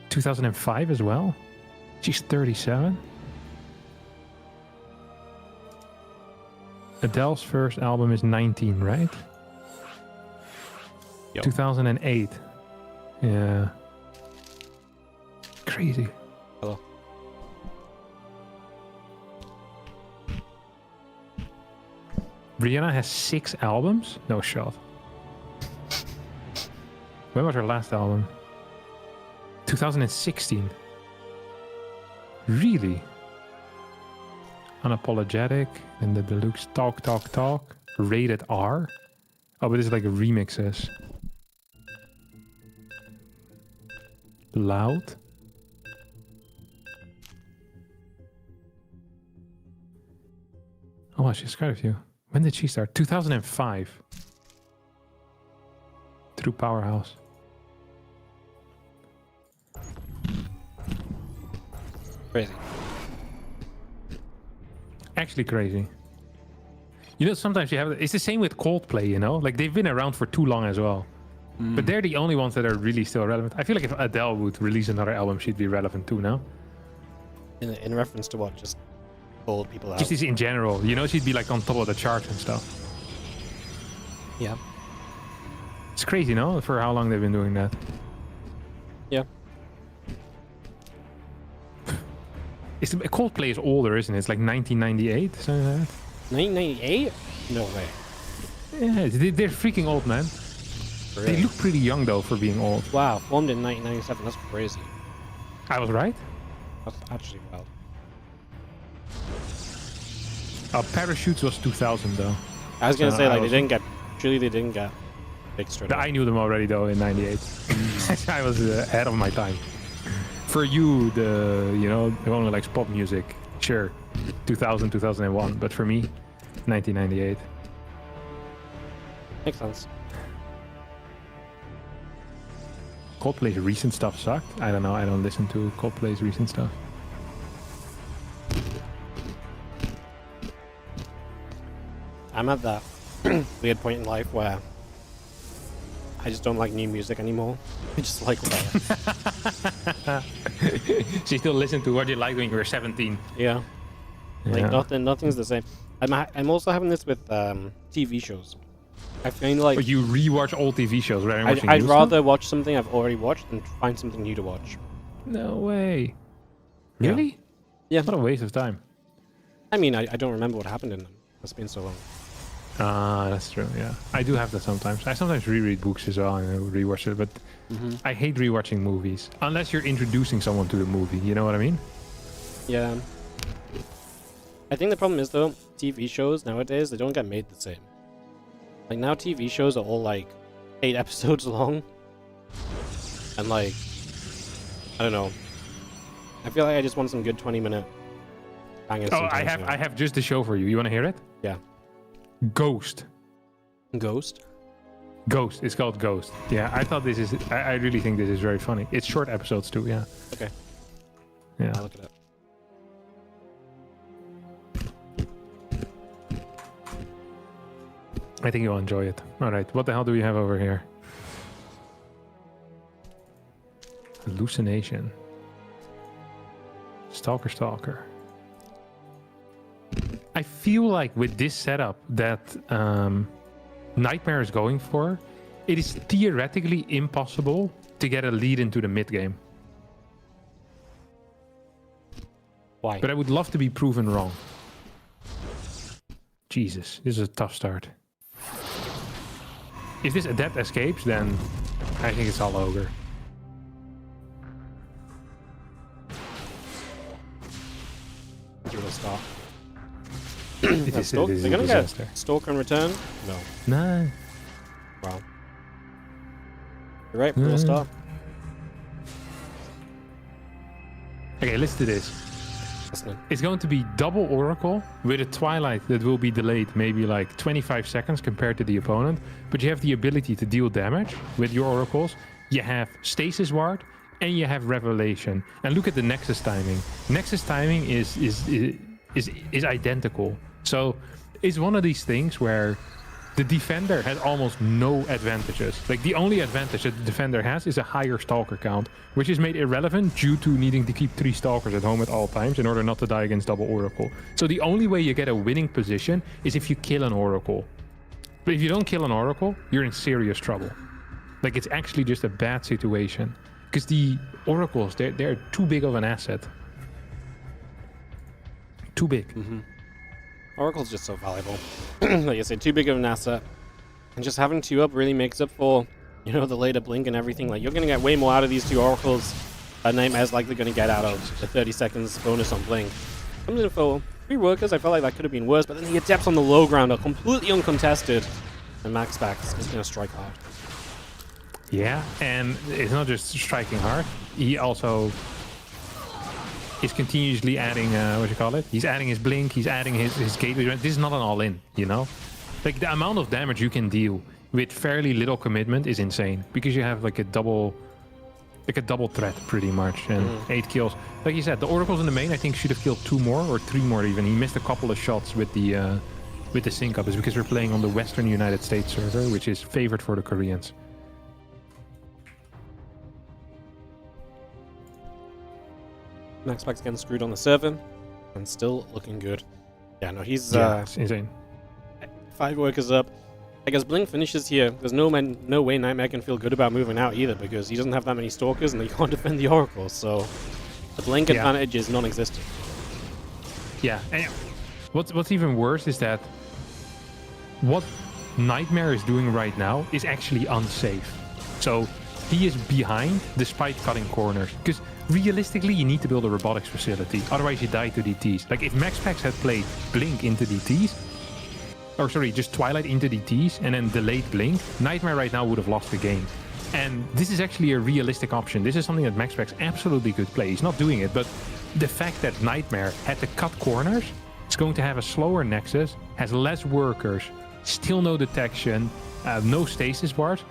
[SPEAKER 2] 2005 as well? She's 37. Adele's first album is 19, right?
[SPEAKER 1] Yep.
[SPEAKER 2] 2008. Yeah. Crazy.
[SPEAKER 1] Hello.
[SPEAKER 2] Rihanna has 6 albums? No shot. When was her last album? 2016. Really? Unapologetic and the deluxe Talk. Rated R. Oh, but it's like remixes. Loud. Oh, she's quite a few. When did she start? 2005. True powerhouse.
[SPEAKER 1] Crazy.
[SPEAKER 2] Actually crazy. You know, sometimes you have... It's the same with Coldplay, you know? Like, they've been around for too long as well. But they're the only ones that are really still relevant. I feel like if Adele would release another album, she'd be relevant too, no?
[SPEAKER 1] In reference to what? Just old people out?
[SPEAKER 2] Just in general. You know, she'd be like on top of the charts and stuff.
[SPEAKER 1] Yeah.
[SPEAKER 2] It's crazy, no? For how long they've been doing that.
[SPEAKER 1] Yeah.
[SPEAKER 2] Coldplay is older, isn't it? It's like 1998, something like that.
[SPEAKER 1] 1998? No way.
[SPEAKER 2] Yeah, they're freaking old, man.
[SPEAKER 1] Really?
[SPEAKER 2] They look pretty young, though, for being old.
[SPEAKER 1] Wow, formed in 1997. That's crazy.
[SPEAKER 2] I was right?
[SPEAKER 1] That's actually wild.
[SPEAKER 2] Parachutes was 2000, though.
[SPEAKER 1] I was gonna say, like, they didn't get big straight away.
[SPEAKER 2] I knew them already, though, in 98. I was ahead of my time. For you, the one who likes pop music, sure, 2000, 2001. But for me, 1998.
[SPEAKER 1] Makes sense.
[SPEAKER 2] Coldplay's recent stuff sucked. I don't know. I don't listen to Coldplay's recent stuff.
[SPEAKER 1] I'm at that weird point in life where I just don't like new music anymore. I just like whatever.
[SPEAKER 2] So you still listen to what you liked when you were 17?
[SPEAKER 1] Yeah. Like
[SPEAKER 2] Yeah.
[SPEAKER 1] nothing's the same. I'm also having this with TV shows. I feel like
[SPEAKER 2] But you rewatch old TV shows rather than watching
[SPEAKER 1] I'd
[SPEAKER 2] new
[SPEAKER 1] rather
[SPEAKER 2] stuff?
[SPEAKER 1] watch something I've already watched than find something new to watch.
[SPEAKER 2] No way.
[SPEAKER 1] Yeah.
[SPEAKER 2] Really?
[SPEAKER 1] Yeah.
[SPEAKER 2] What a waste of time.
[SPEAKER 1] I mean, I don't remember what happened in them. It's been so long.
[SPEAKER 2] Ah, that's true. Yeah, I do have that sometimes. I sometimes reread books as well and I rewatch it, but I hate rewatching movies unless you're introducing someone to the movie. You know what I mean?
[SPEAKER 1] Yeah. I think the problem is though, TV shows nowadays they don't get made the same. Like now, TV shows are all like 8 episodes long, and like I don't know. I feel like I just want some good 20-minute bangers.
[SPEAKER 2] Oh, I have just the show for you. You want to hear it?
[SPEAKER 1] Yeah.
[SPEAKER 2] Ghost.
[SPEAKER 1] Ghost.
[SPEAKER 2] Ghost. It's called Ghost. Yeah, I thought this is. I really think this is very funny. It's short episodes too. Yeah.
[SPEAKER 1] Okay.
[SPEAKER 2] Yeah.
[SPEAKER 1] I'll look at it.
[SPEAKER 2] I think you'll enjoy it. All right. What the hell do we have over here? Hallucination. Stalker. I feel like with this setup that Nightmare is going for, it is theoretically impossible to get a lead into the mid game.
[SPEAKER 1] Why?
[SPEAKER 2] But I would love to be proven wrong. Jesus, this is a tough start. If this Adept escapes, then I think it's all ogre.
[SPEAKER 1] Give it a start.
[SPEAKER 2] It is
[SPEAKER 1] They're
[SPEAKER 2] a
[SPEAKER 1] gonna
[SPEAKER 2] disaster.
[SPEAKER 1] get Stalker in return? No.
[SPEAKER 2] Nah.
[SPEAKER 1] Wow. You're right, we'll start.
[SPEAKER 2] Okay, listen to this.
[SPEAKER 1] Listening.
[SPEAKER 2] It's going to be double Oracle with a Twilight that will be delayed maybe like 25 seconds compared to the opponent. But you have the ability to deal damage with your Oracles. You have Stasis Ward and you have Revelation. And look at the Nexus timing. Nexus timing is identical. So it's one of these things where the defender has almost no advantages. Like the only advantage that the defender has is a higher Stalker count, which is made irrelevant due to needing to keep 3 Stalkers at home at all times in order not to die against double Oracle. So the only way you get a winning position is if you kill an Oracle. But if you don't kill an Oracle, you're in serious trouble. Like it's actually just a bad situation. Because the Oracles, they're too big of an asset. Too big.
[SPEAKER 1] Mm-hmm. Oracle's just so valuable. Like I said, too big of an asset. And just having 2 up really makes up for, you know, the later blink and everything. Like, you're going to get way more out of these 2 Oracles than Nightmare's likely going to get out of the 30 seconds bonus on blink. Comes in for 3 workers. I felt like that could have been worse, but then the Adepts on the low ground are completely uncontested. And MaxPax is going to strike hard.
[SPEAKER 2] Yeah, and it's not just striking hard. He also is continuously adding, he's adding his blink, he's adding his gateway. This is not an all-in, you know? Like, the amount of damage you can deal with fairly little commitment is insane. Because you have, like, a double threat, pretty much, and 8 kills. Like you said, the Oracles in the main, I think, should have killed 2 more, or 3 more even. He missed a couple of shots with the sync-up. It's because we're playing on the Western United States server, which is favored for the Koreans.
[SPEAKER 1] MaxPax getting screwed on the server, and still looking good. Yeah, no, he's
[SPEAKER 2] it's insane.
[SPEAKER 1] 5 workers up. I guess Blink finishes here. There's no way Nightmare can feel good about moving out either, because he doesn't have that many Stalkers and they can't defend the Oracle, so the Blink advantage is non-existent.
[SPEAKER 2] Yeah, and what's even worse is that what Nightmare is doing right now is actually unsafe. So he is behind despite cutting corners, because realistically you need to build a robotics facility, otherwise you die to DTs. Like if MaxPax had played Blink into DTs, or sorry, just Twilight into DTs and then delayed Blink, Nightmare right now would have lost the game. And this is actually a realistic option. This is something that MaxPax absolutely could play. He's not doing it, but the fact that Nightmare had to cut corners, it's going to have a slower Nexus, has less workers, still no detection, no stasis bars,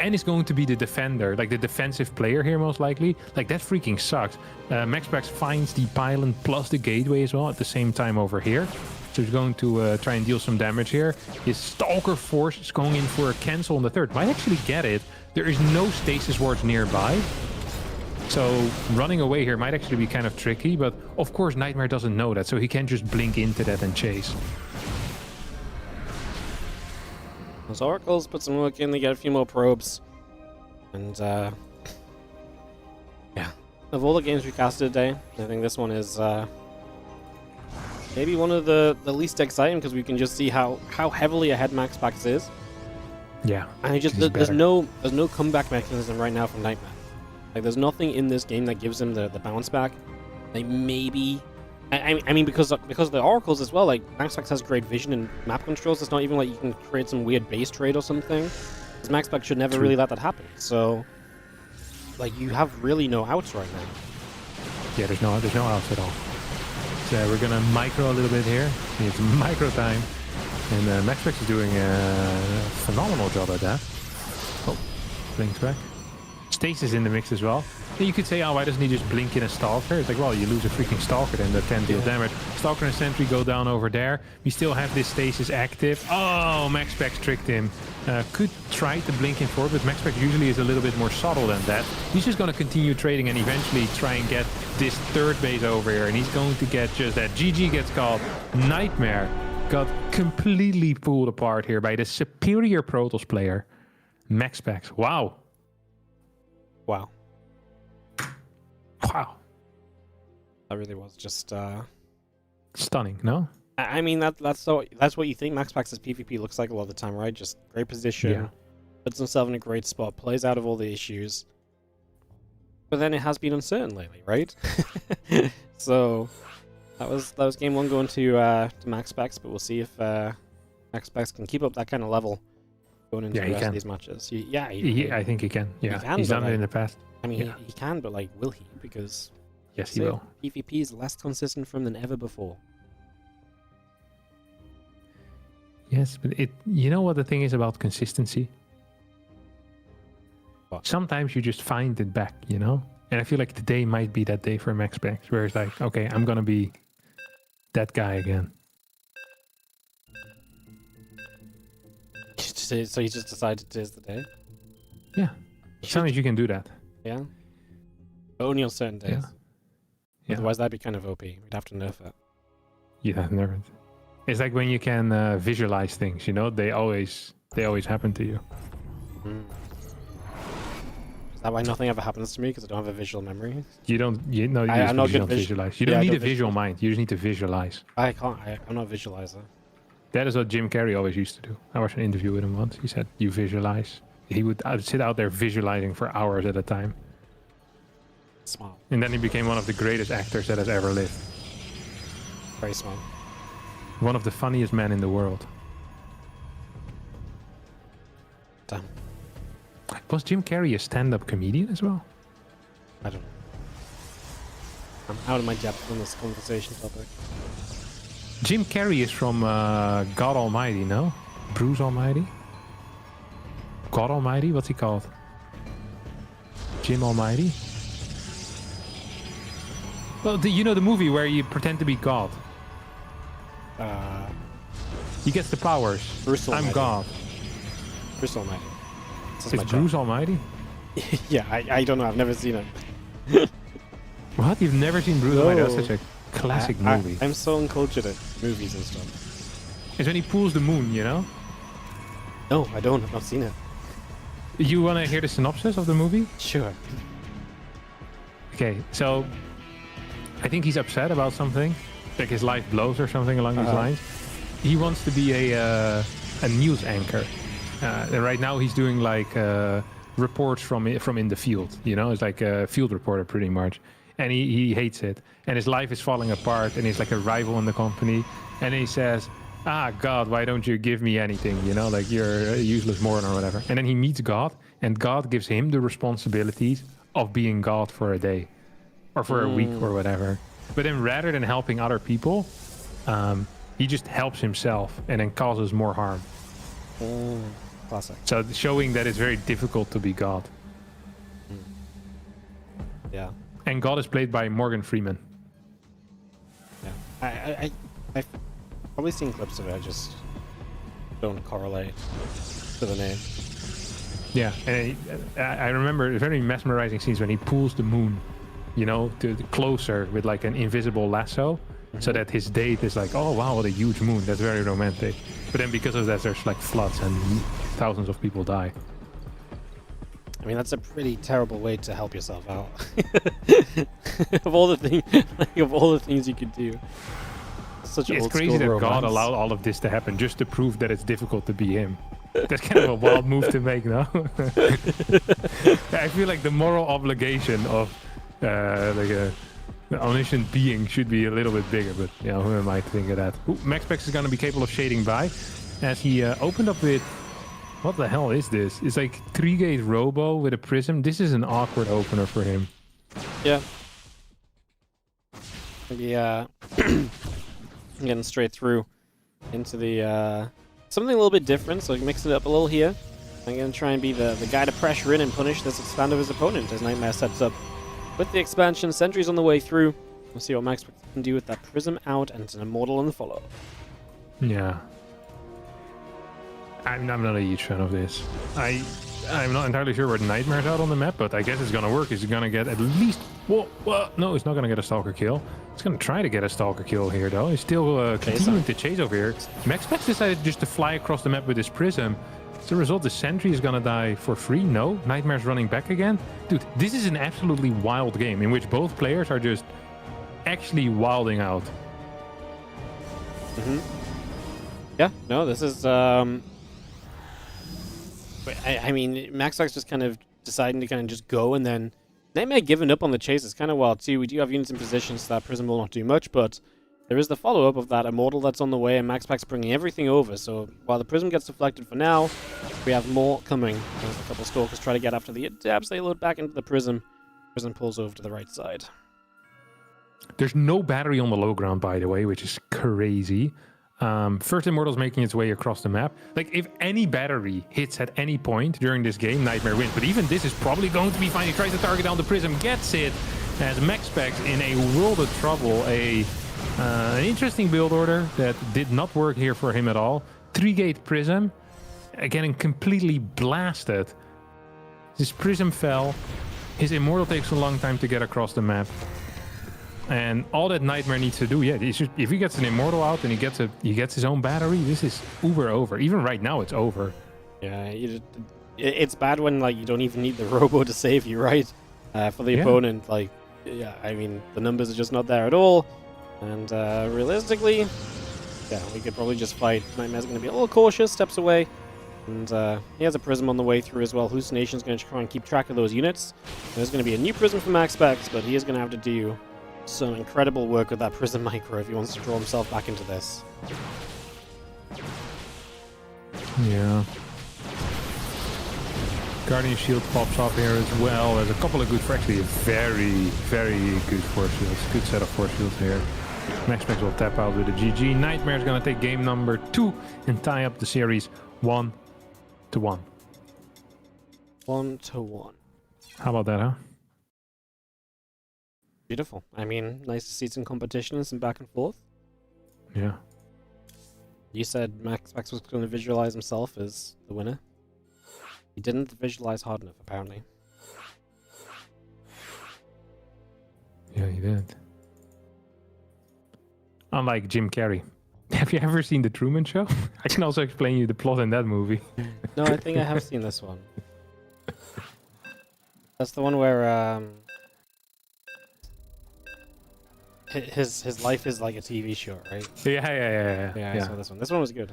[SPEAKER 2] and is going to be the defender, like the defensive player here most likely. Like that freaking sucks. MaxPax finds the pylon plus the gateway as well at the same time over here. So he's going to try and deal some damage here. His Stalker Force is going in for a cancel on the 3rd. Might actually get it. There is no stasis wards nearby. So running away here might actually be kind of tricky, but of course Nightmare doesn't know that, so he can just blink into that and chase.
[SPEAKER 1] Those Oracles put some work in, they get a few more probes. And yeah, of all the games we casted today, I think this one is maybe one of the least exciting, because we can just see how heavily ahead MaxPax is.
[SPEAKER 2] Yeah,
[SPEAKER 1] and there's no comeback mechanism right now from Nightmare. Like there's nothing in this game that gives him the bounce back. Like maybe, I mean because of the Oracles as well. Like MaxPax has great vision and map controls. It's not even like you can create some weird base trade or something. Because MaxPax should never really let that happen. So like you have really no outs right now.
[SPEAKER 2] Yeah, there's no outs at all. So we're gonna micro a little bit here. It's micro time. And MaxPax is doing a phenomenal job at that. blinks back. Stasis in the mix as well. And you could say, oh, why doesn't he just blink in a Stalker? It's like, well, you lose a freaking Stalker, then the 10 deal damage. Stalker and Sentry go down over there. We still have this Stasis active. Oh, MaxPax tricked him. Could try to blink in forward, but MaxPax usually is a little bit more subtle than that. He's just going to continue trading and eventually try and get this third base over here. And he's going to get just that. GG gets called. Nightmare got completely pulled apart here by the superior Protoss player, MaxPax. Wow.
[SPEAKER 1] Wow.
[SPEAKER 2] Wow.
[SPEAKER 1] That really was just
[SPEAKER 2] stunning, no?
[SPEAKER 1] I mean that's what you think MaxPax's PvP looks like a lot of the time, right? Just great position, puts himself in a great spot, plays out of all the issues. But then it has been uncertain lately, right? So that was game one going to MaxPax, but we'll see if MaxPax can keep up that kind of level going into the rest of these matches.
[SPEAKER 2] I think he can. Yeah,
[SPEAKER 1] he can,
[SPEAKER 2] he's done it in the past.
[SPEAKER 1] I mean, he can, but like, will he? Because
[SPEAKER 2] yes, he will.
[SPEAKER 1] PvP is less consistent from than ever before.
[SPEAKER 2] Yes, but you know what the thing is about consistency?
[SPEAKER 1] What?
[SPEAKER 2] Sometimes you just find it back, you know? And I feel like today might be that day for MaxPax, where it's like, okay, I'm gonna be that guy again.
[SPEAKER 1] So he just decided today's the day?
[SPEAKER 2] Yeah. Sometimes you can do that.
[SPEAKER 1] Yeah? But only on certain days.
[SPEAKER 2] Yeah.
[SPEAKER 1] Otherwise that'd be kind of OP. We'd have to nerf it.
[SPEAKER 2] Yeah, never. It's like when you can visualize things, you know? They always happen to you.
[SPEAKER 1] Is that why nothing ever happens to me? Because I don't have a visual memory?
[SPEAKER 2] I'm not good visualize. You don't need a visual mind. You just need to visualize.
[SPEAKER 1] I can't. I'm not a visualizer.
[SPEAKER 2] That is what Jim Carrey always used to do. I watched an interview with him once. He said, you visualize. He would sit out there visualizing for hours at a time.
[SPEAKER 1] Smart.
[SPEAKER 2] And then he became one of the greatest actors that has ever lived.
[SPEAKER 1] Very smart.
[SPEAKER 2] One of the funniest men in the world.
[SPEAKER 1] Damn.
[SPEAKER 2] Was Jim Carrey a stand-up comedian as well?
[SPEAKER 1] I don't know. I'm out of my depth on this conversation topic.
[SPEAKER 2] Jim Carrey is from God Almighty, no? Bruce Almighty? God Almighty? What's he called? Jim Almighty? Well, you know the movie where you pretend to be God? He gets the powers.
[SPEAKER 1] Bruce Almighty.
[SPEAKER 2] I'm God.
[SPEAKER 1] Bruce Almighty.
[SPEAKER 2] It's Bruce Almighty?
[SPEAKER 1] Yeah, I don't know. I've never seen it.
[SPEAKER 2] What? You've never seen Bruce Almighty? That's such a classic movie.
[SPEAKER 1] I'm so uncultured at movies and stuff.
[SPEAKER 2] It's when he pulls the moon, you know?
[SPEAKER 1] No, I don't. I've not seen it.
[SPEAKER 2] You want to hear the synopsis of the movie?
[SPEAKER 1] Sure.
[SPEAKER 2] Okay, so I think he's upset about something, like his life blows or something along these lines. He wants to be a news anchor. And right now he's doing like reports from in the field. You know, it's like a field reporter pretty much. And he hates it. And his life is falling apart. And he's like a rival in the company. And he says, God, why don't you give me anything? You know, like you're a useless moron or whatever. And then he meets God. And God gives him the responsibilities of being God for a day. Or for a week or whatever. But then rather than helping other people, he just helps himself and then causes more harm.
[SPEAKER 1] Classic.
[SPEAKER 2] So showing that it's very difficult to be God.
[SPEAKER 1] Yeah.
[SPEAKER 2] And God is played by Morgan Freeman.
[SPEAKER 1] Yeah. I've probably seen clips of it. I just don't correlate to the name.
[SPEAKER 2] Yeah, and I remember very mesmerizing scenes when he pulls the moon, you know, to closer with like an invisible lasso, so that his date is like, oh wow, what a huge moon. That's very romantic. But then because of that, there's like floods and thousands of people die.
[SPEAKER 1] I mean, that's a pretty terrible way to help yourself out. of all the things you could do.
[SPEAKER 2] It's crazy that God allowed all of this to happen just to prove that it's difficult to be him. That's kind of a wild move to make, no? I feel like the moral obligation of like a omniscient being should be a little bit bigger, but you know, who am I to think of that? Ooh, MaxPax is going to be capable of shading by as he opened up with... What the hell is this? It's like 3-gate Robo with a Prism. This is an awkward opener for him.
[SPEAKER 1] Yeah. Maybe getting straight through into the something a little bit different, so mixing it up a little here. I'm going to try and be the guy to pressure in and punish this expand of his opponent as Nightmare sets up with the expansion. Sentry's on the way through. We'll see what Max can do with that Prism out and an Immortal on the follow.
[SPEAKER 2] Yeah. I'm not a huge fan of this. I'm not entirely sure where the Nightmare's out on the map, but I guess it's gonna work. He's gonna get at least... Whoa, no, he's not gonna get a Stalker kill. He's gonna try to get a Stalker kill here, though. He's still continuing to chase over here. MaxPax decided just to fly across the map with his Prism. As a result, the Sentry is gonna die for free. No, Nightmare's running back again. Dude, this is an absolutely wild game in which both players are just actually wilding out.
[SPEAKER 1] Yeah, no, this is... I mean, MaxPax just kind of deciding to kind of just go, and then Nightmare giving up on the chase is kind of wild too. We do have units in position, so that Prism will not do much, but there is the follow-up of that Immortal that's on the way, and MaxPax bringing everything over. So while the Prism gets deflected for now, we have more coming. As a couple Stalkers try to get after the Adepts. They load back into the Prism. Prism pulls over to the right side.
[SPEAKER 2] There's no battery on the low ground, by the way, which is crazy. First Immortal's making its way across the map. Like, if any battery hits at any point during this game, Nightmare wins. But even this is probably going to be fine. He tries to target down the Prism, gets it, as MaxPax in a world of trouble. An interesting build order that did not work here for him at all. 3-gate Prism, getting completely blasted. His Prism fell. His Immortal takes a long time to get across the map. And all that Nightmare needs to do, if he gets an Immortal out and he gets his own battery, this is uber over. Even right now, it's over.
[SPEAKER 1] Yeah, it's bad when like you don't even need the Robo to save you, right? For the opponent, like, yeah, I mean, the numbers are just not there at all. And realistically, yeah, we could probably just fight. Nightmare's going to be a little cautious, steps away. And he has a Prism on the way through as well. Hallucination's going to try and keep track of those units. There's going to be a new Prism for MaxPax, but he is going to have to do some incredible work with that Prism Micro if he wants to draw himself back into this.
[SPEAKER 2] Yeah. Guardian Shield pops up here as well. There's a couple of good, actually very, very good force shields. Good set of force shields here. MaxPax will tap out with a GG. Nightmare's gonna take game number 2 and tie up the series 1-1.
[SPEAKER 1] 1-1.
[SPEAKER 2] How about that, huh?
[SPEAKER 1] Beautiful. I mean, nice to see some competition and some back and forth.
[SPEAKER 2] Yeah.
[SPEAKER 1] You said MaxPax was going to visualize himself as the winner. He didn't visualize hard enough, apparently.
[SPEAKER 2] Yeah, he did. Unlike Jim Carrey. Have you ever seen The Truman Show? I can also explain you the plot in that movie.
[SPEAKER 1] No, I think I have seen this one. That's the one where his life is like a TV show, right?
[SPEAKER 2] Yeah.
[SPEAKER 1] I saw this one. This one was good.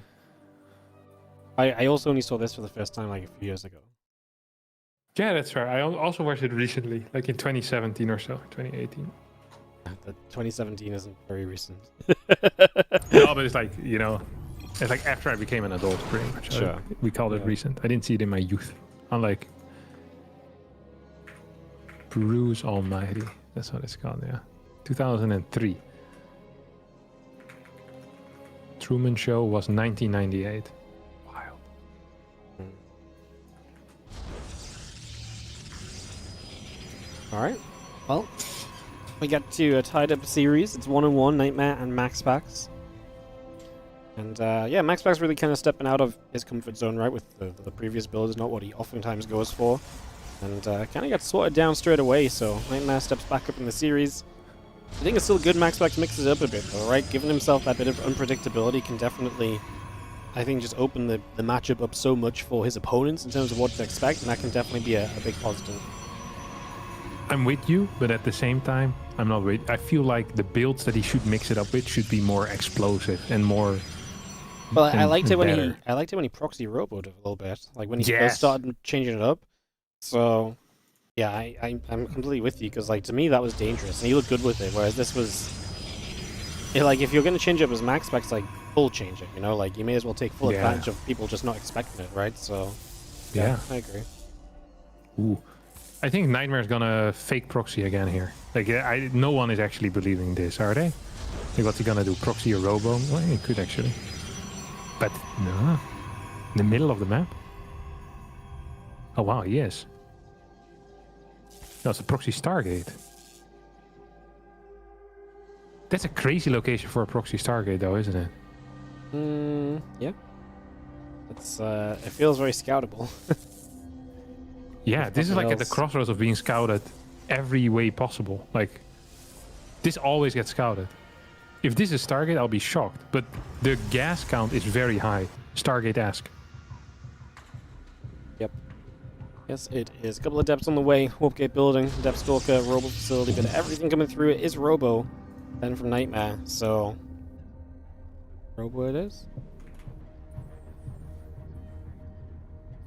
[SPEAKER 1] I also only saw this for the first time like a few years ago.
[SPEAKER 2] Yeah, that's fair. I also watched it recently, like in 2017 or so, 2018.
[SPEAKER 1] The 2017 isn't very recent.
[SPEAKER 2] No, but it's like, you know, it's like after I became an adult, pretty much.
[SPEAKER 1] Sure.
[SPEAKER 2] We called it recent. I didn't see it in my youth. Unlike Bruce Almighty. That's what it's called, yeah. 2003. Truman Show was 1998. Wild.
[SPEAKER 1] Alright. Well, we got to a tied up series. It's 1-1, Nightmare and MaxPax. And yeah, MaxPax really kind of stepping out of his comfort zone, right? With the previous build is not what he oftentimes goes for. And kind of got sorted down straight away, so Nightmare steps back up in the series. I think it's still good MaxPax mixes it up a bit, though, right? Giving himself that bit of unpredictability can definitely, I think, just open the matchup up so much for his opponents in terms of what to expect, and that can definitely be a big positive.
[SPEAKER 2] I'm with you, but at the same time, I'm not with. I feel like the builds that he should mix it up with should be more explosive and more.
[SPEAKER 1] Well, I liked it when he proxy roboed a little bit, like when he first started changing it up. So, yeah, I'm completely with you, because like to me that was dangerous, and he looked good with it. Whereas this was, like, if you're going to change up as MaxPax, like full change it, you know, like you may as well take full advantage of people just not expecting it, right? So, yeah, I agree.
[SPEAKER 2] Ooh, I think Nightmare's gonna fake proxy again here. Like, no one is actually believing this, are they? Like, what's he gonna do? Proxy a robo? Well, he could actually, but no, in the middle of the map. Oh wow, he is. That's a proxy Stargate. That's a crazy location for a proxy Stargate, though, isn't it?
[SPEAKER 1] Yeah. It's it feels very scoutable.
[SPEAKER 2] Yeah,
[SPEAKER 1] If
[SPEAKER 2] this is
[SPEAKER 1] nothing
[SPEAKER 2] like at the
[SPEAKER 1] else.
[SPEAKER 2] crossroads of being scouted every way possible. Like, this always gets scouted. If this is Stargate, I'll be shocked. But the gas count is very high. Stargate-esque.
[SPEAKER 1] Yep. Yes, it is. A couple of depths on the way. Warpgate building, Depth Stalker, Robo facility, but everything coming through it is Robo. Then from Nightmare, so Robo it is.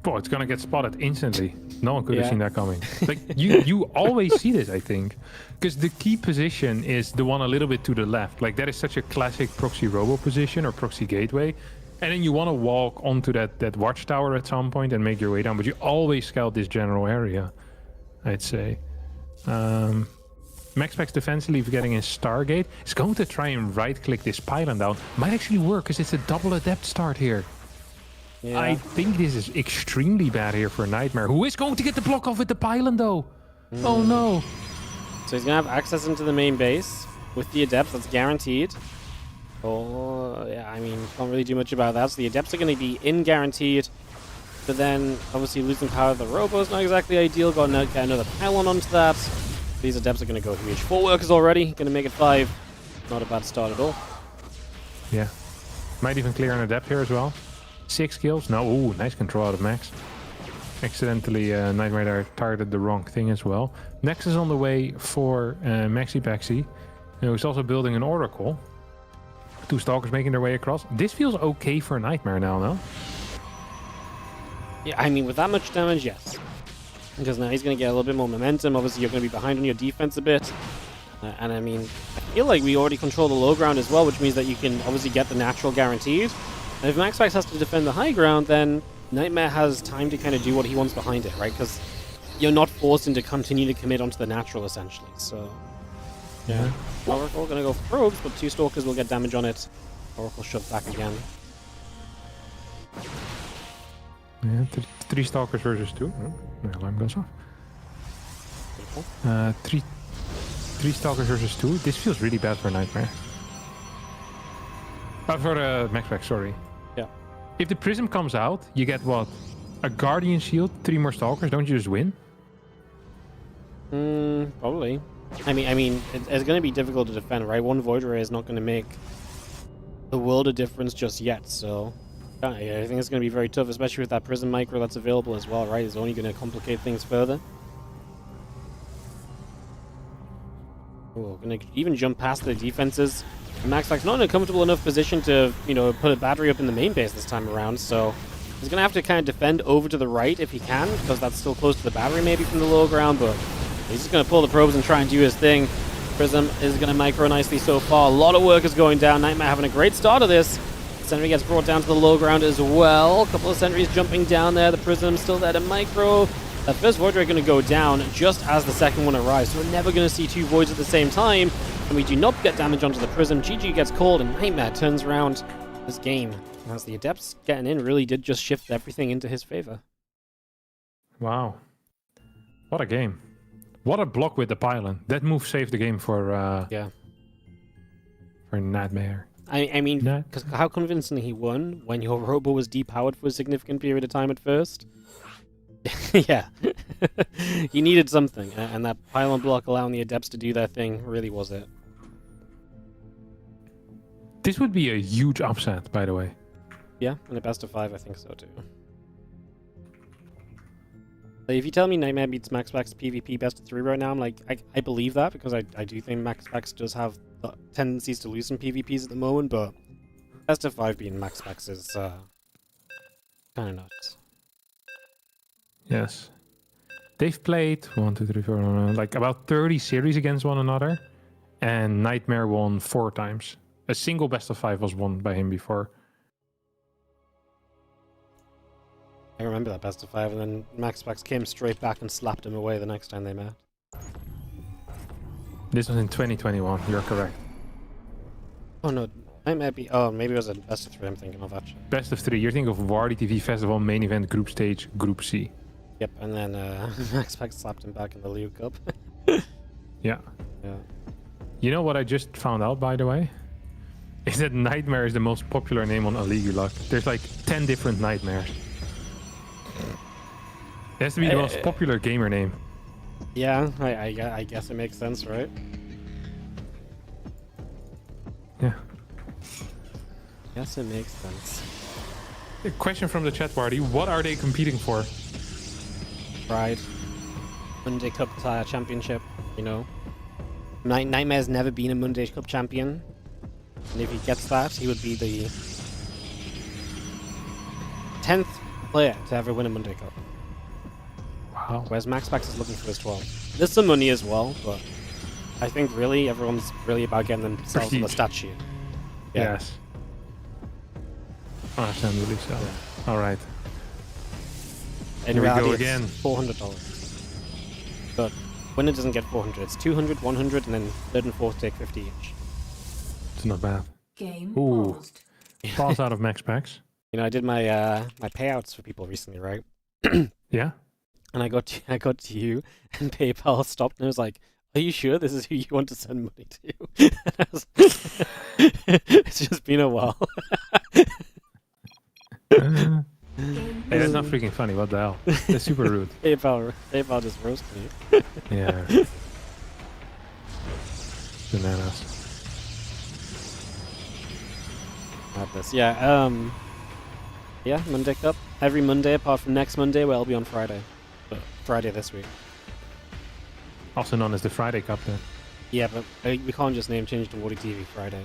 [SPEAKER 2] Boy, it's gonna get spotted instantly. No one could have
[SPEAKER 1] Yeah.
[SPEAKER 2] seen that coming. Like, you always see this, I think. Because the key position is the one a little bit to the left. Like, that is such a classic proxy robo position or proxy gateway. And then you want to walk onto that watchtower at some point and make your way down. But you always scout this general area, I'd say. MaxPax defensively getting in Stargate. Is going to try and right-click this pylon down. Might actually work, because it's a double adept start here.
[SPEAKER 1] Yeah.
[SPEAKER 2] I think this is extremely bad here for Nightmare. Who is going to get the block off with the pylon, though? Oh, no.
[SPEAKER 1] So he's gonna have access into the main base with the adepts. That's guaranteed. Oh, yeah. I mean, can't really do much about that. So the adepts are going to be in guaranteed. But then, obviously, losing power of the robo is not exactly ideal. Got to get another pylon onto that. These adepts are going to go huge. 4 workers already. Going to make it 5. Not a bad start at all.
[SPEAKER 2] Yeah. Might even clear an adept here as well. 6 kills. No, ooh, nice control out of Max. Accidentally, Nightmare there targeted the wrong thing as well. Next is on the way for Maxi Paxi, who's also building an Oracle. 2 Stalkers making their way across. This feels okay for Nightmare now, no?
[SPEAKER 1] Yeah, I mean, with that much damage, yes. Because now he's going to get a little bit more momentum. Obviously, you're going to be behind on your defense a bit. And I mean, I feel like we already control the low ground as well, which means that you can obviously get the natural guaranteed. And if MaxPax has to defend the high ground, then Nightmare has time to kind of do what he wants behind it, right? Because you're not forced into continue to commit onto the natural, essentially. So, yeah. Oracle going to go for probes, but 2 Stalkers will get damage on it. Oracle shoved back again.
[SPEAKER 2] Yeah, 3 Stalkers versus 2. Oh, the alarm goes off.
[SPEAKER 1] Beautiful.
[SPEAKER 2] 3 Stalkers versus 2. This feels really bad for Nightmare. For MaxPax, sorry.
[SPEAKER 1] Yeah.
[SPEAKER 2] If the Prism comes out, you get what? A Guardian Shield, 3 more Stalkers. Don't you just win?
[SPEAKER 1] Probably. I mean, it's going to be difficult to defend, right? 1 Void Ray is not going to make the world of difference just yet, so yeah, I think it's going to be very tough, especially with that Prism Micro that's available as well, right? It's only going to complicate things further. Oh, going to even jump past the defenses. MaxPax not in a comfortable enough position to, you know, put a battery up in the main base this time around, so he's going to have to kind of defend over to the right if he can, because that's still close to the battery maybe from the low ground, but he's just going to pull the probes and try and do his thing. Prism is going to micro nicely so far. A lot of work is going down. Nightmare having a great start of this. Sentry gets brought down to the low ground as well. A couple of sentries jumping down there. The Prism still there to micro. That first Void Ray going to go down just as the second one arrives. So we're never going to see 2 Voids at the same time. And we do not get damage onto the Prism. GG gets called and Nightmare turns around this game. As the Adepts getting in really did just shift everything into his favor.
[SPEAKER 2] Wow. What a game. What a block with the pylon. That move saved the game for Nightmare.
[SPEAKER 1] I mean, because how convincingly he won when your Robo was depowered for a significant period of time at first. Yeah. He needed something, and that pylon block allowing the Adepts to do their thing really was it.
[SPEAKER 2] This would be a huge upset, by the way.
[SPEAKER 1] Yeah, in a best of 5, I think so too. Like, if you tell me Nightmare beats MaxPax PvP best of 3 right now, I'm like, I believe that, because I do think MaxPax does have tendencies to lose some PvPs at the moment, but best of 5 beating MaxPax is kind of nuts.
[SPEAKER 2] Yes. They've played 1, 2, 3, 4, like about 30 series against one another, and Nightmare won 4 times. A single best of 5 was won by him before.
[SPEAKER 1] I remember that best of 5, and then MaxPax came straight back and slapped him away the next time they met.
[SPEAKER 2] This was in 2021, you're correct.
[SPEAKER 1] Oh no, Nightmare be... Oh, maybe it was a best of 3 I'm thinking of, actually.
[SPEAKER 2] Best of 3, you're thinking of WardiTV Festival Main Event Group Stage Group C.
[SPEAKER 1] Yep, and then Max Pack slapped him back in the League Cup.
[SPEAKER 2] Yeah.
[SPEAKER 1] Yeah.
[SPEAKER 2] You know what I just found out, by the way? Is that Nightmare is the most popular name on Aligulak. There's like 10 different Nightmares. It has to be the most popular gamer name.
[SPEAKER 1] Yeah, I guess it makes sense, right?
[SPEAKER 2] Yeah.
[SPEAKER 1] Yes, it makes sense.
[SPEAKER 2] A question from the chat party. What are they competing for?
[SPEAKER 1] Pride. Monday Cup championship, you know. Nightmare's never been a Monday Cup champion. And if he gets that, he would be the 10th player to ever win a Monday Cup.
[SPEAKER 2] Wow.
[SPEAKER 1] Whereas Max Pax is looking for his 12th. There's some money as well, but I think really everyone's really about getting themselves on the stat sheet. Yeah.
[SPEAKER 2] Yes. Understandably so.
[SPEAKER 1] Yeah.
[SPEAKER 2] All right.
[SPEAKER 1] In
[SPEAKER 2] Here we
[SPEAKER 1] reality,
[SPEAKER 2] go
[SPEAKER 1] it's
[SPEAKER 2] again.
[SPEAKER 1] $400. But winner doesn't get 400. It's 200, 100, and then third and fourth take 50 each.
[SPEAKER 2] It's not bad.
[SPEAKER 3] Game
[SPEAKER 2] Ooh.
[SPEAKER 3] paused.
[SPEAKER 2] Falls out of Max Packs.
[SPEAKER 1] You know, I did my my payouts for people recently, right?
[SPEAKER 2] Yeah.
[SPEAKER 1] And I got to you, and PayPal stopped, and I was like, "Are you sure this is who you want to send money to?" It's just been a while.
[SPEAKER 3] Game
[SPEAKER 2] Hey, that's not freaking funny. What the hell? That's super rude.
[SPEAKER 1] PayPal just roasted me.
[SPEAKER 2] Yeah. Bananas.
[SPEAKER 1] Madness. Yeah. Yeah. Monday Cup every Monday, apart from next Monday, where I'll be on Friday. But Friday this week.
[SPEAKER 2] Also known as the Friday Cup then.
[SPEAKER 1] Yeah, but we can't just name change to WardiTV Fridays.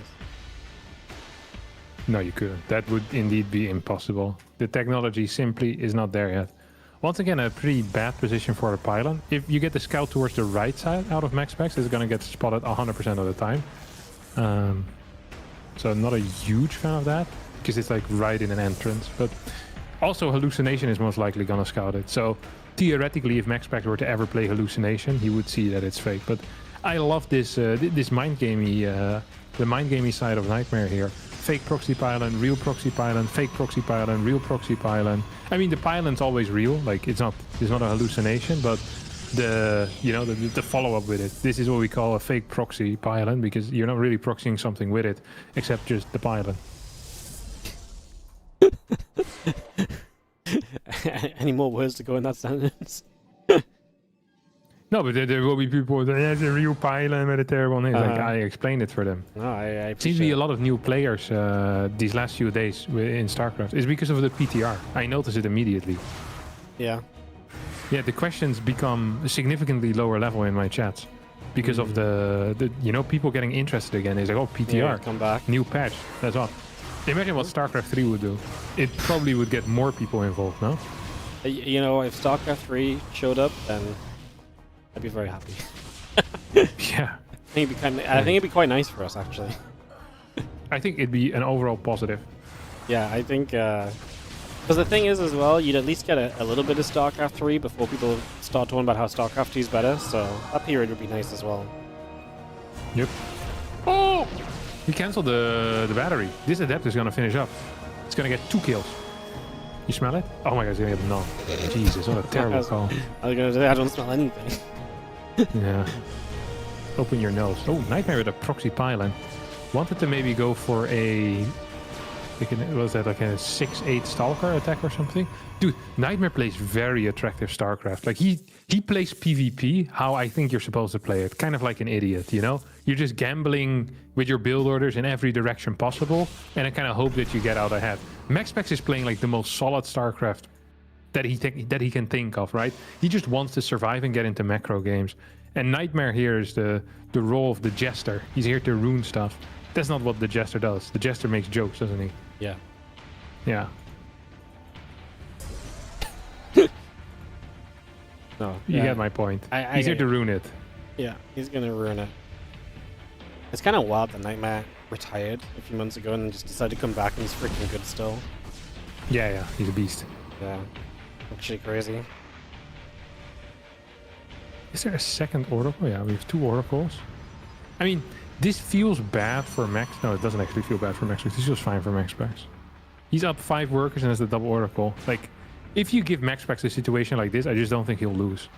[SPEAKER 2] No, you couldn't. That would indeed be impossible. The technology simply is not there yet. Once again, a pretty bad position for the pylon. If you get the scout towards the right side out of Max Packs, it's going to get spotted 100% of the time. So I'm not a huge fan of that, because it's like right in an entrance. But also Hallucination is most likely going to scout it. So theoretically, if Max Packs were to ever play Hallucination, he would see that it's fake. But I love this this mind gamey, the mind gamey side of Nightmare here. Fake proxy pylon, real proxy pylon, fake proxy pylon, real proxy pylon. I mean, the pylon's always real. Like it's not a hallucination, but the follow up with it. This is what we call a fake proxy pylon, because you're not really proxying something with it, except just the pylon.
[SPEAKER 1] Any more words to go in that sentence?
[SPEAKER 2] No, but there will be people that has a real pylon with a terrible name. Like I explained it for them.
[SPEAKER 1] No, I
[SPEAKER 2] Seems to be a lot of new players these last few days in StarCraft. It's because of the PTR. I noticed it immediately.
[SPEAKER 1] Yeah.
[SPEAKER 2] Yeah, the questions become significantly lower level in my chats because of the people getting interested again. It's like, oh, PTR,
[SPEAKER 1] Yeah, come back.
[SPEAKER 2] new patch. That's all. Imagine what StarCraft 3 would do. It probably would get more people involved, no?
[SPEAKER 1] You know, if StarCraft 3 showed up, then I'd be very happy.
[SPEAKER 2] Yeah.
[SPEAKER 1] I think it'd be quite nice for us, actually.
[SPEAKER 2] I think it'd be an overall positive.
[SPEAKER 1] Yeah, I think because the thing is as well, you'd at least get a little bit of StarCraft 3 before people start talking about how StarCraft 2 is better. So that period would be nice as well.
[SPEAKER 2] Yep. Oh! He canceled the battery. This adept is gonna finish up. It's gonna get 2 kills. You smell it? Oh my god, he's gonna get null. Jesus, what a terrible call.
[SPEAKER 1] I was gonna say I don't smell anything.
[SPEAKER 2] Yeah. Open your nose. Oh, Nightmare with a proxy pylon. Wanted to maybe go for a... Was that like a 6-8 Stalker attack or something? Dude, Nightmare plays very attractive StarCraft. Like he plays PvP how I think you're supposed to play it. Kind of like an idiot, you know? You're just gambling with your build orders in every direction possible, and I kind of hope that you get out ahead. MaxPax is playing like the most solid StarCraft that he can think of, right? He just wants to survive and get into macro games. And Nightmare here is the role of the jester. He's here to ruin stuff. That's not what the jester does. The jester makes jokes, doesn't he?
[SPEAKER 1] Yeah.
[SPEAKER 2] Yeah.
[SPEAKER 1] No.
[SPEAKER 2] You get my point.
[SPEAKER 1] I
[SPEAKER 2] He's here
[SPEAKER 1] get
[SPEAKER 2] to
[SPEAKER 1] it.
[SPEAKER 2] ruin it.
[SPEAKER 1] Yeah, he's gonna ruin it. It's kind of wild that Nightmare retired a few months ago and then just decided to come back and he's freaking good still.
[SPEAKER 2] Yeah, he's a beast.
[SPEAKER 1] Yeah. Actually crazy.
[SPEAKER 2] Is there a second oracle? Yeah, we have 2 oracles. I mean, this feels bad for Max. No, it doesn't actually feel bad for Max. This feels fine for Max Packs. He's up 5 workers and has the double oracle. Like, If you give MaxPax a situation like this, I just don't think he'll lose.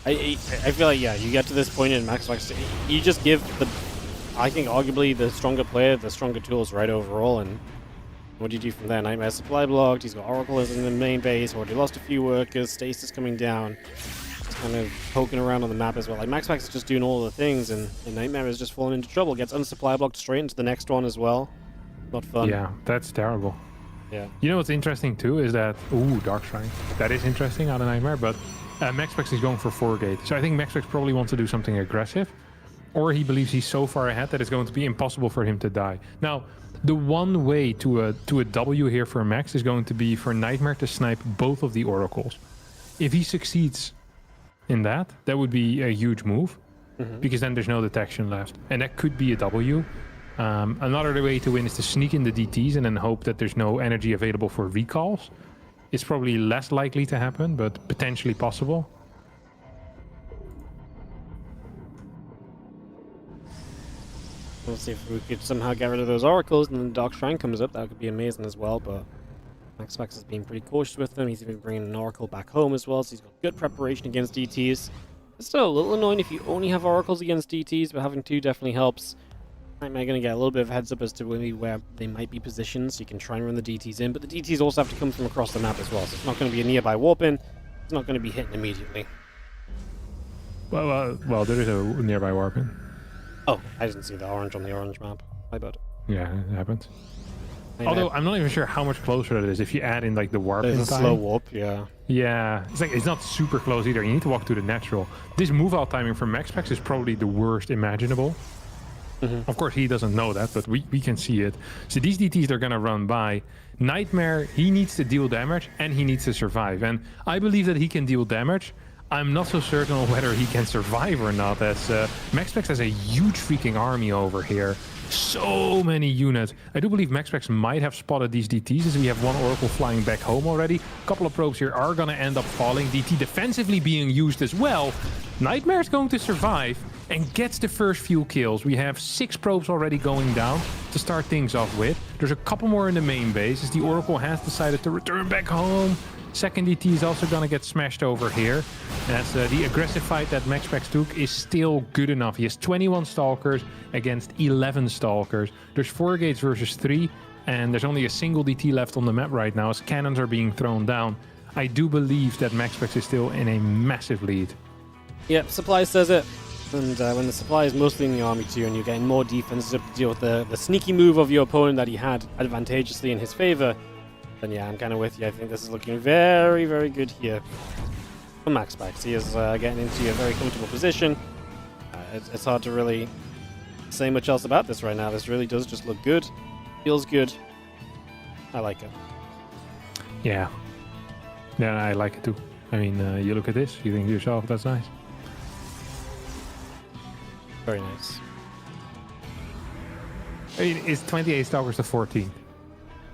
[SPEAKER 1] I feel like, yeah, you get to this point in MaxPax, you just give the, I think, arguably the stronger player the stronger tools right overall, and what do you do from there? Nightmare supply blocked, he's got Oracle in the main base, already lost a few workers, Stasis coming down. Just kind of poking around on the map as well. Like, MaxPax is just doing all the things, and Nightmare is just falling into trouble. Gets unsupply blocked straight into the next one as well. Not fun.
[SPEAKER 2] Yeah, that's terrible.
[SPEAKER 1] Yeah.
[SPEAKER 2] You know what's interesting too is that, ooh, Dark Shrine. That is interesting out of Nightmare, but MaxPax is going for 4 gate. So I think MaxPax probably wants to do something aggressive, or he believes he's so far ahead that it's going to be impossible for him to die. Now, the one way to a W here for Max is going to be for Nightmare to snipe both of the Oracles. If he succeeds in that, that would be a huge move, because then there's no detection left. And that could be a W. Another way to win is to sneak in the DTs and then hope that there's no energy available for recalls. It's probably less likely to happen, but potentially possible.
[SPEAKER 1] We'll see if we could somehow get rid of those Oracles and then Dark Shrine comes up. That could be amazing as well, but MaxPax has been pretty cautious with them. He's even bringing an Oracle back home as well, so he's got good preparation against DTs. It's still a little annoying if you only have Oracles against DTs, but having 2 definitely helps. Nightmare going to get a little bit of heads up as to maybe where they might be positioned, so you can try and run the DTs in, but the DTs also have to come from across the map as well, so it's not going to be a nearby warp in. It's not going to be hitting immediately.
[SPEAKER 2] Well, there is a nearby warp in.
[SPEAKER 1] Oh, I didn't see the orange on the orange map. My bad.
[SPEAKER 2] Yeah, it happens.
[SPEAKER 1] Nightmare.
[SPEAKER 2] Although I'm not even sure how much closer that is if you add in like the warp in
[SPEAKER 1] There's a
[SPEAKER 2] time.
[SPEAKER 1] slow warp, yeah.
[SPEAKER 2] Yeah, it's not super close either. You need to walk to the natural. This move out timing for MaxPax is probably the worst imaginable. Of course, he doesn't know that, but we can see it. So these DTs are going to run by. Nightmare, he needs to deal damage and he needs to survive. And I believe that he can deal damage. I'm not so certain on whether he can survive or not, as MaxPax has a huge freaking army over here. So many units. I do believe MaxPax might have spotted these DTs, as we have 1 Oracle flying back home already. A couple of probes here are going to end up falling. DT defensively being used as well. Nightmare's going to survive and gets the first few kills. We have 6 probes already going down to start things off with. There's a couple more in the main base, as the Oracle has decided to return back home. Second DT is also going to get smashed over here. That's the aggressive fight that MaxPax took is still good enough. He has 21 Stalkers against 11 Stalkers. There's 4 gates versus 3, and there's only a single DT left on the map right now as cannons are being thrown down. I do believe that MaxPax is still in a massive lead.
[SPEAKER 1] Yep, supply says it. And when the supply is mostly in the army too, and you're getting more defenses up to deal with the sneaky move of your opponent that he had advantageously in his favor, then yeah, I'm kind of with you. I think this is looking very, very good here for MaxPax. He is getting into a very comfortable position. It's hard to really say much else about this right now. This really does just look good. Feels good. I like it.
[SPEAKER 2] Yeah. Yeah, I like it too. I mean, you look at this, you think to yourself, that's nice.
[SPEAKER 1] Very nice.
[SPEAKER 2] I mean, it's 28 Stalkers to 14.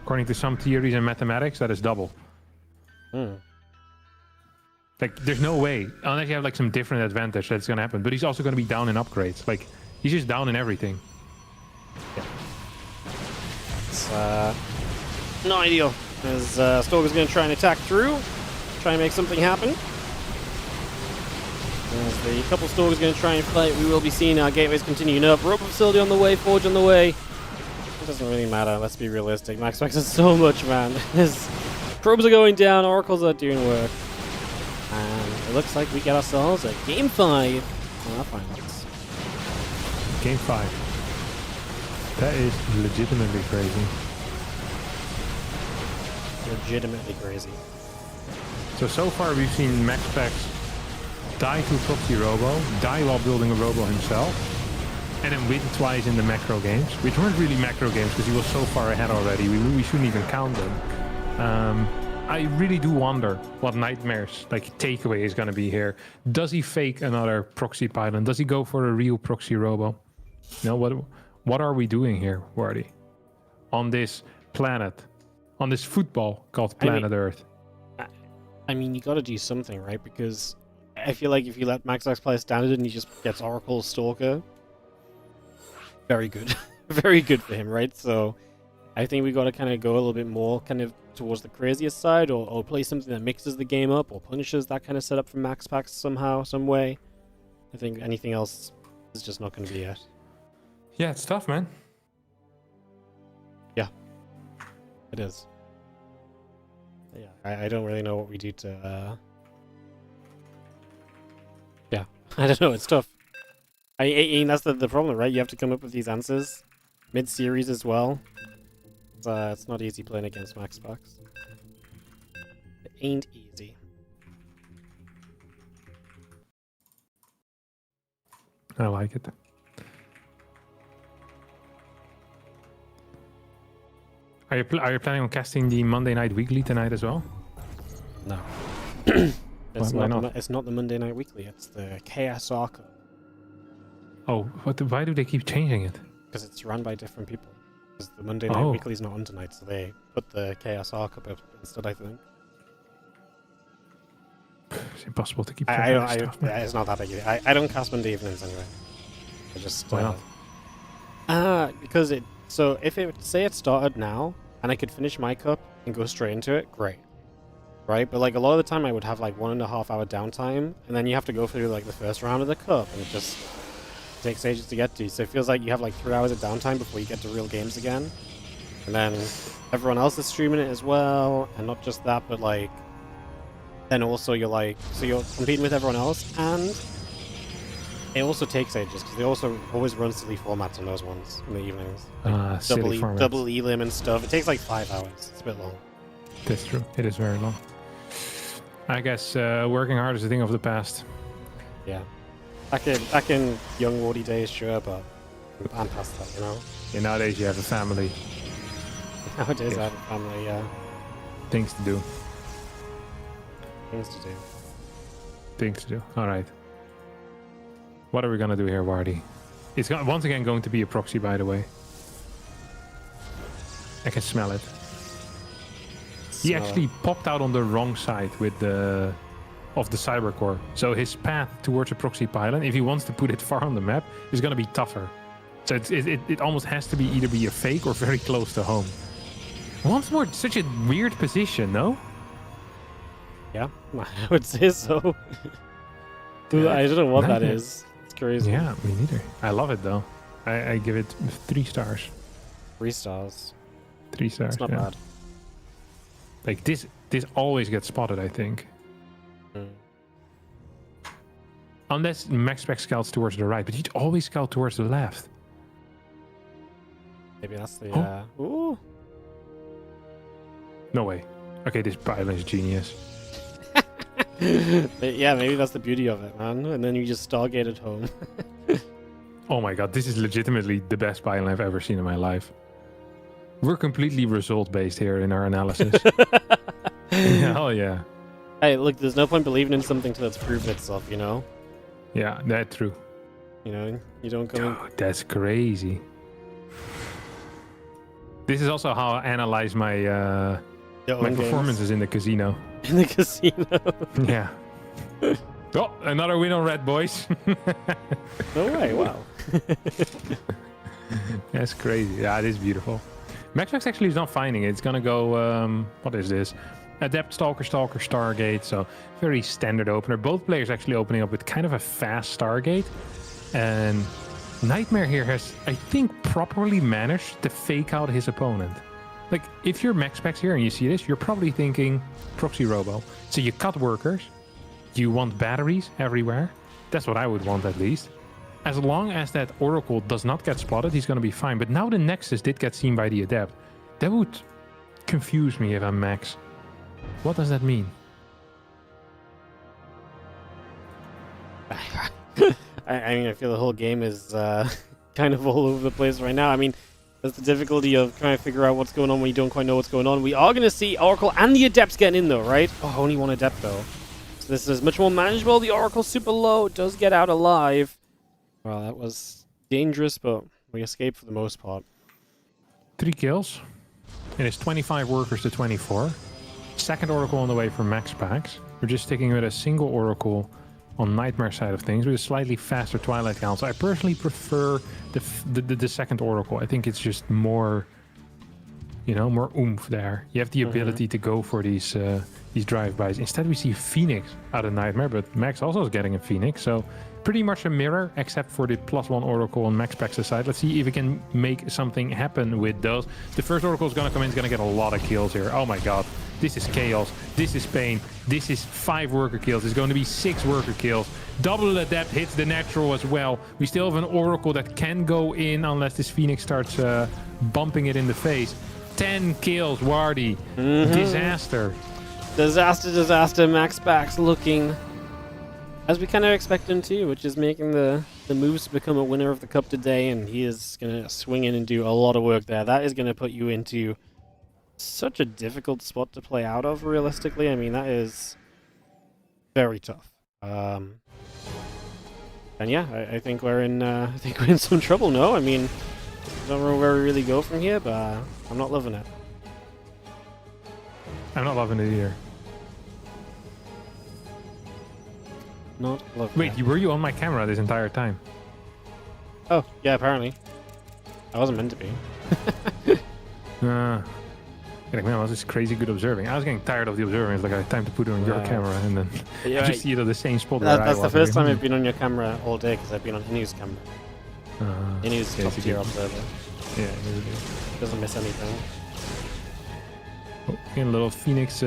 [SPEAKER 2] According to some theories and mathematics, that is double. Like, there's no way, unless you have like some different advantage, that's gonna happen. But he's also gonna be down in upgrades. Like, he's just down in everything.
[SPEAKER 1] Yeah. It's not ideal. As Stalker's gonna try and attack through, try and make something happen. As the couple Stalkers going to try and fight, we will be seeing our gateways continuing up. Rope facility on the way, Forge on the way. It doesn't really matter, let's be realistic. MaxPax has so much, man. His probes are going down, Oracles are doing work. And it looks like we get ourselves a Game 5 on our finals.
[SPEAKER 2] Game 5. That is legitimately crazy.
[SPEAKER 1] Legitimately crazy.
[SPEAKER 2] So far we've seen MaxPax die to proxy robo, die while building a robo himself, and then win twice in the macro games, which weren't really macro games because he was so far ahead already. We shouldn't even count them. I really do wonder what Nightmare's like takeaway is going to be here. Does he fake another proxy pylon? Does he go for a real proxy robo? No, what are we doing here, Wardy? On this planet, on this football called Planet Earth.
[SPEAKER 1] I mean, you got to do something, right? Because I feel like if you let MaxPax play standard and he just gets Oracle Stalker, very good. Very good for him, right? So I think we got to kind of go a little bit more kind of towards the craziest side, or play something that mixes the game up, or punishes that kind of setup from max packs somehow, some way. I think anything else is just not going to be it.
[SPEAKER 2] Yeah, it's tough, man.
[SPEAKER 1] Yeah, it is. Yeah, I don't really know what we do to... Yeah, I don't know, it's tough. I mean, that's the problem, right? You have to come up with these answers mid-series as well. It's not easy playing against max packs. It ain't easy.
[SPEAKER 2] I like it. Are you planning on casting the Monday Night Weekly tonight as well?
[SPEAKER 1] No.
[SPEAKER 2] Why not?
[SPEAKER 1] It's not the Monday Night Weekly, it's the KSR Cup.
[SPEAKER 2] Oh, why do they keep changing it?
[SPEAKER 1] Because it's run by different people. Because the Monday Night Weekly is not on tonight, so they put the KSR Cup up instead, I think.
[SPEAKER 2] It's impossible to keep track of stuff, man.
[SPEAKER 1] It's not that big. I don't cast Monday evenings anyway. I just...
[SPEAKER 2] Why not?
[SPEAKER 1] Because it... So, if it... Say it started now, and I could finish my cup and go straight into it, great. Right? But, like, a lot of the time I would have, like, 1.5 hour downtime, and then you have to go through, like, the first round of the cup, and it just takes ages to get to. So it feels like you have, like, 3 hours of downtime before you get to real games again. And then everyone else is streaming it as well, and not just that, but, like... Then also you're, like... So you're competing with everyone else, and... It also takes ages, because they also always run silly formats on those ones in the evenings. Like
[SPEAKER 2] silly formats.
[SPEAKER 1] double elim and stuff. It takes like 5 hours. It's a bit long.
[SPEAKER 2] That's true. It is very long. I guess working hard is a thing of the past.
[SPEAKER 1] Yeah. Back in young Wardy days, sure, but I'm past that, you know?
[SPEAKER 2] Yeah, nowadays you have a family.
[SPEAKER 1] Nowadays I have a family, yeah.
[SPEAKER 2] Things to do.
[SPEAKER 1] Things to do.
[SPEAKER 2] Things to do. Alright. What are we gonna do here, Wardy? It's once again going to be a proxy, by the way. I can smell it. He actually popped out on the wrong side with the of the cyber core. So his path towards a proxy pylon, if he wants to put it far on the map, is gonna be tougher. So it almost has to be either be a fake or very close to home. Once more, such a weird position, no?
[SPEAKER 1] Yeah, I would say so. Dude, I don't know what that is. It's crazy.
[SPEAKER 2] Yeah, me neither. I love it though. I give it 3 stars.
[SPEAKER 1] 3 stars.
[SPEAKER 2] 3 stars.
[SPEAKER 1] It's not bad.
[SPEAKER 2] Like this always gets spotted, I think. Unless max spec scouts towards the right, but you'd always scout towards the left.
[SPEAKER 1] Maybe that's the
[SPEAKER 2] Ooh. No way. Okay, this pylon is genius.
[SPEAKER 1] Yeah, maybe that's the beauty of it, man. And then you just Stargate at home.
[SPEAKER 2] Oh my god, this is legitimately the best pylon I've ever seen in my life. We're completely result-based here in our analysis. Hell yeah.
[SPEAKER 1] Hey, look, there's no point believing in something till it's proven itself, you know?
[SPEAKER 2] Yeah, that's true.
[SPEAKER 1] You know, you don't go in...
[SPEAKER 2] That's crazy. This is also how I analyze my performances in the casino.
[SPEAKER 1] In the casino?
[SPEAKER 2] Yeah. Oh, another win on red, boys.
[SPEAKER 1] No way, wow.
[SPEAKER 2] That's crazy. Yeah, it is beautiful. MaxMax actually is not finding it. It's gonna go, what is this? Adept, Stalker, Stalker, Stargate. So very standard opener. Both players actually opening up with kind of a fast Stargate. And Nightmare here has, I think, properly managed to fake out his opponent. Like, if you're MaxPax here and you see this, you're probably thinking Proxy Robo. So you cut workers. You want batteries everywhere. That's what I would want, at least. As long as that Oracle does not get spotted, he's going to be fine. But now the Nexus did get seen by the Adept. That would confuse me if I'm Max. What does that mean?
[SPEAKER 1] I mean, I feel the whole game is kind of all over the place right now. I mean, there's the difficulty of trying to figure out what's going on when you don't quite know what's going on. We are going to see Oracle and the Adepts getting in, though, right? Oh, only one Adept, though. So this is much more manageable. The Oracle's super low. It does get out alive. Well, that was dangerous, but we escaped for the most part.
[SPEAKER 2] 3 kills. It is 25 workers to 24. Second Oracle on the way for Max Packs. We're just sticking with a single Oracle on Nightmare side of things with a slightly faster Twilight Council. I personally prefer the second Oracle. I think it's just more you know, more oomph there. You have the ability to go for these drive-bys. Instead, we see Phoenix out of Nightmare, but Max also is getting a Phoenix, so pretty much a mirror, except for the +1 Oracle on MaxPax's side. Let's see if we can make something happen with those. The first Oracle is going to come in, is going to get a lot of kills here. Oh my god. This is chaos. This is pain. This is 5 worker kills. It's going to be 6 worker kills. Double Adept hits the natural as well. We still have an Oracle that can go in unless this Phoenix starts bumping it in the face. 10 kills, Wardy. Disaster.
[SPEAKER 1] Disaster. MaxPax looking as we kind of expect him to, which is making the moves to become a winner of the cup today, and he is going to swing in and do a lot of work there. That is going to put you into such a difficult spot to play out of, realistically. I mean, that is very tough. And yeah, I think we're in some trouble. No, I mean, I don't know where we really go from here, but I'm not loving it.
[SPEAKER 2] I'm not loving it either.
[SPEAKER 1] Not loving
[SPEAKER 2] Wait,
[SPEAKER 1] it.
[SPEAKER 2] were you on my camera this entire time?
[SPEAKER 1] Oh, yeah, apparently. I wasn't meant to be.
[SPEAKER 2] Like, man, I was just crazy good observing. I was getting tired of the observing. It's like I had time to put it on your camera, and then
[SPEAKER 1] Yeah,
[SPEAKER 2] I just see it at the same spot. Where
[SPEAKER 1] that's
[SPEAKER 2] I
[SPEAKER 1] the
[SPEAKER 2] was.
[SPEAKER 1] first time I've been on your camera all day, because I've been on Inu's camera. Inu's top tier observer.
[SPEAKER 2] Yeah,
[SPEAKER 1] Doesn't miss anything.
[SPEAKER 2] oh, a little Phoenix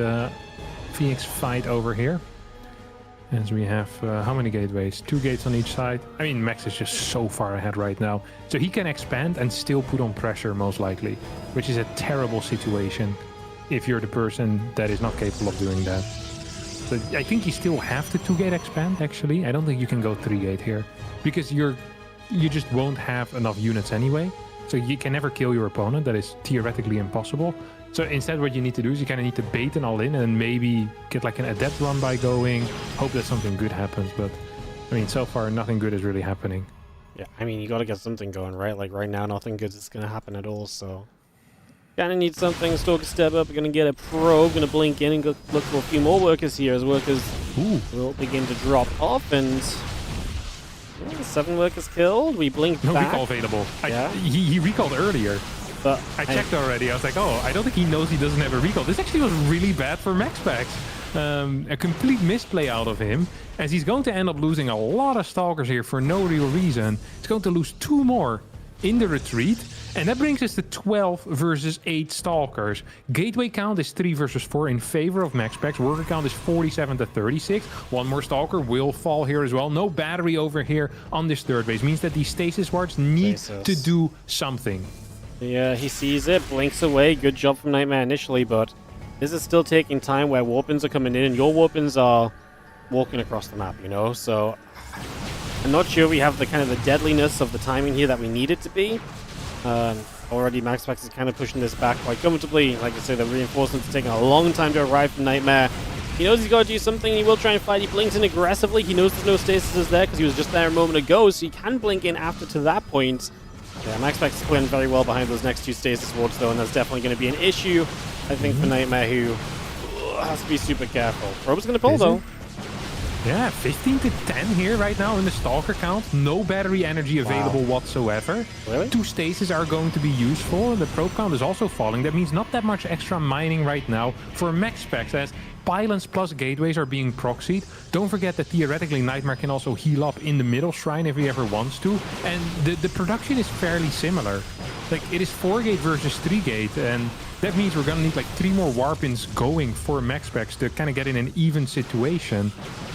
[SPEAKER 2] fight over here. As we have, how many gateways? 2 gates on each side. I mean, Max is just so far ahead right now. So he can expand and still put on pressure, most likely. Which is a terrible situation if you're the person that is not capable of doing that. So I think you still have to 2-gate expand, actually. I don't think you can go 3-gate here. Because you just won't have enough units anyway. So you can never kill your opponent. That is theoretically impossible. So instead what you need to do is you kind of need to bait an all-in and maybe get like an adept run by going, hope that something good happens. But I mean, so far nothing good is really happening.
[SPEAKER 1] Yeah, I mean, you got to get something going, right? Like right now, nothing good is going to happen at all, so kind of need something. Stalker step up, we're going to get a probe, going to blink in and go look for a few more workers here as workers will begin to drop off, and 7 workers killed. We blink
[SPEAKER 2] No
[SPEAKER 1] back.
[SPEAKER 2] recall available.
[SPEAKER 1] Yeah.
[SPEAKER 2] He recalled earlier.
[SPEAKER 1] But
[SPEAKER 2] I checked already. I was like, oh, I don't think he knows he doesn't have a recall. This actually was really bad for MaxPax. A complete misplay out of him, as he's going to end up losing a lot of Stalkers here for no real reason. He's going to lose 2 more in the retreat, and that brings us to 12 versus 8 Stalkers. Gateway count is 3 versus 4 in favor of MaxPax. Worker count is 47 to 36. 1 more Stalker will fall here as well. No battery over here on this 3rd base. Means that these stasis wards need to do something.
[SPEAKER 1] Yeah, he sees it, blinks away. Good job from Nightmare initially, but this is still taking time where warpins are coming in, and your warpins are walking across the map, you know? So I'm not sure we have the kind of the deadliness of the timing here that we need it to be. Already MaxPax is kind of pushing this back quite comfortably. Like I say, the reinforcements are taking a long time to arrive from Nightmare. He knows he's got to do something, and he will try and fight. He blinks in aggressively. He knows there's no stasis there because he was just there a moment ago, so he can blink in after to that point. Yeah, MaxPax is playing very well behind those next 2 stasis wards, though, and that's definitely going to be an issue, I think, for Nightmare, who has to be super careful. Probe's going to pull, though.
[SPEAKER 2] Yeah, 15 to 10 here right now in the Stalker count. No battery energy available whatsoever.
[SPEAKER 1] Really?
[SPEAKER 2] 2 stasis are going to be useful, and the probe count is also falling. That means not that much extra mining right now for MaxPax, as pylons plus gateways are being proxied. Don't forget that theoretically Nightmare can also heal up in the middle shrine if he ever wants to. And the production is fairly similar. Like, it is 4-gate versus 3-gate, and that means we're gonna need like 3 more warpins going for MaxPax to kind of get in an even situation.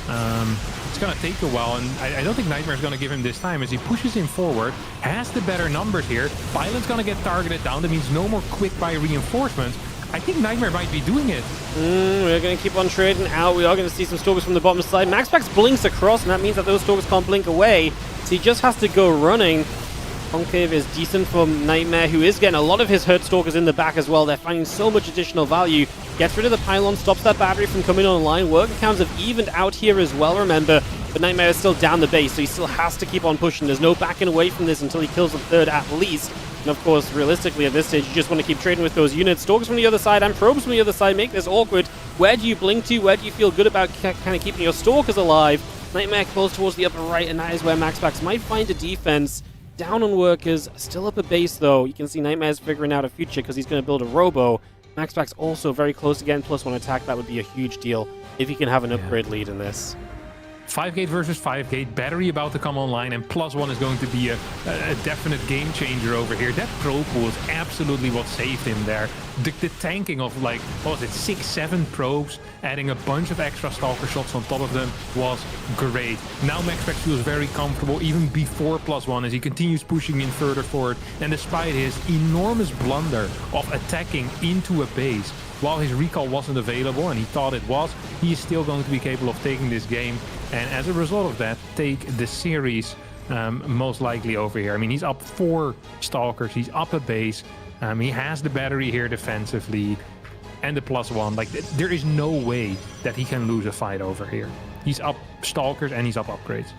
[SPEAKER 2] It's gonna take a while, and I don't think Nightmare's gonna give him this time, as he pushes him forward, has the better numbers here. Pylon's gonna get targeted down. That means no more quick buy reinforcements. I think Nightmare might be doing it.
[SPEAKER 1] We're going to keep on trading out. We are going to see some Stalkers from the bottom side. MaxPax blinks across, and that means that those Stalkers can't blink away. So he just has to go running. Concave is decent from Nightmare, who is getting a lot of his hurt Stalkers in the back as well. They're finding so much additional value. Gets rid of the pylon, stops that battery from coming online. Worker counts have evened out here as well, remember. But Nightmare is still down the base, so he still has to keep on pushing. There's no backing away from this until he kills the 3rd at least. And of course, realistically, at this stage, you just want to keep trading with those units. Stalkers from the other side and probes from the other side make this awkward. Where do you blink to? Where do you feel good about kind of keeping your Stalkers alive? Nightmare close towards the upper right, and that is where MaxPax might find a defense. down on workers, still up a base though. You can see Nightmare's figuring out a future because he's going to build a robo. MaxPack's also very close to getting +1 attack. That would be a huge deal if he can have an upgrade lead in this.
[SPEAKER 2] 5-gate versus 5-gate, battery about to come online, and +1 is going to be a definite game changer over here. That pro pool is absolutely what saved him there. The tanking of, like, what was it, 6-7 probes, adding a bunch of extra stalker shots on top of them was great. Now MaxPack feels very comfortable even before +1 as he continues pushing in further forward, and despite his enormous blunder of attacking into a base while his recall wasn't available and he thought it was, he is still going to be capable of taking this game, and as a result of that, take the series most likely over here. I mean, he's up 4 stalkers, he's up a base, he has the battery here defensively, and the +1. Like, there is no way that he can lose a fight over here. He's up stalkers and he's up upgrades.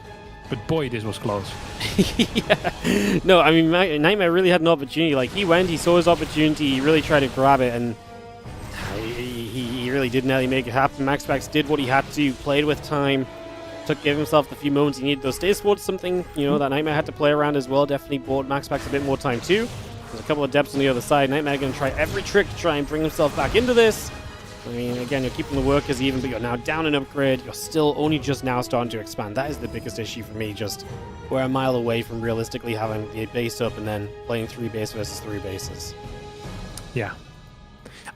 [SPEAKER 2] But boy, this was close.
[SPEAKER 1] Yeah. No, I mean, Nightmare really had an opportunity. Like, he went, he saw his opportunity, he really tried to grab it, and he really didn't really make it happen. MaxPax did what he had to, played with time, gave himself the few moments he needed. Those stay sports, something, you know, that Nightmare had to play around as well. Definitely bought MaxPax a bit more time too. There's a couple of depths on the other side. Nightmare going to try every trick to try and bring himself back into this. I mean, again, you're keeping the workers even, but you're now down an upgrade. You're still only just now starting to expand. That is the biggest issue for me. Just we're a mile away from realistically having the base up and then playing 3 base versus 3 bases.
[SPEAKER 2] Yeah.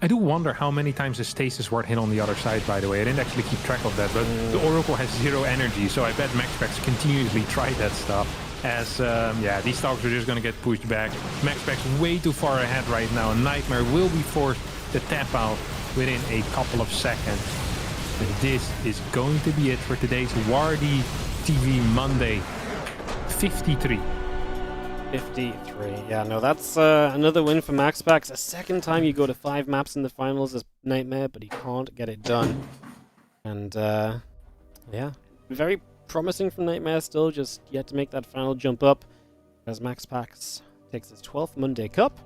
[SPEAKER 2] I do wonder how many times the stasis ward hit on the other side, by the way. I didn't actually keep track of that, but the Oracle has 0 energy, so I bet MaxPax continuously tried that stuff. As, yeah, these stalkers are just going to get pushed back. MaxPax way too far ahead right now, and Nightmare will be forced to tap out within a couple of seconds. And this is going to be it for today's WardiTV Monday 53.
[SPEAKER 1] 53. Yeah, no, that's another win for MaxPax. A second time you go to 5 maps in the finals as Nightmare, but he can't get it done. And, yeah, very promising from Nightmare still, just yet to make that final jump up as MaxPax takes his 12th Monday Cup.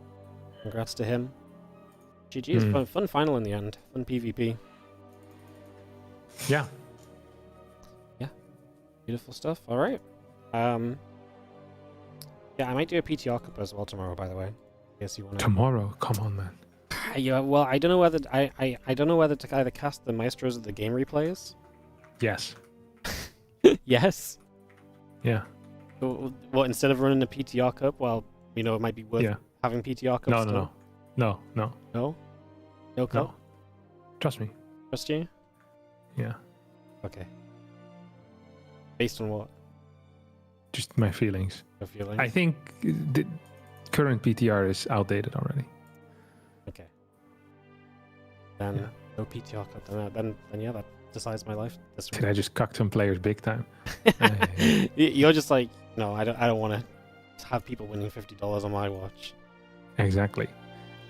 [SPEAKER 1] Congrats to him. GG, fun final in the end. Fun PvP.
[SPEAKER 2] Yeah.
[SPEAKER 1] Yeah. Beautiful stuff. All right. Yeah, I might do a PTR Cup as well tomorrow, by the way. Guess you want to.
[SPEAKER 2] Tomorrow? Come on, man.
[SPEAKER 1] Yeah, well, I don't know whether I don't know whether to either cast the Maestros or the game replays.
[SPEAKER 2] Yes.
[SPEAKER 1] Yes.
[SPEAKER 2] Yeah.
[SPEAKER 1] What, instead of running the PTR Cup? Well, you know, it might be worth having PTR Cup.
[SPEAKER 2] No.
[SPEAKER 1] No Cup.
[SPEAKER 2] No. Trust me.
[SPEAKER 1] Trust you?
[SPEAKER 2] Yeah.
[SPEAKER 1] Okay. Based on what?
[SPEAKER 2] Just my feelings.
[SPEAKER 1] Your feelings?
[SPEAKER 2] I think the current PTR is outdated already.
[SPEAKER 1] Okay. Then no PTR Cup. Then yeah, that decides my life this week.
[SPEAKER 2] Did I just cuck some players big time?
[SPEAKER 1] You're just like, no, I don't want to have people winning $50 on my watch.
[SPEAKER 2] Exactly.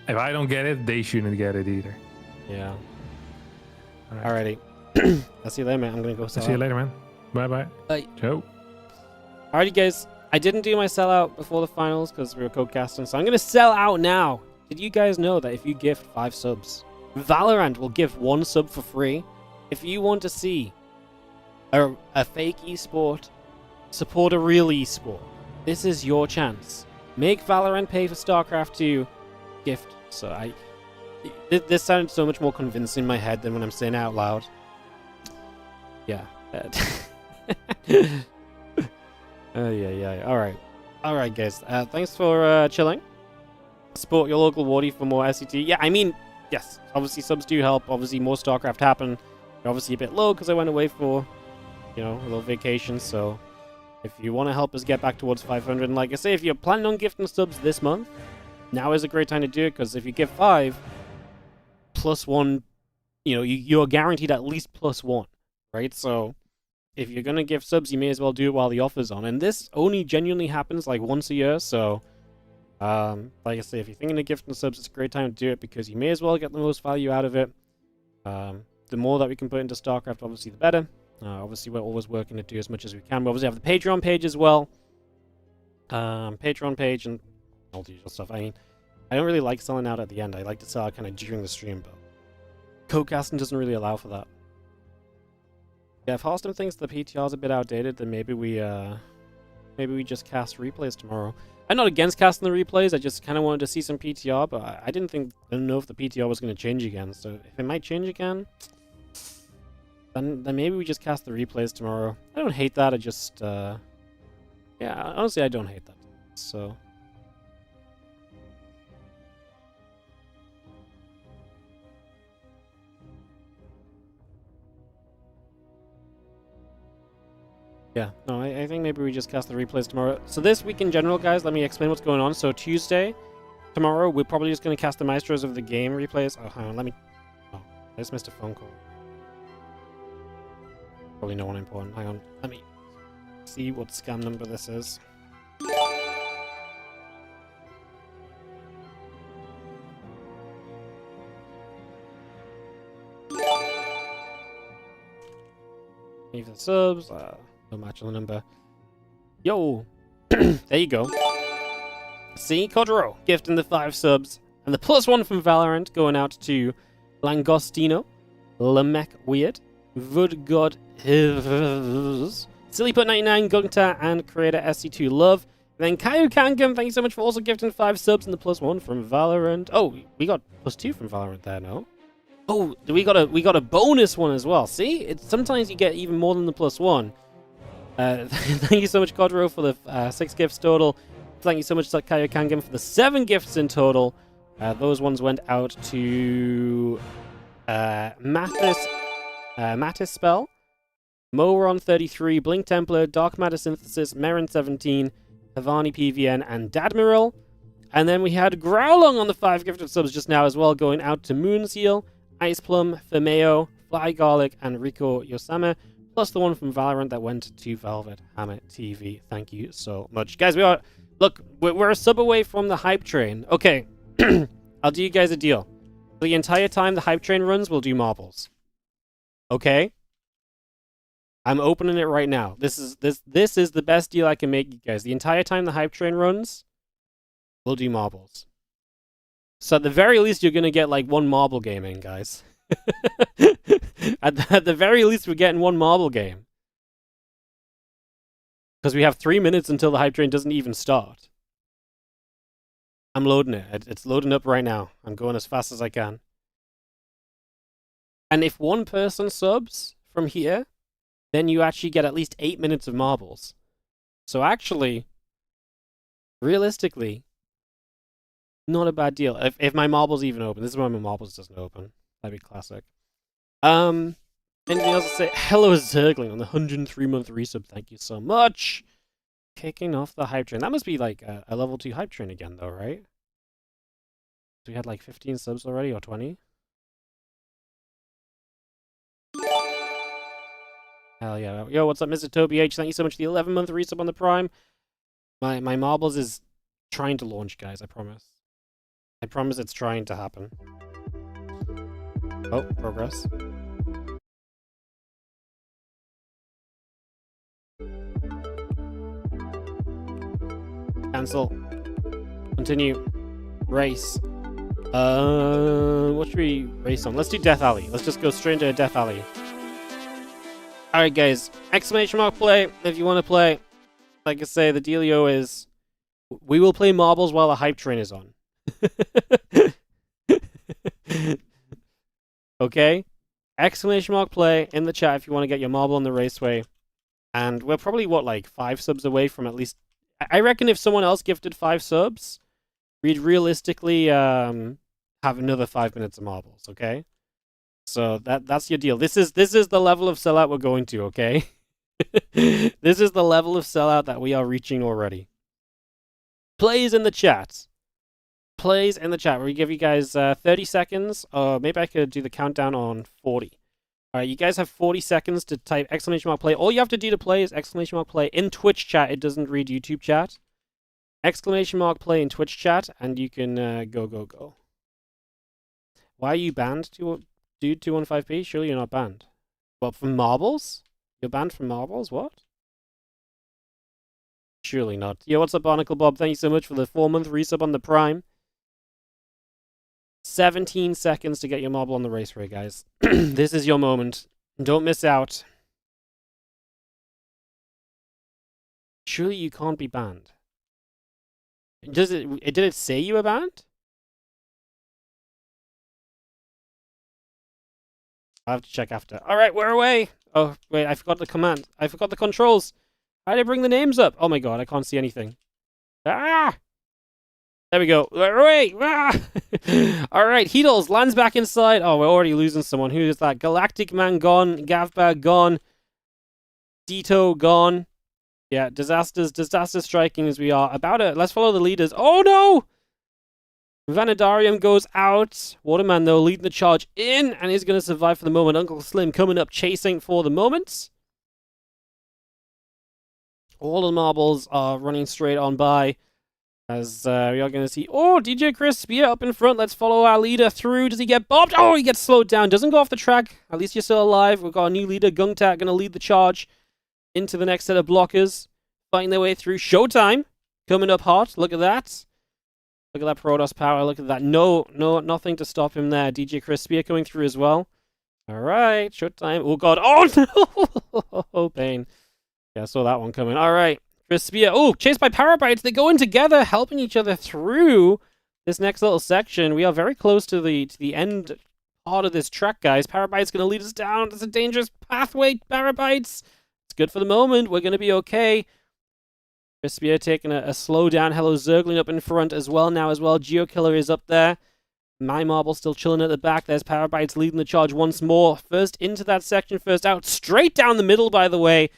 [SPEAKER 2] If I don't get it, they shouldn't get it either.
[SPEAKER 1] Yeah.
[SPEAKER 2] Alrighty.
[SPEAKER 1] I'll see you later, man. I'm gonna go.
[SPEAKER 2] See you later, man. Bye.
[SPEAKER 1] Bye.
[SPEAKER 2] Ciao.
[SPEAKER 1] Alrighty, guys. I didn't do my sellout before the finals because we were code-casting, so I'm gonna sell out now. Did you guys know that if you gift 5 subs, Valorant will give 1 sub for free? If you want to see a fake esport support a real esport, this is your chance. Make Valorant pay for StarCraft 2 gift. So this sounded so much more convincing in my head than when I'm saying it out loud. Yeah. Yeah. Alright, guys. Thanks for chilling. Support your local wardy for more SET. Yeah, I mean, yes. Obviously, subs do help. Obviously, more StarCraft happen. They're obviously a bit low because I went away for, you know, a little vacation. So, if you want to help us get back towards 500, and like I say, if you're planning on gifting subs this month, now is a great time to do it, because if you give 5 +1, you know, you're guaranteed at least +1, right? So if you're going to give subs, you may as well do it while the offer's on. And this only genuinely happens like once a year. So, like I say, if you're thinking of gifting subs, it's a great time to do it, because you may as well get the most value out of it. The more that we can put into StarCraft, obviously, the better. Obviously, we're always working to do as much as we can. We obviously have the Patreon page as well. Patreon page and all the usual stuff. I mean, I don't really like selling out at the end. I like to sell out kind of during the stream, but codecasting doesn't really allow for that. Yeah, if Halston thinks the PTR is a bit outdated, then maybe we maybe we just cast replays tomorrow. I'm not against casting the replays. I just kind of wanted to see some PTR, but I didn't know if the PTR was going to change again. So if it might change again, then maybe we just cast the replays tomorrow. I don't hate that. I just, yeah, honestly, I don't hate that. So. Yeah, no, I think maybe we just cast the replays tomorrow. So this week in general, guys, let me explain what's going on. So Tuesday, tomorrow, we're probably just going to cast the Maestros of the Game replays. Oh, hang on, let me... Oh, I just missed a phone call. Probably no one important. Hang on, let me see what scam number this is. Thank you for the subs. No match on the number. Yo! There you go. See? Codro gifting the 5 subs. And the +1 from Valorant going out to Langostino, Lamech Weird, Vudgod, Sillyput99, Gunta, and Creator SC2 Love. And then Caillou Kangam, thank you so much for also gifting 5 subs and the +1 from Valorant. Oh, we got +2 from Valorant there, no? Oh, we got a bonus one as well. See? Sometimes you get even more than the +1. Thank you so much, Codro, for the 6 gifts total. Thank you so much, Caillou Kangam, for the 7 gifts in total. Those ones went out to Mathis Spell, Moron33, Blink Templar, Dark Matter Synthesis, Merin17, Havani PVN, and Dadmiral. And then we had Growlong on the 5 gifted subs just now as well, going out to Moonseal, Ice Plum, Firmeo, Fly Garlic, and Rico Yosama, plus the one from Valorant that went to Velvet Hammer TV. Thank you so much. Guys, we're a sub away from the hype train. Okay, I'll do you guys a deal. For the entire time the hype train runs, we'll do marbles. Okay? I'm opening it right now. This is the best deal I can make, you guys. The entire time the hype train runs, we'll do marbles. So at the very least, you're gonna get like 1 marble game in, guys. At the very least, we're getting 1 marble game. Because we have 3 minutes until the hype train doesn't even start. I'm loading it. It's loading up right now. I'm going as fast as I can. And if 1 person subs from here, then you actually get at least 8 minutes of marbles. So actually, realistically, not a bad deal. If my marbles even open. This is why my marbles doesn't open. That'd be classic. Anything else to say? Hello, Zergling on the 103-month resub. Thank you so much. Kicking off the hype train. That must be like a level 2 hype train again, though, right? So we had like 15 subs already, or 20? Hell yeah. Yo, what's up, Mr. Toby H? Thank you so much for the 11-month resub on the Prime. My marbles is trying to launch, guys, I promise. I promise it's trying to happen. Oh, progress. Cancel. Continue. Race. What should we race on? Let's do Death Alley. Let's just go straight into a Death Alley. Alright, guys. Exclamation mark play if you want to play. Like I say, the dealio is we will play marbles while the hype train is on. Okay? Exclamation mark play in the chat if you want to get your marble on the raceway. And we're probably, what, like 5 subs away from at least... I reckon if someone else gifted 5 subs, we'd realistically have another 5 minutes of marbles, okay? So that's your deal. This is the level of sellout we're going to, okay? This is the level of sellout that we are reaching already. Plays in the chat. Plays in the chat. We give you guys 30 seconds. Maybe I could do the countdown on 40. Alright, you guys have 40 seconds to type exclamation mark play. All you have to do to play is exclamation mark play in Twitch chat. It doesn't read YouTube chat. Exclamation mark play in Twitch chat, and you can go. Why are you banned, dude 215p? Surely you're not banned. What, from marbles? You're banned from marbles? What? Surely not. Yo, what's up, Barnacle Bob? Thank you so much for the 4-month resub on the Prime. 17 seconds to get your marble on the raceway, guys. This is your moment. Don't miss out. Surely you can't be banned. Did it say you were banned? I'll have to check after. Alright, we're away! Oh, wait, I forgot the command. I forgot the controls. How did I bring the names up? Oh my god, I can't see anything. Ah! There we go. We're away! Ah! Alright, Heedles lands back inside. Oh, we're already losing someone. Who is that? Galactic Man gone. Gavbag gone. Dito gone. Yeah, disaster striking as we are. About it. Let's follow the leaders. Oh no! Vanadarium goes out. Waterman, though, leading the charge in and is going to survive for the moment. Uncle Slim coming up, chasing for the moment. All the marbles are running straight on by. As we are going to see... Oh, DJ Chris Spear up in front. Let's follow our leader through. Does he get bobbed? Oh, he gets slowed down. Doesn't go off the track. At least you're still alive. We've got a new leader, Gungtak, going to lead the charge into the next set of blockers. Fighting their way through. Showtime coming up hot. Look at that. Look at that Protoss power. Look at that. No, nothing to stop him there. DJ Chris Spear coming through as well. All right. Showtime. Oh, God. Oh, no. Oh, pain. Yeah, I saw that one coming. All right. Chris Spear. Oh, chased by Parabites. They go in together, helping each other through this next little section. We are very close to the end part of this track, guys. Parabites going to lead us down. It's a dangerous pathway, Parabites. It's good for the moment. We're going to be okay. Chris Spear taking a slow down. Hello Zergling up in front as well now as well. Geokiller is up there. My Marble still chilling at the back. There's Parabites leading the charge once more. First into that section, first out. Straight down the middle, by the way.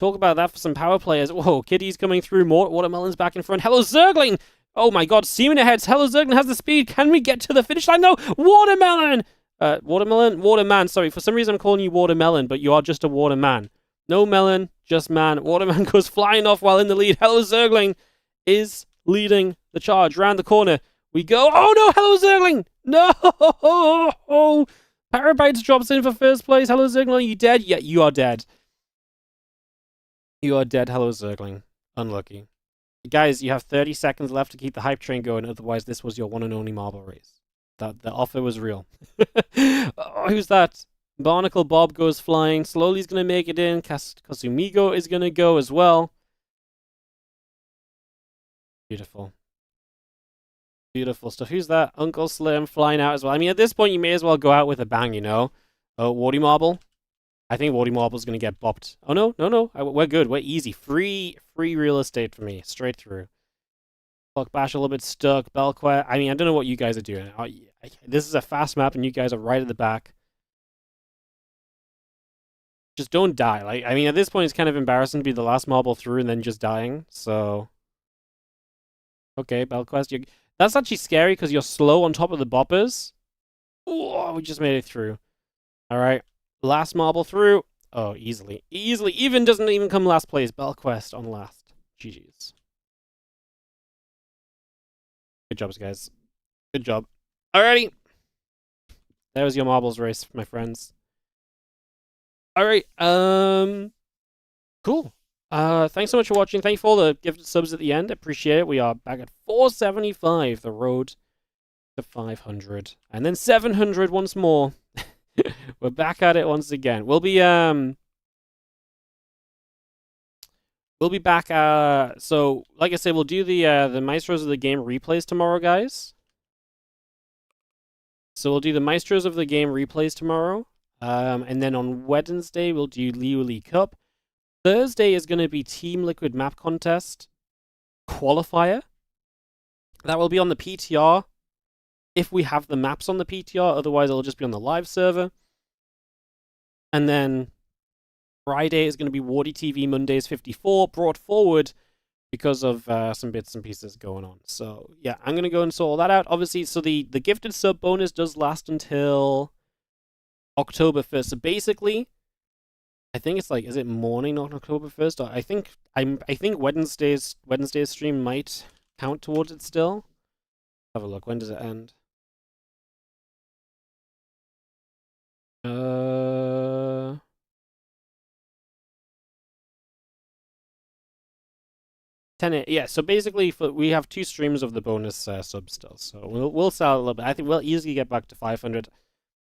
[SPEAKER 1] Talk about that for some power players. Whoa, Kitty's coming through. More Watermelon's back in front. Hello Zergling! Oh my god, Seaman ahead. Hello Zergling has the speed. Can we get to the finish line? No! Watermelon! Watermelon? Waterman. Sorry, for some reason I'm calling you Watermelon, but you are just a Waterman. No melon, just man. Waterman goes flying off while in the lead. Hello Zergling is leading the charge. Round the corner we go. Oh no, Hello Zergling! No! Parabites drops in for first place. Hello Zergling, are you dead? Yeah, you are dead. You are dead, Hello Zergling. Unlucky. Guys, you have 30 seconds left to keep the hype train going, otherwise this was your one and only marble race. The offer was real. Oh, who's that? Barnacle Bob goes flying. Slowly's going to make it in. Kasumigo is going to go as well. Beautiful. Beautiful stuff. Who's that? Uncle Slim flying out as well. I mean, at this point, you may as well go out with a bang, you know? Oh, Wardy Marble. I think Wardy Marble's going to get bopped. Oh, no. We're good. We're easy. Free real estate for me. Straight through. Fuck Bash a little bit stuck. Belquer. I mean, I don't know what you guys are doing. This is a fast map, and you guys are right at the back. Just don't die. Like, I mean, at this point, it's kind of embarrassing to be the last marble through and then just dying. So, okay, Belquest. That's actually scary because you're slow on top of the boppers. Oh, we just made it through. All right, last marble through. Oh, easily. Even doesn't even come last place. Belquest on last. GG's. Good jobs, guys. Good job. Alrighty. That was your marbles race, my friends. Alright, cool. Thanks so much for watching. Thank you for all the gifted subs at the end. Appreciate it. We are back at 475, the road to 500. And then 700 once more. We're back at it once again. We'll be back, so, like I said, we'll do the Maestros of the Game replays tomorrow, guys. So we'll do the Maestros of the Game replays tomorrow. And then on Wednesday, we'll do Liu Li Cup. Thursday is going to be Team Liquid Map Contest Qualifier. That will be on the PTR if we have the maps on the PTR. Otherwise, it'll just be on the live server. And then Friday is going to be WardiTV Mondays 54, brought forward because of some bits and pieces going on. So, yeah, I'm going to go and sort all that out. Obviously, so the gifted sub bonus does last until October 1st. So basically, I think it's like, is it morning on October 1st? Or I think Wednesday's stream might count towards it still. Have a look. When does it end? 10. Yeah, so basically we have 2 streams of the bonus sub still. So we'll sell a little bit. I think we'll easily get back to 500.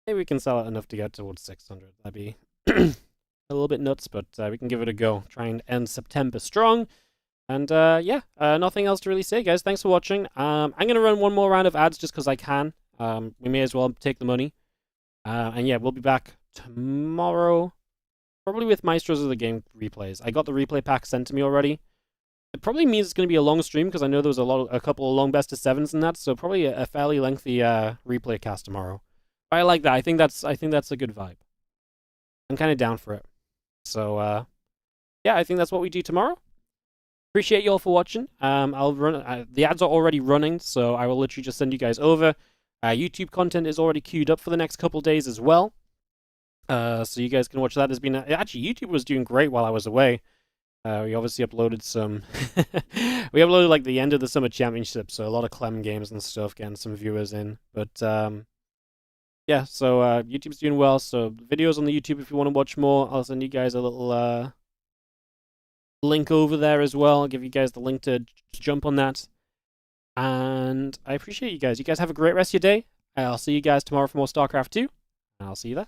[SPEAKER 1] Maybe we can sell it enough to get towards 600. That'd be a little bit nuts, but we can give it a go. Try and end September strong. And yeah, nothing else to really say, guys. Thanks for watching. I'm gonna run one more round of ads just because I can. We may as well take the money. And yeah, we'll be back tomorrow, probably with Maestros of the Game replays. I got the replay pack sent to me already. It probably means it's going to be a long stream because I know there was a couple of long best of sevens and that, so probably a fairly lengthy replay cast tomorrow. But I like that. I think that's a good vibe. I'm kind of down for it. So yeah, I think that's what we do tomorrow. Appreciate you all for watching. I'll run. The ads are already running, so I will literally just send you guys over. YouTube content is already queued up for the next couple days as well. So you guys can watch that. There's been actually YouTube was doing great while I was away. We obviously uploaded some. We uploaded like the end of the summer championship, so a lot of Clem games and stuff, getting some viewers in. But yeah, so YouTube's doing well. So videos on the YouTube if you want to watch more. I'll send you guys a little link over there as well. I'll give you guys the link to jump on that. And I appreciate you guys. You guys have a great rest of your day. I'll see you guys tomorrow for more StarCraft 2. And I'll see you there.